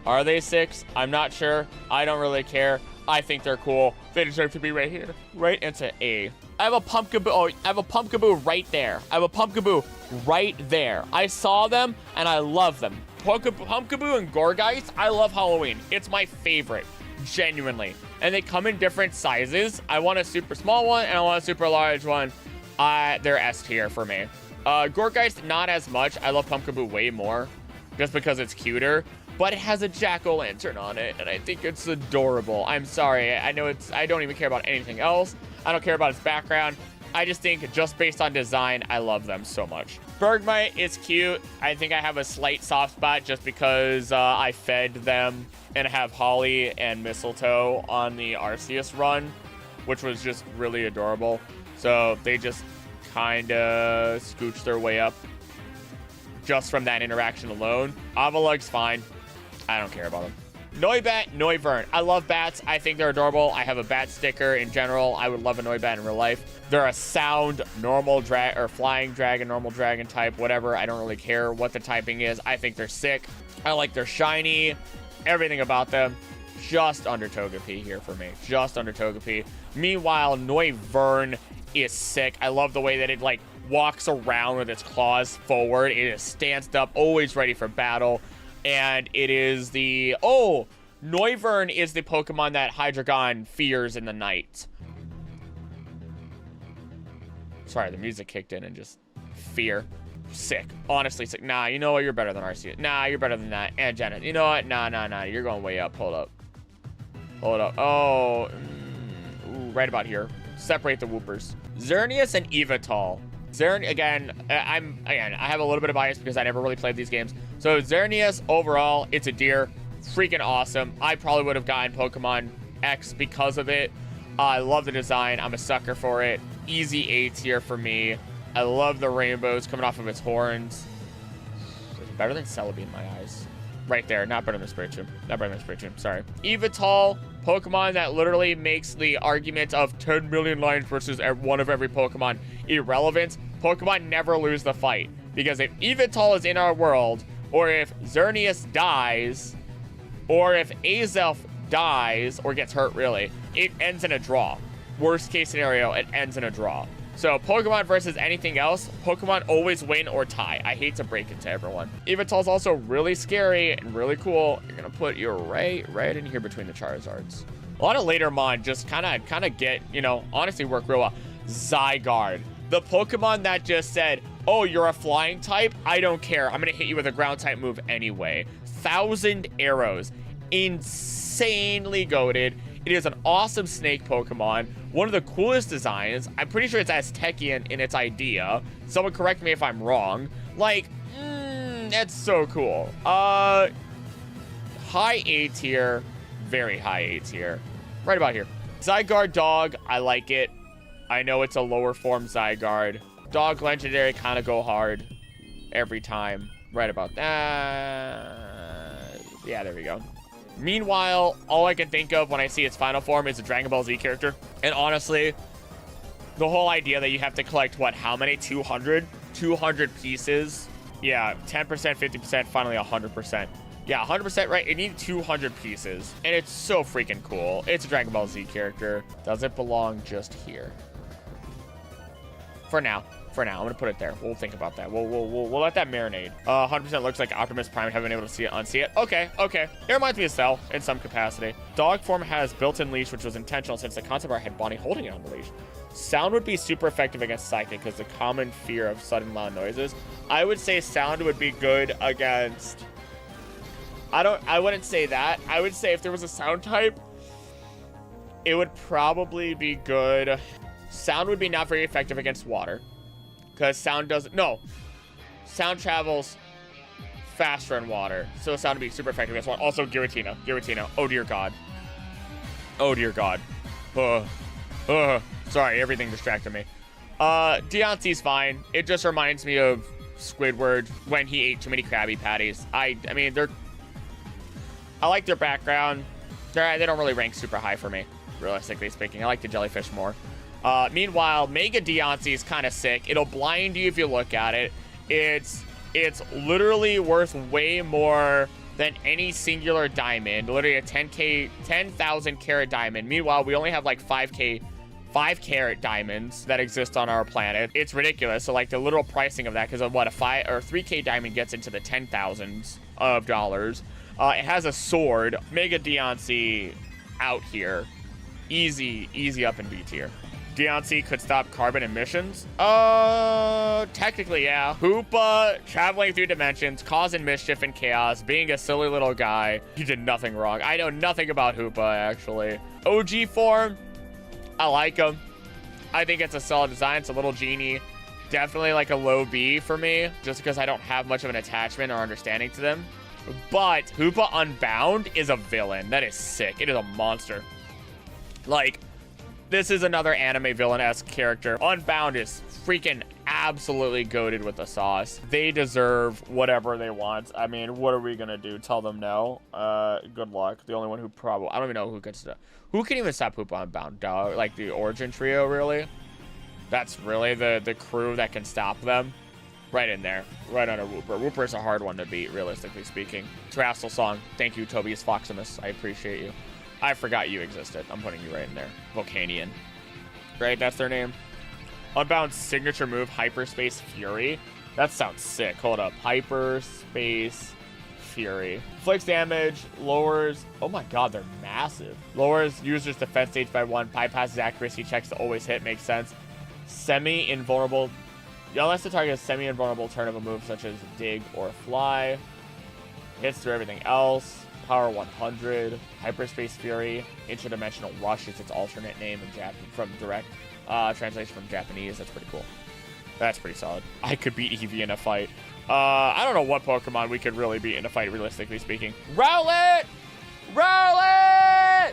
Are they 6? I'm not sure. I don't really care. I think they're cool. They deserve to be right here. Right into A. I have a Pumpkaboo. Oh, I have a Pumpkaboo right there. I have a Pumpkaboo right there. I saw them, and I love them. Pumpkaboo and Gourgeist, I love Halloween. It's my favorite. Genuinely. And they come in different sizes. I want a super small one and I want a super large one. They're S tier for me. Gourgeist, not as much. I love Pumpkaboo way more just because it's cuter, but it has a jack-o'-lantern on it and I think it's adorable. I'm sorry. I know I don't even care about anything else. I don't care about its background. I just think just based on design, I love them so much. Bergmite is cute. I think I have a slight soft spot just because I fed them and have Holly and Mistletoe on the Arceus run, which was just really adorable. So they just kind of scooch their way up just from that interaction alone. Avalug's fine. I don't care about them. Noibat, Noivern. I love bats. I think they're adorable. I have a bat sticker in general. I would love a Noibat in real life. They're a sound normal flying dragon, normal dragon type, whatever. I don't really care what the typing is. I think they're sick. I like their shiny. Everything about them. Just under Togepi here for me. Just under Togepi. Meanwhile, Noivern is sick. I love the way that it like walks around with its claws forward. It is stanced up, always ready for battle. And it is the... Oh! Noivern is the Pokemon that Hydreigon fears in the night. Sorry, the music kicked in and just... Fear. Sick. Honestly sick. Nah, you know what? You're better than Arceus. Nah, you're better than that. And Janet. You know what? Nah. You're going way up. Hold up. Hold up. Oh. Ooh, right about here. Separate the Whoopers. Xerneas and Evital. Again, I have a little bit of bias because I never really played these games. So Xerneas, overall, it's a deer. Freaking awesome. I probably would have gotten Pokemon X because of it. I love the design. I'm a sucker for it. Easy A tier for me. I love the rainbows coming off of its horns. It's better than Celebi in my eyes. Right there. Not better than Spiritomb. Not better than Spiritomb. Sorry. Evital, Pokemon that literally makes the argument of 10 million lines versus one of every Pokemon irrelevant. Pokemon never lose the fight. Because if Evital is in our world, or if Xerneas dies, or if Azelf dies, or gets hurt really, it ends in a draw. Worst case scenario, it ends in a draw. So Pokemon versus anything else, Pokemon always win or tie. I hate to break it to everyone. Yveltal's also really scary and really cool. You're gonna put you right in here between the Charizards. A lot of later mon just kind of get, you know, honestly work real well. Zygarde, the Pokemon that just said, oh, you're a flying type? I don't care. I'm gonna hit you with a ground type move anyway. 1,000 arrows, insanely goated. It is an awesome snake Pokemon. One of the coolest designs. I'm pretty sure it's Aztecian in its idea. Someone correct me if I'm wrong. Like, that's so cool. High A tier, very high A tier. Right about here. Zygarde Dog, I like it. I know it's a lower form Zygarde. Dog Legendary kind of go hard every time. Right about that. Yeah, there we go. Meanwhile, all I can think of when I see its final form is a Dragon Ball Z character. And honestly, the whole idea that you have to collect, what, how many? 200? 200 pieces? Yeah, 10%, 50%, finally 100%. Yeah, 100% right. It needs 200 pieces. And it's so freaking cool. It's a Dragon Ball Z character. Does it belong just here? For now. I'm gonna put it there. We'll think about that. We'll let that marinate. 100% looks like Optimus Prime. Haven't been able to see it, unsee it. Okay. It reminds me of Cell in some capacity. Dog form has built-in leash, which was intentional since the concept art had Bonnie holding it on the leash. Sound would be super effective against Psychic because the common fear of sudden loud noises. I would say sound would be good against... I wouldn't say that. I would say if there was a sound type, it would probably be good. Sound would be not very effective against water. Because sound doesn't... No. Sound travels faster in water. So sound would be super effective against water. Also, Giratina. Oh, dear God. Sorry, everything distracted me. Deontay's fine. It just reminds me of Squidward when he ate too many Krabby Patties. I mean, I like their background. They don't really rank super high for me, realistically speaking. I like the jellyfish more. Meanwhile, Mega Deontay is kind of sick. It'll blind you if you look at it. It's literally worth way more than any singular diamond. Literally a 10,000 carat diamond. Meanwhile, we only have like 5 carat diamonds that exist on our planet. It's ridiculous. So like the literal pricing of that, because of what, a 5 or 3K diamond gets into the 10,000s of dollars. It has a sword. Mega Deontay out here. Easy up in B tier. Deontay could stop carbon emissions? Technically, yeah. Hoopa, traveling through dimensions, causing mischief and chaos, being a silly little guy. He did nothing wrong. I know nothing about Hoopa, actually. OG form, I like him. I think it's a solid design. It's a little genie. Definitely like a low B for me, just because I don't have much of an attachment or understanding to them. But Hoopa Unbound is a villain. That is sick. It is a monster. Like, this is another anime villain-esque character. Unbound is freaking absolutely goated with the sauce. They deserve whatever they want. I mean, what are we gonna do? Tell them no? Good luck. The only one who probably... I don't even know who gets to... Who can even stop Hoopa Unbound? Dog? Like, the Origin Trio, really? That's really the crew that can stop them? Right in there. Right under Wooper. Wooper's a hard one to beat, realistically speaking. Terrestrial Song. Thank you, Tobias Foximus. I appreciate you. I forgot you existed. I'm putting you right in there. Volcanion. Right? That's their name. Unbound signature move, Hyperspace Fury. That sounds sick. Hold up. Hyperspace Fury. Inflicts damage, lowers... Oh my god, they're massive. Lowers user's defense stage by 1. Bypasses accuracy checks to always hit. Makes sense. Semi-invulnerable... Unless the target is semi-invulnerable turn of a move such as Dig or Fly. Hits through everything else. Power 100. Hyperspace Fury. Interdimensional Rush is its alternate name in from direct translation from Japanese. That's pretty cool. That's pretty solid. I could beat Eevee in a fight. I don't know what Pokemon we could really beat in a fight, realistically speaking. Rowlet! Rowlet!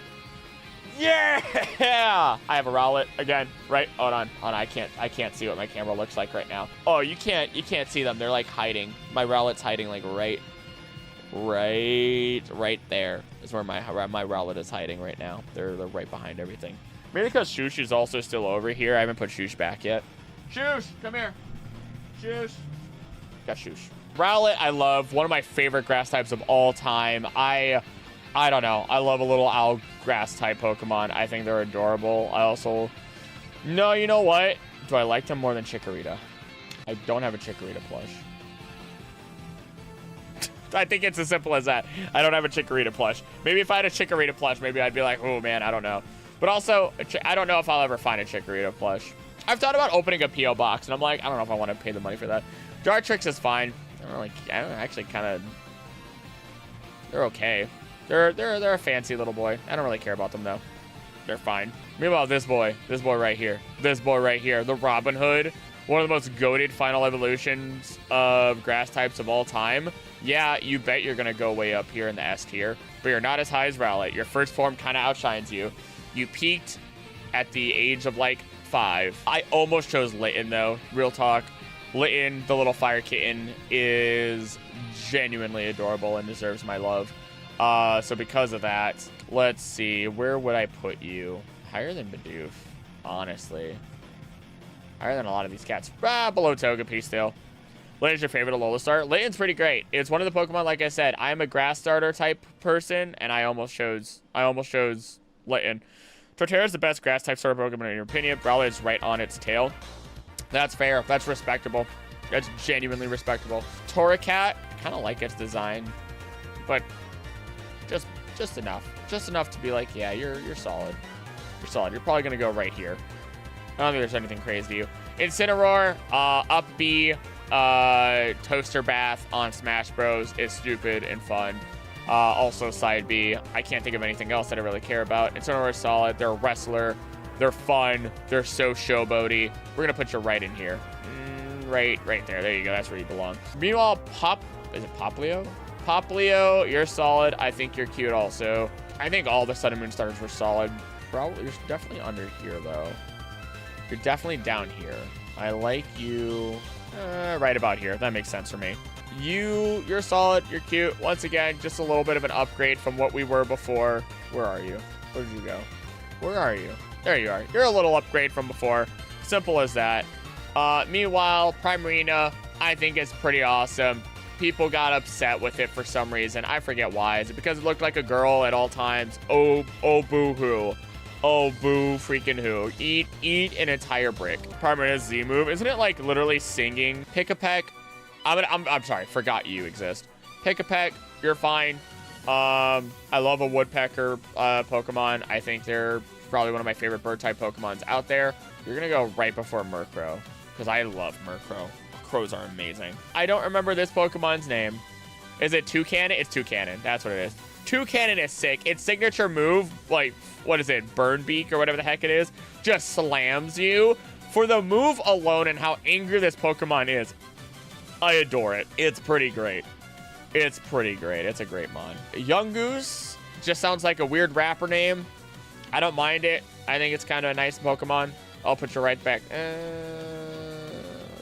Yeah! I have a Rowlet again, right? Hold on. I can't see what my camera looks like right now. Oh, you can't see them. They're like hiding. My Rowlet's hiding like right there is where my Rowlet is hiding right now. They're right behind everything. Maybe because Shush is also still over here. I haven't put Shush back yet. Shush, come here. Shush. Got Shush. Rowlet, I love. One of my favorite grass types of all time. I don't know. I love a little owl grass type Pokemon. I think they're adorable. I also... No, you know what? Do I like them more than Chikorita? I don't have a Chikorita plush. I think it's as simple as that. I don't have a Chikorita plush. Maybe if I had a Chikorita plush, maybe I'd be like, oh man, I don't know. But also, I don't know if I'll ever find a Chikorita plush. I've thought about opening a P.O. box, and I'm like, I don't know if I want to pay the money for that. Dartrix is fine. I don't actually kind of... They're okay. They're a fancy little boy. I don't really care about them, though. They're fine. Meanwhile, this boy right here, the Robin Hood, one of the most goated final evolutions of grass types of all time. Yeah, you bet you're going to go way up here in the S tier, but you're not as high as Rowlet. Your first form kind of outshines you. You peaked at the age of, like, 5. I almost chose Litten, though. Real talk. Litten, the little fire kitten, is genuinely adorable and deserves my love. So because of that, let's see. Where would I put you? Higher than Bidoof, honestly. Higher than a lot of these cats. Below Togepi still. Litten's your favorite Alola start? Litten's pretty great. It's one of the Pokemon, like I said, I'm a grass starter type person, and I almost chose Litten. Torterra's the best grass type starter Pokemon in your opinion. Rowlet is right on its tail. That's fair. That's respectable. That's genuinely respectable. Torracat, kind of like its design, but just enough. Just enough to be like, yeah, you're solid. You're solid. You're probably gonna go right here. I don't think there's anything crazy to you. Incineroar, up B, Toaster Bath on Smash Bros is stupid and fun. Also side B. I can't think of anything else that I really care about. Incineroar is solid. They're a wrestler. They're fun. They're so showboaty. We're gonna put you right in here. Right there. There you go. That's where you belong. Meanwhile, is it Poplio? Poplio, you're solid. I think you're cute also. I think all the Sun and Moon starters were solid. Probably, you're definitely under here though. You're definitely down here. I like you right about here. That makes sense for me. You're solid. You're cute. Once again, just a little bit of an upgrade from what we were before. Where are you? Where did you go? Where are you? There you are. You're a little upgrade from before. Simple as that. Meanwhile, Primarina, I think is pretty awesome. People got upset with it for some reason. I forget why. Is it because it looked like a girl at all times? Oh, boo-hoo. Oh, boo freaking who. Eat an entire brick. Primarina's Z move. Isn't it like literally singing? Pick-a-peck. I'm sorry. Forgot you exist. Pick-a-peck. You're fine. I love a woodpecker Pokemon. I think they're probably one of my favorite bird-type Pokemons out there. You're going to go right before Murkrow because I love Murkrow. Crows are amazing. I don't remember this Pokemon's name. Is it Toucannon? It's Toucannon. That's what it is. Toucannon is sick. Its signature move, like, what is it? Burn Beak or whatever the heck it is, just slams you. For the move alone and how angry this Pokemon is, I adore it. It's pretty great. It's pretty great. It's a great mon. Yungoos just sounds like a weird rapper name. I don't mind it. I think it's kind of a nice Pokemon. I'll put you right back.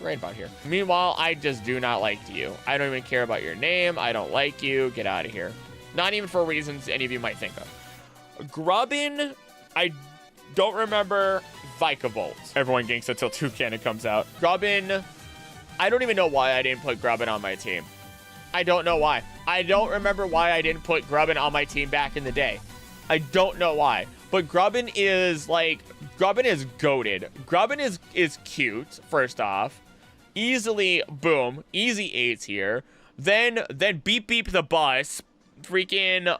Right about here. Meanwhile, I just do not like you. I don't even care about your name. I don't like you. Get out of here. Not even for reasons any of you might think of. Grubbin, I don't remember Vikavolt. Everyone ganks until Toucannon comes out. Grubbin, I don't even know why I didn't put Grubbin on my team. I don't know why. I don't remember why I didn't put Grubbin on my team back in the day. I don't know why. But Grubbin is goated. Grubbin is cute, first off. Easily, boom, easy 8s here. Then beep beep the bus. Freaking,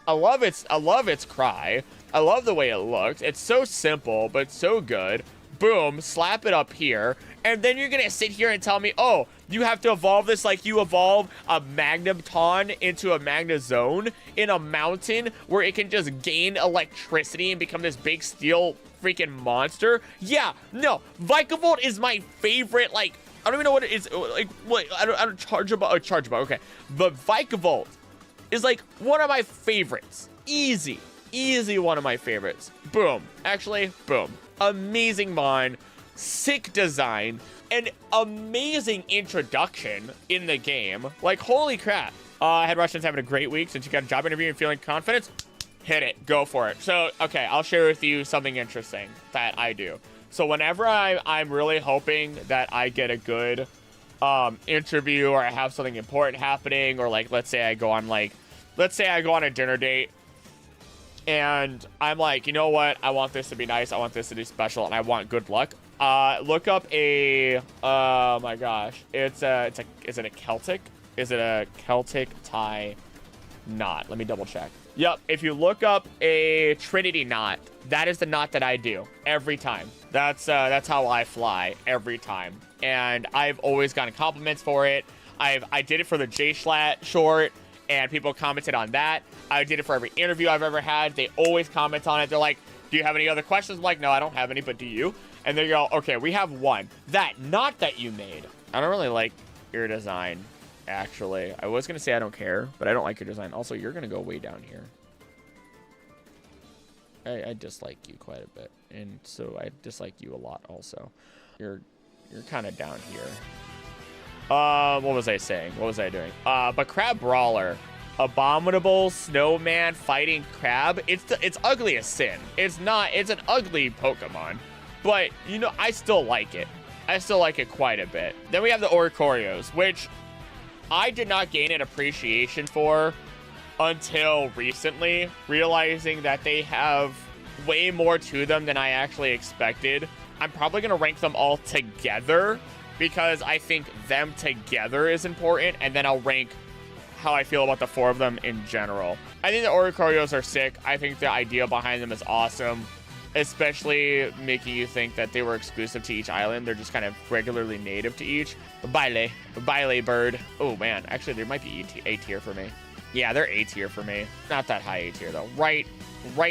I love its cry. I love the way it looks. It's so simple, but so good. Boom, slap it up here. And then you're gonna sit here and tell me, oh, you have to evolve this like you evolve a Magneton into a Magnezone in a mountain where it can just gain electricity and become this big steel freaking monster. Yeah, no, Vikavolt is my favorite, like, I don't even know what it is, like, what, I don't charge about, okay. But Vikavolt is like one of my favorites. Easy one of my favorites. Boom, actually, boom. Amazing mon, sick design, an amazing introduction in the game. Like, holy crap. Head Russian's having a great week. Since you got a job interview and feeling confident, hit it, go for it. So, okay, I'll share with you something interesting that I do. So whenever I'm really hoping that I get a good interview, or I have something important happening, or like, let's say I go on a dinner date and I'm like, you know what? I want this to be nice. I want this to be special, and I want good luck. Look up a, oh my gosh. Is it a Celtic? Is it a Celtic tie knot? Let me double check. Yep, if you look up a Trinity knot, that is the knot that I do every time. That's how I fly every time. And I've always gotten compliments for it. I did it for the J-Schlatt short, and people commented on that. I did it for every interview I've ever had. They always comment on it. They're like, do you have any other questions? I'm like, no, I don't have any, but do you? And they go, okay, we have one. That knot that you made. I don't really like your design, actually. I was going to say I don't care, but I don't like your design. Also, you're going to go way down here. I dislike you quite a bit, and so I dislike you a lot also. You're kind of down here. What was I saying? What was I doing? But Crab Brawler, abominable snowman fighting crab. It's ugly as sin. It's an ugly Pokemon, but you know, I still like it. I still like it quite a bit. Then we have the Oricorios, which I did not gain an appreciation for until recently, realizing that they have way more to them than I actually expected. I'm probably going to rank them all together because I think them together is important, and then I'll rank how I feel about the four of them in general. I think the Oricorios are sick. I think the idea behind them is awesome, especially making you think that they were exclusive to each island. They're just kind of regularly native to each. Bile bird. Oh man, actually there might be A tier for me. Yeah, they're A tier for me. Not that high A tier though. Right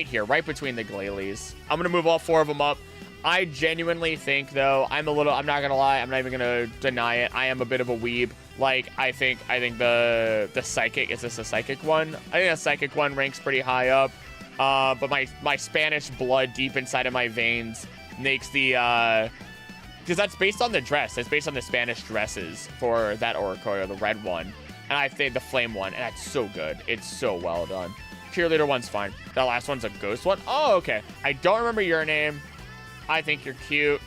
here, right between the Glalie. I'm gonna move all four of them up. I genuinely think though, I'm not gonna lie, I'm not even gonna deny it, I am a bit of a weeb. Like, I think the psychic, is this a psychic one? I think the psychic one ranks pretty high up. But my Spanish blood deep inside of my veins makes the, because that's based on the dress. It's based on the Spanish dresses for that Oricorio, the red one. And I think the flame one, and that's so good. It's so well done. Cheerleader one's fine. That last one's a ghost one. Oh, okay. I don't remember your name. I think you're cute.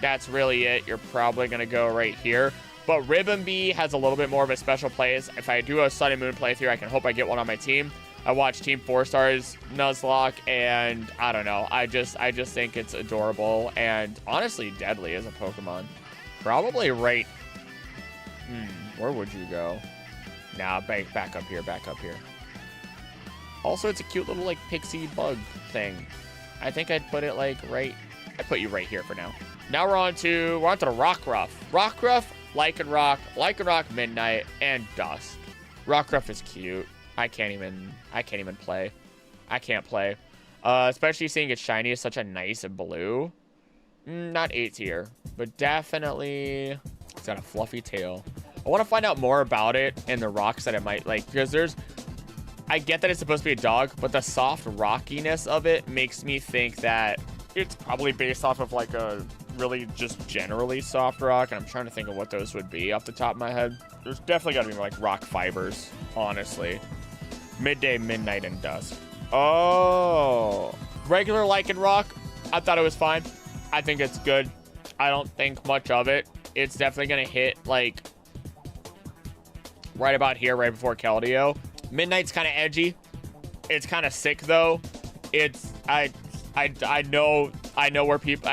That's really it. You're probably going to go right here. But Ribbon Bee has a little bit more of a special place. If I do a Sun and Moon playthrough, I can hope I get one on my team. I watched Team 4 Stars Nuzlocke, and I don't know. I just think it's adorable and honestly deadly as a Pokemon. Probably right. Where would you go? Nah, back up here, back up here. Also, it's a cute little like pixie bug thing. I think I'd put it like right. I put you right here for now. Now we're on to the Rockruff. Rockruff, Lycanroc, Midnight, and Dusk. Rockruff is cute. I can't even play. I can't play. Especially seeing its shiny is such a nice blue. Not A tier, but definitely it's got a fluffy tail. I want to find out more about it and the rocks that it might like, because I get that it's supposed to be a dog, but the soft rockiness of it makes me think that it's probably based off of like a really just generally soft rock, and I'm trying to think of what those would be off the top of my head. There's definitely got to be like rock fibers, honestly. Midday, Midnight, and Dusk. Oh, regular Lycanroc. I thought it was fine. I think it's good. I don't think much of it. It's definitely gonna hit like right about here, right before Keldeo. Midnight's kind of edgy. It's kind of sick though. It's I know where people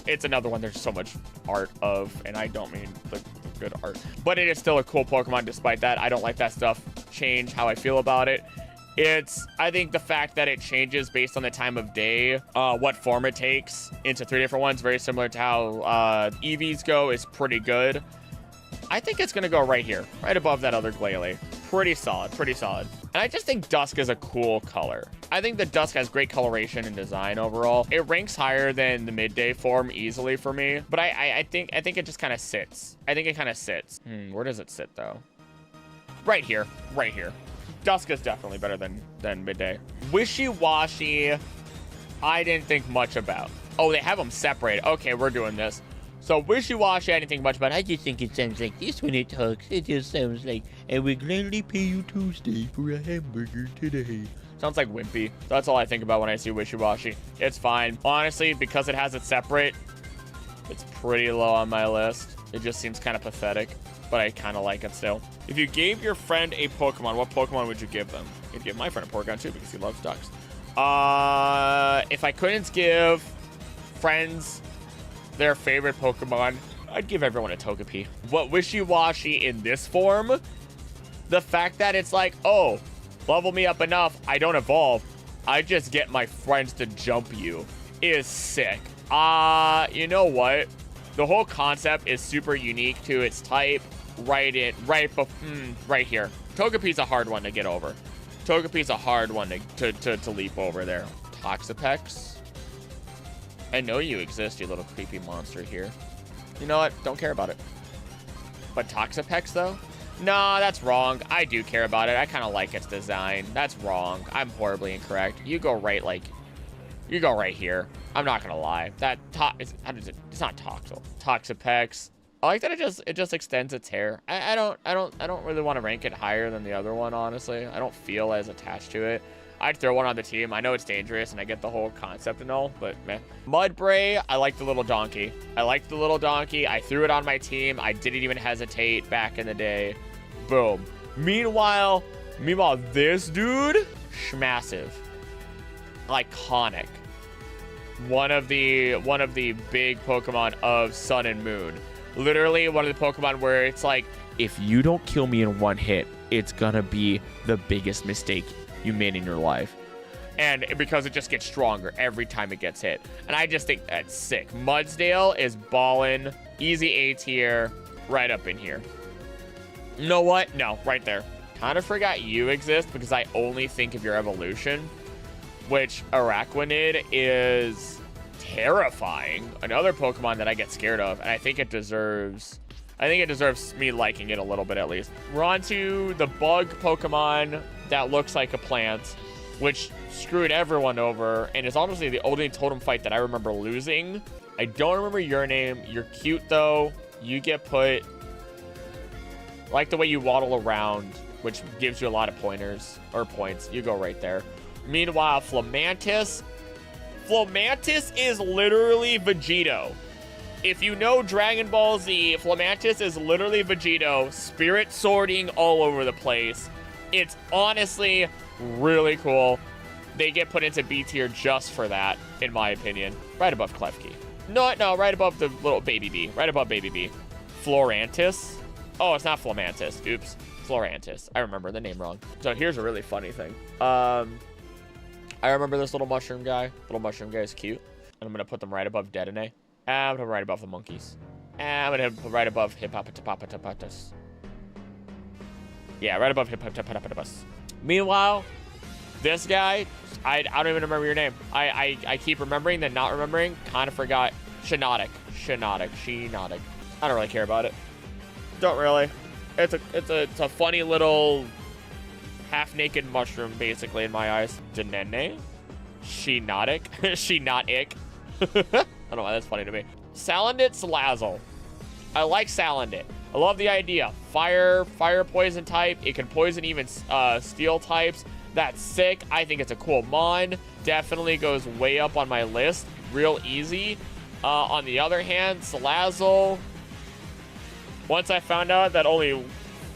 it's another one there's so much art of, and I don't mean the good art, but it is still a cool Pokemon despite that. I don't like that stuff change how I feel about it. I think the fact that it changes based on the time of day, what form it takes into 3 different ones, very similar to how EVs go, is pretty good. I think it's going to go right here, right above that other Glalie. Pretty solid, pretty solid. And I just think Dusk is a cool color. I think the Dusk has great coloration and design overall. It ranks higher than the Midday form easily for me, but I think it just kind of sits. I think it kind of sits. Where does it sit though? Right here, right here. Dusk is definitely better than Midday. Wishy-Washy, I didn't think much about. Oh, they have them separated. Okay, we're doing this. So Wishy-Washy, I didn't think much about.
I just think it sounds like this when it talks. It just sounds like, I would gladly pay you Tuesday for a hamburger today.
Sounds like Wimpy. That's all I think about when I see Wishy-Washy. It's fine. Honestly, because it has it separate, it's pretty low on my list. It just seems kind of pathetic, but I kind of like it still. If you gave your friend a Pokemon, what Pokemon would you give them? You'd give my friend a Porygon too because he loves ducks. If I couldn't give friends their favorite Pokemon, I'd give everyone a Togepi. What Wishy-Washy in this form, the fact that it's like, oh, level me up enough, I don't evolve, I just get my friends to jump you, is sick. You know what? The whole concept is super unique to its type. Right here. Togepi's a hard one to get over. Togepi's a hard one to leap over there. Toxapex. I know you exist, you little creepy monster here. You know what? Don't care about it. But Toxapex, though? Nah, that's wrong. I do care about it. I kind of like its design. That's wrong. I'm horribly incorrect. You go right, like... You go right here. I'm not gonna lie. It's not Toxel. Toxapex. I like that it just extends its hair. I don't really want to rank it higher than the other one, honestly. I don't feel as attached to it. I'd throw one on the team. I know it's dangerous and I get the whole concept and all, but man. Mudbray, I like the little donkey. I threw it on my team. I didn't even hesitate back in the day. Boom. Meanwhile, this dude, massive. Iconic. One of the big Pokemon of Sun and Moon. Literally one of the Pokemon where it's like, if you don't kill me in one hit, it's gonna be the biggest mistake you made in your life. And because it just gets stronger every time it gets hit. And I just think that's sick. Mudsdale is ballin', easy A tier, right up in here. You know what? No, right there. Kind of forgot you exist because I only think of your evolution, which Araquanid is terrifying. Another Pokemon that I get scared of, and I think it deserves me liking it a little bit at least. We're on to the bug Pokemon that looks like a plant, which screwed everyone over, and is honestly the only totem fight that I remember losing. I don't remember your name. You're cute though. You get put... I like the way you waddle around, which gives you a lot of pointers, or points. You go right there. Meanwhile, Flamantis is literally Vegito. If you know Dragon Ball Z, Flamantis is literally Vegito, spirit sorting all over the place. It's honestly really cool. They get put into B tier just for that, in my opinion. Right above Klefki. No, right above the little baby B. Right above baby B. Florantis. Oh, it's not Flamantis. Oops. Florantis. I remember the name wrong. So here's a really funny thing. I remember this little mushroom guy. Little mushroom guy is cute. And I'm going to put them right above Dedenne. And I'm going to put right above the monkeys. And I'm going to put right above Hippopotamus. Yeah, right above Hippopotamus. Meanwhile, this guy, I don't even remember your name. I keep remembering, then not remembering. Kind of forgot. Shiinotic. I don't really care about it. Don't really. It's a funny little half-naked mushroom, basically, in my eyes. Denene? Shiinotic? Shiinotic? I don't know why that's funny to me. Salandit, Salazzle. I like Salandit. I love the idea. Fire poison type. It can poison even steel types. That's sick. I think it's a cool mon. Definitely goes way up on my list. Real easy. On the other hand, Salazzle. Once I found out that only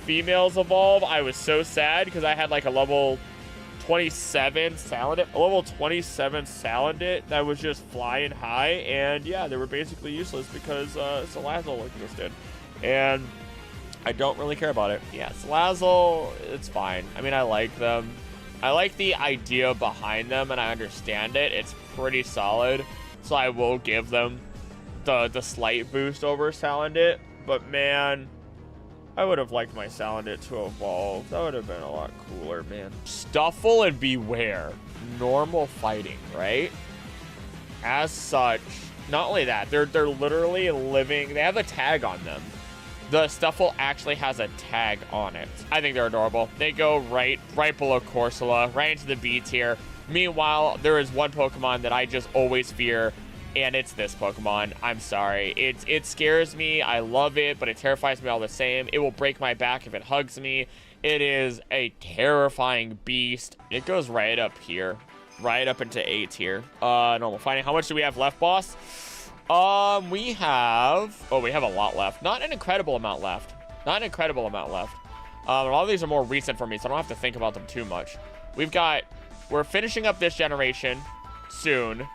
females evolve, I was so sad because I had like a level 27 Salandit. A level 27 Salandit that was just flying high. And yeah, they were basically useless because Salazzle existed. And I don't really care about it. Yeah, Salazzle, it's fine. I mean, I like them. I like the idea behind them, and I understand it. It's pretty solid. So I will give them the slight boost over Salandit. But man, I would have liked my Salandit to evolve. That would have been a lot cooler, man. Stuffle and Beware. Normal fighting, right? As such, not only that, they're literally living. They have a tag on them. The Stuffle actually has a tag on it. I think they're adorable. They go right below Corsola, right into the B tier. Meanwhile, there is one Pokemon that I just always fear, and it's this Pokemon. I'm sorry. It scares me. I love it, but it terrifies me all the same. It will break my back if it hugs me. It is a terrifying beast. It goes right up here. Right up into A tier. Normal fighting. How much do we have left, boss? We have a lot left. Not an incredible amount left. A lot of these are more recent for me, so I don't have to think about them too much. We're finishing up this generation soon.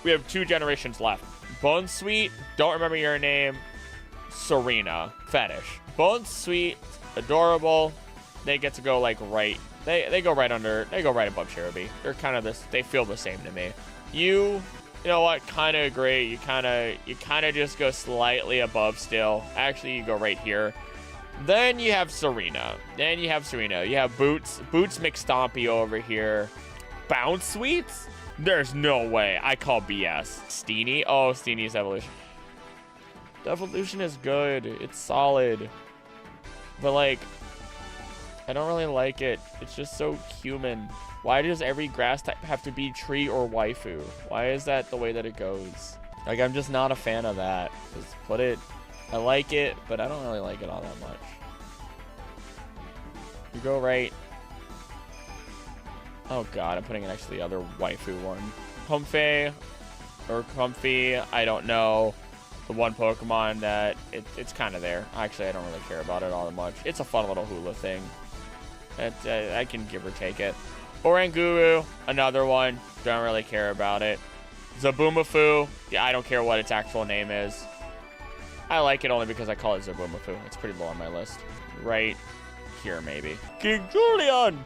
We have 2 generations left. Bone Sweet, don't remember your name. Serena, fetish. Bone Sweet, adorable. They get to go like right. They go right under. They go right above Cherubi. They're kind of this. They feel the same to me. You know what? Kind of agree. You kind of just go slightly above still. Actually, you go right here. Then you have Serena. You have Boots McStompy over here. Bounce Sweets? There's no way. I call BS. Steenie? Oh, Steenie's evolution. The evolution is good. It's solid. But, like, I don't really like it. It's just so human. Why does every grass type have to be tree or waifu? Why is that the way that it goes? Like, I'm just not a fan of that. Just put it... I like it, but I don't really like it all that much. You go right. Oh god, I'm putting it next to the other waifu one. Comfey or Comfy, I don't know. The one Pokemon that it's kind of there. Actually, I don't really care about it all that much. It's a fun little hula thing. I can give or take it. Oranguru, another one. Don't really care about it. Zaboomafoo, yeah, I don't care what its actual name is. I like it only because I call it Zaboomafoo. It's pretty low on my list. Right here, maybe. King Julian!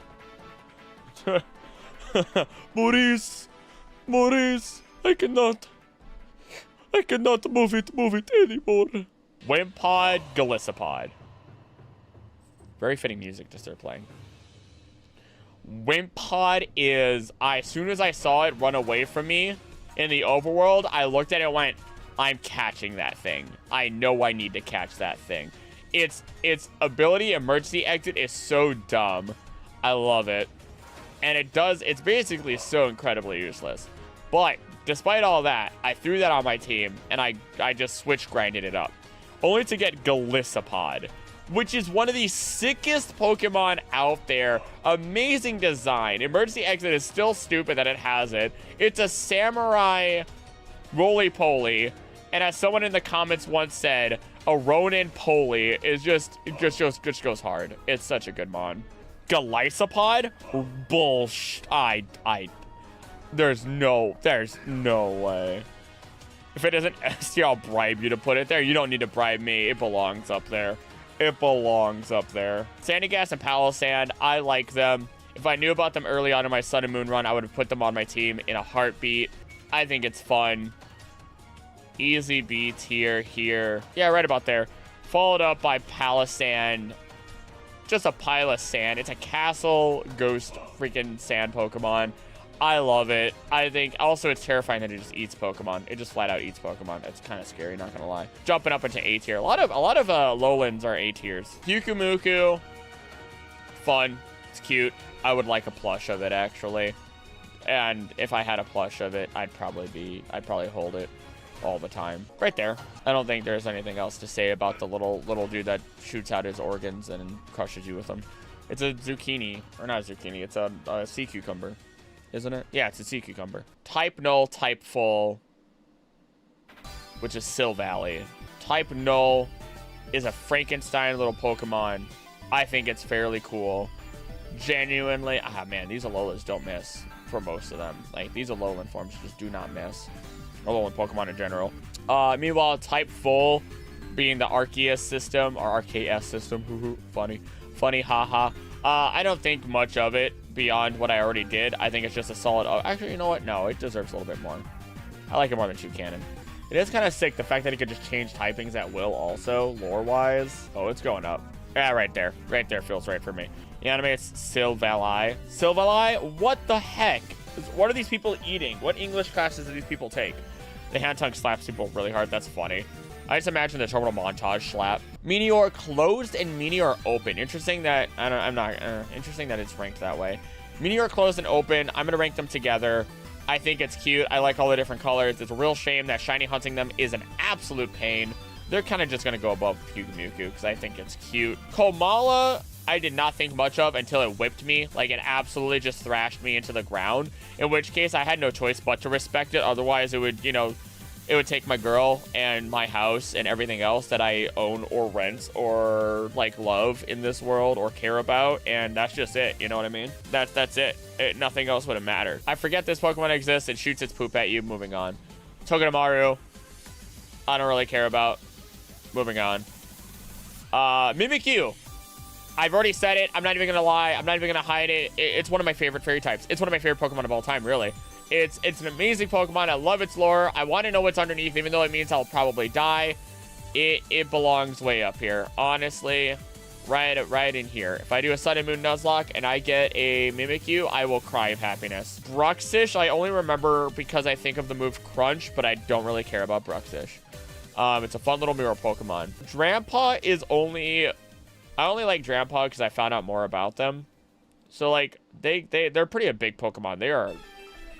Maurice, I cannot move it anymore. Wimpod, Golisopod. Very fitting music to start playing. Wimpod is, as soon as I saw it run away from me in the overworld, I looked at it and went, I'm catching that thing. I know I need to catch that thing. Its ability, emergency exit, is so dumb. I love it. And it's basically so incredibly useless. But despite all that, I threw that on my team and I just switch grinded it up. Only to get Golisopod, which is one of the sickest Pokemon out there. Amazing design. Emergency exit is still stupid that it has it. It's a samurai roly-poly. And as someone in the comments once said, a Ronin Poly is just goes hard. It's such a good mon. Golisopod? Bullshit. There's no way. If it isn't ST, I'll bribe you to put it there. You don't need to bribe me. It belongs up there. It belongs up there. Sandigas and Palossand, I like them. If I knew about them early on in my Sun and Moon run, I would have put them on my team in a heartbeat. I think it's fun. Easy B tier here. Yeah, right about there. Followed up by Palossand. Just a pile of sand. It's a castle ghost freaking sand Pokemon. I love it. I think also it's terrifying that it just eats Pokemon. It just flat out eats Pokemon. It's kind of scary, not gonna lie. Jumping up into A tier. A lot of Lowlands are A tiers. Hyukumuku, fun. It's cute. I would like a plush of it actually. And if I had a plush of it, I'd probably hold it all the time. Right there. I don't think there's anything else to say about the little dude that shoots out his organs and crushes you with them. It's a zucchini, or not a zucchini. It's a sea cucumber. Isn't it? Yeah, it's a sea cucumber. Type Null, Type Full, which is Silvally. Type Null is a Frankenstein little Pokemon. I think it's fairly cool. Genuinely, man, these Alolas don't miss for most of them. Like, these Alolan forms just do not miss. Alolan Pokemon in general. Meanwhile, Type Full being the Arceus system, or Arceus system. Funny, haha. I don't think much of it beyond what I already did. I think it's just a solid... actually, you know what? No, it deserves a little bit more. I like it more than Toucannon. It is kind of sick, the fact that it could just change typings at will also, lore-wise. Oh, it's going up. Yeah, right there. Right there feels right for me. The anime is Silvally. Silvally? What the heck? What are these people eating? What English classes do these people take? The hand tongue slaps people really hard. That's funny. I just imagine the terminal montage slap. Meteor closed and Meteor open. Interesting that interesting that it's ranked that way. Meteor closed and open. I'm gonna rank them together. I think it's cute. I like all the different colors. It's a real shame that shiny hunting them is an absolute pain. They're kind of just gonna go above Pyukumuku because I think it's cute. Komala, I did not think much of until it whipped me. Like, it absolutely just thrashed me into the ground. In which case, I had no choice but to respect it. Otherwise, it would, it would take my girl and my house and everything else that I own or rent or, like, love in this world or care about. And that's just it. You know what I mean? That's it. Nothing else would have mattered. I forget this Pokemon exists. It shoots its poop at you. Moving on. Togedemaru. I don't really care about. Moving on. Mimikyu. I've already said it. I'm not even gonna lie. I'm not even gonna hide it. It's one of my favorite fairy types. It's one of my favorite Pokemon of all time, really. It's an amazing Pokemon. I love its lore. I want to know what's underneath, even though it means I'll probably die. It belongs way up here. Honestly, right in here. If I do a Sun and Moon Nuzlocke and I get a Mimikyu, I will cry of happiness. Bruxish, I only remember because I think of the move Crunch, but I don't really care about Bruxish. It's a fun little mirror Pokemon. Drampa is only... I only like Drampa because I found out more about them. So, like, they're pretty a big Pokemon.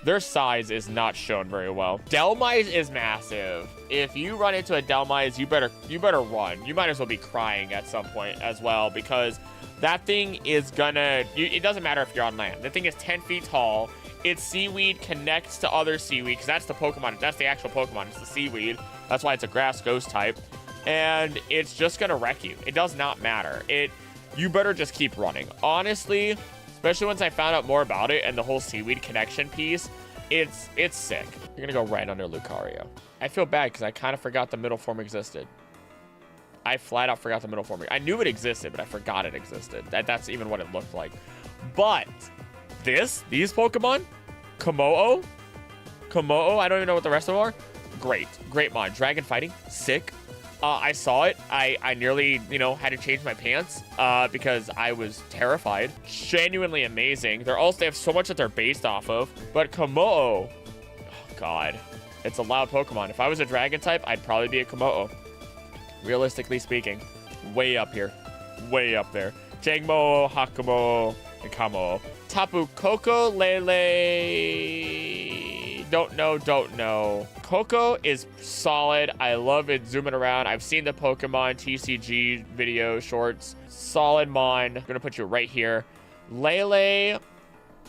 Their size is not shown very well. Dhelmise is massive. If you run into a Dhelmise, you better run. You might as well be crying at some point as well, because that thing is gonna... it doesn't matter if you're on land. The thing is 10 feet tall. Its seaweed connects to other seaweed, because that's the Pokemon. That's the actual Pokemon. It's the seaweed. That's why it's a grass ghost type. And it's just gonna wreck you. It does not matter. You better just keep running. Honestly, especially once I found out more about it and the whole seaweed connection piece, it's sick. You're gonna go right under Lucario. I feel bad because I kind of forgot the middle form existed. I flat out forgot the middle form. I knew it existed, but I forgot it existed. That's even what it looked like. But these Pokemon, Komodo, I don't even know what the rest of them are. Great mod. Dragon fighting, sick. I saw it. I nearly, had to change my pants because I was terrified. Genuinely amazing. They have so much that they're based off of. But Komodo, oh God, it's a loud Pokemon. If I was a dragon type, I'd probably be a Komodo. Realistically speaking, way up here, way up there. Jangmo, Hakumo, and Kamo. Tapu Koko, Lele. Don't know. Coco is solid. I love it zooming around. I've seen the Pokemon TCG video shorts. Solid mon. I'm gonna put you right here. Lele,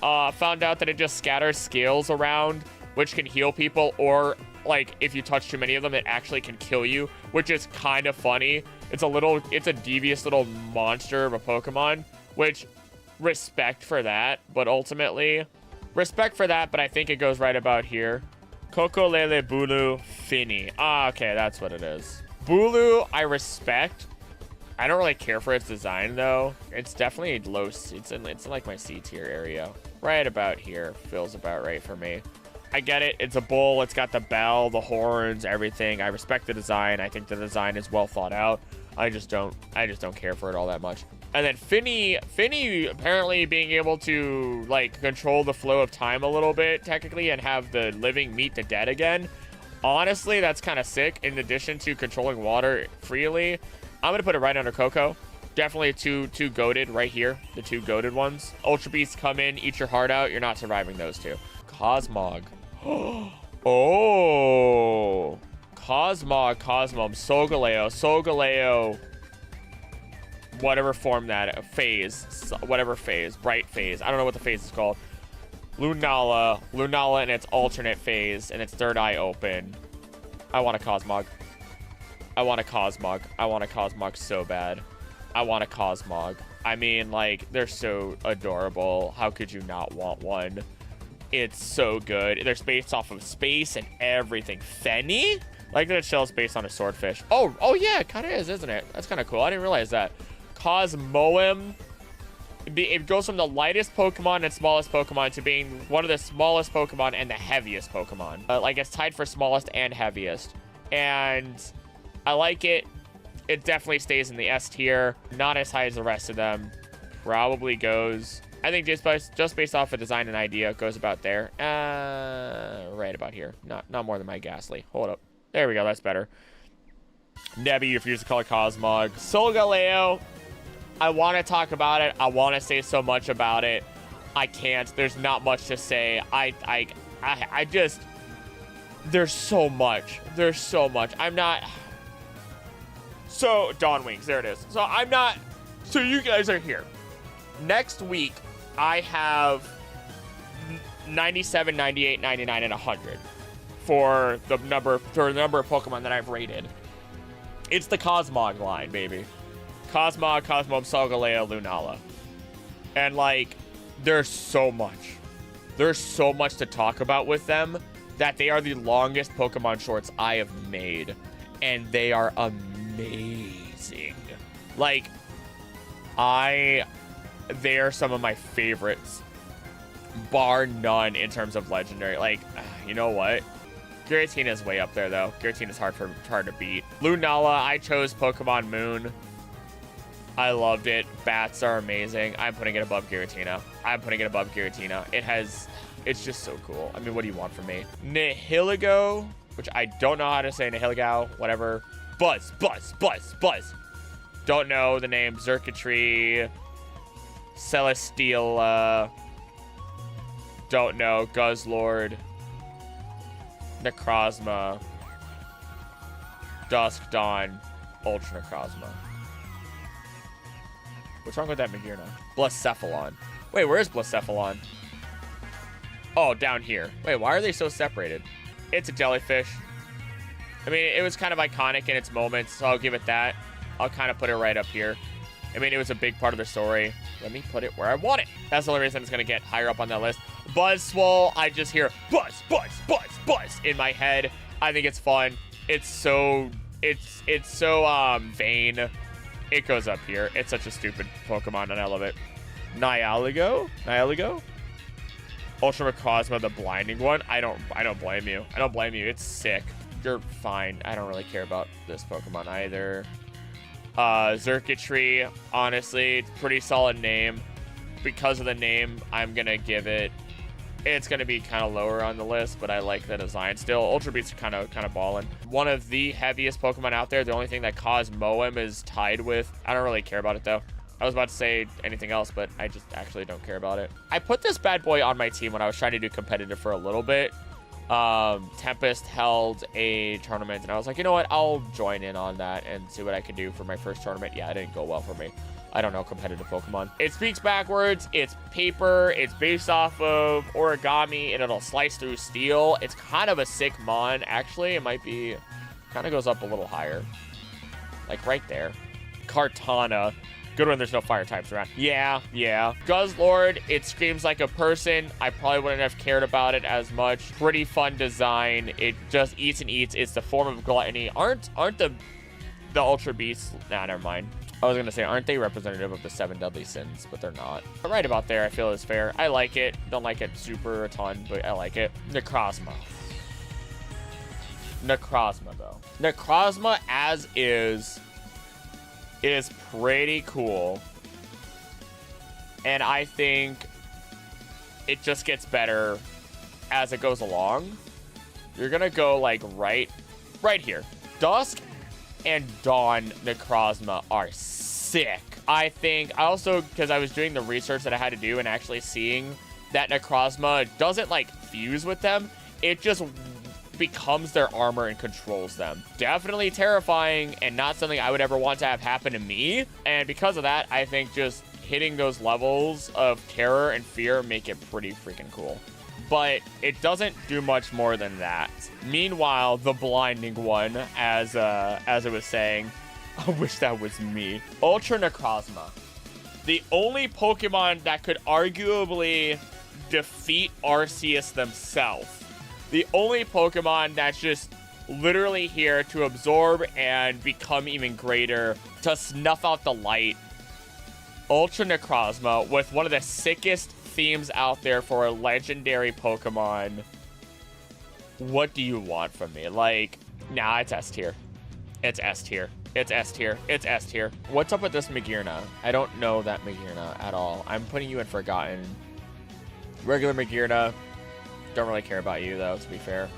found out that it just scatters scales around, which can heal people, or like if you touch too many of them, it actually can kill you, which is kind of funny. It's a devious little monster of a Pokemon, which respect for that, but ultimately respect for that, but I think it goes right about here. Coco, Lele, Bulu, Finny. Okay, that's what it is. Bulu, I respect. I don't really care for its design, though. It's definitely low. It's in like my C tier area. Right about here. Feels about right for me. I get it. It's a bull. It's got the bell, the horns, everything. I respect the design. I think the design is well thought out. I just don't care for it all that much. And then Finny apparently being able to like control the flow of time a little bit technically and have the living meet the dead again. Honestly, that's kind of sick. In addition to controlling water freely, I'm gonna put it right under Coco. Definitely two goated right here. The two goated ones. Ultra Beasts come in, eat your heart out. You're not surviving those two. Cosmog. Oh. Cosmog, Solgaleo. Whatever form that phase, whatever phase, bright phase. I don't know what the phase is called. Lunala in its alternate phase and its third eye open. I want a Cosmog. I want a Cosmog so bad. I want a Cosmog. I mean, like, they're so adorable. How could you not want one? It's so good. They're based off of space and everything. Fenny? Like that shell's based on a swordfish. Oh yeah, it kind of is, isn't it? That's kind of cool. I didn't realize that. Cosmoem. It goes from the lightest Pokemon and smallest Pokemon to being one of the smallest Pokemon and the heaviest Pokemon. Like, it's tied for smallest and heaviest. And I like it. It definitely stays in the S tier. Not as high as the rest of them. Probably goes... I think just based off of design and idea, it goes about there. Right about here. Not more than my Ghastly. Hold up. There we go. That's better. Nebby, refused to call it Cosmog. Solgaleo. I want to talk about it. I want to say so much about it. I can't. There's not much to say. I just... There's so much. I'm not... So, Dawn Wings. There it is. So, I'm not... So, you guys are here. Next week, I have 97, 98, 99, and 100 for the number of Pokemon that I've rated. It's the Cosmog line, baby. Cosmog, Solgaleo, Lunala. And, like, there's so much to talk about with them that they are the longest Pokemon shorts I have made. and they are amazing. Like, they are some of my favorites, bar none in terms of legendary. Like, you know what? Giratina's way up there, though. Giratina's hard to beat. Lunala, I chose Pokemon Moon. I loved it. Bats are amazing. I'm putting it above Giratina. It's just so cool. I mean, what do you want from me? Nihilego, which I don't know how to say. Nihilego, whatever. Buzz. Don't know the name. Xurkitree. Celesteela. Don't know. Guzzlord. Necrozma. Dusk Dawn. Ultra Necrozma. What's wrong with that Magearna? Blacephalon. Wait, where is Blacephalon? Oh, down here. Wait, why are they so separated? It's a jellyfish. I mean, it was kind of iconic in its moments, so I'll give it that. I'll kind of put it right up here. I mean, it was a big part of the story. Let me put it where I want it. That's the only reason it's going to get higher up on that list. Buzzswole, I just hear buzz in my head. I think it's fun. It's so vain. It goes up here. It's such a stupid Pokemon, and I love it. Nihilego? Ultra Necrozma, the blinding one. I don't blame you. It's sick. You're fine. I don't really care about this Pokemon either. Xurkitree, honestly, it's a pretty solid name. Because of the name, I'm gonna give it. It's gonna be kind of lower on the list, but I like the design still. Ultra Beast's kind of ballin'. One of the heaviest Pokemon out there. The only thing that Cosmoem is tied with. I don't really care about it though. I was about to say anything else, but I just actually don't care about it. I put this bad boy on my team when I was trying to do competitive for a little bit. Tempest held a tournament, and I was like, you know what? I'll join in on that and see what I can do for my first tournament. Yeah, it didn't go well for me. I don't know competitive Pokemon. It speaks backwards. It's paper. It's based off of origami, and it'll slice through steel. It's kind of a sick mon, actually. It might be... kind of goes up a little higher. Like right there. Kartana. Good when there's no fire types around. Yeah. Guzzlord, it screams like a person. I probably wouldn't have cared about it as much. Pretty fun design. It just eats and eats. It's the form of gluttony. Aren't the Ultra Beasts... Nah, never mind. I was gonna say, aren't they representative of the 7 deadly sins? But they're not. But right about there, I feel is fair. I like it. Don't like it super a ton, but I like it. Necrozma, though. Necrozma as is pretty cool. And I think it just gets better as it goes along. You're gonna go like right here. Dusk and Dawn Necrozma are sick. I think also because I was doing the research that I had to do and actually seeing that Necrozma doesn't like fuse with them. It just becomes their armor and controls them. Definitely terrifying and not something I would ever want to have happen to me. And because of that, I think just hitting those levels of terror and fear make it pretty freaking cool. But it doesn't do much more than that. Meanwhile, the blinding one, as it was saying, I wish that was me. Ultra Necrozma. The only Pokemon that could arguably defeat Arceus themselves. The only Pokemon that's just literally here to absorb and become even greater, to snuff out the light. Ultra Necrozma with one of the sickest themes out there for a legendary Pokemon. What do you want from me? Like, nah, it's S tier. It's S tier. What's up with this Magearna? I don't know that Magearna at all. I'm putting you in Forgotten. Regular Magearna. Don't really care about you, though, to be fair.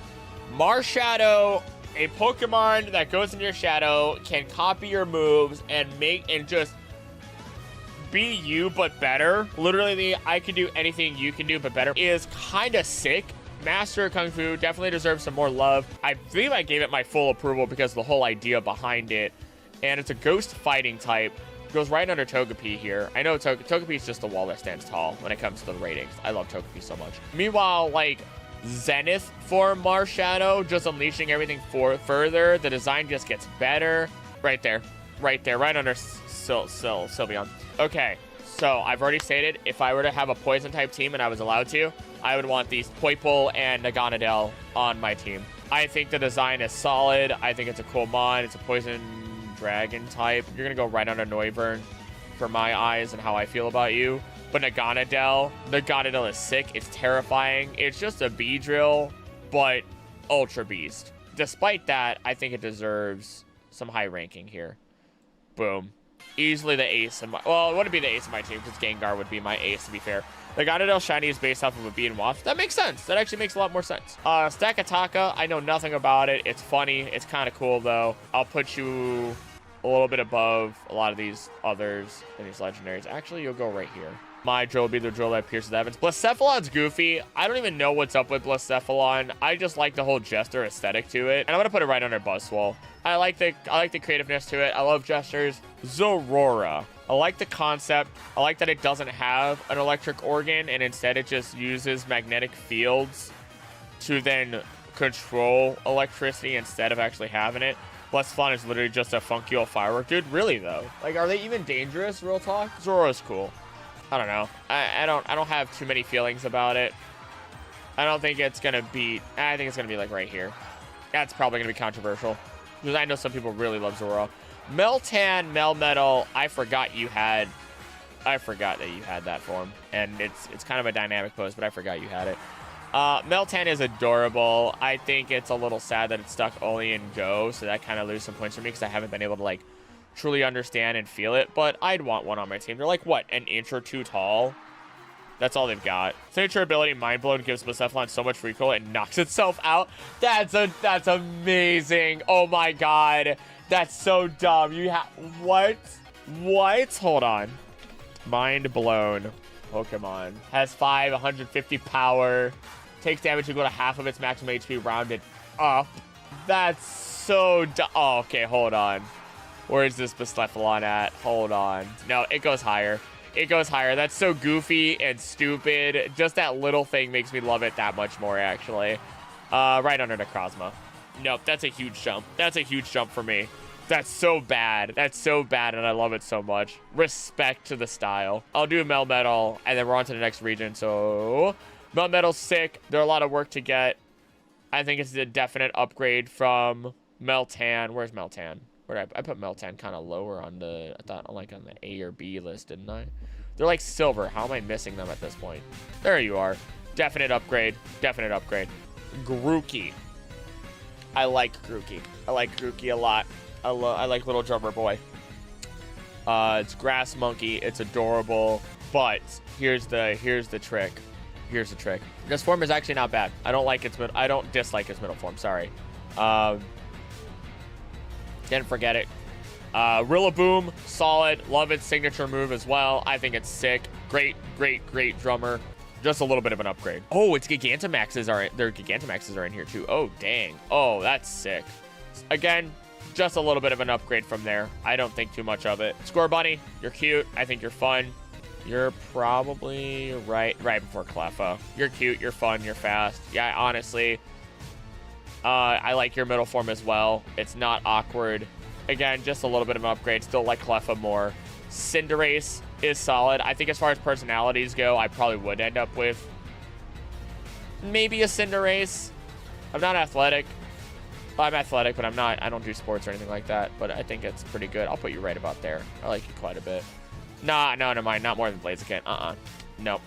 Marshadow, a Pokemon that goes into your shadow, can copy your moves and just be you, but better. Literally, I can do anything you can do, but better. Is kind of sick. Master of Kung Fu definitely deserves some more love. I believe I gave it my full approval because of the whole idea behind it. And it's a ghost fighting type. Goes right under Togepi here. I know Togepi is just a wall that stands tall when it comes to the ratings. I love Togepi so much. Meanwhile, like Zenith form Marshadow, just unleashing everything further. The design just gets better. Right there, right under Sylveon. Okay, so I've already stated if I were to have a poison type team and I was allowed to, I would want these Poipole and Naganadel on my team. I think the design is solid. I think it's a cool mod. It's a poison dragon type. You're going to go right under Noivern for my eyes and how I feel about you. But Naganadel is sick. It's terrifying. It's just a Beedrill, but Ultra Beast. Despite that, I think it deserves some high ranking here. Boom. Easily the ace of my... Well, it wouldn't be the ace of my team because Gengar would be my ace, to be fair. The Naganadel Shiny is based off of a Bee and Wasp. That makes sense. That actually makes a lot more sense. Stakataka, I know nothing about it. It's funny. It's kind of cool, though. I'll put you a little bit above a lot of these others and these legendaries. Actually, you'll go right here. My drill will be the drill that pierces Evans. Blacephalon's goofy. I don't even know what's up with Blacephalon. I just like the whole Jester aesthetic to it. And I'm gonna put it right under Buzzwole. I like the creativeness to it. I love gestures. Zorora. I like the concept. I like that it doesn't have an electric organ and instead it just uses magnetic fields to then control electricity instead of actually having it. Blacephalon is literally just a funky old firework. Dude, really though? Like, are they even dangerous, real talk? Zorora's cool. I don't know. I don't have too many feelings about it. I don't think it's gonna be. I think it's gonna be like right here. That's probably gonna be controversial because I know some people really love Zorora. Meltan, Melmetal. I forgot that you had that form, and it's kind of a dynamic pose, but I forgot you had it. Meltan is adorable. I think it's a little sad that it's stuck only in Go, so that kind of loses some points for me because I haven't been able to like truly understand and feel it, but I'd want one on my team. They're like, what, an inch or two tall? That's all they've got. Signature ability, Mind Blown, gives Blacephalon so much recoil it knocks itself out. That's amazing. Oh my god. That's so dumb. You have, what? Hold on. Mind Blown Pokemon. Has 150 power. Takes damage equal to half of its maximum HP rounded up. That's so dumb. Oh, okay, hold on. Where is this Blacephalon at? Hold on. No, it goes higher. It goes higher. That's so goofy and stupid. Just that little thing makes me love it that much more, actually. Right under Necrozma. Nope, that's a huge jump. That's a huge jump for me. That's so bad. That's so bad, and I love it so much. Respect to the style. I'll do Melmetal, and then we're on to the next region. So, Melmetal's sick. There's a lot of work to get. I think it's a definite upgrade from Meltan. Where's Meltan? I put Meltan kind of lower on the, I thought like on the A or B list, didn't I? They're like silver. How am I missing them at this point? There you are. Definite upgrade. Definite upgrade. Grookey. I like Grookey. I like Grookey a lot. I like Little Drummer Boy. It's Grass Monkey. It's adorable. But here's the trick. Here's the trick. This form is actually not bad. I don't dislike its middle form. Sorry. Didn't forget it. Rillaboom, solid. Love its signature move as well. I think it's sick. Great drummer. Just a little bit of an upgrade. Oh, its Gigantamaxes are in here too. Oh, dang. Oh, that's sick. Again, just a little bit of an upgrade from there. I don't think too much of it. Score Bunny, you're cute. I think you're fun. You're probably right before Cleffa. You're cute, you're fun, you're fast. Yeah, honestly, I like your middle form as well. It's not awkward. Again, just a little bit of an upgrade. Still like Cleffa more. Cinderace is solid. I think as far as personalities go, I probably would end up with maybe a Cinderace. I'm not athletic. Well, I'm athletic, but I don't do sports or anything like that. But I think it's pretty good. I'll put you right about there. I like you quite a bit. Nah, no, never mind. Not more than Blaziken. Nope.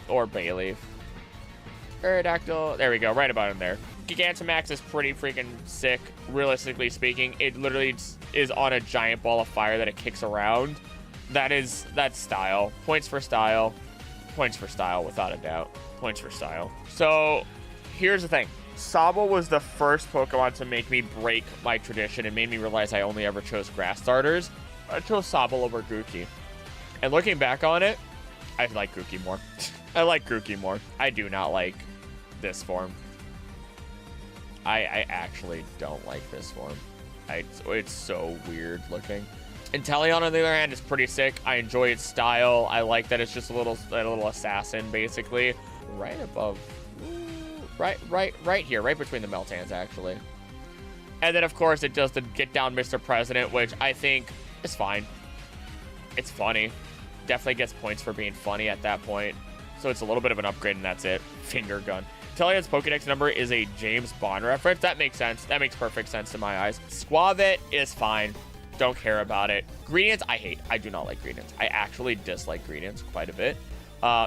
Or Bayleaf. Aerodactyl. There we go. Right about in there. Gigantamax is pretty freaking sick, realistically speaking. It literally is on a giant ball of fire that it kicks around. That's style. Points for style. Points for style, without a doubt. Points for style. So, here's the thing. Sobble was the first Pokemon to make me break my tradition and made me realize I only ever chose grass starters. I chose Sobble over Grookey. And looking back on it, I like Grookey more. I like Grookey more. I do not like this form. I actually don't like this form. It's so weird looking. Inteleon, on the other hand, is pretty sick. I enjoy its style. I like that it's just a little assassin, basically. Right above, right here, right between the Meltans, actually. And then, of course, it does the Get Down Mr. President, which I think is fine. It's funny. Definitely gets points for being funny at that point. So it's a little bit of an upgrade, and that's it. Finger Gun. Talian's Pokedex number is a James Bond reference. That makes sense. That makes perfect sense in my eyes. Squavit is fine. Don't care about it. Gredients, I hate. I do not like Gredients. I actually dislike Gredients quite a bit.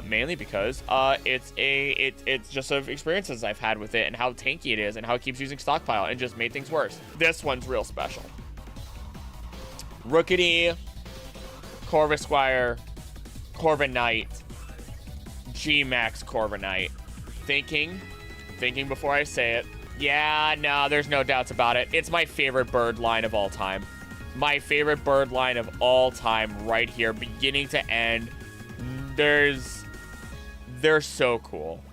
Mainly because it's just of experiences I've had with it and how tanky it is and how it keeps using stockpile and just made things worse. This one's real special. Rookity, Corvisquire, Corviknight, G-Max Corviknight. Thinking before I say it. Yeah, no, there's no doubts about it. It's my favorite bird line of all time. My favorite bird line of all time right here, beginning to end. They're so cool.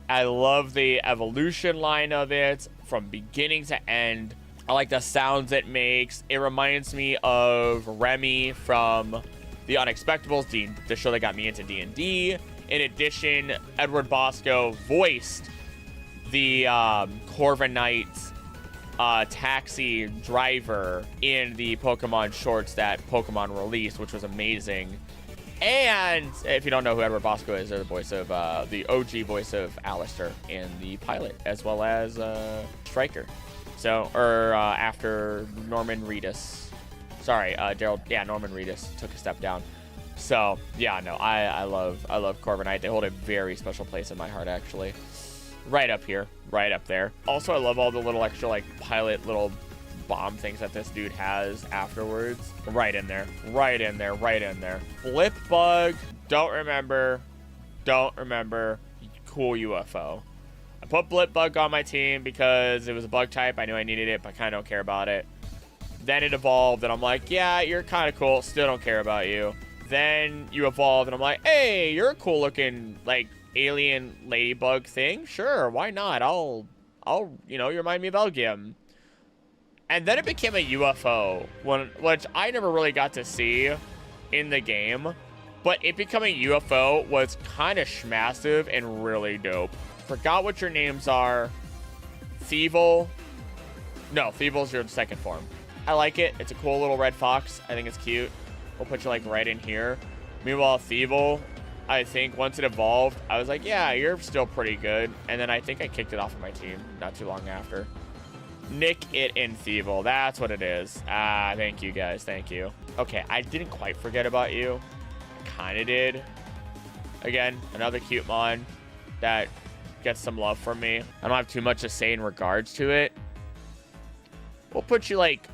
I love the evolution line of it from beginning to end. I like the sounds it makes. It reminds me of Remy from The Unexpectables, the show that got me into D&D. In addition, Edward Bosco voiced the Corviknight taxi driver in the Pokemon shorts that Pokemon released, which was amazing. And if you don't know who Edward Bosco is, they're the voice of the OG voice of Alistair in the pilot, as well as Stryker. So, after Norman Reedus. Sorry, Daryl. Yeah, Norman Reedus took a step down. So, yeah, no, I love Corviknight. They hold a very special place in my heart, actually. Right up here, right up there. Also, I love all the little extra, like, pilot little bomb things that this dude has afterwards. Right in there, right in there, right in there. Blipbug, don't remember. Cool UFO. I put Blipbug on my team because it was a bug type. I knew I needed it, but I kind of don't care about it. Then it evolved, and I'm like, yeah, you're kind of cool. Still don't care about you. Then you evolved, and I'm like, hey, you're a cool looking, like, alien ladybug thing. Sure, why not? I'll, you remind me of Elgium. And then it became a UFO, which I never really got to see in the game. But it becoming UFO was kind of schmassive and really dope. Forgot what your names are. Thievul. No, Thievul's your second form. I like it. It's a cool little red fox. I think it's cute. We'll put you, like, right in here. Meanwhile, Thievul, I think once it evolved, I was like, yeah, you're still pretty good. And then I think I kicked it off of my team not too long after. Nick it in Thievul. That's what it is. Thank you, guys. Thank you. Okay, I didn't quite forget about you. I kind of did. Again, another cute mon that gets some love from me. I don't have too much to say in regards to it. We'll put you, like...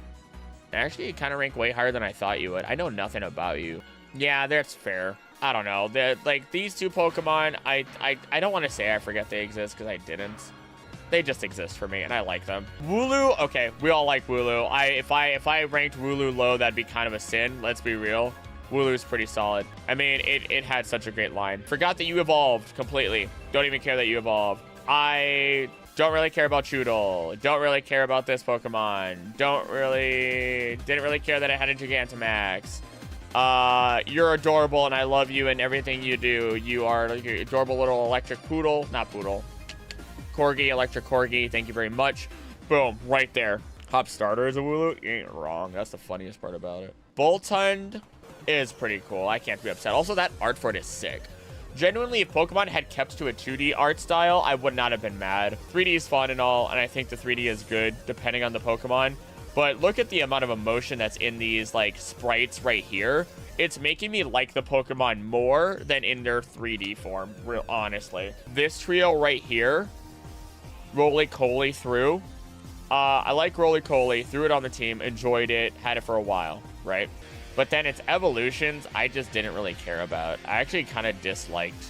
Actually, you kind of rank way higher than I thought you would. I know nothing about you. Yeah, that's fair. I don't know. Like, these two Pokemon, I don't want to say I forget they exist, because I didn't. They just exist for me, and I like them. Wooloo, okay, we all like Wooloo. If I ranked Wooloo low, that'd be kind of a sin. Let's be real. Wooloo's pretty solid. I mean, it had such a great line. Forgot that you evolved completely. Don't even care that you evolved. I don't really care about Choodle. Don't really care about this Pokemon. Didn't really care that I had a Gigantamax. You're adorable, and I love you and everything you do. You are like an adorable little electric poodle. Not poodle. Corgi, electric Corgi. Thank you very much. Boom, right there. Top starter is a Wooloo? You ain't wrong. That's the funniest part about it. Boltund is pretty cool. I can't be upset. Also, that art for it is sick. Genuinely, if Pokemon had kept to a 2D art style, I would not have been mad. 3D is fun and all, and I think the 3D is good, depending on the Pokemon. But look at the amount of emotion that's in these, like, sprites right here. It's making me like the Pokemon more than in their 3D form, real honestly. This trio right here, Roly-Coly threw. I like Roly-Coly, threw it on the team, enjoyed it, had it for a while, right? But then its evolutions, I just didn't really care about. I actually kind of disliked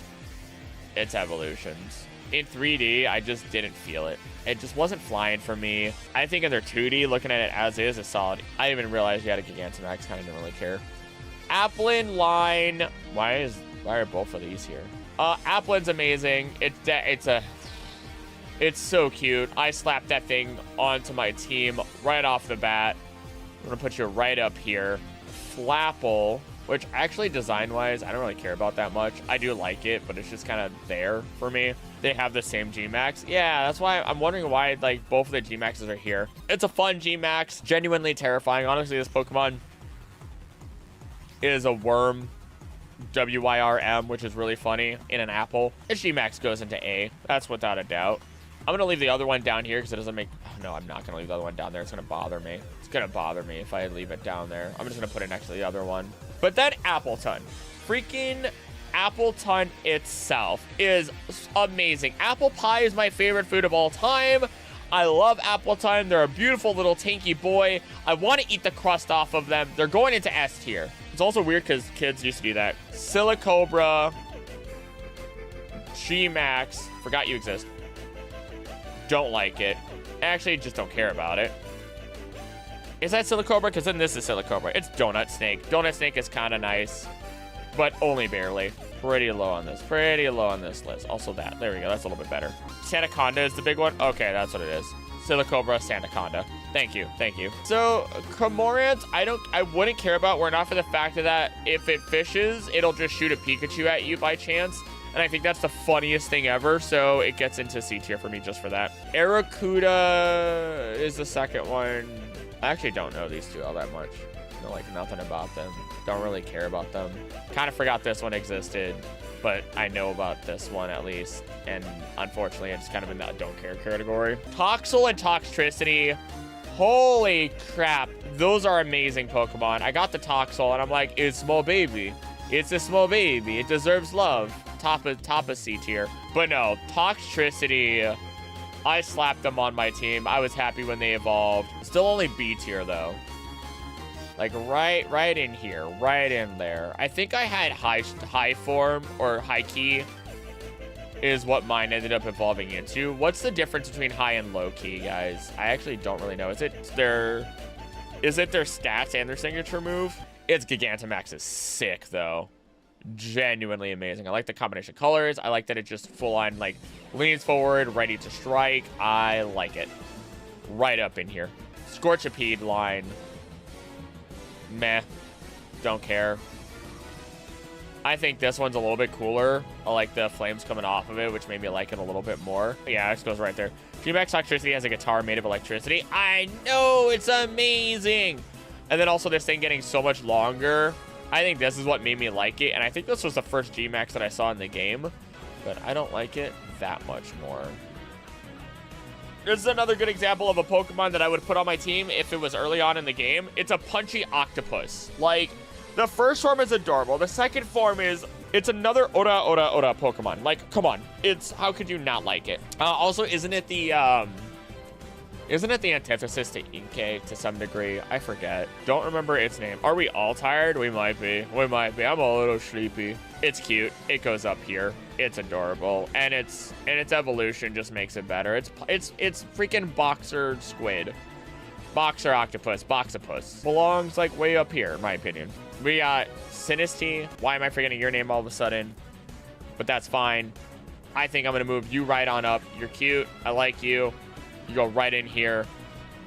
its evolutions. In 3D, I just didn't feel it. It just wasn't flying for me. I think in their 2D, looking at it as is solid. I didn't even realize you had a Gigantamax, kind of didn't really care. Applin line, why are both of these here? Applin's amazing. It's so cute. I slapped that thing onto my team right off the bat. I'm gonna put you right up here. Flapple, which actually design-wise, I don't really care about that much. I do like it, but it's just kind of there for me. They have the same G-Max. Yeah, that's why I'm wondering why, like, both of the G-Maxes are here. It's a fun G-Max, genuinely terrifying. Honestly, this Pokemon is a worm WYRM, which is really funny, in an apple. Its G-Max goes into A. That's without a doubt. I'm going to leave the other one down here because it doesn't make... Oh, no, I'm not going to leave the other one down there. It's going to bother me. It's going to bother me if I leave it down there. I'm just going to put it next to the other one. But then Appleton. Freaking Appleton itself is amazing. Apple pie is my favorite food of all time. I love Appleton. They're a beautiful little tanky boy. I want to eat the crust off of them. They're going into S tier. It's also weird because kids used to do that. Silicobra. G-Max. Forgot you exist. Don't like it. Actually, just don't care about it. Is that Silicobra? Because then this is Silicobra. It's Donut Snake. Donut Snake is kind of nice, but only barely. Pretty low on this. Pretty low on this list. Also that. There we go. That's a little bit better. Santaconda is the big one. Okay, that's what it is. Silicobra, Santaconda. Thank you. Thank you. So, Cormorant, I wouldn't care about were not for the fact that if it fishes, it'll just shoot a Pikachu at you by chance. And I think that's the funniest thing ever, so it gets into C tier for me just for that. Aracuda is the second one. I actually don't know these two all that much. Know like nothing about them. Don't really care about them. Kind of forgot this one existed, but I know about this one at least. And unfortunately, it's kind of in that don't care category. Toxel and Toxtricity. Holy crap. Those are amazing Pokemon. I got the Toxel and I'm like, it's small baby. It's a small baby. It deserves love. Top of C tier. But no, Toxtricity, I slapped them on my team. I was happy when they evolved. Still only B tier though. Like right in here, right in there. I think I had high form or high key is what mine ended up evolving into. What's the difference between high and low key, guys? I actually don't really know. Is it their stats and their signature move? Its Gigantamax is sick though. Genuinely amazing. I like the combination colors. I like that it just full on like leans forward, ready to strike. I like it. Right up in here. Scorchipede line. Meh. Don't care. I think this one's a little bit cooler. I like the flames coming off of it, which made me like it a little bit more. Yeah, this goes right there. G-Max Electricity has a guitar made of electricity. I know, it's amazing. And then also this thing getting so much longer. I think this is what made me like it, and I think this was the first G-Max that I saw in the game, but I don't like it that much more. This is another good example of a Pokemon that I would put on my team if it was early on in the game. It's a punchy octopus. Like, the first form is adorable. The second form is, it's another Ora Pokemon. Like, come on. How could you not like it? Also, isn't it the antithesis to Inkay to some degree? I forget. Don't remember its name. Are we all tired? We might be. We might be. I'm a little sleepy. It's cute. It goes up here. It's adorable. And its evolution just makes it better. It's freaking boxer squid. Boxer octopus. Boxopus. Belongs like way up here, in my opinion. We got Sinistea. Why am I forgetting your name all of a sudden? But that's fine. I think I'm going to move you right on up. You're cute. I like you. You go right in here,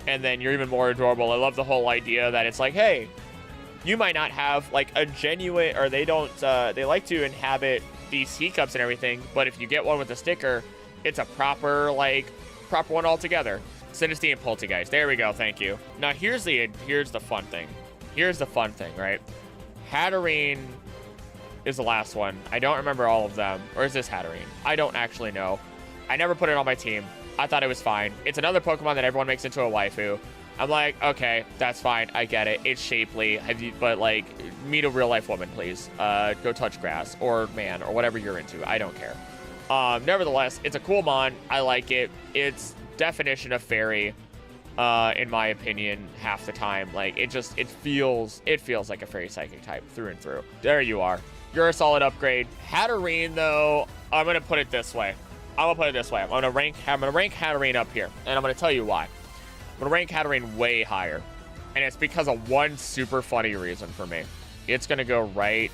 and then you're even more adorable. I love the whole idea that it's like, hey, you might not have like a genuine, or they like to inhabit these teacups and everything, but if you get one with a sticker, it's a proper one altogether. Sinistea and Poltergeist. There we go. Thank you. Now here's the fun thing. Here's the fun thing, right? Hatterene is the last one. I don't remember all of them. Or is this Hatterene? I don't actually know. I never put it on my team. I thought it was fine. It's another Pokemon that everyone makes into a waifu. I'm like, okay, that's fine. I get it. It's shapely. But like, meet a real life woman, please. Go touch grass or man or whatever you're into. I don't care. Nevertheless, it's a cool mon. I like it. It's definition of fairy, in my opinion, half the time. Like it feels like a fairy psychic type through and through. There you are. You're a solid upgrade. Hatterene though, I'm gonna put it this way. I'm gonna rank Hatterene up here, and I'm gonna tell you why. I'm gonna rank Hatterene way higher, and it's because of one super funny reason for me. It's gonna go right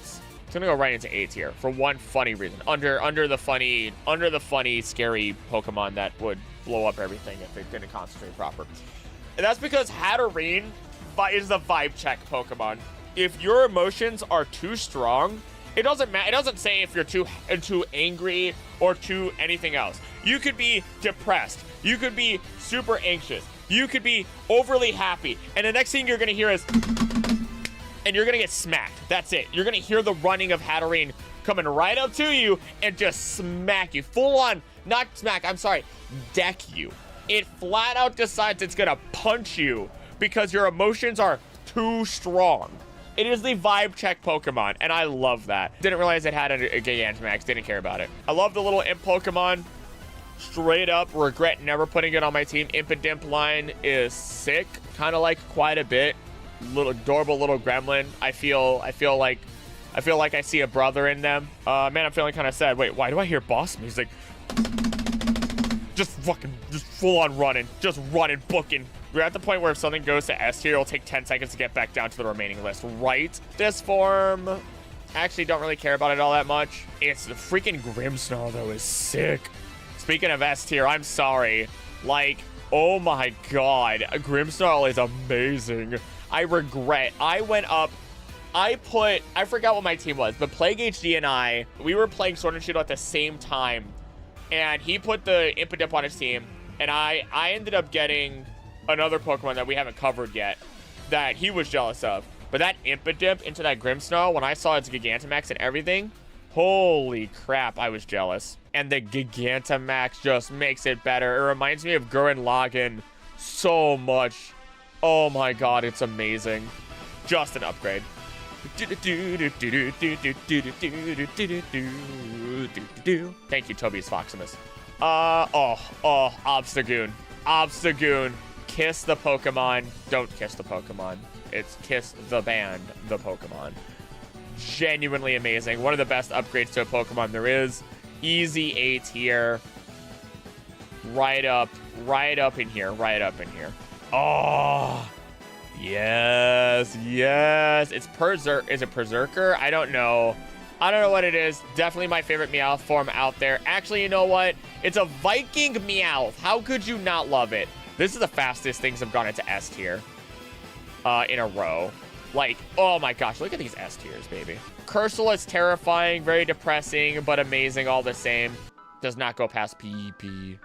into A tier for one funny reason. Under the funny, scary Pokemon that would blow up everything if it didn't concentrate proper. And that's because Hatterene is the vibe check Pokemon. If your emotions are too strong, it doesn't matter. It doesn't say if you're too angry or too anything else. You could be depressed. You could be super anxious. You could be overly happy. And the next thing you're going to hear is, and you're gonna get smacked. That's it. You're gonna hear the running of Hatterene coming right up to you and just smack you. Full on, not smack, I'm sorry, deck you. It flat out decides it's gonna punch you because your emotions are too strong. It is the vibe check Pokemon, and I love that. Didn't realize it had a Gigantamax, didn't care about it. I love the little Imp Pokemon. Straight up, regret never putting it on my team. Impidimp line is sick, kind of like quite a bit. Little adorable little gremlin. I feel like I see a brother in them. Man, I'm feeling kind of sad. Wait, why do I hear boss music? Just full on running, booking. We're at the point where if something goes to S tier, it'll take 10 seconds to get back down to the remaining list, right? This form, actually don't really care about it all that much. It's the freaking Grimmsnarl though is sick. Speaking of S tier, I'm sorry. Like, oh my god, Grimmsnarl is amazing. I regret, I went up, I forgot what my team was, but Plague HD and I, we were playing Sword and Shield at the same time, and he put the Impidimp on his team, and I ended up getting another Pokemon that we haven't covered yet that he was jealous of. But that Impidimp into that Grimmsnarl, when I saw its Gigantamax and everything, holy crap, I was jealous. And the Gigantamax just makes it better. It reminds me of Gurren Lagann so much. Oh my god, it's amazing. Just an upgrade. Thank you, Tobias Foximus. Obstagoon. Kiss the Pokemon. Don't kiss the Pokemon. It's kiss the band, the Pokemon. Genuinely amazing. One of the best upgrades to a Pokemon there is. Easy A tier. Right up in here. Oh, yes. It's is it Berserker? I don't know what it is. Definitely my favorite Meowth form out there. Actually, you know what? It's a Viking Meowth. How could you not love it? This is the fastest things have gone into S tier in a row. Like, oh my gosh, look at these S tiers, baby. Cursula is terrifying, very depressing, but amazing all the same. Does not go past PP,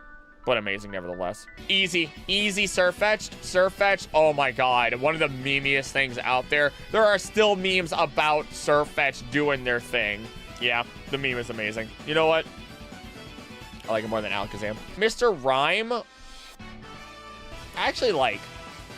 but amazing nevertheless. Easy Surfetch'd. Oh my god, one of the memeiest things out there. There are still memes about Surfetch'd doing their thing. Yeah, the meme is amazing. You know what? I like it more than Alakazam. Mr. Rhyme, I actually like,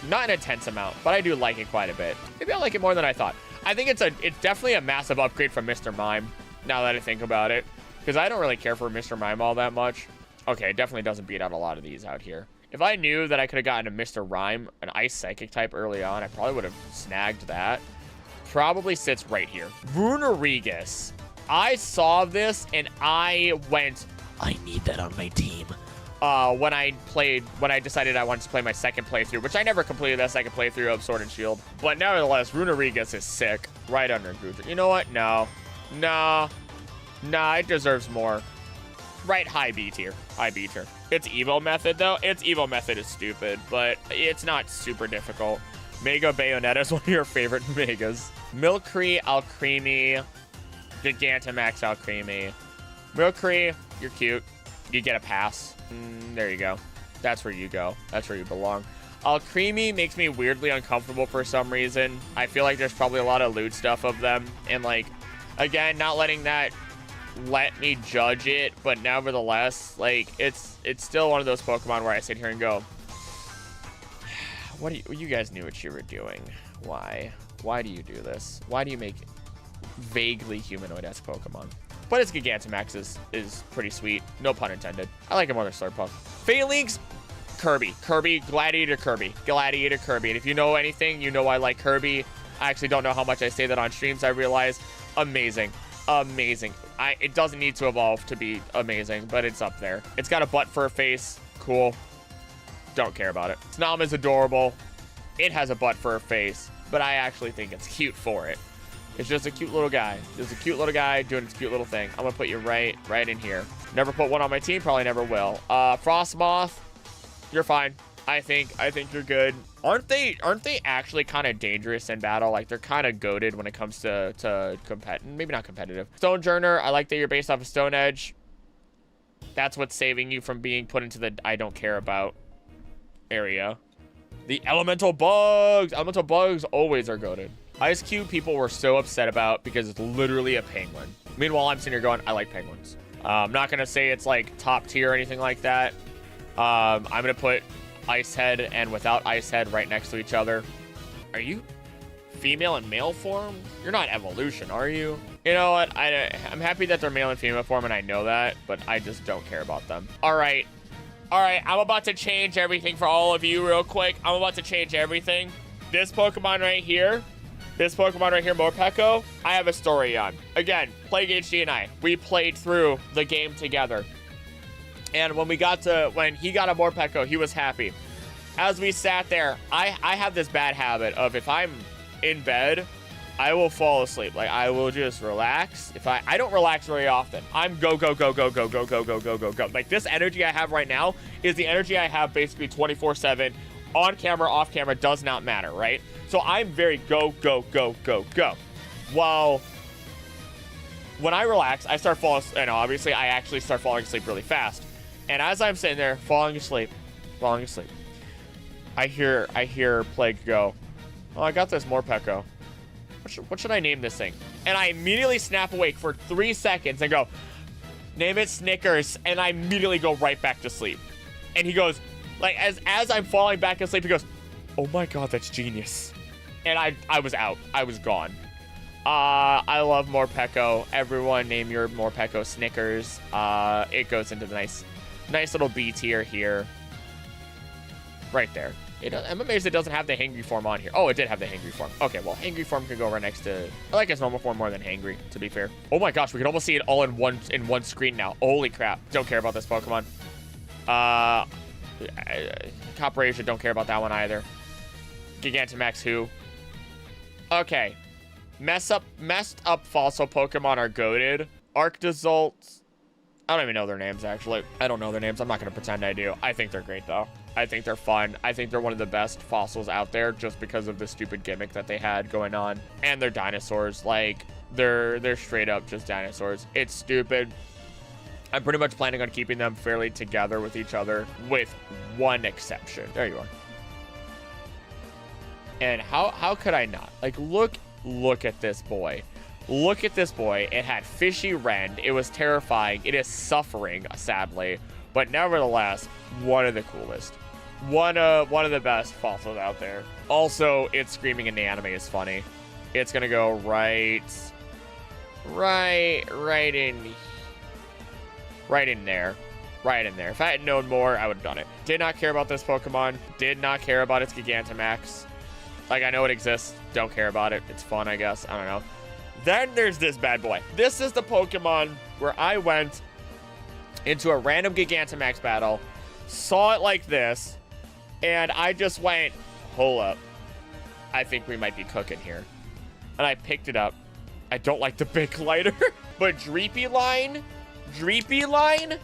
not an intense amount, but I do like it quite a bit. Maybe I like it more than I thought. I think it's definitely a massive upgrade from Mr. Mime, now that I think about it, because I don't really care for Mr. Mime all that much. Okay, it definitely doesn't beat out a lot of these out here. If I knew that I could have gotten a Mr. Rhyme, an Ice Psychic type early on, I probably would have snagged that. Probably sits right here. Runerigus. I saw this and I went, I need that on my team. When I decided I wanted to play my second playthrough, which I never completed that second playthrough of Sword and Shield. But nevertheless, Runerigus is sick. Right under Goodra. You know what? No, it deserves more. Right, high B tier. Its Evo method, though, its Evo method is stupid, but it's not super difficult. Mega Bayonetta is one of your favorite Megas. Milcery, Alcremie, Gigantamax, Alcremie. Milcery, you're cute. You get a pass. There you go. That's where you go. That's where you belong. Alcremie makes me weirdly uncomfortable for some reason. I feel like there's probably a lot of loot stuff of them. And, like, again, not letting that let me judge it, but nevertheless, like, it's still one of those Pokemon where I sit here and go, you guys knew what you were doing. Why do you do this? Why do you make vaguely humanoid-esque Pokemon? But its Gigantamax is pretty sweet. No pun intended. I like it more than Slurpuff. Phalanx, Kirby. Gladiator Kirby. And if you know anything, you know I like Kirby. I actually don't know how much I say that on streams, I realize. Amazing. It doesn't need to evolve to be amazing, but it's up there. It's got a butt for a face. Cool. Don't care about it. Snom is adorable. It has a butt for a face, but I actually think it's cute for it. It's just a cute little guy. Just a cute little guy doing its cute little thing. I'm gonna put you right in here. Never put one on my team, probably never will. Frostmoth, you're fine. I think you're good. Aren't they actually kind of dangerous in battle? Like, they're kind of goated when it comes to maybe not competitive. Stonejourner, I like that you're based off of Stone Edge. That's what's saving you from being put into the I don't care about area. The elemental bugs always are goated. Ice Cube people were so upset about because it's literally a penguin. Meanwhile, I'm sitting here going, I like penguins. I'm not going to say it's like top tier or anything like that. I'm going to put Ice Head and without Ice Head right next to each other. Are you female and male form? You're not evolution, are you? You know what? I'm happy that they're male and female form, and I know that, but I just don't care about them. All right. I'm about to change everything for all of you real quick. I'm about to change everything. This Pokemon right here, Morpeko, I have a story on. Again, Plague HD and I, we played through the game together. And when he got a Morpeko, he was happy. As we sat there, I have this bad habit of if I'm in bed, I will fall asleep. Like, I will just relax. I don't relax very often. I'm go. Like, this energy I have right now is the energy I have basically 24/7. On camera, off camera, does not matter, right? So I'm very go. While when I relax, I start falling, and obviously I actually start falling asleep really fast. And as I'm sitting there falling asleep, I hear Plague go, oh, I got this Morpeko. What should I name this thing? And I immediately snap awake for 3 seconds and go, name it Snickers. And I immediately go right back to sleep. And he goes, like, as I'm falling back asleep, he goes, oh my God, that's genius. And I was out. I was gone. I love Morpeko. Everyone name your Morpeko Snickers. It goes into the nice little B tier here. Right there. I'm amazed it doesn't have the Hangry form on here. Oh, it did have the Hangry form. Okay, well, Hangry form can go right next to... I like its normal form more than Hangry, to be fair. Oh my gosh, we can almost see it all in one screen now. Holy crap. Don't care about this Pokemon. Coprasia, don't care about that one either. Gigantamax, who? Okay. Messed up fossil Pokemon are goated. Arctazolts. I don't even know their names, actually. I don't know their names. I'm not going to pretend I do. I think they're great, though. I think they're fun. I think they're one of the best fossils out there just because of the stupid gimmick that they had going on. And they're dinosaurs. Like, they're straight up just dinosaurs. It's stupid. I'm pretty much planning on keeping them fairly together with each other, with one exception. There you are. And how could I not? Like, look at this boy. Look at this boy. It had fishy rend. It was terrifying. It is suffering, sadly. But nevertheless, one of the coolest. One of the best fossils out there. Also, its screaming in the anime is funny. It's gonna go right in there. If I had known more, I would have done it. Did not care about this Pokemon. Did not care about its Gigantamax. Like, I know it exists. Don't care about it. It's fun, I guess. I don't know. Then there's this bad boy. This is the Pokemon where I went into a random Gigantamax battle, saw it like this, and I just went, hold up. I think we might be cooking here. And I picked it up. I don't like the big lighter, but Dreepy Line,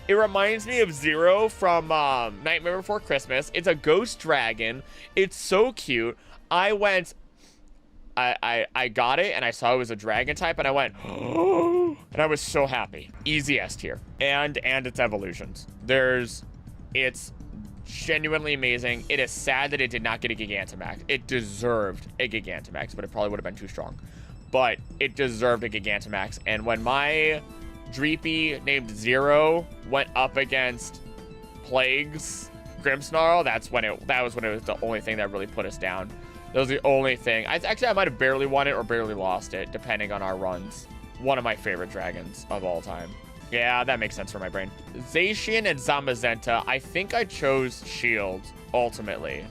it reminds me of Zero from Nightmare Before Christmas. It's a ghost dragon. It's so cute. I went, I got it, and I saw it was a dragon type, and I went, oh, and I was so happy. Easy S tier. And its evolutions. It's genuinely amazing. It is sad that it did not get a Gigantamax. It deserved a Gigantamax, but it probably would have been too strong. But it deserved a Gigantamax, and when my Dreepy named Zero went up against Plague's Grimmsnarl, that was when it was the only thing that really put us down. That was the only thing. I might have barely won it or barely lost it, depending on our runs. One of my favorite dragons of all time. Yeah, that makes sense for my brain. Zacian and Zamazenta, I think I chose Shield, ultimately.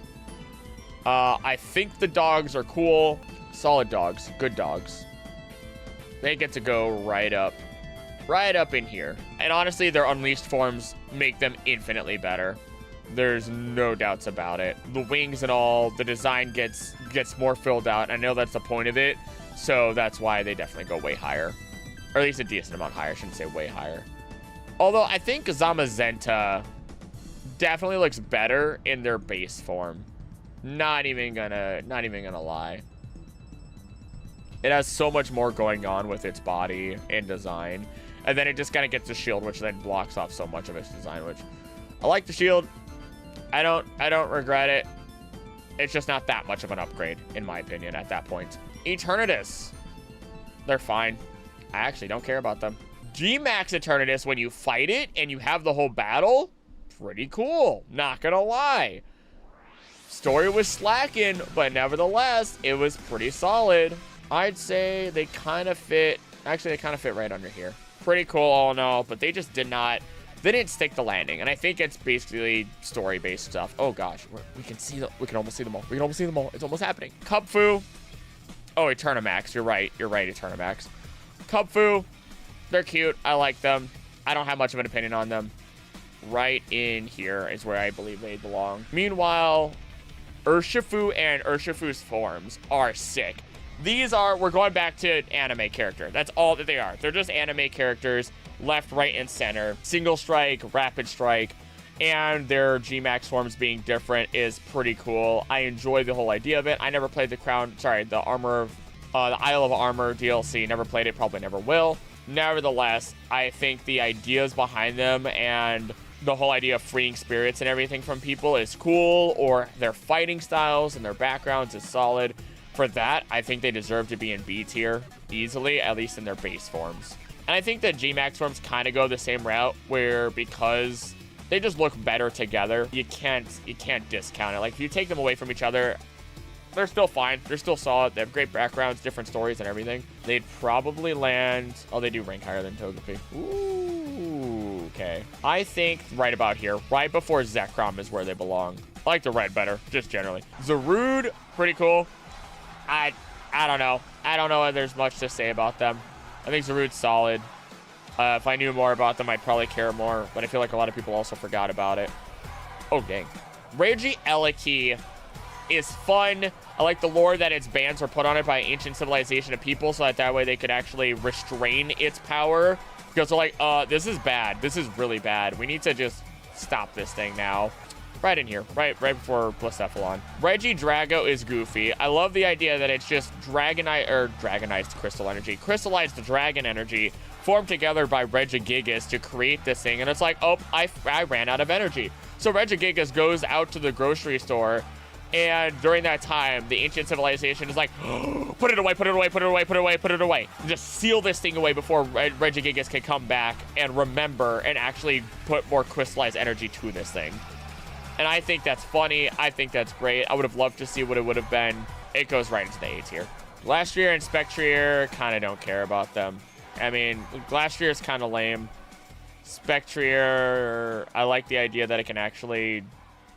I think the dogs are cool. Solid dogs. Good dogs. They get to go right up in here. And honestly, their unleashed forms make them infinitely better. There's no doubts about it. The wings and all, the design gets more filled out. I know that's the point of it, so that's why they definitely go way higher. Or at least a decent amount higher. I shouldn't say way higher. Although I think Zamazenta definitely looks better in their base form. Not even gonna lie. It has so much more going on with its body and design. And then it just kind of gets a shield, which then blocks off so much of its design, which I like the shield. I don't regret it. It's just not that much of an upgrade, in my opinion, at that point. Eternatus. They're fine. I actually don't care about them. G-Max Eternatus, when you fight it and you have the whole battle, pretty cool. Not gonna lie. Story was slacking, but nevertheless, it was pretty solid. I'd say they kind of fit. Actually, they kind of fit right under here. Pretty cool all in all, but they just did not. They didn't stick the landing, and I think it's basically story-based stuff. Oh gosh, we can see the. We can almost see them all. We can almost see them all. It's almost happening. Cubfu. Oh, Eternamax. You're right. You're right, Eternamax. Cubfu. They're cute. I like them. I don't have much of an opinion on them. Right in here is where I believe they belong. Meanwhile, Urshifu and Urshifu's forms are sick. These are, we're going back to anime character. That's all that they are. They're just anime characters, left, right, and center. Single strike, rapid strike, and their G-Max forms being different is pretty cool. I enjoy the whole idea of it. I never played the the Isle of Armor DLC. Never played it, probably never will. Nevertheless, I think the ideas behind them and the whole idea of freeing spirits and everything from people is cool, or their fighting styles and their backgrounds is solid. For that, I think they deserve to be in B tier easily, at least in their base forms. And I think the G-Max forms kind of go the same route, where because they just look better together, you can't discount it. Like, if you take them away from each other, they're still fine. They're still solid. They have great backgrounds, different stories, and everything. They'd probably land. Oh, they do rank higher than Togepi. Ooh, okay. I think right about here, right before Zekrom, is where they belong. I like the red better, just generally. Zarude, pretty cool. I don't know. I don't know if there's much to say about them. I think Zarude's solid. If I knew more about them, I'd probably care more, but I feel like a lot of people also forgot about it. Oh, dang. Regieleki is fun. I like the lore that its bans were put on it by ancient civilization of people, so that way they could actually restrain its power. Because they're like, this is bad. This is really bad. We need to just stop this thing now. Right in here, right before Blacephalon. Regidrago is goofy. I love the idea that it's just dragonized crystal energy. Crystallized dragon energy formed together by Regigigas to create this thing. And it's like, oh, I ran out of energy. So Regigigas goes out to the grocery store, and during that time, the ancient civilization is like, oh, put it away, put it away, put it away, put it away, put it away. And just seal this thing away before Regigigas can come back and remember and actually put more crystallized energy to this thing. And I think that's funny. I think that's great. I would have loved to see what it would have been. It goes right into the A tier. Glastrier and Spectrier, kind of don't care about them. I mean, Glastrier is kind of lame. Spectrier, I like the idea that it can actually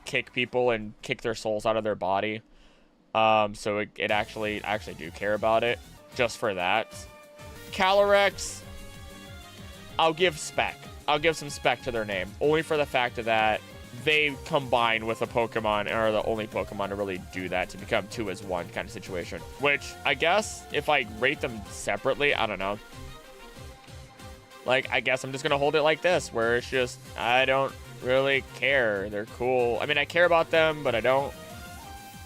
kick people and kick their souls out of their body. So it actually do care about it, just for that. Calyrex, I'll give Spec. I'll give some Spec to their name, only for the fact that they combine with a Pokemon and are the only Pokemon to really do that, to become 2 as 1 kind of situation. Which, I guess, if I rate them separately, I don't know. Like, I guess I'm just going to hold it like this, where it's just, I don't really care. They're cool. I mean, I care about them, but I don't.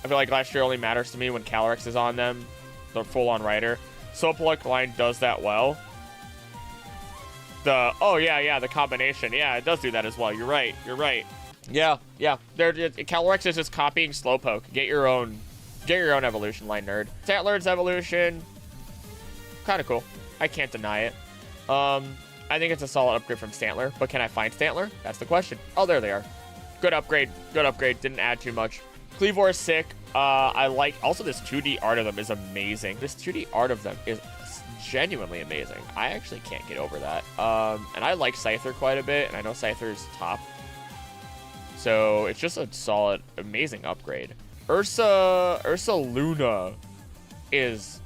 I feel like last year only matters to me when Calyrex is on them. The full-on rider. Sopaluk line does that well. Oh, yeah, the combination. Yeah, it does do that as well. You're right. Yeah. Calyrex is just copying Slowpoke. Get your own evolution line, nerd. Stantler's evolution, kind of cool. I can't deny it. I think it's a solid upgrade from Stantler, but can I find Stantler? That's the question. Oh, there they are. Good upgrade. Didn't add too much. Kleavor is sick. I like, also this 2D art of them is amazing. This 2D art of them is genuinely amazing. I actually can't get over that. And I like Scyther quite a bit, and I know Scyther's top. So it's just a solid, amazing upgrade. Ursaluna is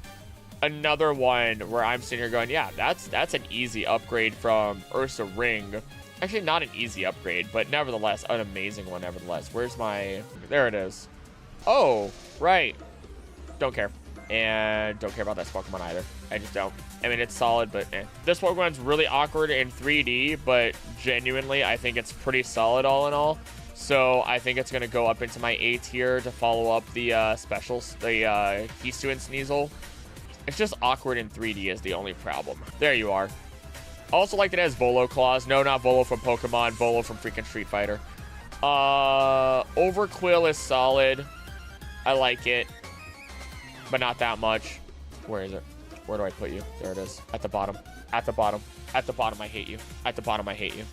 another one where I'm sitting here going, yeah, that's an easy upgrade from Ursa Ring. Actually, not an easy upgrade, but nevertheless, an amazing one nevertheless. Where's my... There it is. Oh, right. Don't care. And don't care about that Pokemon either. I just don't. I mean, it's solid, but eh. This Pokemon's really awkward in 3D, but genuinely, I think it's pretty solid all in all. So I think it's going to go up into my A tier to follow up the specials, the Hisu and Sneasel. It's just awkward in 3D is the only problem. There you are. Also like that it has Volo Claws. No, not Volo from Pokemon. Volo from freaking Street Fighter. Overquill is solid. I like it, but not that much. Where is it? Where do I put you? There it is. At the bottom. At the bottom. At the bottom, I hate you. At the bottom, I hate you.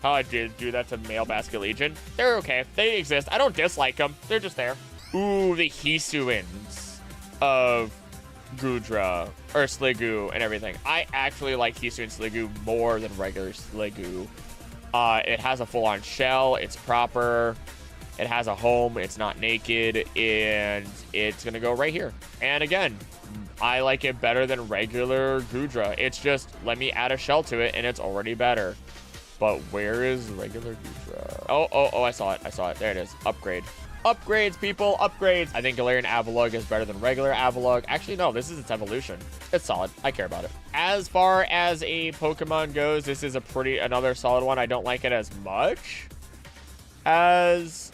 Oh, I did do that to Male Basket Legion. They're okay. They exist. I don't dislike them. They're just there. Ooh, the Hisuins of Gudra, or Sliggoo, and everything. I actually like Hisuin Sliggoo more than regular Sliggoo. It has a full-on shell. It's proper. It has a home. It's not naked. And it's going to go right here. And again, I like it better than regular Gudra. It's just, let me add a shell to it, and it's already better. But where is regular Gudra? Oh, I saw it. I saw it. There it is. Upgrade. Upgrades, people. Upgrades. I think Galarian Avalugg is better than regular Avalugg. Actually, no. This is its evolution. It's solid. I care about it. As far as a Pokemon goes, this is another solid one. I don't like it as much as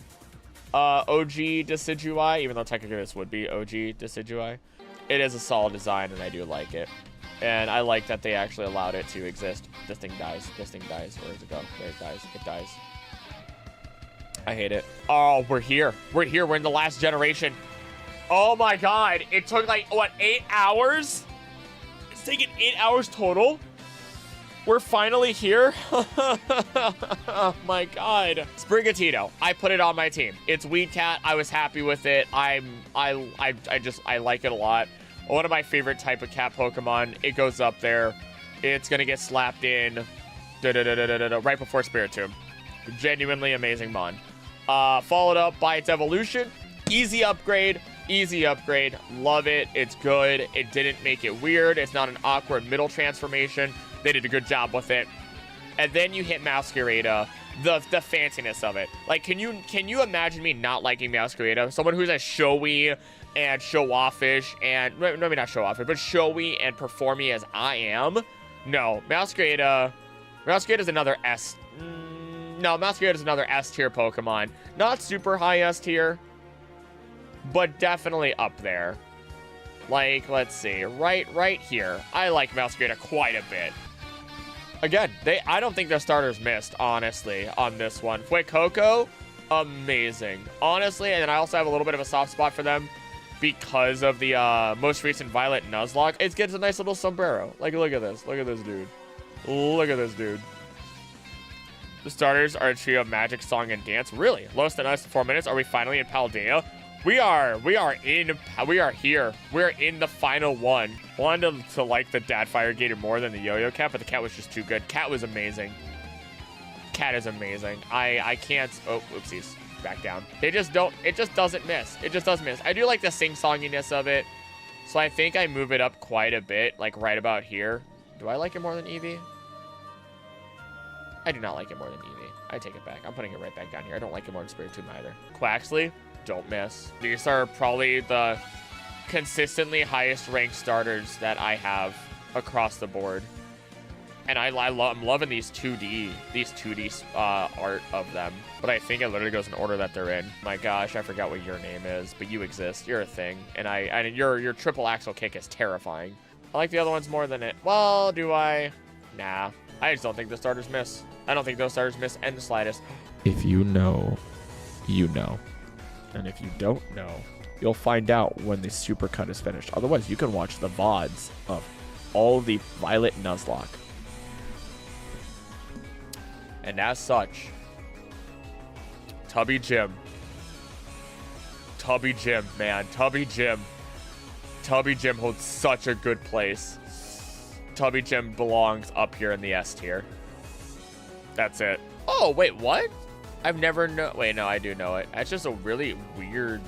OG Decidueye, even though technically this would be OG Decidueye. It is a solid design, and I do like it. And I like that they actually allowed it to exist. This thing dies. This thing dies. Where does it go? There it dies. It dies. I hate it. Oh, we're here. We're here. We're in the last generation. Oh my god. It took like, what, 8 hours? It's taken 8 hours total? We're finally here? Oh my god. Sprigatito. I put it on my team. It's Weed Cat. I was happy with it. I like it a lot. One of my favorite type of cat Pokemon. It goes up there. It's gonna get slapped in right before Spiritomb. Genuinely amazing mon. Followed up by its evolution. Easy upgrade. Easy upgrade. Love it. It's good. It didn't make it weird. It's not an awkward middle transformation. They did a good job with it. And then you hit Masquerada. The fanciness of it. Like, can you imagine me not liking Masquerada? Someone who's as showy and show-offish and maybe not show-offish, but showy and performy as I am. No, Masquerada's another S. No, Masquerada's another S tier Pokemon. Not super high S tier, but definitely up there. Like, let's see, right here. I like Masquerada quite a bit. Again, I don't think their starters missed, honestly, on this one. Fuecoco, amazing. Honestly, and then I also have a little bit of a soft spot for them because of the most recent Violet Nuzlocke. It gets a nice little sombrero. Like, look at this. Look at this dude. Look at this dude. The starters are a trio of Magic, Song, and Dance. Really? Lowest than us in 4 minutes. Are we finally in Paldea? We are here. We're in the final one. I wanted to like the Dadfire Gator more than the Yo-Yo Cat, but the cat was just too good. Cat was amazing. Cat is amazing. I can't, oh, oopsies. Back down. It just doesn't miss. It just doesn't miss. I do like the sing-songiness of it, so I think I move it up quite a bit, like right about here. Do I like it more than Eevee? I do not like it more than Eevee. I take it back. I'm putting it right back down here. I don't like it more than Spiritomb either. Quaxley, don't miss. These are probably the consistently highest ranked starters that I have across the board. And I'm loving these 2D art of them. But I think it literally goes in order that they're in. My gosh, I forgot what your name is, but you exist. You're a thing. And your triple axle kick is terrifying. I like the other ones more than it. Well, do I? Nah. I just don't think the starters miss. I don't think those starters miss in the slightest.
If you know, you know. And if you don't know, you'll find out when the supercut is finished. Otherwise, you can watch the VODs of all the Violet Nuzlocke.
And as such, Tubby Jim, man, Tubby Jim holds such a good place. Tubby Jim belongs up here in the S tier. That's it. Oh, wait, what? I've never known. Wait, no, I do know it. That's just a really weird.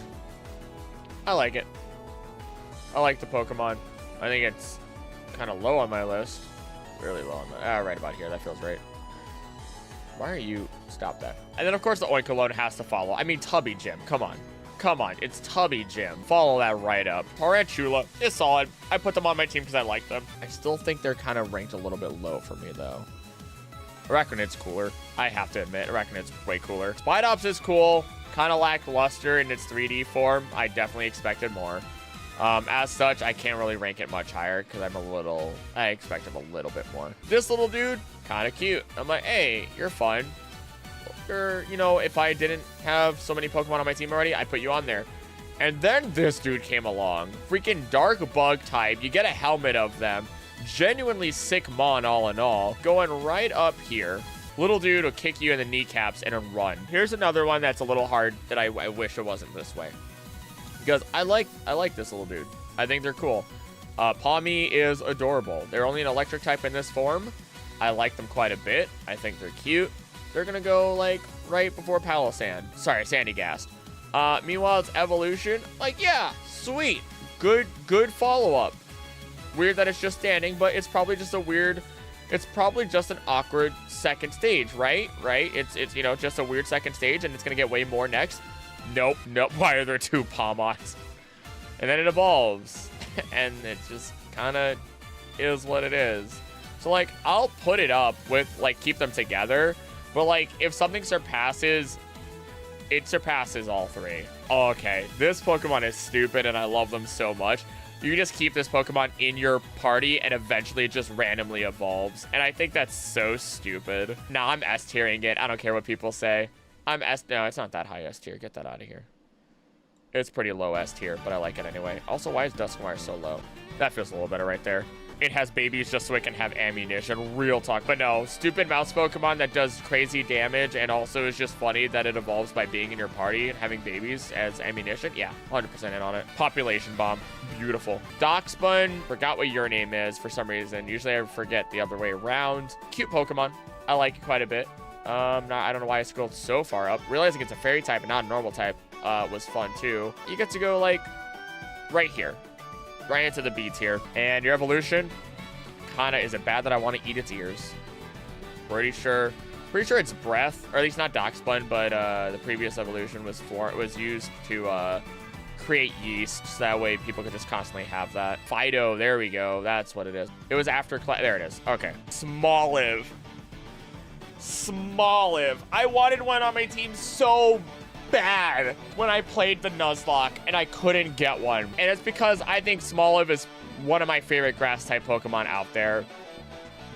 I like it. I like the Pokemon. I think it's kind of low on my list. Really low on my. Right about here. That feels right. Why are you? Stop that. And then, of course, the Oinkologne has to follow. I mean, Tubby Jim. Come on. Come on. It's Tubby Jim. Follow that right up. Tarantula is solid. I put them on my team because I like them. I still think they're kind of ranked a little bit low for me, though. Arachnid's cooler. I have to admit, Arachnid's way cooler. Spidops is cool. Kind of lackluster in its 3D form. I definitely expected more. As such, I can't really rank it much higher because I expect him a little bit more. This little dude, kind of cute. I'm like, hey, you're fun. If I didn't have so many Pokemon on my team already, I'd put you on there. And then this dude came along. Freaking dark bug type. You get a helmet of them. Genuinely sick mon all in all. Going right up here. Little dude will kick you in the kneecaps and then run. Here's another one that's a little hard that I wish it wasn't this way. Because I like this little dude. I think they're cool. Palmy is adorable. They're only an electric type in this form. I like them quite a bit. I think they're cute. They're gonna go like right before Palossand. Sorry, Sandygast. Meanwhile, its evolution, like, yeah, sweet. Good follow-up. Weird that it's just standing, but it's probably just an awkward second stage, right? It's you know, just a weird second stage, and it's gonna get way more next. Nope. Why are there 2 Palmots? And then it evolves, and it just kind of is what it is. So, like, I'll put it up with, like, keep them together, but, like, if something surpasses, it surpasses all 3. Okay, this Pokemon is stupid, and I love them so much. You just keep this Pokemon in your party, and eventually it just randomly evolves. And I think that's so stupid. Nah, I'm S-tiering it. I don't care what people say. No, it's not that high S-tier. Get that out of here. It's pretty low S-tier, but I like it anyway. Also, why is Dusknoir so low? That feels a little better right there. It has babies just so it can have ammunition. Real talk. But no, stupid mouse Pokemon that does crazy damage and also is just funny that it evolves by being in your party and having babies as ammunition. Yeah, 100% in on it. Population Bomb. Beautiful. Doxbun. Forgot what your name is for some reason. Usually I forget the other way around. Cute Pokemon. I like it quite a bit. I don't know why I scrolled so far up. Realizing it's a fairy type and not a normal type was fun too. You get to go like right here. Right into the B tier. And your evolution, kinda, is it bad that I want to eat its ears? Pretty sure it's breath, or at least not Doxbun, but the previous evolution was used to create yeast, so that way people could just constantly have that. Fido, there we go, that's what it is. It was after, there it is, okay. Smoliv. I wanted one on my team so bad when I played the Nuzlocke and I couldn't get one. And it's because I think Smoliv is one of my favorite grass type Pokemon out there.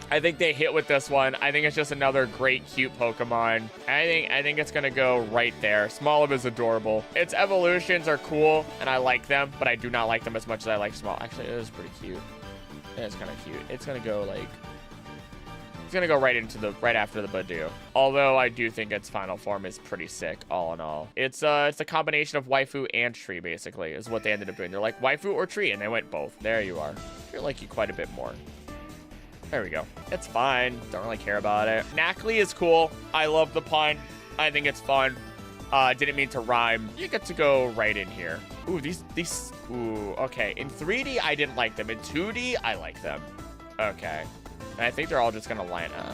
I think they hit with this one. I think it's just another great cute Pokemon. I think it's gonna go right there. Smoliv is adorable. Its evolutions are cool and I like them, but I do not like them as much as I like Smoliv. Actually, it is pretty cute. It is kind of cute. It's gonna go like, it's gonna go right after the Badoo. Although I do think its final form is pretty sick, all in all. It's a combination of waifu and tree, basically, is what they ended up doing. They're like waifu or tree, and they went both. There you are. I like you quite a bit more. There we go. It's fine. Don't really care about it. Knackley is cool. I love the pun. I think it's fun. Didn't mean to rhyme. You get to go right in here. Ooh, these. Ooh, okay. In 3D, I didn't like them. In 2D, I like them. Okay. And I think they're all just gonna line up.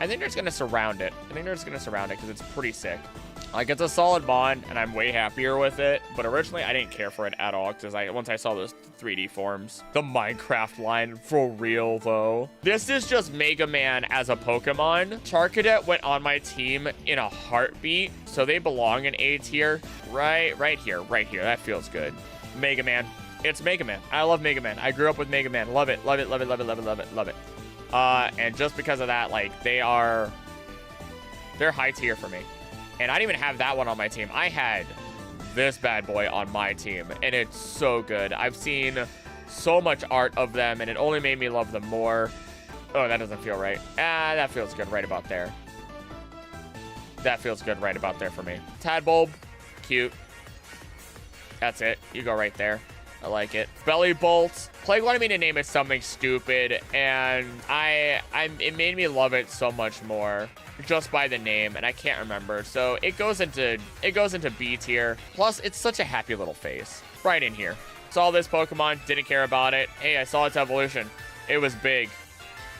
I think they're just gonna surround it. Because it's pretty sick. Like, it's a solid bond, and I'm way happier with it. But originally, I didn't care for it at all, because once I saw those 3D forms. The Minecraft line, for real, though. This is just Mega Man as a Pokemon. Charcadet went on my team in a heartbeat, so they belong in A tier. Right here. That feels good. Mega Man. It's Mega Man. I love Mega Man. I grew up with Mega Man. Love it. And just because of that, like, they're high tier for me. And I didn't even have that one on my team. I had this bad boy on my team, and it's so good. I've seen so much art of them, and it only made me love them more. Oh, that doesn't feel right. That feels good right about there. That feels good right about there for me. Tadbulb, cute. That's it. You go right there. I like it. Belly Bolt. Plague wanted me to name it something stupid, and it made me love it so much more just by the name, and I can't remember. So it goes into B tier. Plus, it's such a happy little face. Right in here. Saw this Pokemon, didn't care about it. Hey, I saw its evolution. It was big.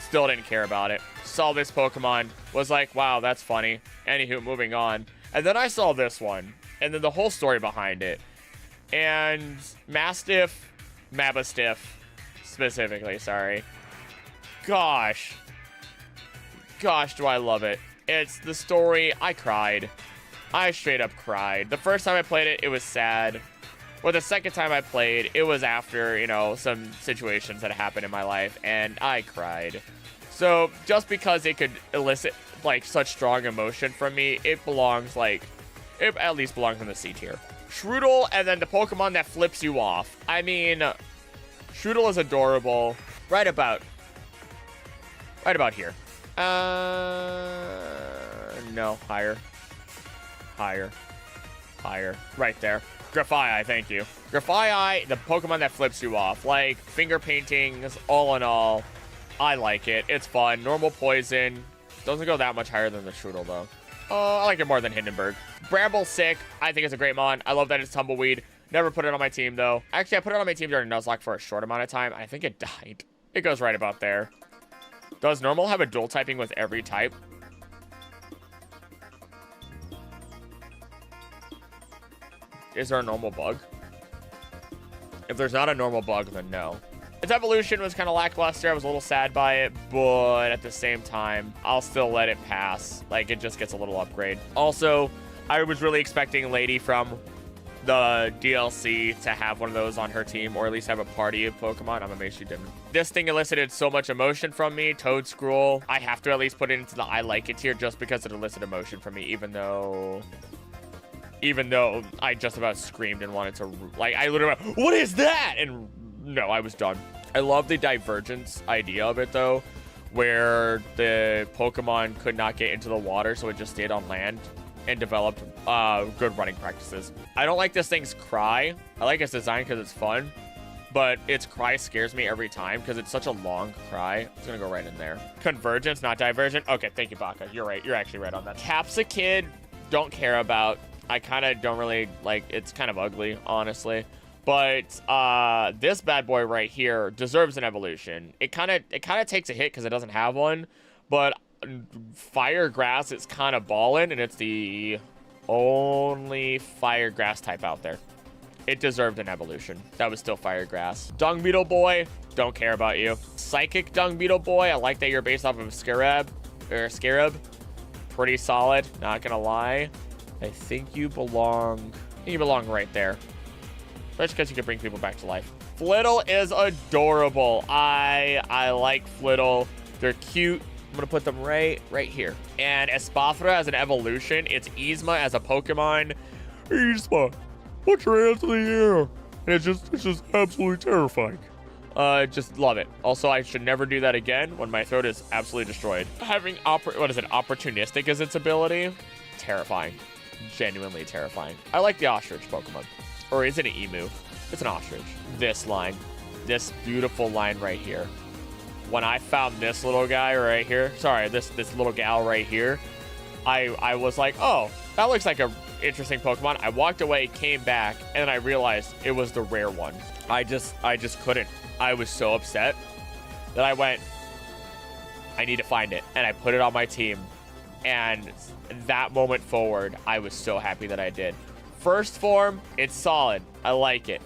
Still didn't care about it. Saw this Pokemon, was like, wow, that's funny. Anywho, moving on. And then I saw this one, and then the whole story behind it. And Mastiff, Mabastiff, specifically, sorry. Gosh, do I love it. It's the story. I cried. I straight up cried. The first time I played it, it was sad. But the second time I played, it was after, you know, some situations that happened in my life, and I cried. So just because it could elicit, like, such strong emotion from me, it belongs It at least belongs in the C tier. Shroodle, and then the Pokemon that flips you off. I mean, Shroodle is adorable. Right about here. No, higher. Right there. Grafai, thank you. Grafai, the Pokemon that flips you off. Like, finger paintings, all in all. I like it. It's fun. Normal poison. Doesn't go that much higher than the Shroodle, though. I like it more than Hindenburg. Bramble, sick. I think it's a great mon. I love that it's Tumbleweed. Never put it on my team, though. Actually, I put it on my team during Nuzlocke for a short amount of time. I think it died. It goes right about there. Does normal have a dual typing with every type? Is there a normal bug? If there's not a normal bug, then no. Its evolution was kind of lackluster. I was a little sad by it, but at the same time, I'll still let it pass. Like, it just gets a little upgrade. Also, I was really expecting Lady from the DLC to have one of those on her team, or at least have a party of Pokemon. I'm amazed she didn't. This thing elicited so much emotion from me. Toadskrull. I have to at least put it into the I like it tier just because it elicited emotion from me, even though I just about screamed and wanted to, like, I literally went, what is that? And no, I was done. I love the divergence idea of it, though, where the Pokemon could not get into the water, so it just stayed on land and developed good running practices. I don't like this thing's cry. I like its design because it's fun, but its cry scares me every time because it's such a long cry. It's going to go right in there. Convergence, not divergent. Okay, thank you, Baka. You're right. You're actually right on that. Capsakid, don't care about. I kind of don't really like, it's kind of ugly, honestly. But this bad boy right here deserves an evolution. It kind of takes a hit because it doesn't have one. But Fire Grass is kind of ballin', and it's the only Fire Grass type out there. It deserved an evolution. That was still Fire Grass. Dung Beetle Boy, don't care about you. Psychic Dung Beetle Boy, I like that you're based off of Scarab. Pretty solid, not gonna lie. I think you belong right there. Especially because you can bring people back to life. Flittle is adorable. I like Flittle. They're cute. I'm going to put them right here. And Espathra as an evolution. It's Yzma as a Pokemon. Yzma, put your hands in the air. And it's just absolutely terrifying. Just love it. Also, I should never do that again when my throat is absolutely destroyed. Having opportunistic as its ability? Terrifying. Genuinely terrifying. I like the ostrich Pokemon. Or is it an emu? It's an ostrich. This line. This beautiful line right here. When I found this little guy right here, sorry, this little gal right here, I was like, oh, that looks like a interesting Pokemon. I walked away, came back, and I realized it was the rare one. I just couldn't. I was so upset that I went, I need to find it. And I put it on my team. And that moment forward, I was so happy that I did. First form, it's solid. I like it.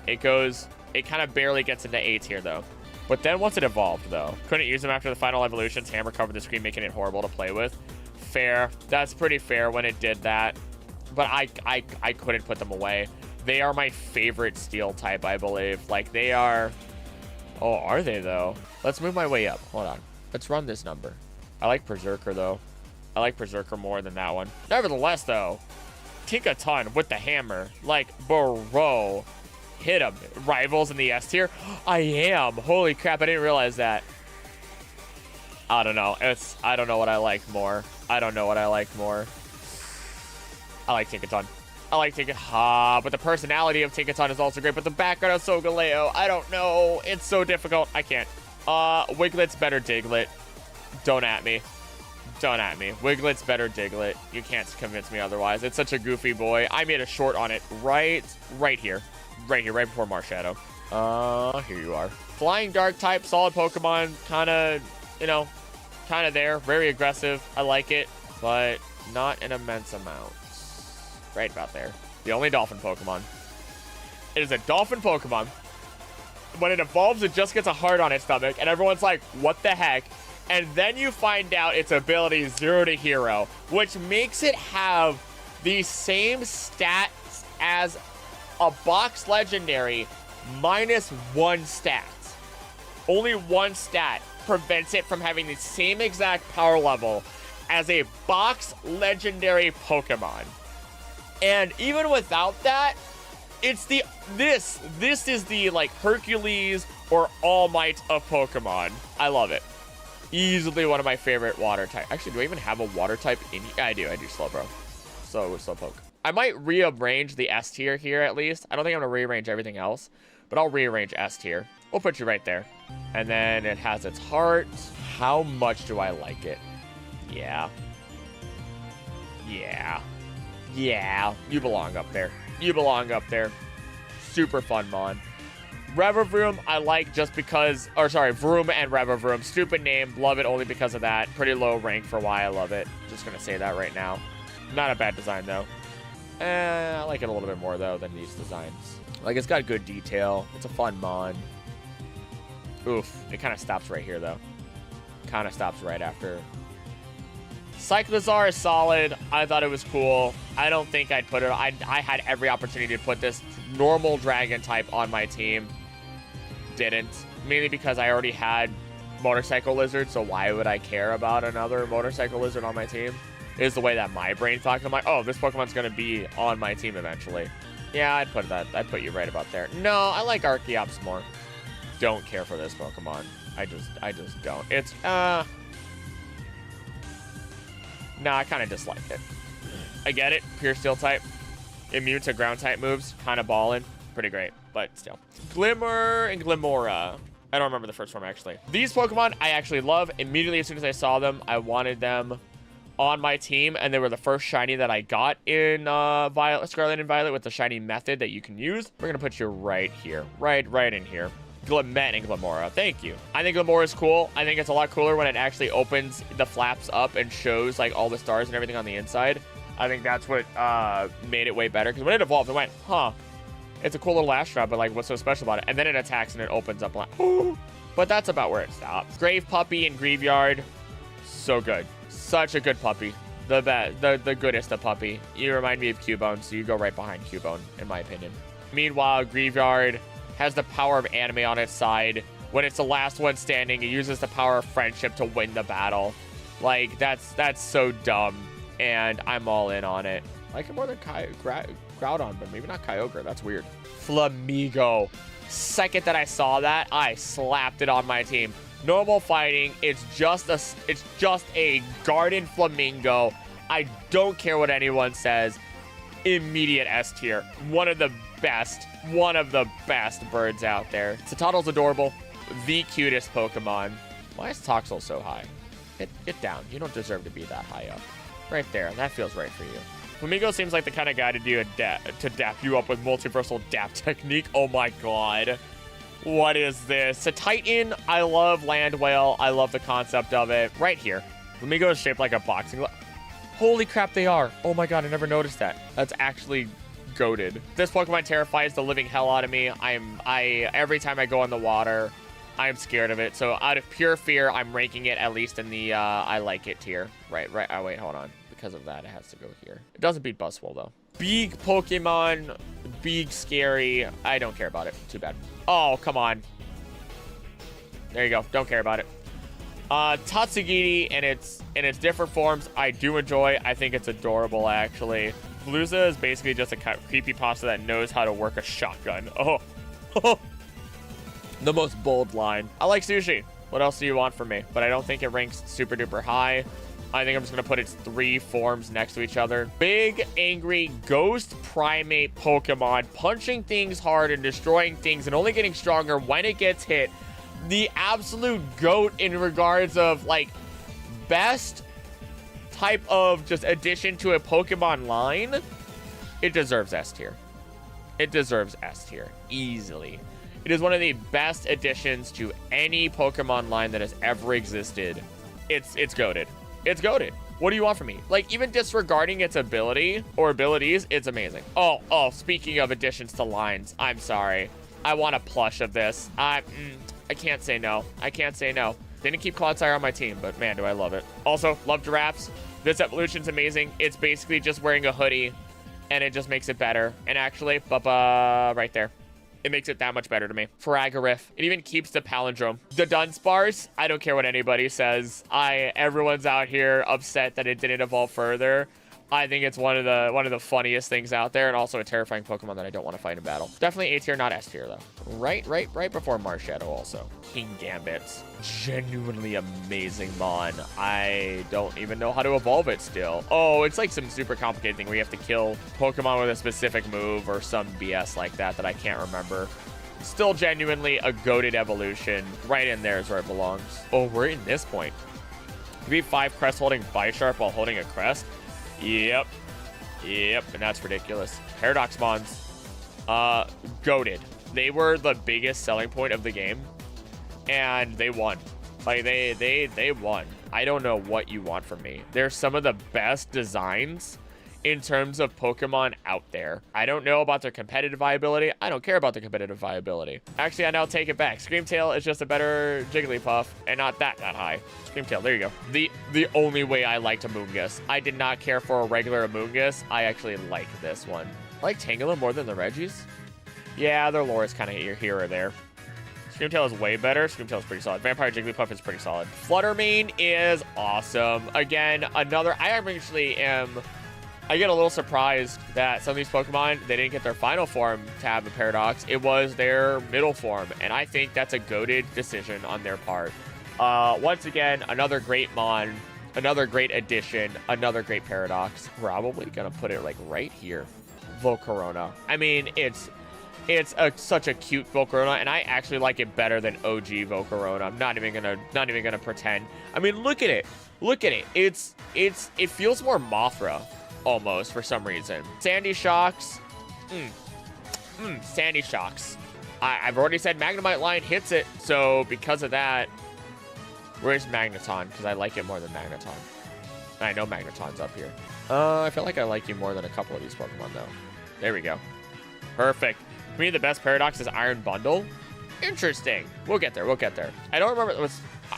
It kind of barely gets into A tier, though. But then once it evolved, though, couldn't use them after the final evolutions. Hammer covered the screen, making it horrible to play with. Fair. That's pretty fair when it did that. But I couldn't put them away. They are my favorite steel type, I believe. Like, they are... Oh, are they, though? Let's move my way up. Hold on. Let's run this number. I like Berserker, though. I like Berserker more than that one. Nevertheless, though, Tinkaton with the hammer. Like, bro. Hit him. Rivals in the S tier? I am. Holy crap, I didn't realize that. I don't know. I don't know what I like more. I like Tinkaton. I like Tinkaton. But the personality of Tinkaton is also great. But the background of Solgaleo, I don't know. It's so difficult. I can't. Wiglet's better Diglett. Don't at me. Wiglet's better Diglett. You can't convince me otherwise. It's such a goofy boy. I made a short on it right here. Right before Marshadow. Here you are. Flying Dark type, solid Pokemon. Kind of there. Very aggressive. I like it, but not an immense amount. Right about there. The only Dolphin Pokemon. It is a Dolphin Pokemon. When it evolves, it just gets a heart on its stomach, and everyone's like, what the heck? And then you find out its ability 0 to Hero, which makes it have the same stats as a box legendary minus 1 stat. Only 1 stat prevents it from having the same exact power level as a box legendary Pokemon. And even without that, it's the this is the like Hercules or All Might of Pokemon. I love it. Easily one of my favorite water type. Actually, do I even have a water type in here? Yeah, I do Slowbro. So Slowpoke. I might rearrange the S tier here at least. I don't think I'm gonna rearrange everything else, but I'll rearrange S tier. We'll put you right there. And then it has its heart. How much do I like it? Yeah. Yeah. Yeah. You belong up there. You belong up there. Super fun mon. Revavroom, I like just because, or sorry, Vroom and Revavroom. Stupid name, love it only because of that. Pretty low rank for why I love it. Just gonna say that right now. Not a bad design though. I like it a little bit more though than these designs. Like it's got good detail. It's a fun mon. Oof, it kind of stops right here though. Kind of stops right after. Cyclizar is solid. I thought it was cool. I don't think I'd put it. I had every opportunity to put this normal dragon type on my team. Didn't. Mainly because I already had Motorcycle Lizard, so why would I care about another Motorcycle Lizard on my team? Is the way that my brain thought. I'm like, oh, this Pokemon's going to be on my team eventually. Yeah, I'd put you right about there. No, I like Archeops more. Don't care for this Pokemon. I just don't. It's, nah, I kind of dislike it. I get it. Pure Steel type. Immune to ground type moves. Kind of ballin'. Pretty great, but still. Glimmer and Glimmora. I don't remember the first form, actually. These Pokemon I actually love. Immediately as soon as I saw them, I wanted them on my team, and they were the first shiny that I got in Scarlet and Violet with the shiny method that you can use. We're going to put you right here. Right in here. Glimmet and Glimmora. Thank you. I think Glimmora is cool. I think it's a lot cooler when it actually opens the flaps up and shows like all the stars and everything on the inside. I think that's what made it way better, because when it evolved, it went, huh, it's a cool little astronaut, but like what's so special about it? And then it attacks and it opens up like, but that's about where it stops. Grave Puppy and Graveyard, so good. Such a good puppy. The best, the goodest of puppy. You remind me of Cubone, so you go right behind Cubone, in my opinion. Meanwhile, Graveyard has the power of anime on its side. When it's the last one standing, it uses the power of friendship to win the battle. Like, that's so dumb, and I'm all in on it. I like it more than Groudon, but maybe not Kyogre. That's weird. Flamigo. Second that I saw that, I slapped it on my team. Normal fighting, it's just a garden flamingo. I don't care what anyone says. Immediate S tier. One of the best birds out there. Citoddle's adorable. The cutest Pokemon. Why is Toxel so high? Get down. You don't deserve to be that high up. Right there. That feels right for you. Flamigo seems like the kind of guy to do to dap you up with multiversal dap technique. Oh my god. What is this? A Titan. I love Land Whale. I love the concept of it. Right here. Flamigo is shaped like a boxing glove. Holy crap, they are. Oh my god, I never noticed that. That's actually goated. This Pokemon terrifies the living hell out of me. Every time I go in the water, I'm scared of it. So out of pure fear, I'm ranking it at least in the I like it tier. Right. Oh, wait, hold on. Because of that, it has to go here. It doesn't beat Buzzwole, though. Big Pokemon. Big scary. I don't care about it. Too bad. Oh, come on. There you go. Don't care about it. Tatsugiri in its different forms, I do enjoy. I think it's adorable, actually. Palooza is basically just a creepypasta that knows how to work a shotgun. Oh. The most bold line. I like sushi. What else do you want from me? But I don't think it ranks super duper high. I think I'm just going to put its 3 forms next to each other. Big, angry, ghost primate Pokemon, punching things hard and destroying things and only getting stronger when it gets hit. The absolute GOAT in regards of, like, best type of just addition to a Pokemon line. It deserves S tier. It deserves S tier. Easily. It is one of the best additions to any Pokemon line that has ever existed. It's goated. It's goated. What do you want from me? Like, even disregarding its ability or abilities, it's amazing. Oh, speaking of additions to lines, I'm sorry. I want a plush of this. I can't say no. I can't say no. Didn't keep Clodsire on my team, but man, do I love it. Also, love giraffes. This evolution's amazing. It's basically just wearing a hoodie, and it just makes it better. And actually, right there. It makes it that much better to me. Faragirif. It even keeps the palindrome. The Dunsparce, I don't care what anybody says. Everyone's out here upset that it didn't evolve further. I think it's one of the funniest things out there, and also a terrifying Pokemon that I don't want to fight in battle. Definitely A tier, not S tier though. Right before Marshadow also. King Gambit's genuinely amazing mon. I don't even know how to evolve it still. Oh, it's like some super complicated thing where you have to kill Pokemon with a specific move or some BS like that I can't remember. Still genuinely a goated evolution. Right in there is where it belongs. Oh, we're in this point. You beat 5 crest holding Bisharp while holding a crest. Yep, and that's ridiculous. Paradox Mons, goated. They were the biggest selling point of the game, and they won. Like, they won. I don't know what you want from me. They're some of the best designs in terms of Pokemon out there. I don't know about their competitive viability. I don't care about the competitive viability. Actually, I now take it back. Screamtail is just a better Jigglypuff, and not that high. Screamtail, there you go. The only way I liked Amoonguss. I did not care for a regular Amoonguss. I actually like this one. I like Tangela more than the Reggies. Yeah, their lore is kind of here or there. Screamtail is way better. Screamtail is pretty solid. Vampire Jigglypuff is pretty solid. Fluttermane is awesome. Again, another... I get a little surprised that some of these Pokemon, they didn't get their final form to have a Paradox. It was their middle form, and I think that's a goated decision on their part. Once again, another great Mon, another great addition, another great Paradox. Probably gonna put it like right here. Volcarona. I mean, it's such a cute Volcarona, and I actually like it better than OG Volcarona. I'm not even gonna pretend. I mean, look at it. Look at it. It feels more Mothra. Almost, for some reason. Sandy Shocks. Sandy Shocks. I've already said Magnemite line hits it, so because of that, where's Magneton? Because I like it more than Magneton. I know Magneton's up here. I feel like I like you more than a couple of these Pokemon, though. There we go. Perfect. For me, the best Paradox is Iron Bundle. Interesting. We'll get there. I don't remember.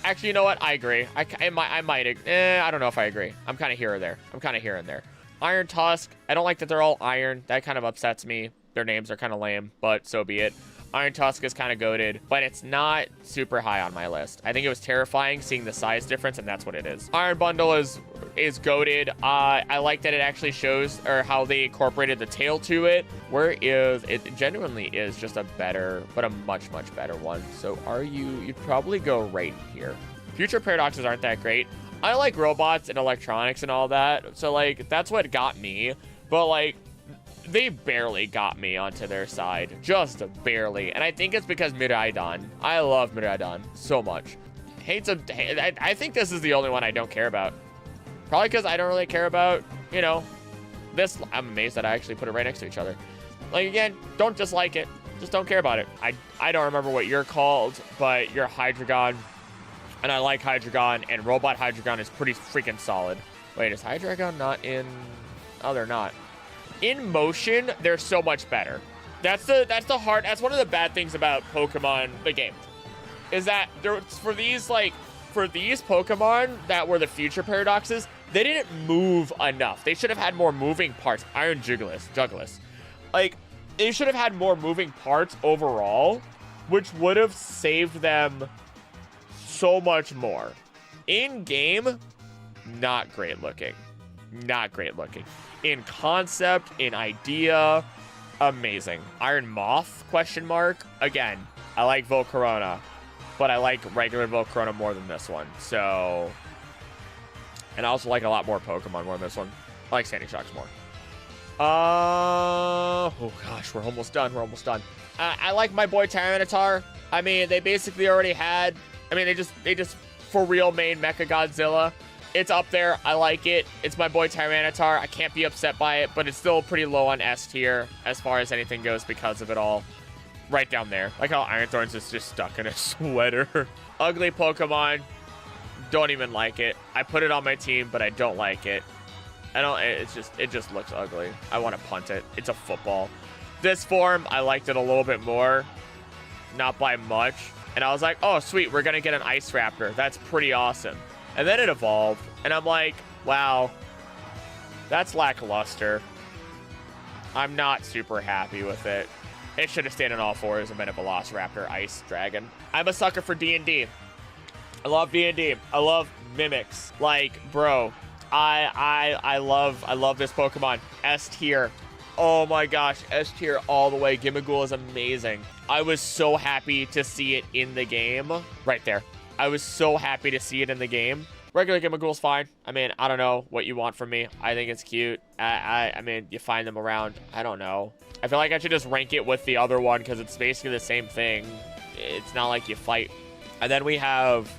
Actually, you know what? I agree. I might. I don't know if I agree. I'm kind of here or there. Iron Tusk, I don't like that they're all iron. That kind of upsets me. Their names are kind of lame, but so be it. Iron Tusk is kind of goated, but it's not super high on my list. I think it was terrifying seeing the size difference, and that's what it is. Iron Bundle is goated. I like that it actually shows, or how they incorporated the tail to it. It genuinely is just a better, but a much better one. So you'd probably go right here. Future Paradoxes aren't that great. I like robots and electronics and all that, so, like, that's what got me. But, like, they barely got me onto their side. Just barely. And I think it's because Miraidon. I love Miraidon so much. I think this is the only one I don't care about. Probably because I don't really care about, you know, this. I'm amazed that I actually put it right next to each other. Like, again, don't dislike it. Just don't care about it. I don't remember what you're called, but you're Hydreigon. And I like Hydreigon, and Robot Hydreigon is pretty freaking solid. Wait, is Hydreigon not in... Oh, they're not. In motion, they're so much better. That's one of the bad things about Pokemon, the game. Is that for these Pokemon that were the future Paradoxes, they didn't move enough. They should have had more moving parts. Iron Jugulis. Like, they should have had more moving parts overall, which would have saved them so much more. In game, not great looking. In concept, in idea, amazing. Iron Moth, ? Again, I like Volcarona, but I like regular Volcarona more than this one. So, and I also like a lot more Pokemon more than this one. I like Sandy Shocks more. Oh gosh, we're almost done. I like my boy Tyranitar. I mean, they basically already had... I mean, they just for real made Mecha Godzilla. It's up there. I like it. It's my boy Tyranitar. I can't be upset by it, but it's still pretty low on S tier as far as anything goes because of it all. Right down there. Like how Iron Thorns is just stuck in a sweater. Ugly Pokemon. Don't even like it. I put it on my team, but I don't like it. It just looks ugly. I want to punt it. It's a football. This form, I liked it a little bit more. Not by much. And I was like, oh, sweet, we're going to get an Ice Raptor. That's pretty awesome. And then it evolved. And I'm like, wow, that's lackluster. I'm not super happy with it. It should have stayed on all fours and been a Velociraptor Ice Dragon. I'm a sucker for D&D. I love D&D. I love mimics. Like, bro, I love this Pokemon. S tier. Oh my gosh, S tier all the way. Gimmighoul is amazing. I was so happy to see it in the game. Right there. I was so happy to see it in the game. Regular Gimmighoul's fine. I mean, I don't know what you want from me. I think it's cute. I mean, you find them around. I don't know. I feel like I should just rank it with the other one because it's basically the same thing. It's not like you fight. And then we have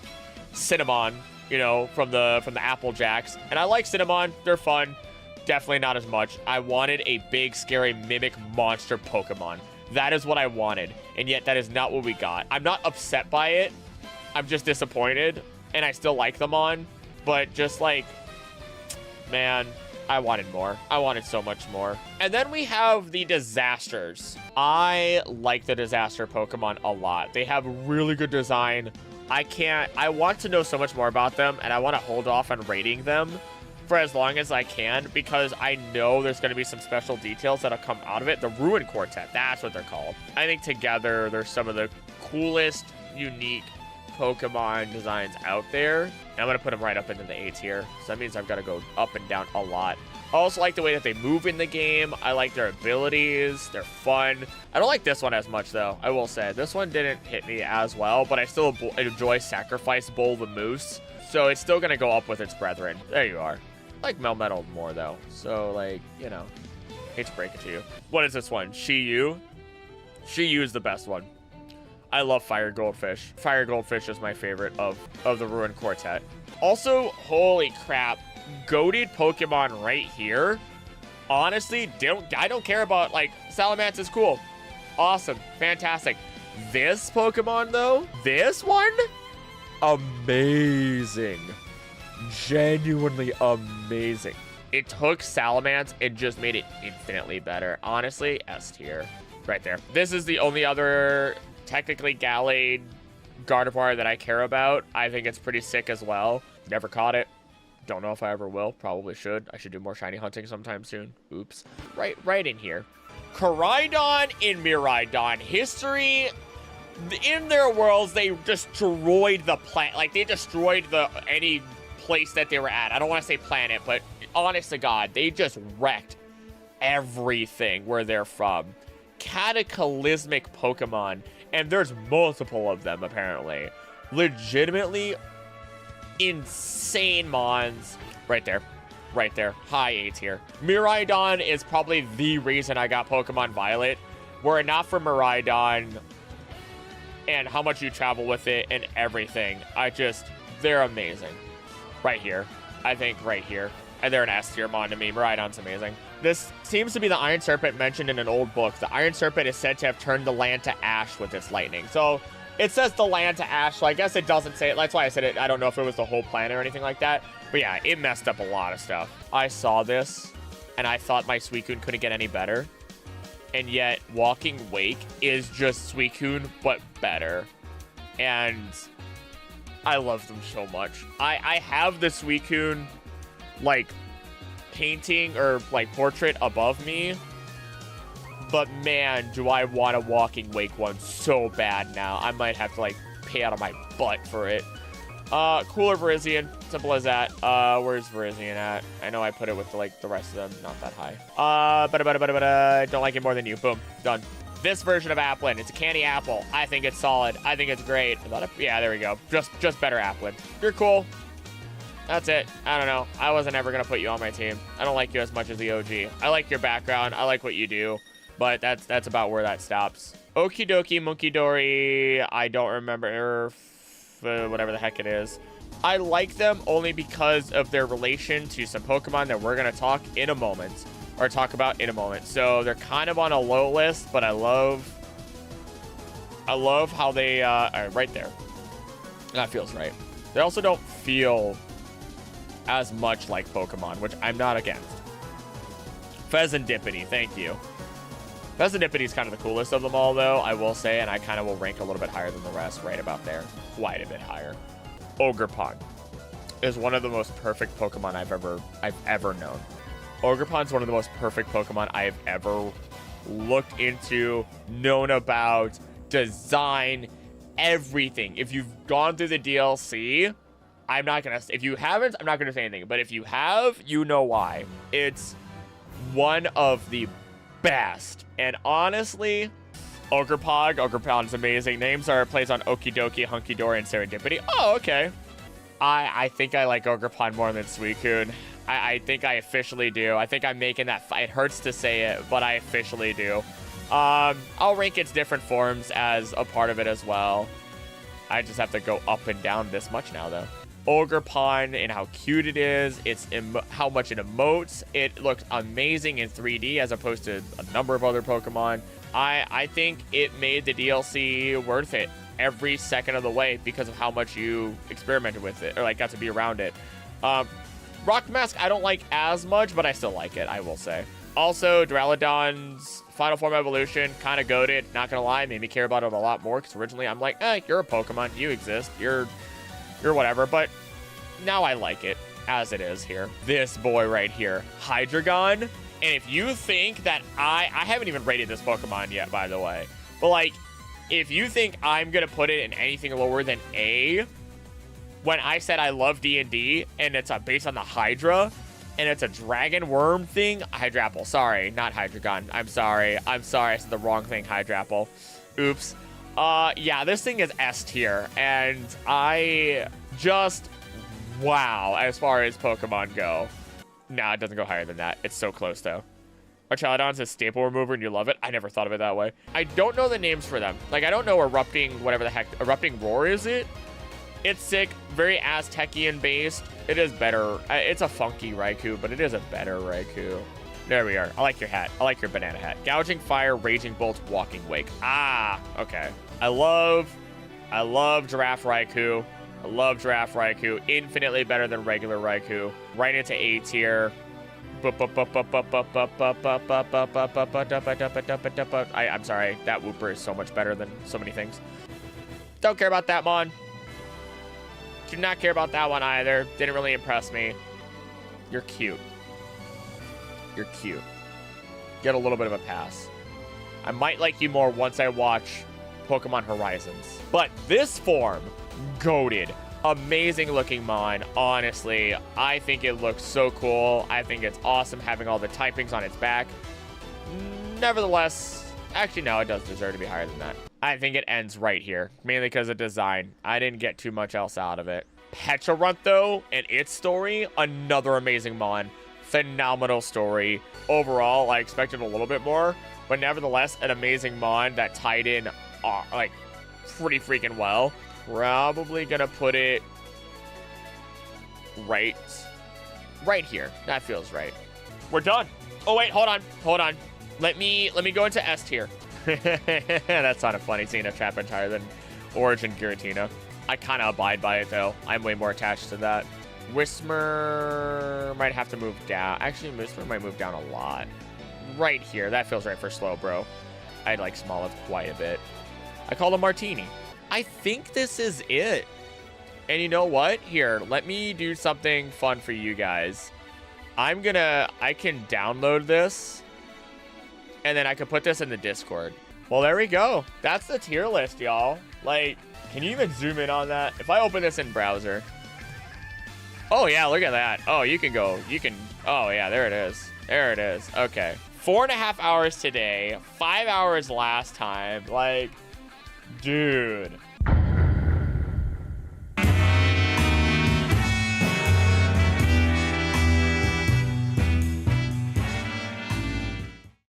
Cinnamon, you know, from the AbsolGames. And I like Cinnamon. They're fun. Definitely not as much. I wanted a big, scary, mimic monster Pokemon. That is what I wanted. And yet that is not what we got. I'm not upset by it. I'm just disappointed. And I still like them on. But just like, man, I wanted more. I wanted so much more. And then we have the Disasters. I like the Disaster Pokemon a lot. They have really good design. I want to know so much more about them, and I want to hold off on rating them for as long as I can, because I know there's going to be some special details that'll come out of it. The Ruin Quartet, that's what they're called. I think together, they're some of the coolest, unique Pokemon designs out there. And I'm going to put them right up into the A tier. So that means I've got to go up and down a lot. I also like the way that they move in the game. I like their abilities. They're fun. I don't like this one as much, though. I will say. This one didn't hit me as well, but I still enjoy Sacrifice Bowl the Moose. So it's still going to go up with its brethren. There you are. I like Melmetal more, though. So, like, you know, hate to break it to you. What is this one? Shiyu? Shiyu is the best one. I love Fire Goldfish. Fire Goldfish is my favorite of the Ruin Quartet. Also, holy crap. Goated Pokemon right here. Honestly, I don't care about, like, Salamence is cool. Awesome. Fantastic. This Pokemon, though, this one, amazing. Genuinely amazing. It took Salamence and just made it infinitely better. Honestly, S tier. Right there. This is the only other technically Gallade Gardevoir that I care about. I think it's pretty sick as well. Never caught it. Don't know if I ever will. Probably should. I should do more shiny hunting sometime soon. Oops. Right in here. Koraidon and Miraidon. History, in their worlds, they destroyed the planet. Like, they destroyed any place that they were at. I don't want to say planet, but honest to God, they just wrecked everything where they're from. Cataclysmic Pokemon. And there's multiple of them, apparently. Legitimately insane mons. Right there. Right there. High A tier. Miraidon is probably the reason I got Pokemon Violet. Were it not for Miraidon and how much you travel with it and everything, they're amazing. Right here. I think right here. And they're an S tier mon to me. Miraidon's amazing. This seems to be the Iron Serpent mentioned in an old book. The Iron Serpent is said to have turned the land to ash with its lightning. So it says the land to ash, so I guess it doesn't say it. That's why I said it. I don't know if it was the whole planet or anything like that. But yeah, it messed up a lot of stuff. I saw this, and I thought my Suicune couldn't get any better. And yet, Walking Wake is just Suicune, but better. And I love them so much. I have the Suicune, like, painting or, like, portrait above me. But, man, do I want a Walking Wake one so bad now. I might have to, like, pay out of my butt for it. Cooler Virizion. Simple as that. Where's Virizion at? I know I put it with, the rest of them. Not that high. But don't like it more than you. Boom. Done. This version of Applin. It's a candy apple. I think it's solid. I think it's great. Yeah, there we go. Just better Applin. You're cool. That's it. I don't know. I wasn't ever going to put you on my team. I don't like you as much as the OG. I like your background. I like what you do. But that's about where that stops. Okie dokie, Monkey Dory. I don't remember whatever the heck it is. I like them only because of their relation to some Pokemon that we're going to talk about in a moment. So they're kind of on a low list, but I love how they are right there. That feels right. They also don't feel as much like Pokemon, which I'm not against. Pheasantipity, thank you. Pheasantipity is kind of the coolest of them all, though, I will say, and I kind of will rank a little bit higher than the rest, right about there. Quite a bit higher. Ogerpon is one of the most perfect Pokemon I've ever known. Ogerpon's one of the most perfect Pokemon I have ever looked into, known about, design, everything. If you've gone through the DLC, I'm not gonna, if you haven't, I'm not gonna say anything, but if you have, you know why. It's one of the best. And honestly, Ogrepon is amazing. Names are plays on Okie Dokie, Hunky Dory, and Serendipity. Oh, okay. I think I like Ogrepon more than Suicune. I think I officially do. I think I'm making that, it hurts to say it, but I officially do. I'll rank its different forms as a part of it as well. I just have to go up and down this much now, though. Ogrepon and how cute it is. It's how much it emotes. It looks amazing in 3D as opposed to a number of other Pokemon. I think it made the DLC worth it every second of the way because of how much you experimented with it or like got to be around it. Rock Mask I don't like as much, but I still like it, I will say. Also, Duraludon's Final Form Evolution, kind of goated, not gonna lie, made me care about it a lot more, because originally I'm like, you're a Pokemon, you exist, you're whatever, but now I like it as it is here. This boy right here, Hydreigon, and if you think that I haven't even rated this Pokemon yet, by the way, but like, if you think I'm gonna put it in anything lower than A, when I said I love D&D, and it's based on the Hydra, and it's a dragon worm thing, Hydrapple. Sorry, not Hydreigon. I'm sorry. I said the wrong thing, Hydrapple. Oops. Yeah, this thing is S tier, and I just, wow, as far as Pokemon go. Nah, it doesn't go higher than that. It's so close, though. Archaladon's a staple remover, and you love it. I never thought of it that way. I don't know the names for them. Like, I don't know Erupting, whatever the heck, Erupting Roar, is it? It's sick, very Aztecian based. It is better. It's a funky Raikou, but it is a better Raikou. There we are. I like your hat. I like your banana hat. Gouging Fire, Raging Bolt, Walking Wake. Ah, okay. I love Giraffe Raikou. I love Giraffe Raikou. Infinitely better than regular Raikou. Right into A tier. I'm sorry. That Wooper is so much better than so many things. Don't care about that, Mon. Do not care about that one either. Didn't really impress me. You're cute. You're cute. Get a little bit of a pass. I might like you more once I watch Pokemon Horizons. But this form, goated. Amazing looking Mon. Honestly, I think it looks so cool. I think it's awesome having all the typings on its back. Nevertheless, actually no, it does deserve to be higher than that. I think it ends right here, mainly because of design. I didn't get too much else out of it. Pecharunt, though, and its story, another amazing Mon. Phenomenal story. Overall, I expected a little bit more, but nevertheless, an amazing Mon that tied in, like, pretty freaking well. Probably gonna put it right here. That feels right. We're done. Oh, wait, hold on. Let me go into S tier. That sounded funny, seeing a Trapinch higher than Origin Giratina. I kind of abide by it, though. I'm way more attached to that. Whismur might have to move down. Actually, Whismur might move down a lot. Right here. That feels right for Slowbro. I'd like Smoliv quite a bit. I call him Martini. I think this is it. And you know what? Here, let me do something fun for you guys. I can download this, and then I could put this in the Discord. Well, there we go. That's the tier list, y'all. Like, can you even zoom in on that? If I open this in browser. Oh, yeah, look at that. Oh, oh, yeah, there it is. There it is. Okay. 4.5 hours today. 5 hours last time. Like, dude.